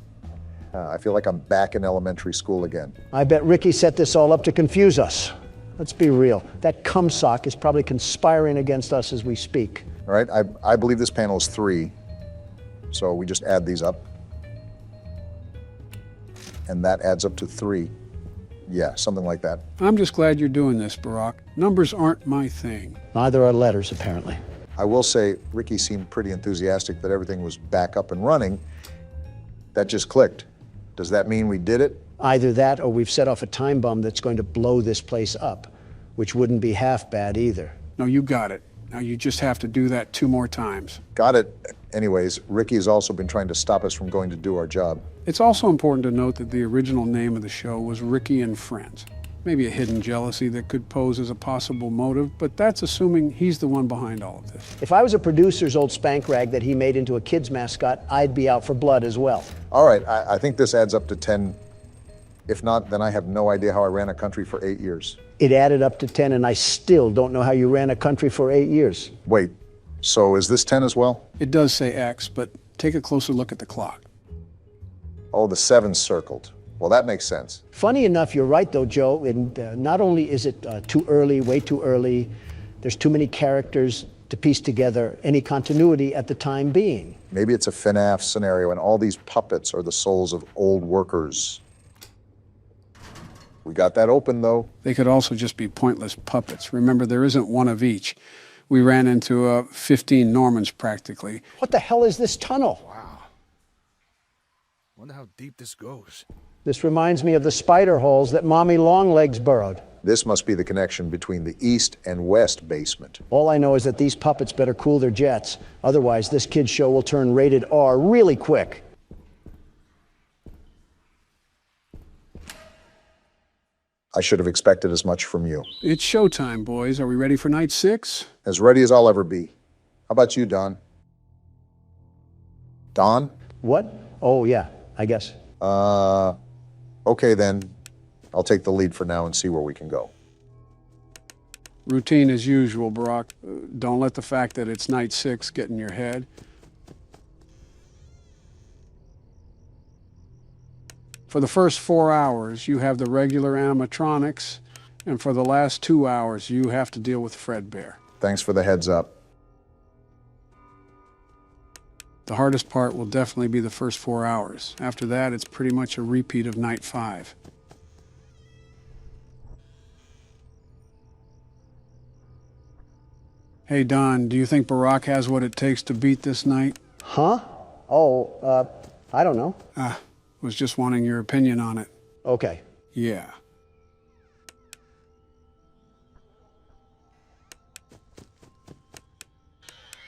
[SPEAKER 2] I feel like I'm back in elementary school again.
[SPEAKER 3] I bet Ricky set this all up to confuse us. Let's be real. That cumsock is probably conspiring against us as we speak.
[SPEAKER 2] All right, I believe this panel is 3. So we just add these up. And that adds up to 3. Yeah, something like that.
[SPEAKER 1] I'm just glad you're doing this, Barack. Numbers aren't my thing.
[SPEAKER 3] Neither are letters, apparently.
[SPEAKER 2] I will say, Ricky seemed pretty enthusiastic that everything was back up and running. That just clicked. Does that mean we did it?
[SPEAKER 3] Either that or we've set off a time bomb that's going to blow this place up, which wouldn't be half bad either.
[SPEAKER 1] No, you got it. Now you just have to do that 2 more times.
[SPEAKER 2] Got it. Anyways, Ricky has also been trying to stop us from going to do our job.
[SPEAKER 1] It's also important to note that the original name of the show was Ricky and Friends. Maybe a hidden jealousy that could pose as a possible motive, but that's assuming he's the one behind all of this.
[SPEAKER 3] If I was a producer's old spank rag that he made into a kid's mascot, I'd be out for blood as well.
[SPEAKER 2] All right, I think this adds up to 10. If not, then I have no idea how I ran a country for 8 years.
[SPEAKER 3] It added up to 10, and I still don't know how you ran a country for 8 years.
[SPEAKER 2] Wait, so is this 10 as well?
[SPEAKER 1] It does say X, but take a closer look at the clock.
[SPEAKER 2] Oh, the 7's circled. Well, that makes sense.
[SPEAKER 3] Funny enough, you're right, though, Joe. And not only is it too early, way too early, there's too many characters to piece together any continuity at the time being.
[SPEAKER 2] Maybe it's a FNAF scenario, and all these puppets are the souls of old workers. We got that open, though.
[SPEAKER 1] They could also just be pointless puppets. Remember, there isn't one of each. We ran into 15 Normans, practically.
[SPEAKER 3] What the hell is this tunnel?
[SPEAKER 5] Wow. Wonder how deep this goes.
[SPEAKER 3] This reminds me of the spider holes that Mommy Longlegs burrowed.
[SPEAKER 2] This must be the connection between the east and west basement.
[SPEAKER 3] All I know is that these puppets better cool their jets. Otherwise, this kid's show will turn rated R really quick.
[SPEAKER 2] I should have expected as much from you.
[SPEAKER 1] It's showtime, boys. Are we ready for night 6?
[SPEAKER 2] As ready as I'll ever be. How about you, Don? Don?
[SPEAKER 3] What? Oh, yeah, I guess.
[SPEAKER 2] Okay then. I'll take the lead for now and see where we can go.
[SPEAKER 1] Routine as usual, Barack. Don't let the fact that it's night 6 get in your head. For the first 4 hours, you have the regular animatronics, and for the last 2 hours, you have to deal with Fredbear.
[SPEAKER 2] Thanks for the heads up.
[SPEAKER 1] The hardest part will definitely be the first 4 hours. After that, it's pretty much a repeat of night 5. Hey, Don, do you think Barack has what it takes to beat this night?
[SPEAKER 3] Huh? Oh, I don't know.
[SPEAKER 1] Was just wanting your opinion on it.
[SPEAKER 3] Okay.
[SPEAKER 1] Yeah.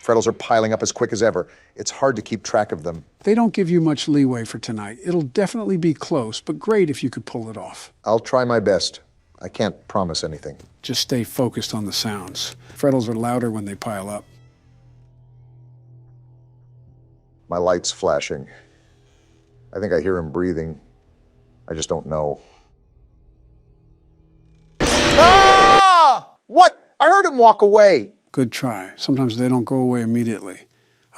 [SPEAKER 2] Freddles are piling up as quick as ever. It's hard to keep track of them.
[SPEAKER 1] They don't give you much leeway for tonight. It'll definitely be close, but great if you could pull it off.
[SPEAKER 2] I'll try my best. I can't promise anything.
[SPEAKER 1] Just stay focused on the sounds. Freddles are louder when they pile up.
[SPEAKER 2] My light's flashing. I think I hear him breathing. I just don't know. Ah! What? I heard him walk away.
[SPEAKER 1] Good try. Sometimes they don't go away immediately.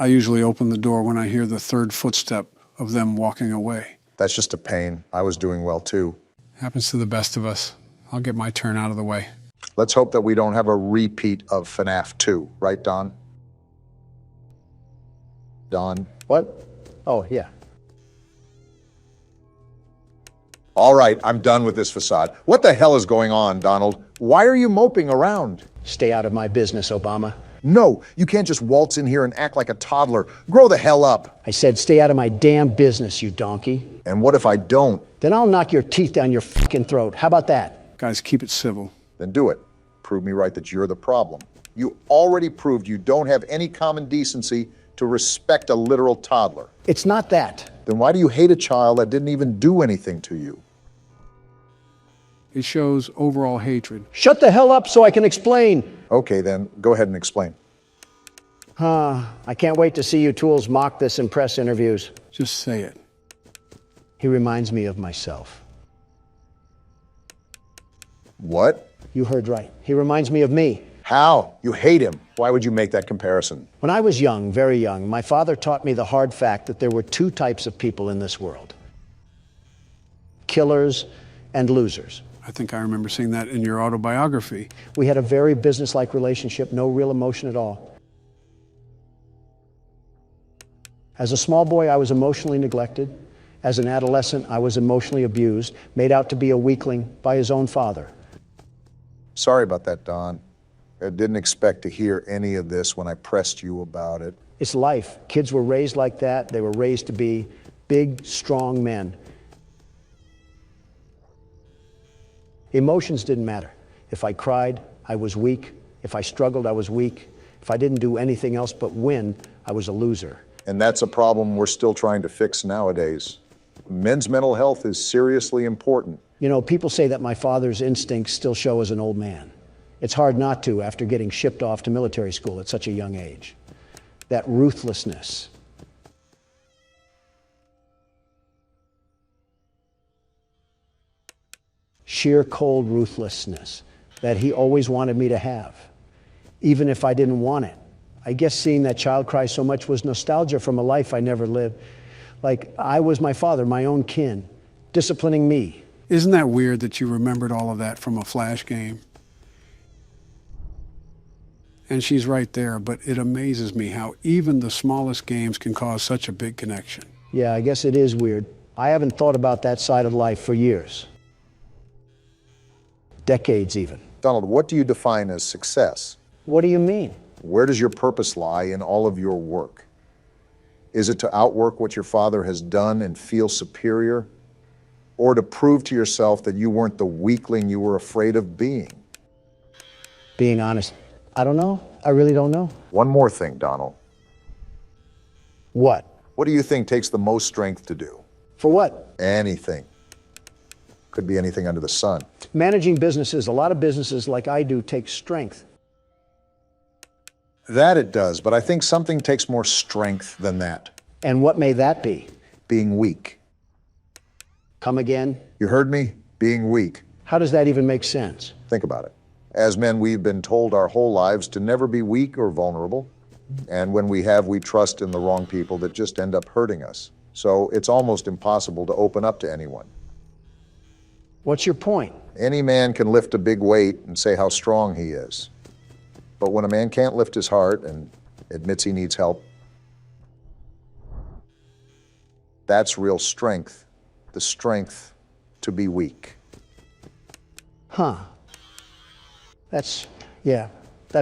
[SPEAKER 1] I usually open the door when I hear the third footstep of them walking away.
[SPEAKER 2] That's just a pain. I was doing well, too.
[SPEAKER 1] Happens to the best of us. I'll get my turn out of the way.
[SPEAKER 2] Let's hope that we don't have a repeat of FNAF 2, right, Don? Don?
[SPEAKER 3] What? Oh, yeah.
[SPEAKER 2] All right, I'm done with this facade. What the hell is going on, Donald? Why are you moping around?
[SPEAKER 3] Stay out of my business, Obama.
[SPEAKER 2] No, you can't just waltz in here and act like a toddler. Grow the hell up.
[SPEAKER 3] I said, stay out of my damn business, you donkey.
[SPEAKER 2] And what if I don't?
[SPEAKER 3] Then I'll knock your teeth down your fucking throat. How about that?
[SPEAKER 1] Guys, keep it civil.
[SPEAKER 2] Then do it. Prove me right that you're the problem. You already proved you don't have any common decency to respect a literal toddler.
[SPEAKER 3] It's not that.
[SPEAKER 2] Then why do you hate a child that didn't even do anything to you?
[SPEAKER 1] It shows overall hatred.
[SPEAKER 3] Shut the hell up so I can explain.
[SPEAKER 2] Okay, then go ahead and explain.
[SPEAKER 3] I can't wait to see you tools mock this in press interviews.
[SPEAKER 1] Just say it.
[SPEAKER 3] He reminds me of myself.
[SPEAKER 2] What?
[SPEAKER 3] You heard right. He reminds me of me.
[SPEAKER 2] How? You hate him. Why would you make that comparison?
[SPEAKER 3] When I was young, very young, my father taught me the hard fact that there were two types of people in this world: killers and losers.
[SPEAKER 1] I think I remember seeing that in your autobiography.
[SPEAKER 3] We had a very businesslike relationship, no real emotion at all. As a small boy, I was emotionally neglected. As an adolescent, I was emotionally abused, made out to be a weakling by his own father.
[SPEAKER 2] Sorry about that, Don. I didn't expect to hear any of this when I pressed you about it.
[SPEAKER 3] It's life. Kids were raised like that. They were raised to be big, strong men. Emotions didn't matter. If I cried, I was weak. If I struggled, I was weak. If I didn't do anything else but win, I was a loser.
[SPEAKER 2] And that's a problem we're still trying to fix nowadays. Men's mental health is seriously important.
[SPEAKER 3] You know, people say that my father's instincts still show as an old man. It's hard not to after getting shipped off to military school at such a young age. That ruthlessness. Sheer cold ruthlessness that he always wanted me to have, even if I didn't want it. I guess seeing that child cry so much was nostalgia from a life I never lived. Like I was my father, my own kin, disciplining me.
[SPEAKER 1] Isn't that weird that you remembered all of that from a Flash game? And she's right there, but it amazes me how even the smallest games can cause such a big connection.
[SPEAKER 3] Yeah, I guess it is weird. I haven't thought about that side of life for years. Decades even.
[SPEAKER 2] Donald, what do you define as success?
[SPEAKER 3] What do you mean?
[SPEAKER 2] Where does your purpose lie in all of your work? Is it to outwork what your father has done and feel superior? Or to prove to yourself that you weren't the weakling you were afraid of being?
[SPEAKER 3] Being honest, I don't know. I really don't know.
[SPEAKER 2] One more thing, Donald.
[SPEAKER 3] What?
[SPEAKER 2] What do you think takes the most strength to do?
[SPEAKER 3] For what?
[SPEAKER 2] Anything. Could be anything under the sun.
[SPEAKER 3] Managing businesses, a lot of businesses like I do, take strength.
[SPEAKER 2] That it does, but I think something takes more strength than that.
[SPEAKER 3] And what may that be?
[SPEAKER 2] Being weak.
[SPEAKER 3] Come again?
[SPEAKER 2] You heard me? Being weak.
[SPEAKER 3] How does that even make sense?
[SPEAKER 2] Think about it. As men, we've been told our whole lives to never be weak or vulnerable. And when we have, we trust in the wrong people that just end up hurting us. So it's almost impossible to open up to anyone.
[SPEAKER 3] What's your point?
[SPEAKER 2] Any man can lift a big weight and say how strong he is. But when a man can't lift his heart and admits he needs help, that's real strength. The strength to be weak.
[SPEAKER 3] Huh. That's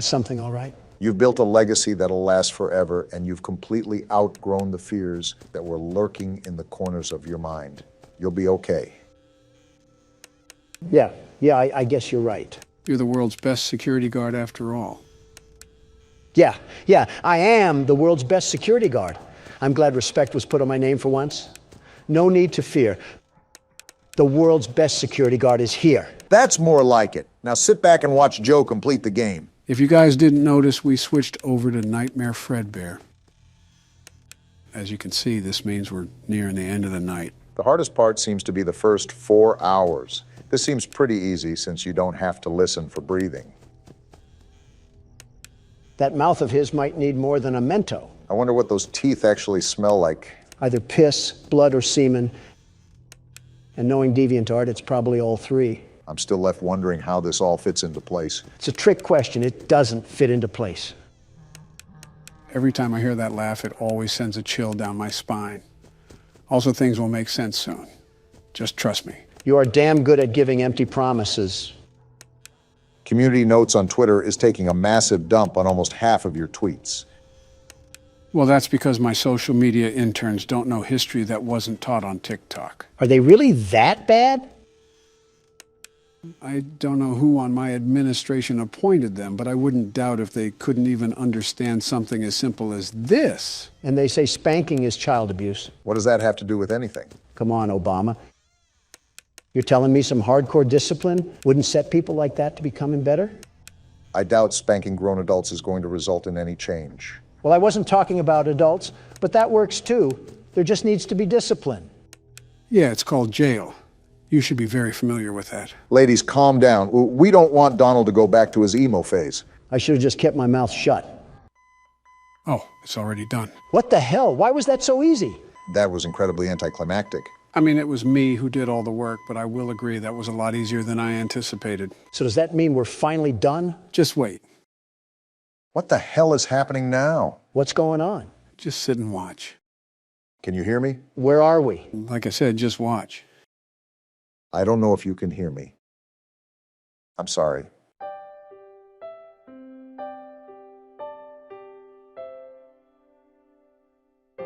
[SPEAKER 3] something, all right.
[SPEAKER 2] You've built a legacy that'll last forever, and you've completely outgrown the fears that were lurking in the corners of your mind. You'll be okay.
[SPEAKER 3] Yeah, I guess you're right.
[SPEAKER 1] You're the world's best security guard after all.
[SPEAKER 3] Yeah, I am the world's best security guard. I'm glad respect was put on my name for once. No need to fear. The world's best security guard is here.
[SPEAKER 2] That's more like it. Now sit back and watch Joe complete the game.
[SPEAKER 1] If you guys didn't notice, we switched over to Nightmare Fredbear. As you can see, this means we're nearing the end of the night.
[SPEAKER 2] The hardest part seems to be the first 4 hours. This seems pretty easy since you don't have to listen for breathing.
[SPEAKER 3] That mouth of his might need more than a Mento.
[SPEAKER 2] I wonder what those teeth actually smell like.
[SPEAKER 3] Either piss, blood, or semen. And knowing DeviantArt, it's probably all three.
[SPEAKER 2] I'm still left wondering how this all fits into place.
[SPEAKER 3] It's a trick question. It doesn't fit into place.
[SPEAKER 1] Every time I hear that laugh, it always sends a chill down my spine. Also, things will make sense soon. Just trust me.
[SPEAKER 3] You are damn good at giving empty promises.
[SPEAKER 2] Community Notes on Twitter is taking a massive dump on almost half of your tweets.
[SPEAKER 1] Well, that's because my social media interns don't know history that wasn't taught on TikTok.
[SPEAKER 3] Are they really that bad?
[SPEAKER 1] I don't know who on my administration appointed them, but I wouldn't doubt if they couldn't even understand something as simple as this.
[SPEAKER 3] And they say spanking is child abuse.
[SPEAKER 2] What does that have to do with anything?
[SPEAKER 3] Come on, Obama. You're telling me some hardcore discipline wouldn't set people like that to becoming better?
[SPEAKER 2] I doubt spanking grown adults is going to result in any change.
[SPEAKER 3] Well, I wasn't talking about adults, but that works too. There just needs to be discipline.
[SPEAKER 1] Yeah, it's called jail. You should be very familiar with that.
[SPEAKER 2] Ladies, calm down. We don't want Donald to go back to his emo phase.
[SPEAKER 3] I should have just kept my mouth shut.
[SPEAKER 1] Oh, it's already done.
[SPEAKER 3] What the hell? Why was that so easy?
[SPEAKER 2] That was incredibly anticlimactic.
[SPEAKER 1] I mean, it was me who did all the work, but I will agree that was a lot easier than I anticipated.
[SPEAKER 3] So does that mean we're finally done?
[SPEAKER 1] Just wait.
[SPEAKER 2] What the hell is happening now?
[SPEAKER 3] What's going on?
[SPEAKER 1] Just sit and watch.
[SPEAKER 2] Can you hear me?
[SPEAKER 3] Where are we?
[SPEAKER 1] Like I said, just watch.
[SPEAKER 2] I don't know if you can hear me. I'm sorry.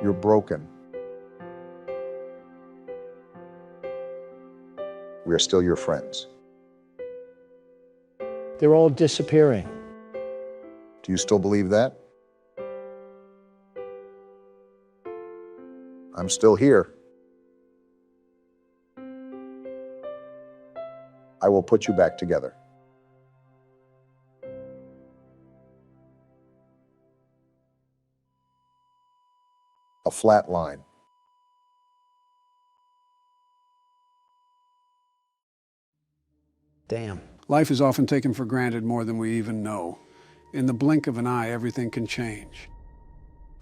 [SPEAKER 2] You're broken. We are still your friends.
[SPEAKER 3] They're all disappearing.
[SPEAKER 2] Do you still believe that? I'm still here. I will put you back together. A flat line.
[SPEAKER 3] Damn.
[SPEAKER 1] Life is often taken for granted more than we even know. In the blink of an eye, everything can change.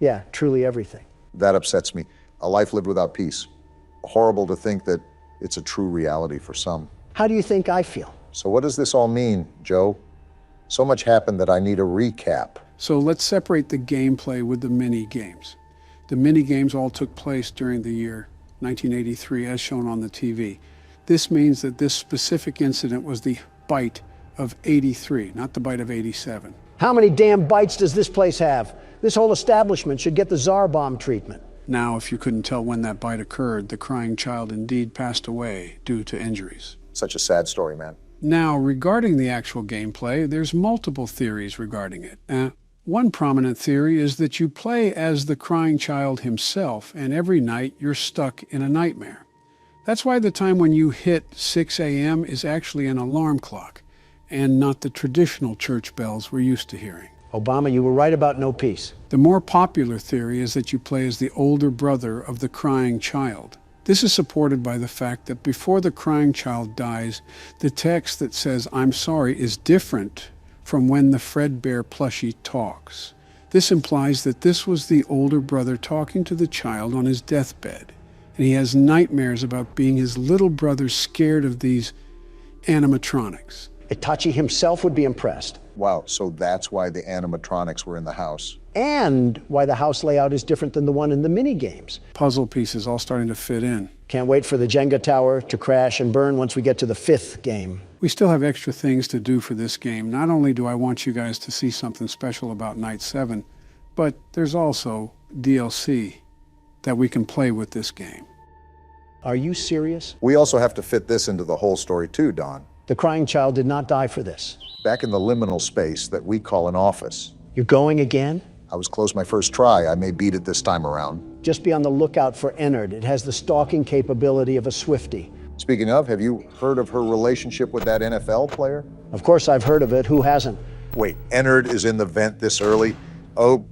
[SPEAKER 3] Yeah, truly everything.
[SPEAKER 2] That upsets me. A life lived without peace. Horrible to think that it's a true reality for some.
[SPEAKER 3] How do you think I feel?
[SPEAKER 2] So what does this all mean, Joe? So much happened that I need a recap.
[SPEAKER 1] So let's separate the gameplay with the mini-games. The mini-games all took place during the year 1983, as shown on the TV. This means that this specific incident was the bite of 83, not the bite of 87.
[SPEAKER 3] How many damn bites does this place have? This whole establishment should get the Tsar bomb treatment.
[SPEAKER 1] Now, if you couldn't tell when that bite occurred, the crying child indeed passed away due to injuries.
[SPEAKER 2] Such a sad story, man.
[SPEAKER 1] Now, regarding the actual gameplay, there's multiple theories regarding it. One prominent theory is that you play as the crying child himself, and every night you're stuck in a nightmare. That's why the time when you hit 6 a.m. is actually an alarm clock, and not the traditional church bells we're used to hearing.
[SPEAKER 3] Obama, you were right about no peace.
[SPEAKER 1] The more popular theory is that you play as the older brother of the crying child. This is supported by the fact that before the crying child dies, the text that says, "I'm sorry," is different from when the Fredbear plushie talks. This implies that this was the older brother talking to the child on his deathbed, and he has nightmares about being his little brother scared of these animatronics.
[SPEAKER 3] Itachi himself would be impressed.
[SPEAKER 2] Wow, so that's why the animatronics were in the house.
[SPEAKER 3] And why the house layout is different than the one in the mini-games.
[SPEAKER 1] Puzzle pieces all starting to fit in.
[SPEAKER 3] Can't wait for the Jenga tower to crash and burn once we get to the 5th game.
[SPEAKER 1] We still have extra things to do for this game. Not only do I want you guys to see something special about Night 7, but there's also DLC that we can play with this game.
[SPEAKER 3] Are you serious?
[SPEAKER 2] We also have to fit this into the whole story too, Don.
[SPEAKER 3] The crying child did not die for this.
[SPEAKER 2] Back in the liminal space that we call an office.
[SPEAKER 3] You're going again?
[SPEAKER 2] I was close my first try. I may beat it this time around.
[SPEAKER 3] Just be on the lookout for Ennard. It has the stalking capability of a Swiftie.
[SPEAKER 2] Speaking of, have you heard of her relationship with that NFL player?
[SPEAKER 3] Of course I've heard of it. Who hasn't?
[SPEAKER 2] Wait, Ennard is in the vent this early? Oh,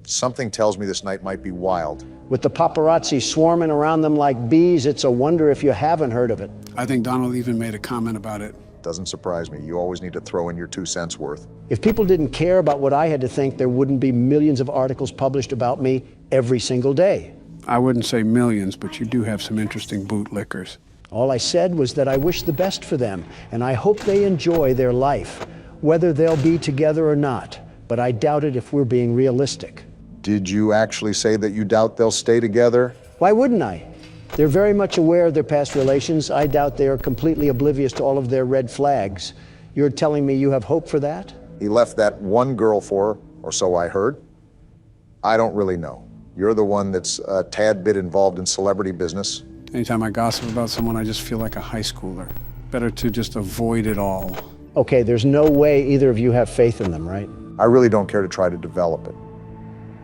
[SPEAKER 2] something tells me this night might be wild.
[SPEAKER 3] With the paparazzi swarming around them like bees, it's a wonder if you haven't heard of it.
[SPEAKER 1] I think Donald even made a comment about it.
[SPEAKER 2] Doesn't surprise me. You always need to throw in your 2 cents worth.
[SPEAKER 3] If people didn't care about what I had to think, there wouldn't be millions of articles published about me every single day.
[SPEAKER 1] I wouldn't say millions, but you do have some interesting bootlickers.
[SPEAKER 3] All I said was that I wish the best for them, and I hope they enjoy their life, whether they'll be together or not. But I doubt it if we're being realistic.
[SPEAKER 2] Did you actually say that you doubt they'll stay together?
[SPEAKER 3] Why wouldn't I? They're very much aware of their past relations. I doubt they are completely oblivious to all of their red flags. You're telling me you have hope for that?
[SPEAKER 2] He left that one girl for her, or so I heard. I don't really know. You're the one that's a tad bit involved in celebrity business.
[SPEAKER 1] Anytime I gossip about someone, I just feel like a high schooler. Better to just avoid it all.
[SPEAKER 3] Okay, there's no way either of you have faith in them, right?
[SPEAKER 2] I really don't care to try to develop it.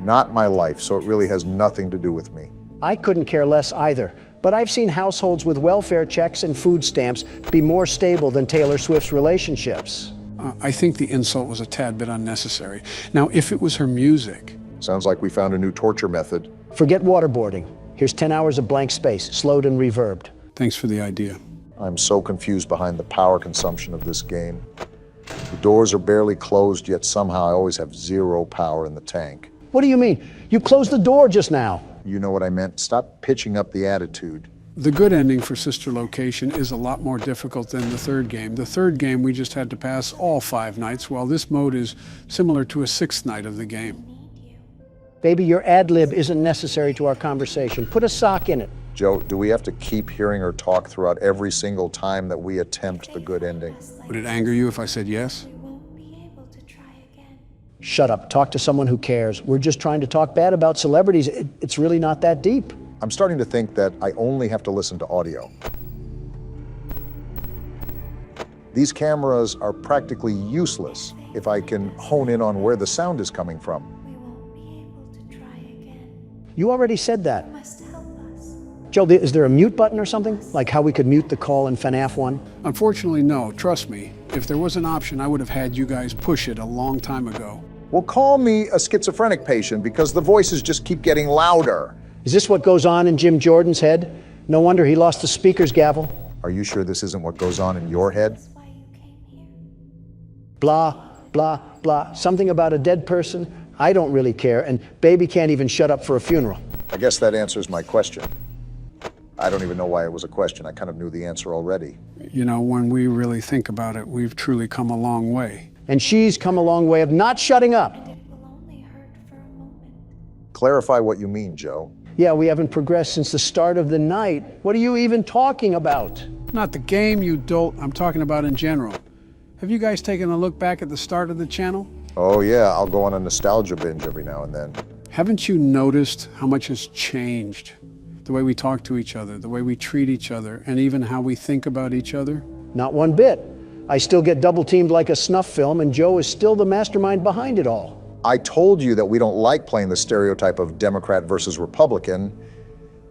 [SPEAKER 2] Not my life, so it really has nothing to do with me.
[SPEAKER 3] I couldn't care less either, but I've seen households with welfare checks and food stamps be more stable than Taylor Swift's relationships.
[SPEAKER 1] I think the insult was a tad bit unnecessary. Now, if it was her music...
[SPEAKER 2] Sounds like we found a new torture method.
[SPEAKER 3] Forget waterboarding. Here's 10 hours of blank space, slowed and reverbed.
[SPEAKER 1] Thanks for the idea.
[SPEAKER 2] I'm so confused behind the power consumption of this game. The doors are barely closed, yet somehow I always have zero power in the tank.
[SPEAKER 3] What do you mean? You closed the door just now.
[SPEAKER 2] You know what I meant. Stop pitching up the attitude.
[SPEAKER 1] The good ending for Sister Location is a lot more difficult than the third game. The third game, we just had to pass all 5 nights, while this mode is similar to a 6th night of the game.
[SPEAKER 3] Baby, your ad-lib isn't necessary to our conversation. Put a sock in it.
[SPEAKER 2] Joe, do we have to keep hearing her talk throughout every single time that we attempt the good ending?
[SPEAKER 1] Would it anger you if I said yes?
[SPEAKER 3] Shut up. Talk to someone who cares. We're just trying to talk bad about celebrities. It's really not that deep.
[SPEAKER 2] I'm starting to think that I only have to listen to audio. These cameras are practically useless if I can hone in on where the sound is coming from.
[SPEAKER 3] You already said that. Joe, is there a mute button or something? Like how we could mute the call in FNAF 1?
[SPEAKER 1] Unfortunately, no. Trust me. If there was an option, I would have had you guys push it a long time ago.
[SPEAKER 2] Well, call me a schizophrenic patient because the voices just keep getting louder.
[SPEAKER 3] Is this what goes on in Jim Jordan's head? No wonder he lost the speaker's gavel.
[SPEAKER 2] Are you sure this isn't what goes on in your head?
[SPEAKER 3] Blah, blah, blah. Something about a dead person? I don't really care, and baby can't even shut up for a funeral.
[SPEAKER 2] I guess that answers my question. I don't even know why it was a question. I kind of knew the answer already.
[SPEAKER 1] You know, when we really think about it, we've truly come a long way.
[SPEAKER 3] And she's come a long way of not shutting up.
[SPEAKER 2] Clarify what you mean, Joe.
[SPEAKER 3] Yeah, we haven't progressed since the start of the night. What are you even talking about?
[SPEAKER 1] Not the game, you dolt. I'm talking about in general. Have you guys taken a look back at the start of the channel?
[SPEAKER 2] Oh yeah, I'll go on a nostalgia binge every now and then.
[SPEAKER 1] Haven't you noticed how much has changed? The way we talk to each other, the way we treat each other, and even how we think about each other?
[SPEAKER 3] Not one bit. I still get double-teamed like a snuff film, and Joe is still the mastermind behind it all.
[SPEAKER 2] I told you that we don't like playing the stereotype of Democrat versus Republican,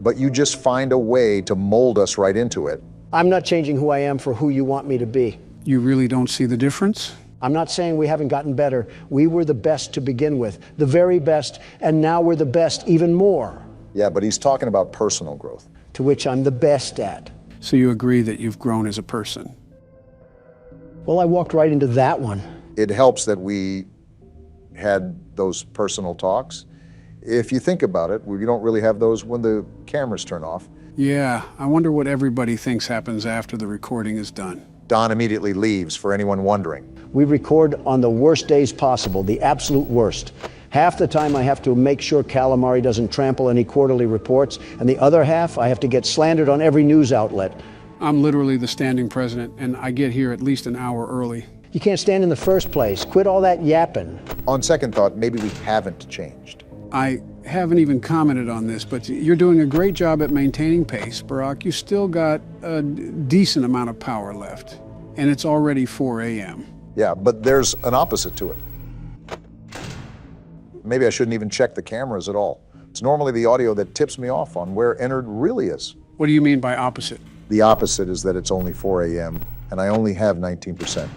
[SPEAKER 2] but you just find a way to mold us right into it.
[SPEAKER 3] I'm not changing who I am for who you want me to be.
[SPEAKER 1] You really don't see the difference?
[SPEAKER 3] I'm not saying we haven't gotten better. We were the best to begin with, the very best, and now we're the best even more.
[SPEAKER 2] Yeah, but he's talking about personal growth.
[SPEAKER 3] To which I'm the best at.
[SPEAKER 1] So you agree that you've grown as a person?
[SPEAKER 3] Well, I walked right into that one.
[SPEAKER 2] It helps that we had those personal talks. If you think about it, we don't really have those when the cameras turn off.
[SPEAKER 1] Yeah, I wonder what everybody thinks happens after the recording is done.
[SPEAKER 2] Don immediately leaves, for anyone wondering.
[SPEAKER 3] We record on the worst days possible, the absolute worst. Half the time I have to make sure Calamari doesn't trample any quarterly reports, and the other half I have to get slandered on every news outlet.
[SPEAKER 1] I'm literally the standing president, and I get here at least an hour early.
[SPEAKER 3] You can't stand in the first place. Quit all that yapping.
[SPEAKER 2] On second thought, maybe we haven't changed.
[SPEAKER 1] I haven't even commented on this, but you're doing a great job at maintaining pace, Barack. You still got a decent amount of power left, and it's already 4 a.m.
[SPEAKER 2] Yeah, but there's an opposite to it. Maybe I shouldn't even check the cameras at all. It's normally the audio that tips me off on where Ennard really is.
[SPEAKER 1] What do you mean by opposite?
[SPEAKER 2] The opposite is that it's only 4 a.m. and I only have 19%.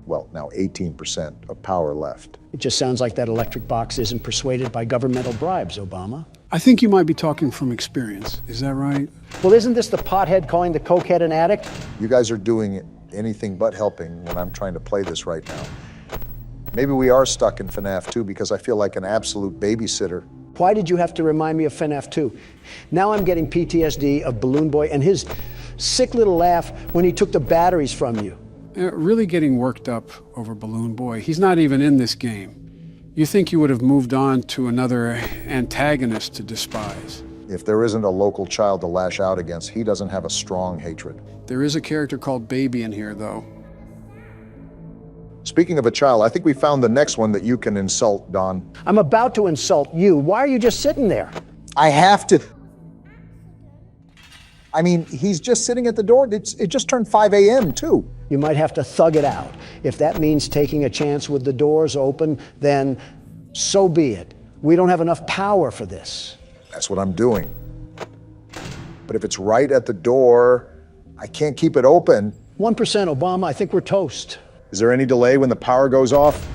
[SPEAKER 2] Well, now 18% of power left.
[SPEAKER 3] It just sounds like that electric box isn't persuaded by governmental bribes, Obama.
[SPEAKER 1] I think you might be talking from experience. Is that right?
[SPEAKER 3] Well, isn't this the pothead calling the cokehead an addict?
[SPEAKER 2] You guys are doing anything but helping when I'm trying to play this right now. Maybe we are stuck in FNAF 2 because I feel like an absolute babysitter.
[SPEAKER 3] Why did you have to remind me of FNAF 2? Now I'm getting PTSD of Balloon Boy and his sick little laugh when he took the batteries from you.
[SPEAKER 1] Really getting worked up over Balloon Boy. He's not even in this game. You think you would have moved on to another antagonist to despise.
[SPEAKER 2] If there isn't a local child to lash out against, he doesn't have a strong hatred.
[SPEAKER 1] There is a character called Baby in here, though.
[SPEAKER 2] Speaking of a child, I think we found the next one that you can insult, Don.
[SPEAKER 3] I'm about to insult you. Why are you just sitting there?
[SPEAKER 2] I have to. I mean, he's just sitting at the door. It just turned 5 a.m. too.
[SPEAKER 3] You might have to thug it out. If that means taking a chance with the doors open, then so be it. We don't have enough power for this.
[SPEAKER 2] That's what I'm doing. But if it's right at the door, I can't keep it open.
[SPEAKER 3] 1%, Obama, I think we're toast.
[SPEAKER 2] Is there any delay when the power goes off?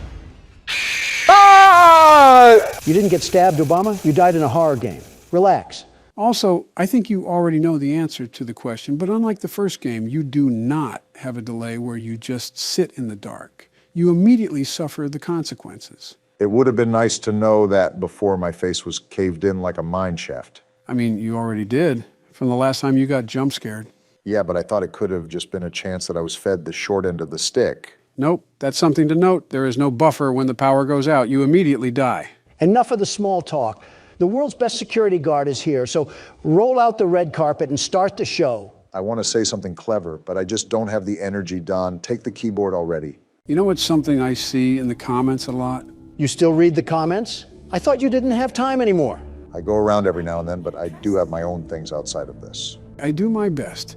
[SPEAKER 3] You didn't get stabbed, Obama. You died in a horror game. Relax.
[SPEAKER 1] Also, I think you already know the answer to the question, but unlike the first game, you do not have a delay where you just sit in the dark. You immediately suffer the consequences.
[SPEAKER 2] It would have been nice to know that before my face was caved in like a mine shaft.
[SPEAKER 1] I mean, you already did, from the last time you got jump scared.
[SPEAKER 2] Yeah, but I thought it could have just been a chance that I was fed the short end of the stick.
[SPEAKER 1] Nope, that's something to note. There is no buffer when the power goes out. You immediately die.
[SPEAKER 3] Enough of the small talk. The world's best security guard is here, so roll out the red carpet and start the show.
[SPEAKER 2] I want to say something clever, but I just don't have the energy, Don. Take the keyboard already.
[SPEAKER 1] You know what's something I see in the comments a lot?
[SPEAKER 3] You still read the comments? I thought you didn't have time anymore.
[SPEAKER 2] I go around every now and then, but I do have my own things outside of this.
[SPEAKER 1] I do my best.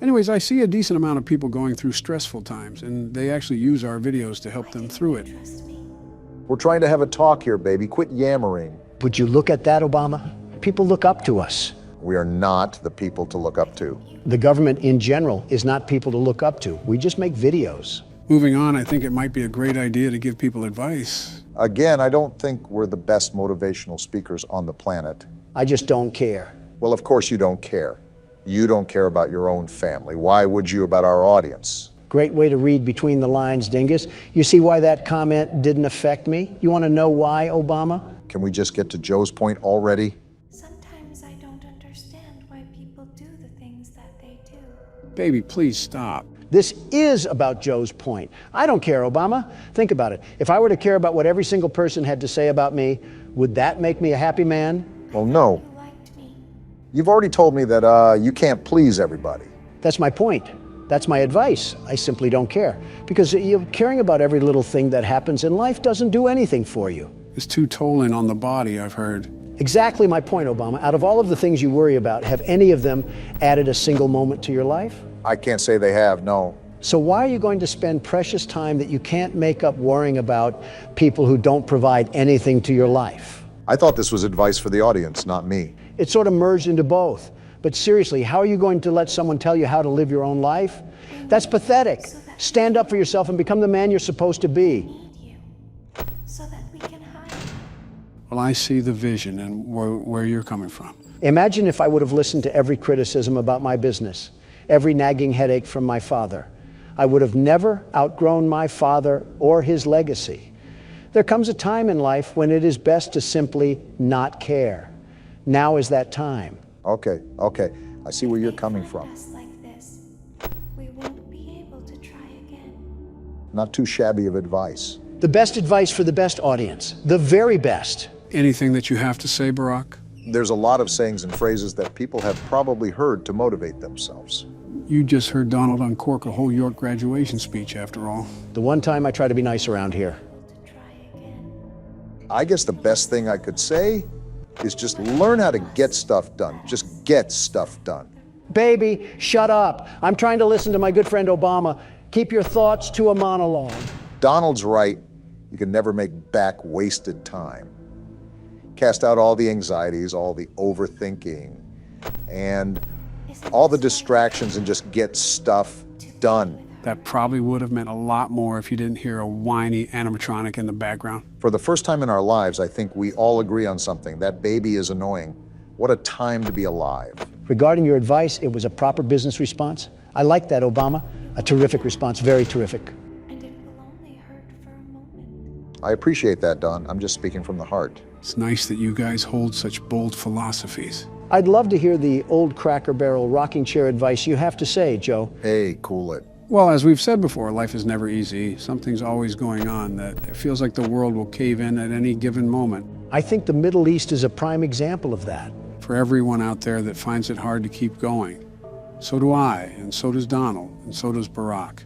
[SPEAKER 1] Anyways, I see a decent amount of people going through stressful times, and they actually use our videos to help them through it.
[SPEAKER 2] We're trying to have a talk here, baby. Quit yammering.
[SPEAKER 3] Would you look at that, Obama? People look up to us.
[SPEAKER 2] We are not the people to look up to.
[SPEAKER 3] The government in general is not people to look up to. We just make videos.
[SPEAKER 1] Moving on, I think it might be a great idea to give people advice.
[SPEAKER 2] Again, I don't think we're the best motivational speakers on the planet.
[SPEAKER 3] I just don't care.
[SPEAKER 2] Well, of course you don't care. You don't care about your own family. Why would you about our audience?
[SPEAKER 3] Great way to read between the lines, Dingus. You see why that comment didn't affect me? You want to know why, Obama?
[SPEAKER 2] Can we just get to Joe's point already?
[SPEAKER 12] Sometimes I don't understand why people do the things that they do.
[SPEAKER 1] Baby, please stop.
[SPEAKER 3] This is about Joe's point. I don't care, Obama. Think about it. If I were to care about what every single person had to say about me, would that make me a happy man?
[SPEAKER 2] Well, no. You've already told me that you can't please everybody.
[SPEAKER 3] That's my point. That's my advice. I simply don't care. Because caring about every little thing that happens in life doesn't do anything for you.
[SPEAKER 1] It's too tolling on the body, I've heard.
[SPEAKER 3] Exactly my point, Obama. Out of all of the things you worry about, have any of them added a single moment to your life?
[SPEAKER 2] I can't say they have, no.
[SPEAKER 3] So why are you going to spend precious time that you can't make up worrying about people who don't provide anything to your life?
[SPEAKER 2] I thought this was advice for the audience, not me.
[SPEAKER 3] It sort of merged into both. But seriously, how are you going to let someone tell you how to live your own life? That's pathetic. Stand up for yourself and become the man you're supposed to be.
[SPEAKER 12] So that we can hide.
[SPEAKER 1] Well, I see the vision and where you're coming from.
[SPEAKER 3] Imagine if I would have listened to every criticism about my business, every nagging headache from my father. I would have never outgrown my father or his legacy. There comes a time in life when it is best to simply not care. Now is that time.
[SPEAKER 2] Okay. I see where you're coming from.
[SPEAKER 12] Like this, we won't be able to try again.
[SPEAKER 2] Not too shabby of advice.
[SPEAKER 3] The best advice for the best audience. The very best.
[SPEAKER 1] Anything that you have to say, Barack?
[SPEAKER 2] There's a lot of sayings and phrases that people have probably heard to motivate themselves.
[SPEAKER 1] You just heard Donald uncork a whole York graduation speech, after all.
[SPEAKER 3] The one time I try to be nice around here.
[SPEAKER 2] I guess the best thing I could say is just learn how to get stuff done. Just get stuff done.
[SPEAKER 3] Baby, shut up. I'm trying to listen to my good friend Obama. Keep your thoughts to a monologue.
[SPEAKER 2] Donald's right. You can never make back wasted time. Cast out all the anxieties, all the overthinking, and all the distractions and just get stuff done.
[SPEAKER 1] That probably would have meant a lot more if you didn't hear a whiny animatronic in the background.
[SPEAKER 2] For the first time in our lives, I think we all agree on something. That baby is annoying. What a time to be alive.
[SPEAKER 3] Regarding your advice, it was a proper business response. I like that, Obama. A terrific response, very terrific.
[SPEAKER 12] And it will only hurt for a moment.
[SPEAKER 2] I appreciate that, Don. I'm just speaking from the heart.
[SPEAKER 1] It's nice that you guys hold such bold philosophies.
[SPEAKER 3] I'd love to hear the old Cracker Barrel rocking chair advice you have to say, Joe.
[SPEAKER 2] Hey, cool it.
[SPEAKER 1] Well, as we've said before, life is never easy. Something's always going on that it feels like the world will cave in at any given moment.
[SPEAKER 3] I think the Middle East is a prime example of that.
[SPEAKER 1] For everyone out there that finds it hard to keep going. So do I, and so does Donald, and so does Barack.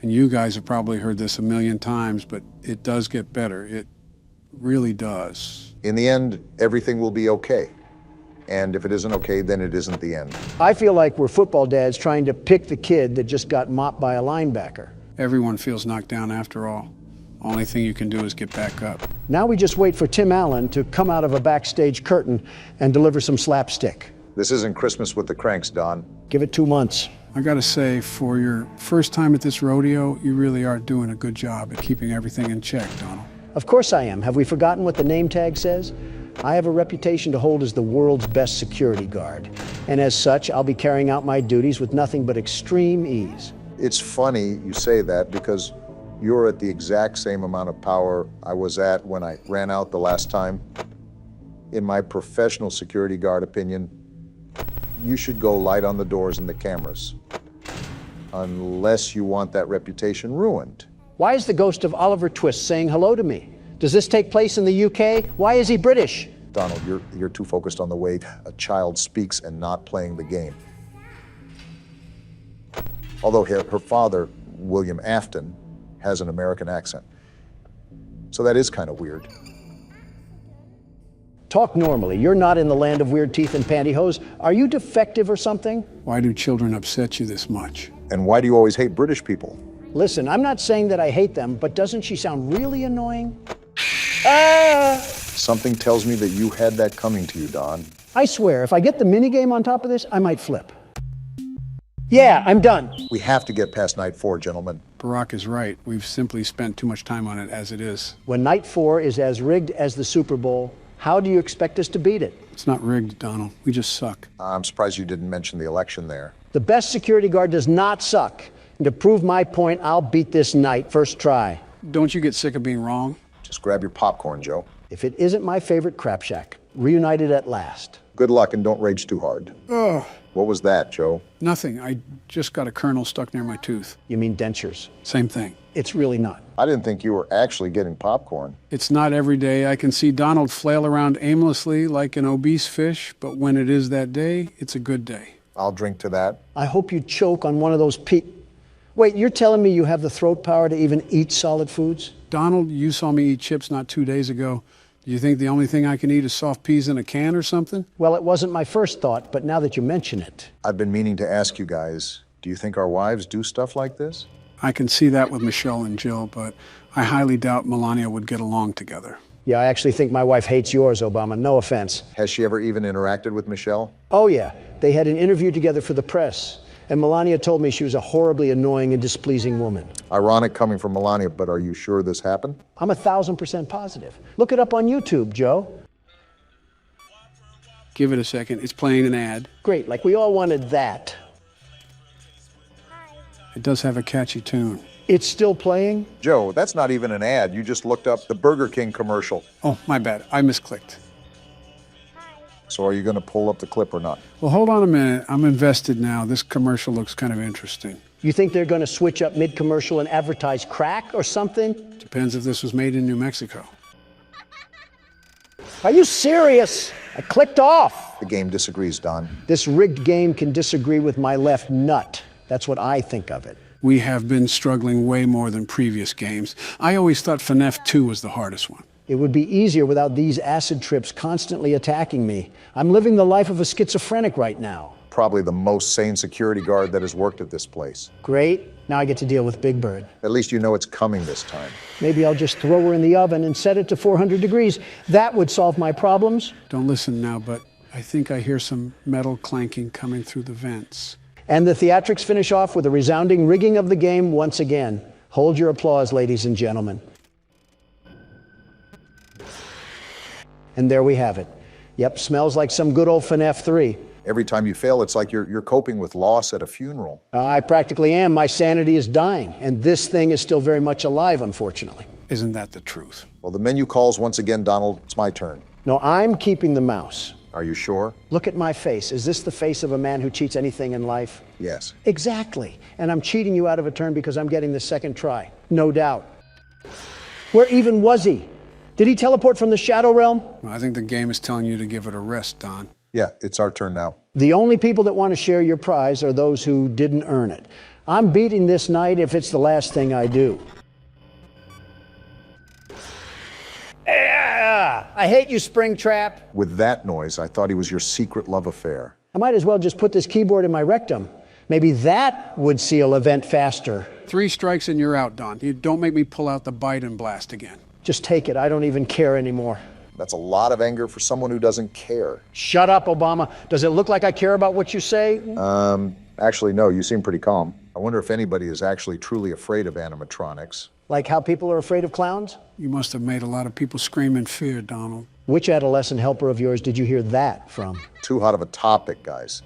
[SPEAKER 1] And you guys have probably heard this a million times, but it does get better. It really does.
[SPEAKER 2] In the end, everything will be okay. And if it isn't okay, then it isn't the end.
[SPEAKER 3] I feel like we're football dads trying to pick the kid that just got mopped by a linebacker.
[SPEAKER 1] Everyone feels knocked down after all. Only thing you can do is get back up.
[SPEAKER 3] Now we just wait for Tim Allen to come out of a backstage curtain and deliver some slapstick.
[SPEAKER 2] This isn't Christmas with the Cranks, Don.
[SPEAKER 3] Give it 2 months.
[SPEAKER 1] I gotta say, for your first time at this rodeo, you really are doing a good job at keeping everything in check, Donald.
[SPEAKER 3] Of course I am. Have we forgotten what the name tag says? I have a reputation to hold as the world's best security guard. And as such, I'll be carrying out my duties with nothing but extreme ease.
[SPEAKER 2] It's funny you say that because you're at the exact same amount of power I was at when I ran out the last time. In my professional security guard opinion, you should go light on the doors and the cameras. Unless you want that reputation ruined.
[SPEAKER 3] Why is the ghost of Oliver Twist saying hello to me? Does this take place in the UK? Why is he British?
[SPEAKER 2] Donald, you're too focused on the way a child speaks and not playing the game. Although her father, William Afton, has an American accent. So that is kind of weird.
[SPEAKER 3] Talk normally. You're not in the land of weird teeth and pantyhose. Are you defective or something?
[SPEAKER 1] Why do children upset you this much?
[SPEAKER 2] And why do you always hate British people?
[SPEAKER 3] Listen, I'm not saying that I hate them, but doesn't she sound really annoying? Ah!
[SPEAKER 2] Something tells me that you had that coming to you, Don.
[SPEAKER 3] I swear, if I get the minigame on top of this, I might flip. Yeah, I'm done.
[SPEAKER 2] We have to get past night 4, gentlemen.
[SPEAKER 1] Barack is right. We've simply spent too much time on it as it is.
[SPEAKER 3] When night 4 is as rigged as the Super Bowl, how do you expect us to beat it?
[SPEAKER 1] It's not rigged, Donald. We just suck.
[SPEAKER 2] I'm surprised you didn't mention the election there.
[SPEAKER 3] The best security guard does not suck. And to prove my point, I'll beat this night, first try.
[SPEAKER 1] Don't you get sick of being wrong?
[SPEAKER 2] Just grab your popcorn, Joe.
[SPEAKER 3] If it isn't my favorite crap shack, reunited at last.
[SPEAKER 2] Good luck and don't rage too hard.
[SPEAKER 1] Ugh.
[SPEAKER 2] What was that, Joe?
[SPEAKER 1] Nothing. I just got a kernel stuck near my tooth.
[SPEAKER 3] You mean dentures?
[SPEAKER 1] Same thing.
[SPEAKER 3] It's really not.
[SPEAKER 2] I didn't think you were actually getting popcorn.
[SPEAKER 1] It's not every day. I can see Donald flail around aimlessly like an obese fish, but when it is that day, it's a good day.
[SPEAKER 2] I'll drink to that.
[SPEAKER 3] I hope you choke on one of those Wait, you're telling me you have the throat power to even eat solid foods?
[SPEAKER 1] Donald, you saw me eat chips not 2 days ago. Do you think the only thing I can eat is soft peas in a can or something?
[SPEAKER 3] Well, it wasn't my first thought, but now that you mention it.
[SPEAKER 2] I've been meaning to ask you guys, do you think our wives do stuff like this?
[SPEAKER 1] I can see that with Michelle and Jill, but I highly doubt Melania would get along together.
[SPEAKER 3] Yeah, I actually think my wife hates yours, Obama. No offense.
[SPEAKER 2] Has she ever even interacted with Michelle?
[SPEAKER 3] Oh, yeah. They had an interview together for the press. And Melania told me she was a horribly annoying and displeasing woman.
[SPEAKER 2] Ironic coming from Melania, but are you sure this happened?
[SPEAKER 3] I'm 1,000% positive. Look it up on YouTube, Joe.
[SPEAKER 1] Give it a second. It's playing an ad.
[SPEAKER 3] Great, like we all wanted that.
[SPEAKER 1] It does have a catchy tune.
[SPEAKER 3] It's still playing?
[SPEAKER 2] Joe, that's not even an ad. You just looked up the Burger King commercial.
[SPEAKER 1] Oh, my bad. I misclicked.
[SPEAKER 2] So are you going to pull up the clip or not?
[SPEAKER 1] Well, hold on a minute. I'm invested now. This commercial looks kind of interesting.
[SPEAKER 3] You think they're going to switch up mid-commercial and advertise crack or something?
[SPEAKER 1] Depends if this was made in New Mexico.
[SPEAKER 3] Are you serious? I clicked off.
[SPEAKER 2] The game disagrees, Don.
[SPEAKER 3] This rigged game can disagree with my left nut. That's what I think of it.
[SPEAKER 1] We have been struggling way more than previous games. I always thought FNAF 2 was the hardest one.
[SPEAKER 3] It would be easier without these acid trips constantly attacking me. I'm living the life of a schizophrenic right now.
[SPEAKER 2] Probably the most sane security guard that has worked at this place.
[SPEAKER 3] Great. Now I get to deal with Big Bird.
[SPEAKER 2] At least you know it's coming this time.
[SPEAKER 3] Maybe I'll just throw her in the oven and set it to 400 degrees. That would solve my problems.
[SPEAKER 1] Don't listen now, but I think I hear some metal clanking coming through the vents.
[SPEAKER 3] And the theatrics finish off with a resounding rigging of the game once again. Hold your applause, ladies and gentlemen. And there we have it. Yep, smells like some good old FNAF 3.
[SPEAKER 2] Every time you fail, it's like you're coping with loss at a funeral.
[SPEAKER 3] I practically am. My sanity is dying, and this thing is still very much alive, unfortunately.
[SPEAKER 1] Isn't that the truth?
[SPEAKER 2] Well, the menu calls once again, Donald. It's my turn.
[SPEAKER 3] No, I'm keeping the mouse.
[SPEAKER 2] Are you sure?
[SPEAKER 3] Look at my face. Is this the face of a man who cheats anything in life?
[SPEAKER 2] Yes.
[SPEAKER 3] Exactly. And I'm cheating you out of a turn because I'm getting the second try. No doubt. Where even was he? Did he teleport from the Shadow Realm?
[SPEAKER 1] Well, I think the game is telling you to give it a rest, Don.
[SPEAKER 2] Yeah, it's our turn now.
[SPEAKER 3] The only people that want to share your prize are those who didn't earn it. I'm beating this night if it's the last thing I do. I hate you, Springtrap.
[SPEAKER 2] With that noise, I thought he was your secret love affair.
[SPEAKER 3] I might as well just put this keyboard in my rectum. Maybe that would seal event faster.
[SPEAKER 1] 3 strikes and you're out, Don. You don't make me pull out the Biden blast again.
[SPEAKER 3] Just take it. I don't even care anymore.
[SPEAKER 2] That's a lot of anger for someone who doesn't care.
[SPEAKER 3] Shut up, Obama. Does it look like I care about what you say?
[SPEAKER 2] Actually, no, you seem pretty calm. I wonder if anybody is actually truly afraid of animatronics.
[SPEAKER 3] Like how people are afraid of clowns?
[SPEAKER 1] You must have made a lot of people scream in fear, Donald.
[SPEAKER 3] Which adolescent helper of yours did you hear that from?
[SPEAKER 2] Too hot of a topic, guys.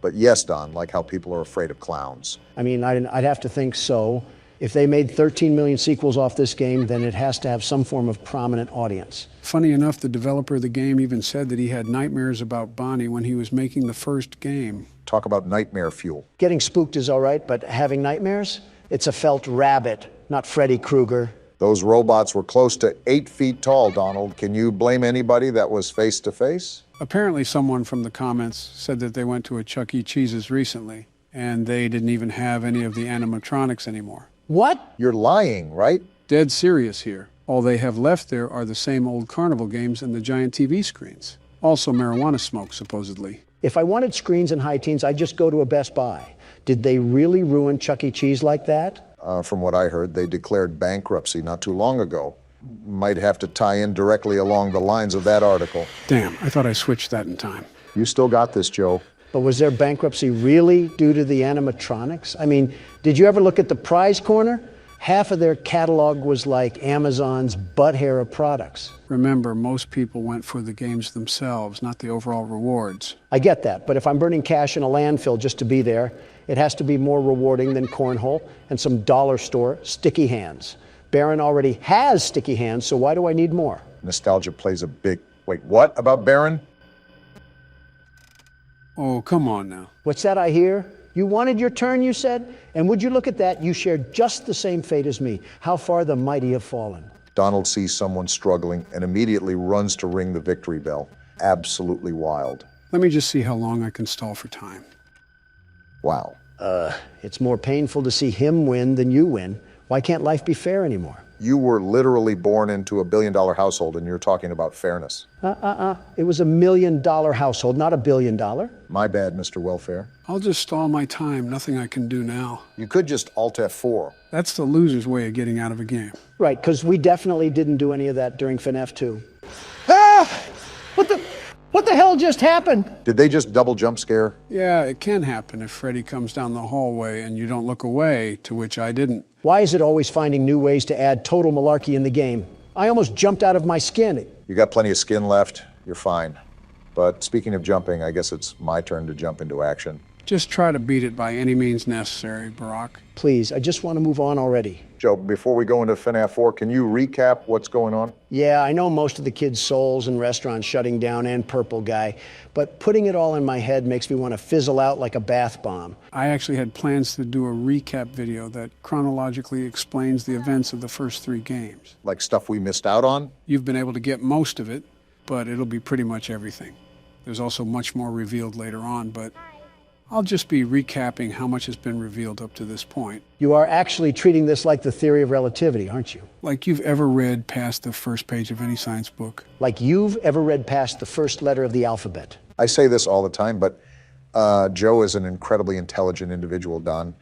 [SPEAKER 2] But yes, Don, like how people are afraid of clowns.
[SPEAKER 3] I mean, I'd have to think so. If they made 13 million sequels off this game, then it has to have some form of prominent audience.
[SPEAKER 1] Funny enough, the developer of the game even said that he had nightmares about Bonnie when he was making the first game.
[SPEAKER 2] Talk about nightmare fuel.
[SPEAKER 3] Getting spooked is all right, but having nightmares? It's a felt rabbit, not Freddy Krueger.
[SPEAKER 2] Those robots were close to 8 feet tall, Donald. Can you blame anybody that was face to face?
[SPEAKER 1] Apparently someone from the comments said that they went to a Chuck E. Cheese's recently, and they didn't even have any of the animatronics anymore.
[SPEAKER 3] What?
[SPEAKER 2] You're lying, right?
[SPEAKER 1] Dead serious here. All they have left there are the same old carnival games and the giant TV screens. Also marijuana smoke, supposedly.
[SPEAKER 3] If I wanted screens and high teens, I'd just go to a Best Buy. Did they really ruin Chuck E. Cheese like that?
[SPEAKER 2] From what I heard, they declared bankruptcy not too long ago. Might have to tie in directly along the lines of that article.
[SPEAKER 1] Damn, I thought I switched that in time.
[SPEAKER 2] You still got this, Joe.
[SPEAKER 3] But was their bankruptcy really due to the animatronics? I mean, did you ever look at the prize corner? Half of their catalog was like Amazon's butt hair of products.
[SPEAKER 1] Remember, most people went for the games themselves, not the overall rewards.
[SPEAKER 3] I get that, but if I'm burning cash in a landfill just to be there, it has to be more rewarding than cornhole and some dollar store sticky hands. Baron already has sticky hands, so why do I need more?
[SPEAKER 2] Nostalgia plays a big... Wait, what about Baron?
[SPEAKER 1] Oh, come on now.
[SPEAKER 3] What's that I hear? You wanted your turn, you said? And would you look at that? You shared just the same fate as me. How far the mighty have fallen.
[SPEAKER 2] Donald sees someone struggling and immediately runs to ring the victory bell. Absolutely wild.
[SPEAKER 1] Let me just see how long I can stall for time.
[SPEAKER 2] Wow.
[SPEAKER 3] It's more painful to see him win than you win. Why can't life be fair anymore?
[SPEAKER 2] You were literally born into a billion-dollar household and you're talking about fairness.
[SPEAKER 3] It was $1 million household, not $1 billion.
[SPEAKER 2] My bad, Mr. Welfare.
[SPEAKER 1] I'll just stall my time. Nothing I can do now.
[SPEAKER 2] You could just Alt F4.
[SPEAKER 1] That's the loser's way of getting out of a game.
[SPEAKER 3] Right, because we definitely didn't do any of that during FNAF 2. What the hell just happened?
[SPEAKER 2] Did they just double jump scare?
[SPEAKER 1] Yeah, it can happen if Freddy comes down the hallway and you don't look away, to which I didn't.
[SPEAKER 3] Why is it always finding new ways to add total malarkey in the game? I almost jumped out of my skin.
[SPEAKER 2] You got plenty of skin left. You're fine. But speaking of jumping, I guess it's my turn to jump into action.
[SPEAKER 1] Just try to beat it by any means necessary, Barack.
[SPEAKER 3] Please, I just want to move on already.
[SPEAKER 2] Joe, before we go into FNAF 4, can you recap what's going on?
[SPEAKER 3] Yeah, I know most of the kids' souls and restaurants shutting down and Purple Guy, but putting it all in my head makes me want to fizzle out like a bath bomb.
[SPEAKER 1] I actually had plans to do a recap video that chronologically explains the events of the first 3 games.
[SPEAKER 2] Like stuff we missed out on?
[SPEAKER 1] You've been able to get most of it, but it'll be pretty much everything. There's also much more revealed later on, but I'll just be recapping how much has been revealed up to this point.
[SPEAKER 3] You are actually treating this like the theory of relativity, aren't you?
[SPEAKER 1] Like you've ever read past the first page of any science book.
[SPEAKER 3] Like you've ever read past the first letter of the alphabet.
[SPEAKER 2] I say this all the time, but Joe is an incredibly intelligent individual, Don.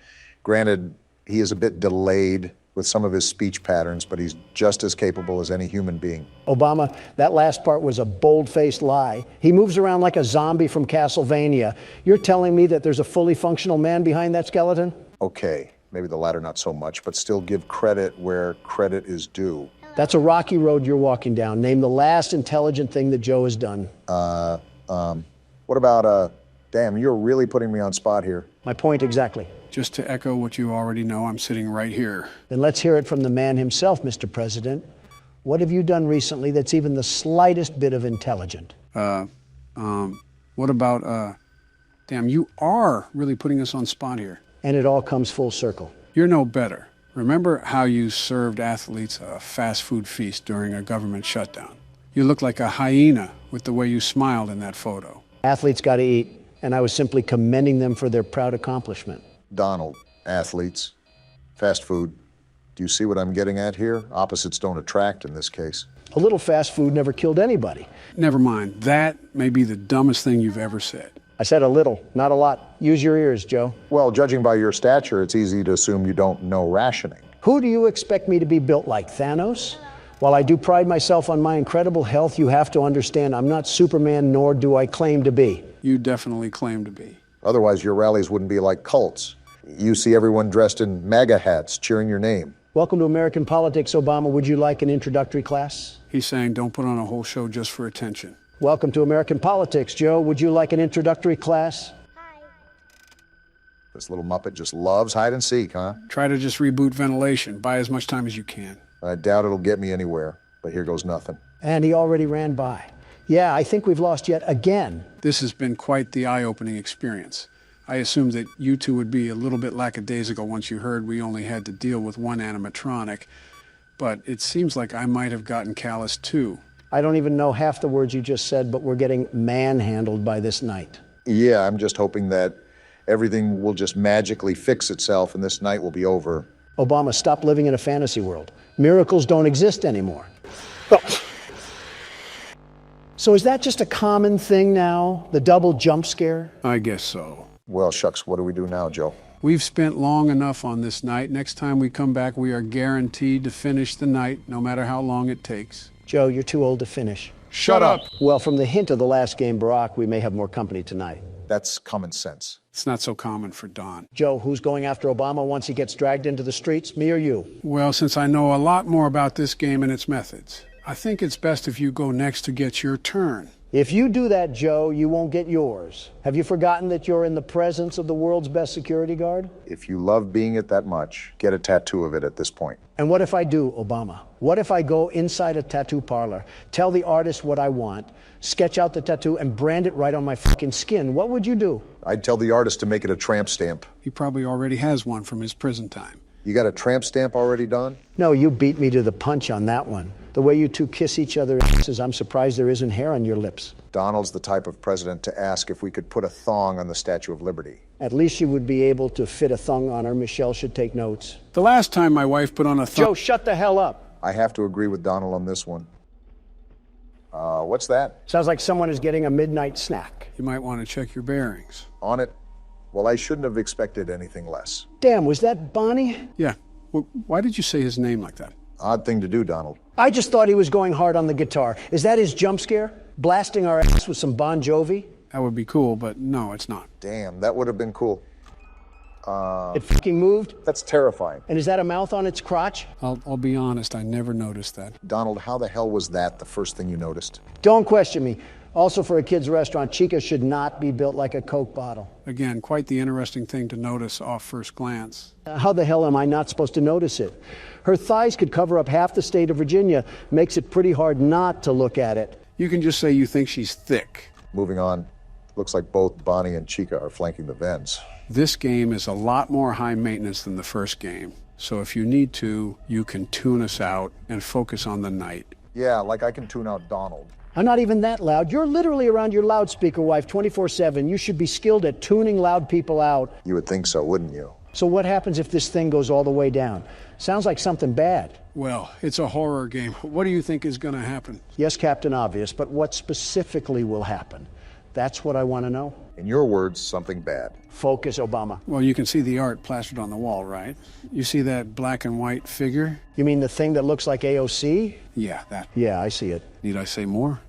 [SPEAKER 2] Granted, he is a bit delayed with some of his speech patterns, but he's just as capable as any human being.
[SPEAKER 3] Obama, that last part was a bold-faced lie. He moves around like a zombie from Castlevania. You're telling me that there's a fully functional man behind that skeleton?
[SPEAKER 2] Okay, maybe the latter not so much, but still give credit where credit is due.
[SPEAKER 3] That's a rocky road you're walking down. Name the last intelligent thing that Joe has done.
[SPEAKER 2] What about, damn, you're really putting me on spot here.
[SPEAKER 3] My point exactly.
[SPEAKER 1] Just to echo what you already know, I'm sitting right here.
[SPEAKER 3] Then let's hear it from the man himself, Mr. President. What have you done recently that's even the slightest bit of intelligent?
[SPEAKER 1] What about, damn, you are really putting us on spot here.
[SPEAKER 3] And it all comes full circle.
[SPEAKER 1] You're no better. Remember how you served athletes a fast food feast during a government shutdown? You look like a hyena with the way you smiled in that photo.
[SPEAKER 3] Athletes got to eat, and I was simply commending them for their proud accomplishment.
[SPEAKER 2] Donald, athletes, fast food. Do you see what I'm getting at here? Opposites don't attract in this case.
[SPEAKER 3] A little fast food never killed anybody.
[SPEAKER 1] Never mind. That may be the dumbest thing you've ever said.
[SPEAKER 3] I said a little, not a lot. Use your ears, Joe.
[SPEAKER 2] Well, judging by your stature, it's easy to assume you don't know rationing.
[SPEAKER 3] Who do you expect me to be built like, Thanos? While I do pride myself on my incredible health, you have to understand I'm not Superman, nor do I claim to be.
[SPEAKER 1] You definitely claim to be.
[SPEAKER 2] Otherwise, your rallies wouldn't be like cults. You see everyone dressed in MAGA hats cheering your name.
[SPEAKER 3] Welcome to American politics, Obama. Would you like an introductory class?
[SPEAKER 1] He's saying don't put on a whole show just for attention.
[SPEAKER 3] Welcome to American politics, Joe. Would you like an introductory class?
[SPEAKER 2] This little Muppet just loves hide and seek, huh?
[SPEAKER 1] Try to just reboot ventilation. Buy as much time as you can.
[SPEAKER 2] I doubt it'll get me anywhere, but here goes nothing.
[SPEAKER 3] And he already ran by. Yeah, I think we've lost yet again.
[SPEAKER 1] This has been quite the eye-opening experience. I assumed that you two would be a little bit lackadaisical once you heard we only had to deal with one animatronic, but it seems like I might have gotten callous too.
[SPEAKER 3] I don't even know half the words you just said, but we're getting manhandled by this night.
[SPEAKER 2] Yeah, I'm just hoping that everything will just magically fix itself and this night will be over.
[SPEAKER 3] Obama, stop living in a fantasy world. Miracles don't exist anymore. So is that just a common thing now, the double jump scare?
[SPEAKER 1] I guess so.
[SPEAKER 2] Well, shucks, what do we do now, Joe?
[SPEAKER 1] We've spent long enough on this night. Next time we come back, we are guaranteed to finish the night, no matter how long it takes.
[SPEAKER 3] Joe, you're too old to finish.
[SPEAKER 1] Shut up!
[SPEAKER 3] Well, from the hint of the last game, Barack, we may have more company tonight.
[SPEAKER 2] That's common sense.
[SPEAKER 1] It's not so common for Don.
[SPEAKER 3] Joe, who's going after Obama once he gets dragged into the streets, me or you?
[SPEAKER 1] Well, since I know a lot more about this game and its methods, I think it's best if you go next to get your turn.
[SPEAKER 3] If you do that, Joe, you won't get yours. Have you forgotten that you're in the presence of the world's best security guard?
[SPEAKER 2] If you love being it that much, get a tattoo of it at this point.
[SPEAKER 3] And what if I do, Obama? What if I go inside a tattoo parlor, tell the artist what I want, sketch out the tattoo, and brand it right on my fucking skin? What would you do?
[SPEAKER 2] I'd tell the artist to make it a tramp stamp.
[SPEAKER 1] He probably already has one from his prison time.
[SPEAKER 2] You got a tramp stamp already done?
[SPEAKER 3] No, you beat me to the punch on that one. The way you two kiss each other says I'm surprised there isn't hair on your lips.
[SPEAKER 2] Donald's the type of president to ask if we could put a thong on the Statue of Liberty.
[SPEAKER 3] At least you would be able to fit a thong on her. Michelle should take notes.
[SPEAKER 1] The last time my wife put on a thong...
[SPEAKER 3] Joe, shut the hell up.
[SPEAKER 2] I have to agree with Donald on this one. What's that?
[SPEAKER 3] Sounds like someone is getting a midnight snack.
[SPEAKER 1] You might want to check your bearings.
[SPEAKER 2] On it. Well, I shouldn't have expected anything less.
[SPEAKER 3] Damn, was that Bonnie?
[SPEAKER 1] Yeah. Well, why did you say his name like that?
[SPEAKER 2] Odd thing to do, Donald.
[SPEAKER 3] I just thought he was going hard on the guitar. Is that his jump scare? Blasting our ass with some Bon Jovi?
[SPEAKER 1] That would be cool, but no, it's not.
[SPEAKER 2] Damn, that would have been cool.
[SPEAKER 3] It fucking moved?
[SPEAKER 2] That's terrifying.
[SPEAKER 3] And is that a mouth on its crotch?
[SPEAKER 1] I'll be honest, I never noticed that.
[SPEAKER 2] Donald, how the hell was that the first thing you noticed?
[SPEAKER 3] Don't question me. Also, for a kid's restaurant, Chica should not be built like a Coke bottle.
[SPEAKER 1] Again, quite the interesting thing to notice off first glance.
[SPEAKER 3] How the hell am I not supposed to notice it? Her thighs could cover up half the state of Virginia. Makes it pretty hard not to look at it.
[SPEAKER 1] You can just say you think she's thick.
[SPEAKER 2] Moving on. Looks like both Bonnie and Chica are flanking the vents.
[SPEAKER 1] This game is a lot more high maintenance than the first game. So if you need to, you can tune us out and focus on the night.
[SPEAKER 2] Yeah, like I can tune out Donald.
[SPEAKER 3] I'm not even that loud. You're literally around your loudspeaker wife 24/7. You should be skilled at tuning loud people out.
[SPEAKER 2] You would think so, wouldn't you?
[SPEAKER 3] So what happens if this thing goes all the way down? Sounds like something bad.
[SPEAKER 1] Well, it's a horror game. What do you think is going to happen?
[SPEAKER 3] Yes, Captain Obvious, but what specifically will happen? That's what I want to know.
[SPEAKER 2] In your words, something bad.
[SPEAKER 3] Focus, Obama.
[SPEAKER 1] Well, you can see the art plastered on the wall, right? You see that black and white figure?
[SPEAKER 3] You mean the thing that looks like AOC?
[SPEAKER 1] Yeah, that.
[SPEAKER 3] Yeah, I see it.
[SPEAKER 1] Need I say more?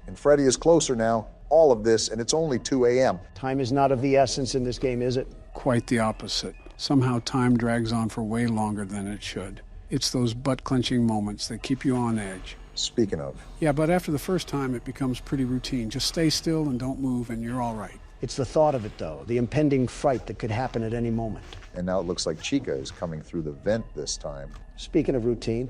[SPEAKER 2] And Freddy is closer now. All of this, and it's only 2 a.m.
[SPEAKER 3] Time is not of the essence in this game, is it?
[SPEAKER 1] Quite the opposite. Somehow time drags on for way longer than it should. It's those butt-clenching moments that keep you on edge.
[SPEAKER 2] Speaking of.
[SPEAKER 1] Yeah, but after the first time, it becomes pretty routine. Just stay still and don't move, and you're all right.
[SPEAKER 3] It's the thought of it, though, the impending fright that could happen at any moment.
[SPEAKER 2] And now it looks like Chica is coming through the vent this time.
[SPEAKER 3] Speaking of routine,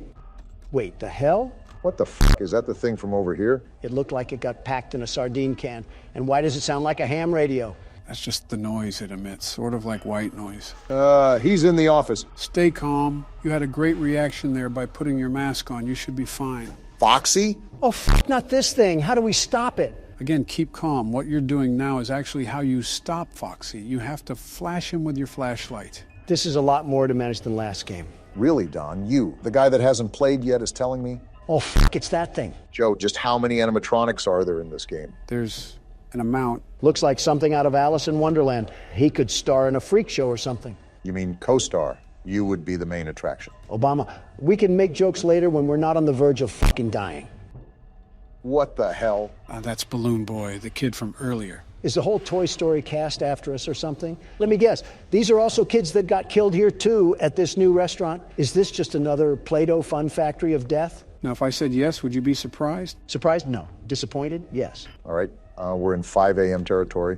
[SPEAKER 3] wait, the hell?
[SPEAKER 2] What the fuck? Is that the thing from over here?
[SPEAKER 3] It looked like it got packed in a sardine can. And why does it sound like a ham radio?
[SPEAKER 1] That's just the noise it emits, sort of like white noise.
[SPEAKER 2] He's in the office.
[SPEAKER 1] Stay calm. You had a great reaction there by putting your mask on. You should be fine.
[SPEAKER 2] Foxy?
[SPEAKER 3] Oh, not this thing. How do we stop it?
[SPEAKER 1] Again, keep calm. What you're doing now is actually how you stop Foxy. You have to flash him with your flashlight.
[SPEAKER 3] This is a lot more to manage than last game.
[SPEAKER 2] Really, Don? You, the guy that hasn't played yet, is telling me?
[SPEAKER 3] Oh, it's that thing.
[SPEAKER 2] Joe, just how many animatronics are there in this game?
[SPEAKER 1] There's an amount.
[SPEAKER 3] Looks like something out of Alice in Wonderland. He could star in a freak show or something.
[SPEAKER 2] You mean co-star? You would be the main attraction.
[SPEAKER 3] Obama, we can make jokes later when we're not on the verge of fucking dying.
[SPEAKER 2] What the hell?
[SPEAKER 1] That's Balloon Boy, the kid from earlier.
[SPEAKER 3] Is the whole Toy Story cast after us or something? Let me guess. These are also kids that got killed here, too, at this new restaurant. Is this just another Play-Doh fun factory of death?
[SPEAKER 1] Now, if I said yes, would you be surprised?
[SPEAKER 3] Surprised? No. Disappointed? Yes.
[SPEAKER 2] All right. We're in 5 a.m. territory.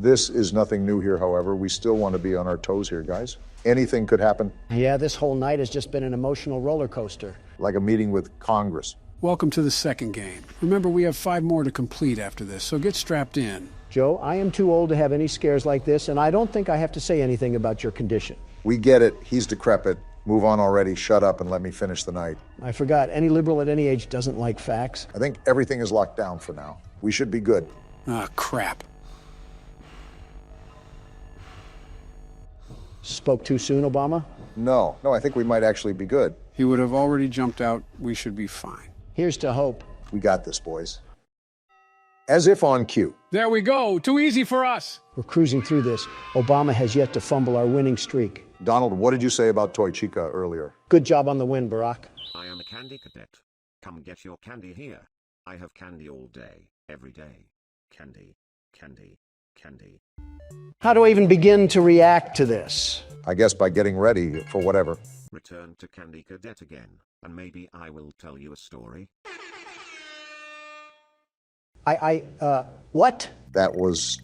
[SPEAKER 2] This is nothing new here, however. We still want to be on our toes here, guys. Anything could happen.
[SPEAKER 3] Yeah, this whole night has just been an emotional roller coaster.
[SPEAKER 2] Like a meeting with Congress.
[SPEAKER 1] Welcome to the second game. Remember, we have 5 more to complete after this, so get strapped in.
[SPEAKER 3] Joe, I am too old to have any scares like this, and I don't think I have to say anything about your condition.
[SPEAKER 2] We get it. He's decrepit. Move on already. Shut up and let me finish the night.
[SPEAKER 3] I forgot. Any liberal at any age doesn't like facts.
[SPEAKER 2] I think everything is locked down for now. We should be good.
[SPEAKER 1] Ah, crap.
[SPEAKER 3] Spoke too soon, Obama?
[SPEAKER 2] No, I think we might actually be good.
[SPEAKER 1] He would have already jumped out. We should be fine.
[SPEAKER 3] Here's to hope.
[SPEAKER 2] We got this, boys. As if on cue.
[SPEAKER 1] There we go. Too easy for us.
[SPEAKER 3] We're cruising through this. Obama has yet to fumble our winning streak.
[SPEAKER 2] Donald, what did you say about Toy Chica earlier?
[SPEAKER 3] Good job on the win, Barack.
[SPEAKER 11] I am a candy cadet. Come get your candy here. I have candy all day, every day. Candy, candy, candy.
[SPEAKER 3] How do I even begin to react to this?
[SPEAKER 2] I guess by getting ready for whatever.
[SPEAKER 11] Return to Candy Cadet again, and maybe I will tell you a story.
[SPEAKER 3] What?
[SPEAKER 2] That was,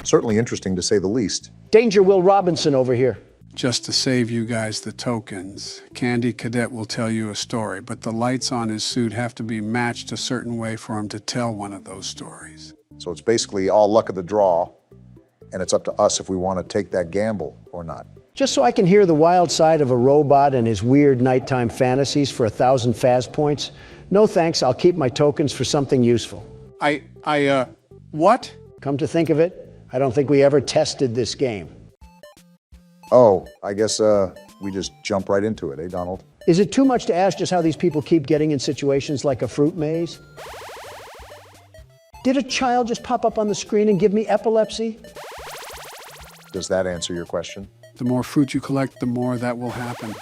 [SPEAKER 2] certainly interesting to say the least.
[SPEAKER 3] Danger Will Robinson over here.
[SPEAKER 1] Just to save you guys the tokens, Candy Cadet will tell you a story, but the lights on his suit have to be matched a certain way for him to tell one of those stories.
[SPEAKER 2] So it's basically all luck of the draw, and it's up to us if we want to take that gamble or not.
[SPEAKER 3] Just so I can hear the wild side of a robot and his weird nighttime fantasies for 1,000 Faz points? No thanks, I'll keep my tokens for something useful.
[SPEAKER 1] What?
[SPEAKER 3] Come to think of it, I don't think we ever tested this game.
[SPEAKER 2] Oh, I guess, we just jump right into it, eh, Donald?
[SPEAKER 3] Is it too much to ask just how these people keep getting in situations like a fruit maze? Did a child just pop up on the screen and give me epilepsy?
[SPEAKER 2] Does that answer your question?
[SPEAKER 1] The more fruit you collect, the more that will happen.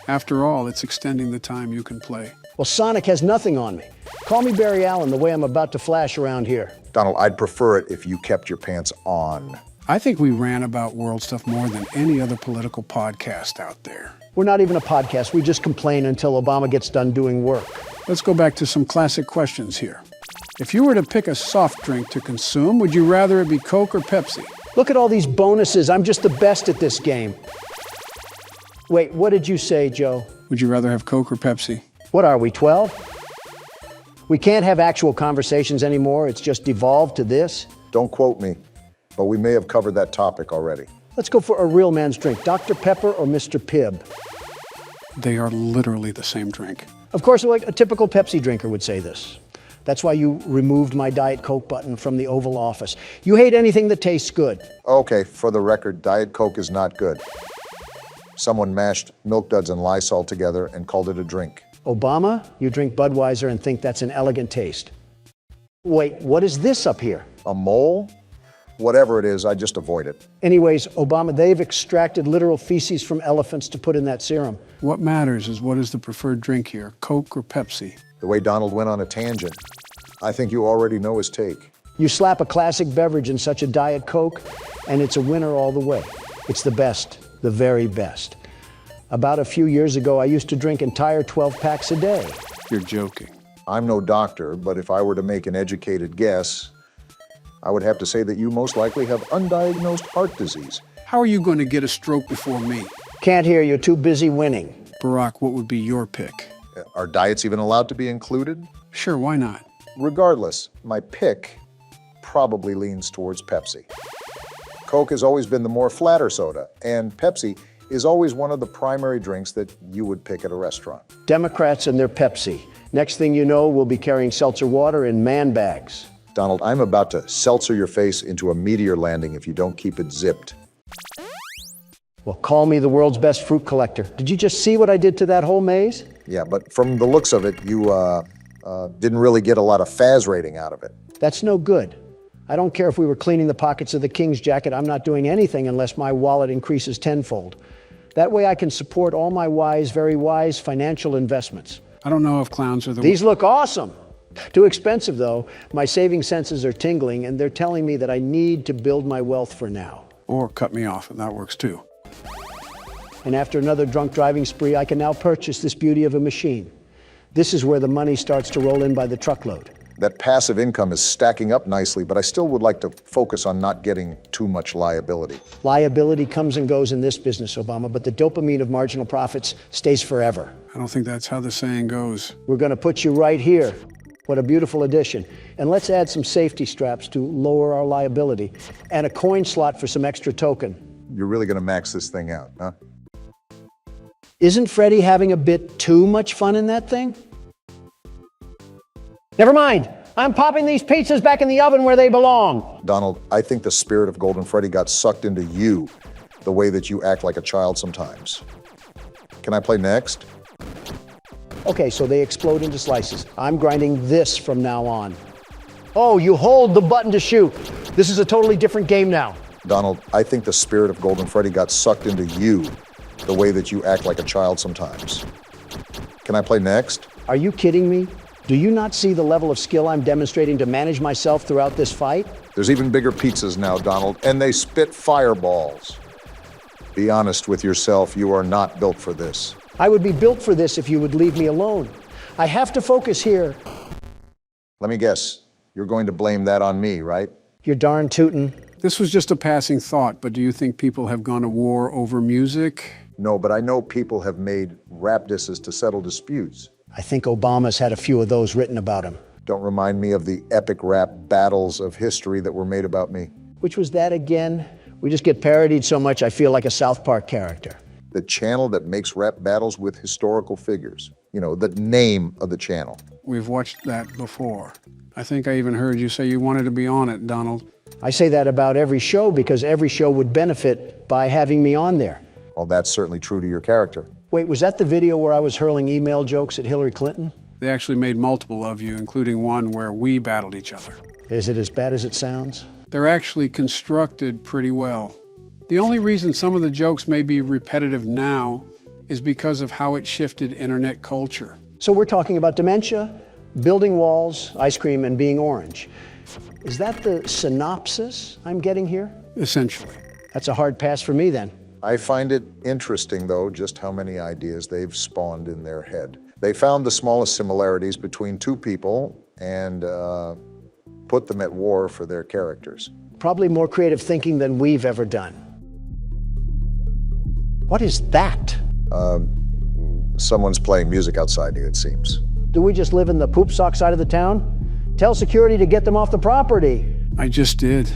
[SPEAKER 1] After all, it's extending the time you can play.
[SPEAKER 3] Well, Sonic has nothing on me. Call me Barry Allen the way I'm about to flash around here.
[SPEAKER 2] Donald, I'd prefer it if you kept your pants on.
[SPEAKER 1] I think we ran about world stuff more than any other political podcast out there.
[SPEAKER 3] We're not even a podcast. We just complain until Obama gets done doing work.
[SPEAKER 1] Let's go back to some classic questions here. If you were to pick a soft drink to consume, would you rather it be Coke or Pepsi?
[SPEAKER 3] Look at all these bonuses. I'm just the best at this game. Wait, what did you say, Joe?
[SPEAKER 1] Would you rather have Coke or Pepsi?
[SPEAKER 3] What are we, 12? We can't have actual conversations anymore. It's just devolved to this.
[SPEAKER 2] Don't quote me, but we may have covered that topic already.
[SPEAKER 3] Let's go for a real man's drink. Dr. Pepper or Mr. Pibb?
[SPEAKER 1] They are literally the same drink.
[SPEAKER 3] Of course, like a typical Pepsi drinker would say this. That's why you removed my Diet Coke button from the Oval Office. You hate anything that tastes good.
[SPEAKER 2] Okay, for the record, Diet Coke is not good. Someone mashed Milk Duds and Lysol together and called it a drink.
[SPEAKER 3] Obama, you drink Budweiser and think that's an elegant taste. Wait, what is this up here?
[SPEAKER 2] A mole? Whatever it is, I just avoid it.
[SPEAKER 3] Anyways, Obama, they've extracted literal feces from elephants to put in that serum.
[SPEAKER 1] What matters is what is the preferred drink here, Coke or Pepsi?
[SPEAKER 2] The way Donald went on a tangent, I think you already know his take.
[SPEAKER 3] You slap a classic beverage in such a Diet Coke, and it's a winner all the way. It's the best, the very best. About a few years ago, I used to drink entire 12 packs a day.
[SPEAKER 1] You're joking.
[SPEAKER 2] I'm no doctor, but if I were to make an educated guess, I would have to say that you most likely have undiagnosed heart disease.
[SPEAKER 1] How are you going to get a stroke before me?
[SPEAKER 3] Can't hear you, too busy winning.
[SPEAKER 1] Barack, what would be your pick?
[SPEAKER 2] Are diets even allowed to be included?
[SPEAKER 1] Sure, why not?
[SPEAKER 2] Regardless, my pick probably leans towards Pepsi. Coke has always been the more flatter soda, and Pepsi is always one of the primary drinks that you would pick at a restaurant.
[SPEAKER 3] Democrats and their Pepsi. Next thing you know, we'll be carrying seltzer water in man bags.
[SPEAKER 2] Donald, I'm about to seltzer your face into a meteor landing if you don't keep it zipped.
[SPEAKER 3] Well, call me the world's best fruit collector. Did you just see what I did to that whole maze?
[SPEAKER 2] Yeah, but from the looks of it, you didn't really get a lot of Faz rating out of it.
[SPEAKER 3] That's no good. I don't care if we were cleaning the pockets of the king's jacket. I'm not doing anything unless my wallet increases tenfold. That way I can support all my wise, very wise financial investments.
[SPEAKER 1] I don't know if clowns are the...
[SPEAKER 3] These look awesome. Too expensive, though. My saving senses are tingling, and they're telling me that I need to build my wealth for now.
[SPEAKER 1] Or cut me off, and that works too.
[SPEAKER 3] And after another drunk driving spree, I can now purchase this beauty of a machine. This is where the money starts to roll in by the truckload.
[SPEAKER 2] That passive income is stacking up nicely, but I still would like to focus on not getting too much liability.
[SPEAKER 3] Liability comes and goes in this business, Obama, but the dopamine of marginal profits stays forever.
[SPEAKER 1] I don't think that's how the saying goes.
[SPEAKER 3] We're going to put you right here. What a beautiful addition. And let's add some safety straps to lower our liability and a coin slot for some extra token.
[SPEAKER 2] You're really going to max this thing out, huh?
[SPEAKER 3] Isn't Freddy having a bit too much fun in that thing? Never mind. I'm popping these pizzas back in the oven where they belong.
[SPEAKER 2] Donald, I think the spirit of Golden Freddy got sucked into you, the way that you act like a child sometimes. Can I play next?
[SPEAKER 3] Okay, so they explode into slices. I'm grinding this from now on. Oh, you hold the button to shoot. This is a totally different game now.
[SPEAKER 2] Donald, I think the spirit of Golden Freddy got sucked into you, the way that you act like a child sometimes. Can I play next?
[SPEAKER 3] Are you kidding me? Do you not see the level of skill I'm demonstrating to manage myself throughout this fight?
[SPEAKER 2] There's even bigger pizzas now, Donald, and they spit fireballs. Be honest with yourself, you are not built for this.
[SPEAKER 3] I would be built for this if you would leave me alone. I have to focus here.
[SPEAKER 2] Let me guess, you're going to blame that on me, right?
[SPEAKER 3] You're darn tootin'.
[SPEAKER 1] This was just a passing thought, but do you think people have gone to war over music?
[SPEAKER 2] No, but I know people have made rap disses to settle disputes.
[SPEAKER 3] I think Obama's had a few of those written about him.
[SPEAKER 2] Don't remind me of the epic rap battles of history that were made about me.
[SPEAKER 3] Which was that again? We just get parodied so much I feel like a South Park character.
[SPEAKER 2] The channel that makes rap battles with historical figures. You know, the name of the channel.
[SPEAKER 1] We've watched that before. I think I even heard you say you wanted to be on it, Donald.
[SPEAKER 3] I say that about every show because every show would benefit by having me on there.
[SPEAKER 2] Well, that's certainly true to your character.
[SPEAKER 3] Wait, was that the video where I was hurling email jokes at Hillary Clinton?
[SPEAKER 1] They actually made multiple of you, including one where we battled each other.
[SPEAKER 3] Is it as bad as it sounds?
[SPEAKER 1] They're actually constructed pretty well. The only reason some of the jokes may be repetitive now is because of how it shifted internet culture.
[SPEAKER 3] So we're talking about dementia, building walls, ice cream, and being orange. Is that the synopsis I'm getting here?
[SPEAKER 1] Essentially.
[SPEAKER 3] That's a hard pass for me then.
[SPEAKER 2] I find it interesting, though, just how many ideas they've spawned in their head. They found the smallest similarities between two people and put them at war for their characters.
[SPEAKER 3] Probably more creative thinking than we've ever done. What is that?
[SPEAKER 2] Someone's playing music outside you, it seems.
[SPEAKER 3] Do we just live in the poop sock side of the town? Tell security to get them off the property.
[SPEAKER 1] I just did.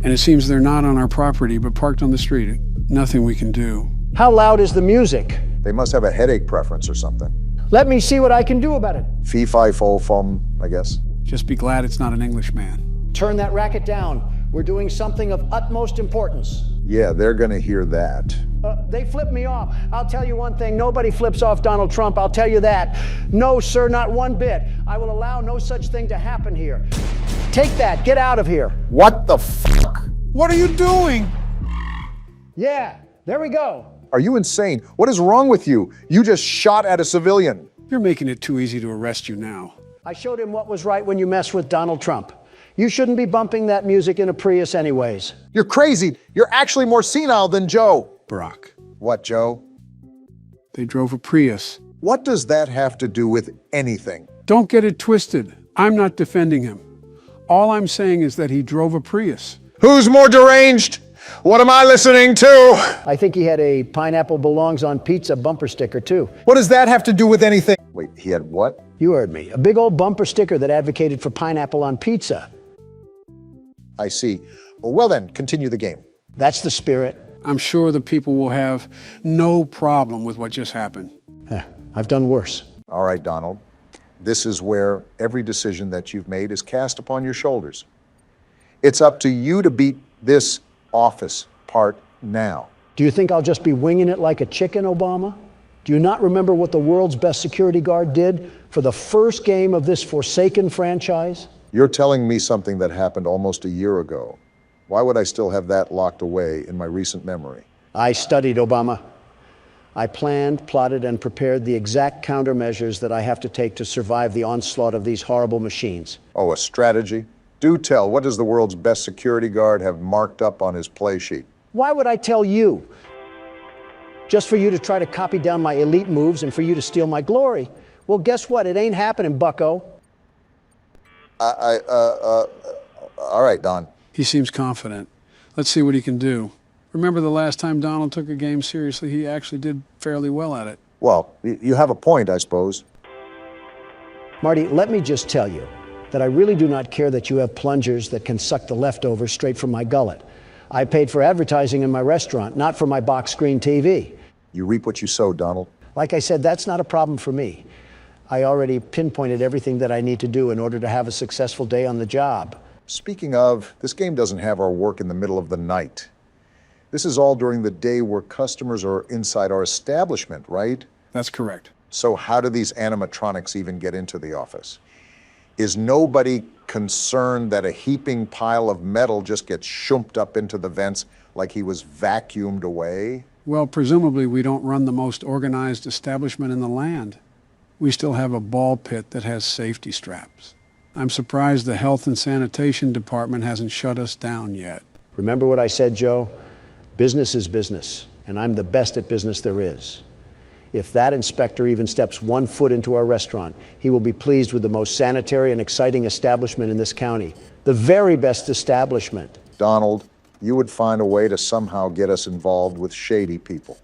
[SPEAKER 1] And it seems they're not on our property, but parked on the street. Nothing we can do.
[SPEAKER 3] How loud is the music?
[SPEAKER 2] They must have a headache preference or something.
[SPEAKER 3] Let me see what I can do about it.
[SPEAKER 2] Fee, fi, fo, fum, I guess.
[SPEAKER 1] Just be glad it's not an Englishman.
[SPEAKER 3] Turn that racket down. We're doing something of utmost importance.
[SPEAKER 2] Yeah, they're gonna hear that.
[SPEAKER 3] They flip me off. I'll tell you one thing, nobody flips off Donald Trump, I'll tell you that. No, sir, not one bit. I will allow no such thing to happen here. Take that, get out of here.
[SPEAKER 2] What the fuck?
[SPEAKER 17] What are you doing?
[SPEAKER 3] Yeah, there we go.
[SPEAKER 2] Are you insane? What is wrong with you? You just shot at a civilian.
[SPEAKER 1] You're making it too easy to arrest you now.
[SPEAKER 3] I showed him what was right when you mess with Donald Trump. You shouldn't be bumping that music in a Prius anyways.
[SPEAKER 2] You're crazy. You're actually more senile than Joe.
[SPEAKER 1] Barack.
[SPEAKER 2] What, Joe?
[SPEAKER 1] They drove a Prius.
[SPEAKER 2] What does that have to do with anything?
[SPEAKER 1] Don't get it twisted. I'm not defending him. All I'm saying is that he drove a Prius.
[SPEAKER 2] Who's more deranged? What am I listening to?
[SPEAKER 3] I think he had a pineapple belongs on pizza bumper sticker too.
[SPEAKER 17] What does that have to do with anything?
[SPEAKER 2] Wait, he had what?
[SPEAKER 3] You heard me. A big old bumper sticker that advocated for pineapple on pizza.
[SPEAKER 2] I see. Well then, continue the game.
[SPEAKER 3] That's the spirit.
[SPEAKER 1] I'm sure the people will have no problem with what just happened.
[SPEAKER 3] I've done worse.
[SPEAKER 2] All right, Donald. This is where every decision that you've made is cast upon your shoulders. It's up to you to beat this office part now.
[SPEAKER 3] Do you think I'll just be winging it like a chicken, Obama? Do you not remember what the world's best security guard did for the first game of this forsaken franchise?
[SPEAKER 2] You're telling me something that happened almost a year ago. Why would I still have that locked away in my recent memory?
[SPEAKER 3] I studied, Obama. I planned, plotted, and prepared the exact countermeasures that I have to take to survive the onslaught of these horrible machines.
[SPEAKER 2] Oh, a strategy? Do tell, what does the world's best security guard have marked up on his play sheet?
[SPEAKER 3] Why would I tell you? Just for you to try to copy down my elite moves and for you to steal my glory. Well, guess what? It ain't happening, bucko.
[SPEAKER 2] All right, Don.
[SPEAKER 1] He seems confident. Let's see what he can do. Remember the last time Donald took a game seriously, he actually did fairly well at it.
[SPEAKER 2] Well, you have a point, I suppose.
[SPEAKER 3] Marty, let me just tell you that I really do not care that you have plungers that can suck the leftovers straight from my gullet. I paid for advertising in my restaurant, not for my box screen TV.
[SPEAKER 2] You reap what you sow, Donald.
[SPEAKER 3] Like I said, that's not a problem for me. I already pinpointed everything that I need to do in order to have a successful day on the job.
[SPEAKER 2] Speaking of, this game doesn't have our work in the middle of the night. This is all during the day where customers are inside our establishment, right?
[SPEAKER 1] That's correct.
[SPEAKER 2] So how do these animatronics even get into the office? Is nobody concerned that a heaping pile of metal just gets shumped up into the vents like he was vacuumed away?
[SPEAKER 1] Well, presumably we don't run the most organized establishment in the land. We still have a ball pit that has safety straps. I'm surprised the health and sanitation department hasn't shut us down yet.
[SPEAKER 3] Remember what I said, Joe? Business is business, and I'm the best at business there is. If that inspector even steps 1 foot into our restaurant, he will be pleased with the most sanitary and exciting establishment in this county. The very best establishment.
[SPEAKER 2] Donald, you would find a way to somehow get us involved with shady people.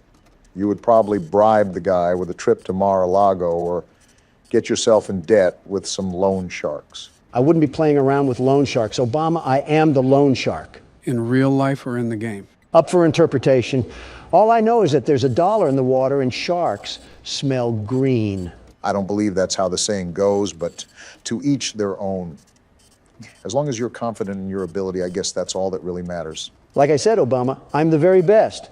[SPEAKER 2] You would probably bribe the guy with a trip to Mar-a-Lago or get yourself in debt with some loan sharks.
[SPEAKER 3] I wouldn't be playing around with loan sharks. Obama, I am the loan shark.
[SPEAKER 1] In real life or in the game?
[SPEAKER 3] Up for interpretation. All I know is that there's $1 in the water and sharks smell green.
[SPEAKER 2] I don't believe that's how the saying goes, but to each their own. As long as you're confident in your ability, I guess that's all that really matters.
[SPEAKER 3] Like I said, Obama, I'm the very best.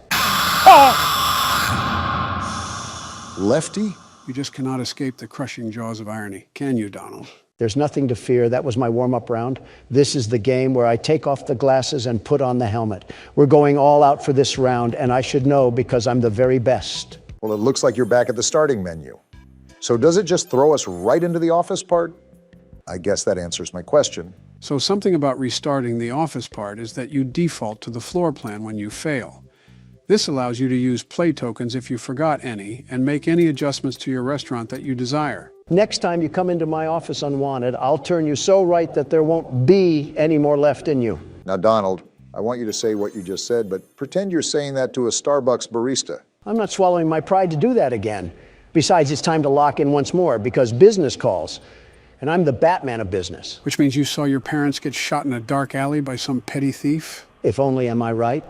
[SPEAKER 2] Lefty?
[SPEAKER 1] You just cannot escape the crushing jaws of irony, can you, Donald?
[SPEAKER 3] There's nothing to fear. That was my warm-up round. This is the game where I take off the glasses and put on the helmet. We're going all out for this round, and I should know because I'm the very best.
[SPEAKER 2] Well, it looks like you're back at the starting menu. So does it just throw us right into the office part? I guess that answers my question.
[SPEAKER 1] So something about restarting the office part is that you default to the floor plan when you fail. This allows you to use play tokens if you forgot any and make any adjustments to your restaurant that you desire.
[SPEAKER 3] Next time you come into my office unwanted, I'll turn you so right that there won't be any more left in you.
[SPEAKER 2] Now, Donald, I want you to say what you just said, but pretend you're saying that to a Starbucks barista.
[SPEAKER 3] I'm not swallowing my pride to do that again. Besides, it's time to lock in once more because business calls. And I'm the Batman of business.
[SPEAKER 1] Which means you saw your parents get shot in a dark alley by some petty thief?
[SPEAKER 3] If only, am I right?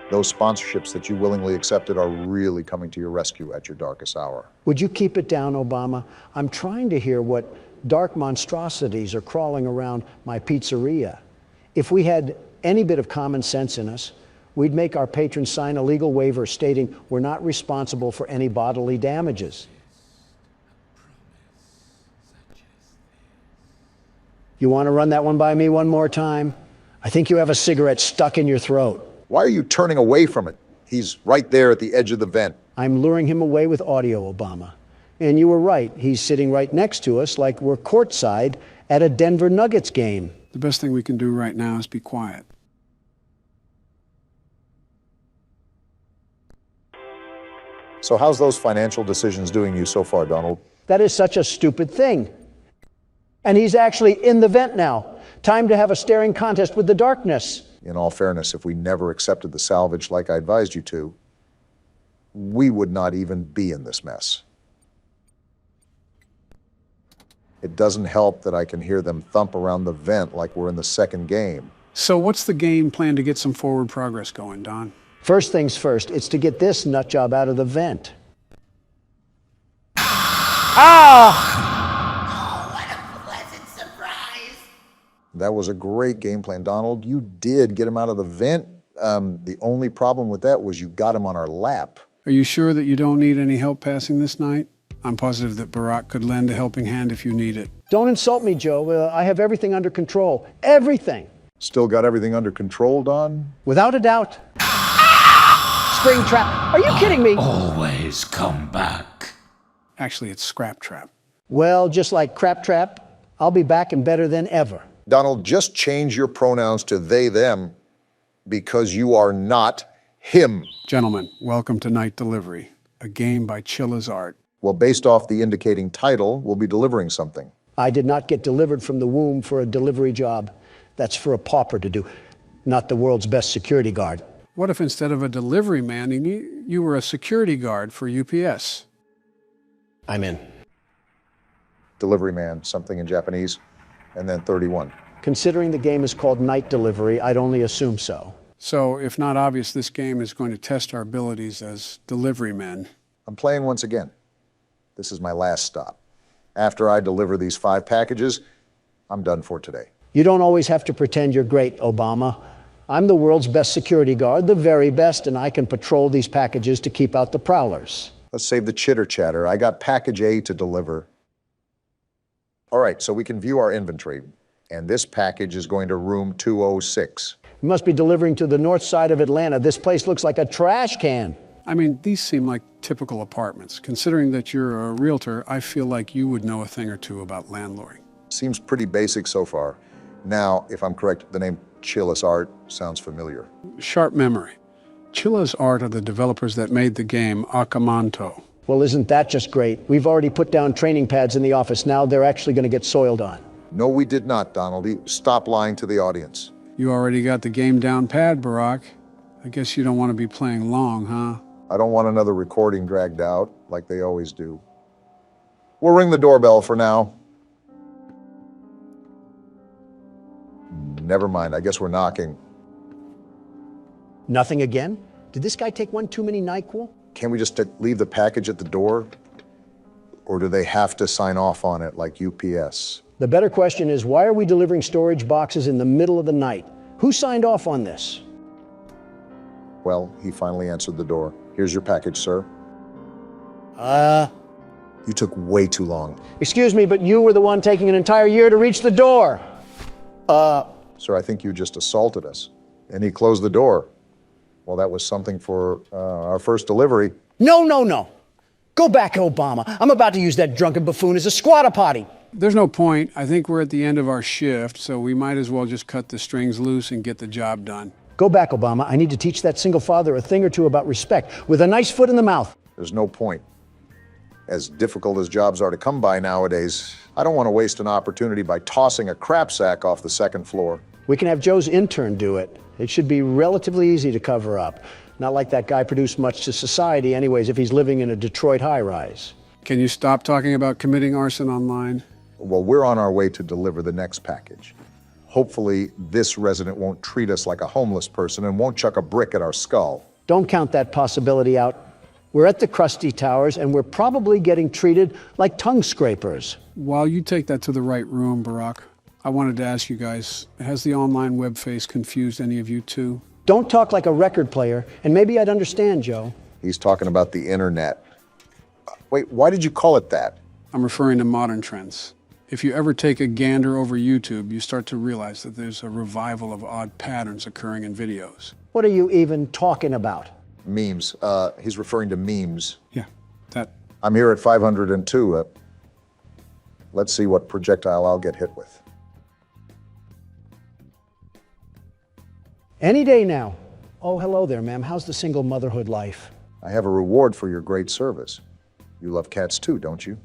[SPEAKER 2] Those sponsorships that you willingly accepted are really coming to your rescue at your darkest hour.
[SPEAKER 3] Would you keep it down, Obama? I'm trying to hear what dark monstrosities are crawling around my pizzeria. If we had any bit of common sense in us, we'd make our patrons sign a legal waiver stating we're not responsible for any bodily damages. You want to run that one by me one more time? I think you have a cigarette stuck in your throat.
[SPEAKER 2] Why are you turning away from it? He's right there at the edge of the vent.
[SPEAKER 3] I'm luring him away with audio, Obama. And you were right. He's sitting right next to us like we're courtside at a Denver Nuggets game.
[SPEAKER 1] The best thing we can do right now is be quiet.
[SPEAKER 2] So how's those financial decisions doing you so far, Donald?
[SPEAKER 3] That is such a stupid thing. And he's actually in the vent now. Time to have a staring contest with the darkness.
[SPEAKER 2] In all fairness, if we never accepted the salvage like I advised you to, we would not even be in this mess. It doesn't help that I can hear them thump around the vent like we're in the second game.
[SPEAKER 1] So what's the game plan to get some forward progress going, Don?
[SPEAKER 3] First things first, it's to get this nut job out of the vent.
[SPEAKER 2] That was a great game plan, Donald. You did get him out of the vent. The only problem with that was you got him on our lap.
[SPEAKER 1] Are you sure that you don't need any help passing this night? I'm positive that Barack could lend a helping hand if you need it.
[SPEAKER 3] Don't insult me, Joe. I have everything under control. Everything.
[SPEAKER 2] Still got everything under control, Don?
[SPEAKER 3] Without a doubt. Spring trap. Are you kidding me?
[SPEAKER 21] Always come back.
[SPEAKER 1] Actually, it's Scrap Trap.
[SPEAKER 3] Well, just like Crap Trap, I'll be back and better than ever.
[SPEAKER 2] Donald, just change your pronouns to they, them, because you are not him.
[SPEAKER 1] Gentlemen, welcome to Night Delivery, a game by Chilla's Art.
[SPEAKER 2] Well, based off the indicating title, we'll be delivering something.
[SPEAKER 3] I did not get delivered from the womb for a delivery job. That's for a pauper to do, not the world's best security guard.
[SPEAKER 1] What if instead of a delivery man, you were a security guard for UPS?
[SPEAKER 3] I'm in.
[SPEAKER 2] Delivery man, something in Japanese, and then 31.
[SPEAKER 3] Considering the game is called Night Delivery, I'd only assume so.
[SPEAKER 1] So, if not obvious, this game is going to test our abilities as delivery men.
[SPEAKER 2] I'm playing once again. This is my last stop. After I deliver these 5 packages, I'm done for today.
[SPEAKER 3] You don't always have to pretend you're great, Obama. I'm the world's best security guard, the very best, and I can patrol these packages to keep out the prowlers.
[SPEAKER 2] Let's save the chitter-chatter. I got package A to deliver. All right, so we can view our inventory, and this package is going to room 206.
[SPEAKER 3] You must be delivering to the north side of Atlanta. This place looks like a trash can.
[SPEAKER 1] I mean, these seem like typical apartments. Considering that you're a realtor, I feel like you would know a thing or two about landlording.
[SPEAKER 2] Seems pretty basic so far. Now, if I'm correct, the name Chilla's Art sounds familiar.
[SPEAKER 1] Sharp memory. Chilla's Art are the developers that made the game Akamanto.
[SPEAKER 3] Well, isn't that just great? We've already put down training pads in the office. Now they're actually going to get soiled on.
[SPEAKER 2] No, we did not, Donald. Stop lying to the audience.
[SPEAKER 1] You already got the game down pat, Barack. I guess you don't want to be playing long, huh?
[SPEAKER 2] I don't want another recording dragged out, like they always do. We'll ring the doorbell for now. Never mind, I guess we're knocking.
[SPEAKER 3] Nothing again? Did this guy take one too many NyQuil?
[SPEAKER 2] Can't we just leave the package at the door? Or do they have to sign off on it like UPS?
[SPEAKER 3] The better question is, why are we delivering storage boxes in the middle of the night? Who signed off on this?
[SPEAKER 2] Well, he finally answered the door. Here's your package, sir. You took way too long.
[SPEAKER 3] Excuse me, but you were the one taking an entire year to reach the door.
[SPEAKER 2] Sir, I think you just assaulted us. And he closed the door. Well, that was something for our first delivery.
[SPEAKER 3] No, no, no. Go back, Obama. I'm about to use that drunken buffoon as a squatter potty.
[SPEAKER 1] There's no point. I think we're at the end of our shift, so we might as well just cut the strings loose and get the job done.
[SPEAKER 3] Go back, Obama. I need to teach that single father a thing or two about respect, with a nice foot in the mouth.
[SPEAKER 2] There's no point. As difficult as jobs are to come by nowadays, I don't want to waste an opportunity by tossing a crap sack off the second floor.
[SPEAKER 3] We can have Joe's intern do it. It should be relatively easy to cover up. Not like that guy produced much to society anyways if he's living in a Detroit high-rise.
[SPEAKER 1] Can you stop talking about committing arson online?
[SPEAKER 2] Well, we're on our way to deliver the next package. Hopefully, this resident won't treat us like a homeless person and won't chuck a brick at our skull.
[SPEAKER 3] Don't count that possibility out. We're at the Krusty Towers, and we're probably getting treated like tongue scrapers.
[SPEAKER 1] While you take that to the right room, Barack, I wanted to ask you guys, has the online web face confused any of you too?
[SPEAKER 3] Don't talk like a record player, and maybe I'd understand, Joe.
[SPEAKER 2] He's talking about the internet. Wait, why did you call it that?
[SPEAKER 1] I'm referring to modern trends. If you ever take a gander over YouTube, you start to realize that there's a revival of odd patterns occurring in videos.
[SPEAKER 3] What are you even talking about?
[SPEAKER 2] Memes. He's referring to memes.
[SPEAKER 1] Yeah, that.
[SPEAKER 2] I'm here at 502. Let's see what projectile I'll get hit with.
[SPEAKER 3] Any day now. Oh, hello there, ma'am. How's the single motherhood life?
[SPEAKER 2] I have a reward for your great service. You love cats too, don't you?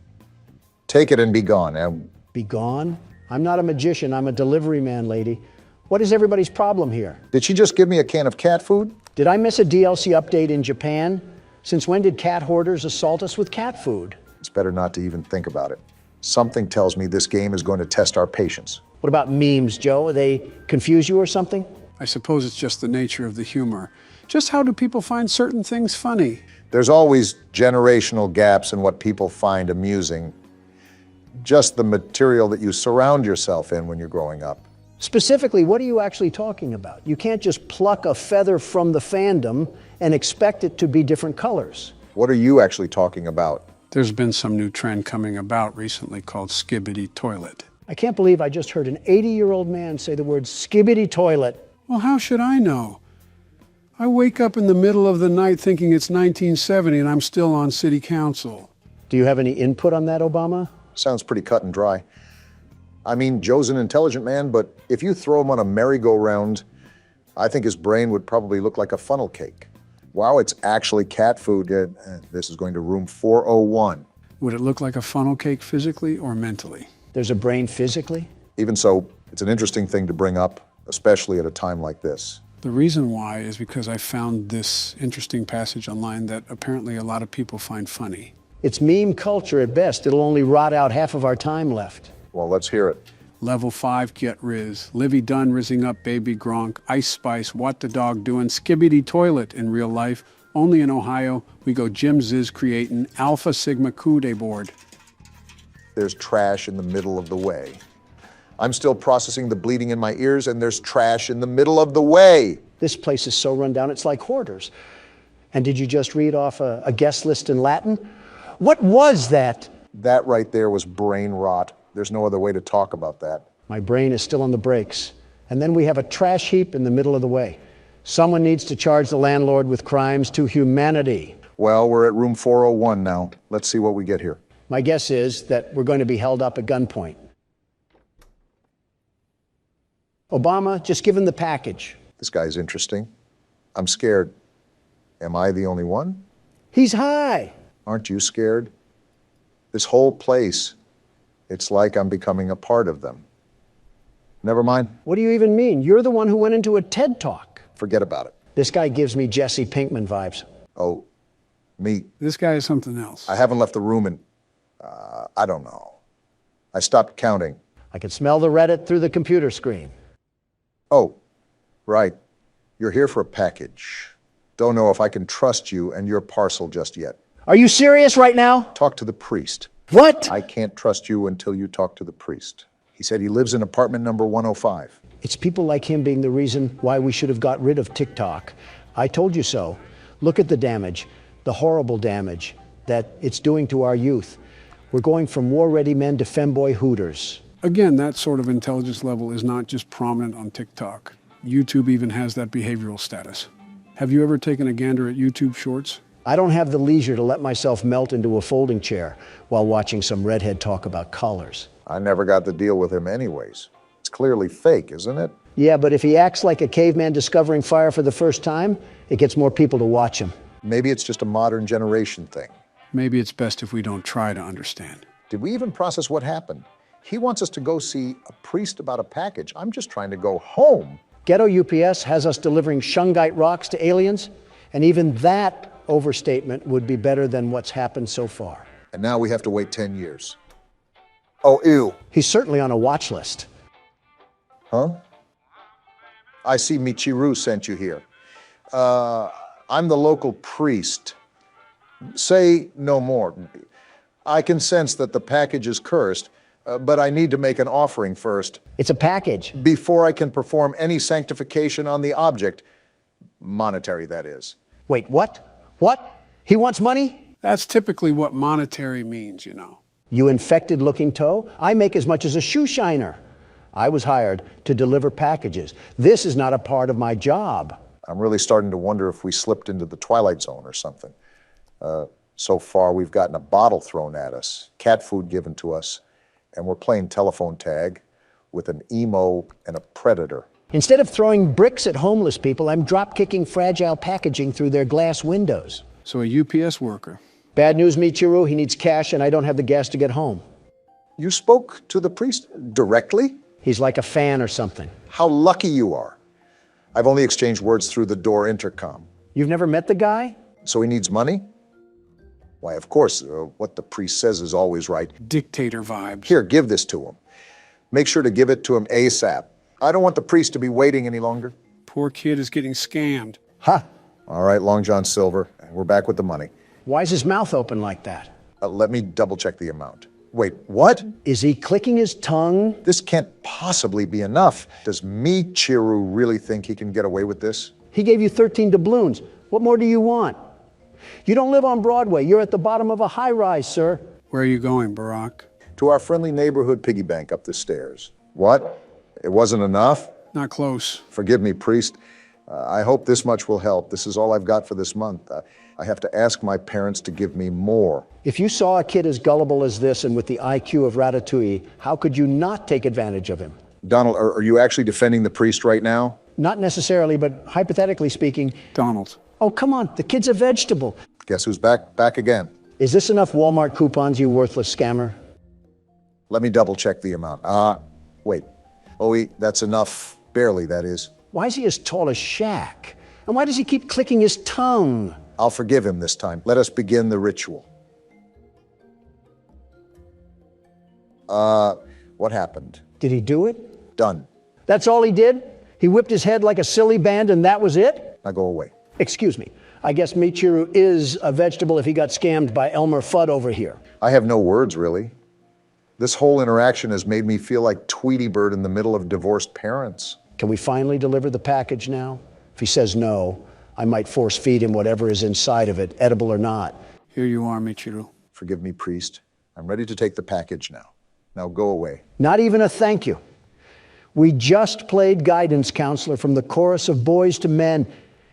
[SPEAKER 2] Take it and be gone.
[SPEAKER 3] Be gone? I'm not a magician. I'm a delivery man, lady. What is everybody's problem here?
[SPEAKER 2] Did she just give me a can of cat food?
[SPEAKER 3] Did I miss a DLC update in Japan? Since when did cat hoarders assault us with cat food?
[SPEAKER 2] It's better not to even think about it. Something tells me this game is going to test our patience.
[SPEAKER 3] What about memes, Joe? They confuse you or something?
[SPEAKER 1] I suppose it's just the nature of the humor. Just how do people find certain things funny?
[SPEAKER 2] There's always generational gaps in what people find amusing. Just the material that you surround yourself in when you're growing up.
[SPEAKER 3] Specifically, what are you actually talking about? You can't just pluck a feather from the fandom and expect it to be different colors.
[SPEAKER 2] What are you actually talking about?
[SPEAKER 1] There's been some new trend coming about recently called skibbity toilet.
[SPEAKER 3] I can't believe I just heard an 80-year-old man say the word skibbity toilet.
[SPEAKER 1] Well, how should I know? I wake up in the middle of the night thinking it's 1970 and I'm still on city council.
[SPEAKER 3] Do you have any input on that, Obama?
[SPEAKER 2] Sounds pretty cut and dry. I mean, Joe's an intelligent man, but if you throw him on a merry-go-round, I think his brain would probably look like a funnel cake. Wow, it's actually cat food. This is going to room 401.
[SPEAKER 1] Would it look like a funnel cake physically or mentally?
[SPEAKER 3] There's a brain physically?
[SPEAKER 2] Even so, it's an interesting thing to bring up, especially at a time like this.
[SPEAKER 1] The reason why is because I found this interesting passage online that apparently a lot of people find funny.
[SPEAKER 3] It's meme culture at best. It'll only rot out half of our time left.
[SPEAKER 2] Well, let's hear it.
[SPEAKER 1] Level 5, get Riz. Livy Dunn rizzing up Baby Gronk. Ice Spice, what the dog doing? Skibbity toilet in real life. Only in Ohio, we go Jim Ziz creating Alpha Sigma Kude board.
[SPEAKER 2] There's trash in the middle of the way. I'm still processing the bleeding in my ears, and there's trash in the middle of the way.
[SPEAKER 3] This place is so run down, it's like hoarders. And did you just read off a guest list in Latin? What was that?
[SPEAKER 2] That right there was brain rot. There's no other way to talk about that.
[SPEAKER 3] My brain is still on the brakes. And then we have a trash heap in the middle of the way. Someone needs to charge the landlord with crimes to humanity.
[SPEAKER 2] Well, we're at room 401 now. Let's see what we get here.
[SPEAKER 3] My guess is that we're going to be held up at gunpoint. Obama, just give him the package.
[SPEAKER 2] This guy's interesting. I'm scared. Am I the only one?
[SPEAKER 3] He's high.
[SPEAKER 2] Aren't you scared? This whole place, it's like I'm becoming a part of them. Never mind.
[SPEAKER 3] What do you even mean? You're the one who went into a TED Talk.
[SPEAKER 2] Forget about it.
[SPEAKER 3] This guy gives me Jesse Pinkman vibes.
[SPEAKER 2] Oh, me.
[SPEAKER 1] This guy is something else.
[SPEAKER 2] I haven't left the room in, I don't know. I stopped counting.
[SPEAKER 3] I can smell the Reddit through the computer screen.
[SPEAKER 2] Oh, right. You're here for a package. Don't know if I can trust you and your parcel just yet.
[SPEAKER 3] Are you serious right now?
[SPEAKER 2] Talk to the priest.
[SPEAKER 3] What?
[SPEAKER 2] I can't trust you until you talk to the priest. He said he lives in apartment number 105.
[SPEAKER 3] It's people like him being the reason why we should have got rid of TikTok. I told you so. Look at the damage, the horrible damage that it's doing to our youth. We're going from war-ready men to femboy hooters.
[SPEAKER 1] Again, that sort of intelligence level is not just prominent on TikTok. YouTube even has that behavioral status. Have you ever taken a gander at YouTube Shorts?
[SPEAKER 3] I don't have the leisure to let myself melt into a folding chair while watching some redhead talk about collars.
[SPEAKER 2] I never got the deal with him anyways. It's clearly fake, isn't it?
[SPEAKER 3] Yeah, but if he acts like a caveman discovering fire for the first time, it gets more people to watch him.
[SPEAKER 2] Maybe it's just a modern generation thing.
[SPEAKER 1] Maybe it's best if we don't try to understand.
[SPEAKER 2] Did we even process what happened? He wants us to go see a priest about a package. I'm just trying to go home.
[SPEAKER 3] Ghetto UPS has us delivering shungite rocks to aliens, and even that overstatement would be better than what's happened so far.
[SPEAKER 2] And now we have to wait 10 years. Oh, ew.
[SPEAKER 3] He's certainly on a watch list.
[SPEAKER 2] Huh? I see Michiru sent you here. I'm the local priest. Say no more. I can sense that the package is cursed, but I need to make an offering first.
[SPEAKER 3] It's a package.
[SPEAKER 2] Before I can perform any sanctification on the object, monetary, that is.
[SPEAKER 3] Wait, what? What? He wants money?
[SPEAKER 1] That's typically what monetary means, you know.
[SPEAKER 3] You infected-looking toe? I make as much as a shoe shiner. I was hired to deliver packages. This is not a part of my job.
[SPEAKER 2] I'm really starting to wonder if we slipped into the Twilight Zone or something. So far, we've gotten a bottle thrown at us, cat food given to us, and we're playing telephone tag with an emo and a predator.
[SPEAKER 3] Instead of throwing bricks at homeless people, I'm drop-kicking fragile packaging through their glass windows.
[SPEAKER 1] So a UPS worker.
[SPEAKER 3] Bad news, Michiru. He needs cash, and I don't have the gas to get home.
[SPEAKER 2] You spoke to the priest directly?
[SPEAKER 3] He's like a fan or something.
[SPEAKER 2] How lucky you are. I've only exchanged words through the door intercom.
[SPEAKER 3] You've never met the guy?
[SPEAKER 2] So he needs money? Why, of course, what the priest says is always right.
[SPEAKER 1] Dictator vibes.
[SPEAKER 2] Here, give this to him. Make sure to give it to him ASAP. I don't want the priest to be waiting any longer.
[SPEAKER 1] Poor kid is getting scammed.
[SPEAKER 3] Ha!
[SPEAKER 2] All right, Long John Silver, we're back with the money.
[SPEAKER 3] Why is his mouth open like that?
[SPEAKER 2] Let me double check the amount. Wait, what?
[SPEAKER 3] Is he clicking his tongue?
[SPEAKER 2] This can't possibly be enough. Does Michiru really think he can get away with this?
[SPEAKER 3] He gave you 13 doubloons. What more do you want? You don't live on Broadway. You're at the bottom of a high-rise, sir.
[SPEAKER 1] Where are you going, Barack?
[SPEAKER 2] To our friendly neighborhood piggy bank up the stairs. What? It wasn't enough?
[SPEAKER 1] Not close.
[SPEAKER 2] Forgive me, priest. I hope this much will help. This is all I've got for this month. I have to ask my parents to give me more.
[SPEAKER 3] If you saw a kid as gullible as this and with the IQ of Ratatouille, how could you not take advantage of him?
[SPEAKER 2] Donald, are you actually defending the priest right now?
[SPEAKER 3] Not necessarily, but hypothetically speaking.
[SPEAKER 1] Donald.
[SPEAKER 3] Oh, come on. The kid's a vegetable.
[SPEAKER 2] Guess who's back again?
[SPEAKER 3] Is this enough Walmart coupons, you worthless scammer?
[SPEAKER 2] Let me double check the amount. Wait. Oh, that's enough. Barely, that is.
[SPEAKER 3] Why is he as tall as Shaq? And why does he keep clicking his tongue?
[SPEAKER 2] I'll forgive him this time. Let us begin the ritual. What happened?
[SPEAKER 3] Did he do it?
[SPEAKER 2] Done.
[SPEAKER 3] That's all he did? He whipped his head like a silly band and that was it?
[SPEAKER 2] Now go away.
[SPEAKER 3] Excuse me. I guess Michiru is a vegetable if he got scammed by Elmer Fudd over here.
[SPEAKER 2] I have no words, really. This whole interaction has made me feel like Tweety Bird in the middle of divorced parents.
[SPEAKER 3] Can we finally deliver the package now? If he says no, I might force feed him whatever is inside of it, edible or not.
[SPEAKER 1] Here you are, Michiru.
[SPEAKER 2] Forgive me, priest. I'm ready to take the package now. Now go away.
[SPEAKER 3] Not even a thank you. We just played guidance counselor from the chorus of Boys to Men,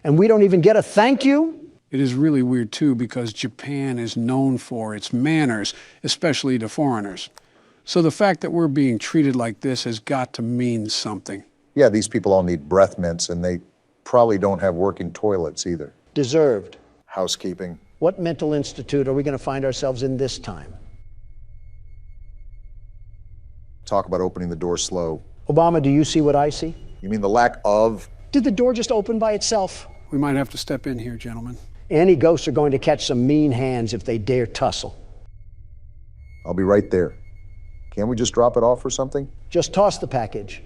[SPEAKER 3] and we don't even get a thank you?
[SPEAKER 1] It is really weird, too, because Japan is known for its manners, especially to foreigners. So the fact that we're being treated like this has got to mean something.
[SPEAKER 2] Yeah, these people all need breath mints, and they probably don't have working toilets either.
[SPEAKER 3] Deserved.
[SPEAKER 2] Housekeeping.
[SPEAKER 3] What mental institute are we going to find ourselves in this time?
[SPEAKER 2] Talk about opening the door slow.
[SPEAKER 3] Obama, do you see what I see?
[SPEAKER 2] You mean the lack of?
[SPEAKER 3] Did the door just open by itself?
[SPEAKER 1] We might have to step in here, gentlemen.
[SPEAKER 3] Any ghosts are going to catch some mean hands if they dare tussle.
[SPEAKER 2] I'll be right there. Can't we just drop it off or something?
[SPEAKER 3] Just toss the package.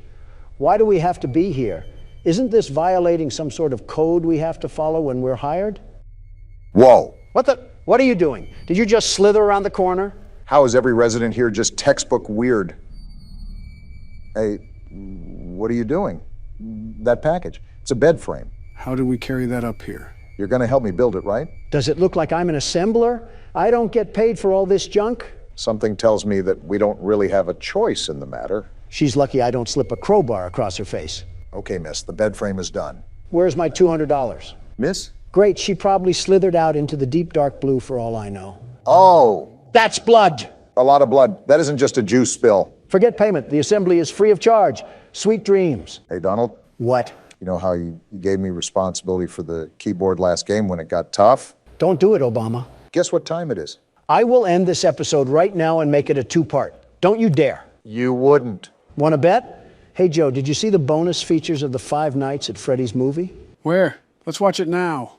[SPEAKER 3] Why do we have to be here? Isn't this violating some sort of code we have to follow when we're hired?
[SPEAKER 2] Whoa!
[SPEAKER 3] What are you doing? Did you just slither around the corner?
[SPEAKER 2] How is every resident here just textbook weird? Hey, what are you doing? That package. It's a bed frame.
[SPEAKER 1] How do we carry that up here?
[SPEAKER 2] You're gonna help me build it, right?
[SPEAKER 3] Does it look like I'm an assembler? I don't get paid for all this junk.
[SPEAKER 2] Something tells me that we don't really have a choice in the matter.
[SPEAKER 3] She's lucky I don't slip a crowbar across her face.
[SPEAKER 2] Okay, miss, the bed frame is done.
[SPEAKER 3] Where's my $200?
[SPEAKER 2] Miss?
[SPEAKER 3] Great, she probably slithered out into the deep dark blue for all I know.
[SPEAKER 2] Oh!
[SPEAKER 3] That's blood!
[SPEAKER 2] A lot of blood. That isn't just a juice spill.
[SPEAKER 3] Forget payment. The assembly is free of charge. Sweet dreams.
[SPEAKER 2] Hey, Donald?
[SPEAKER 3] What?
[SPEAKER 2] You know how you gave me responsibility for the keyboard last game when it got tough?
[SPEAKER 3] Don't do it, Obama.
[SPEAKER 2] Guess what time it is?
[SPEAKER 3] I will end this episode right now and make it a two-part. Don't you dare.
[SPEAKER 2] You wouldn't.
[SPEAKER 3] Want to bet? Hey, Joe, did you see the bonus features of the 5 nights at Freddy's movie?
[SPEAKER 1] Where? Let's watch it now.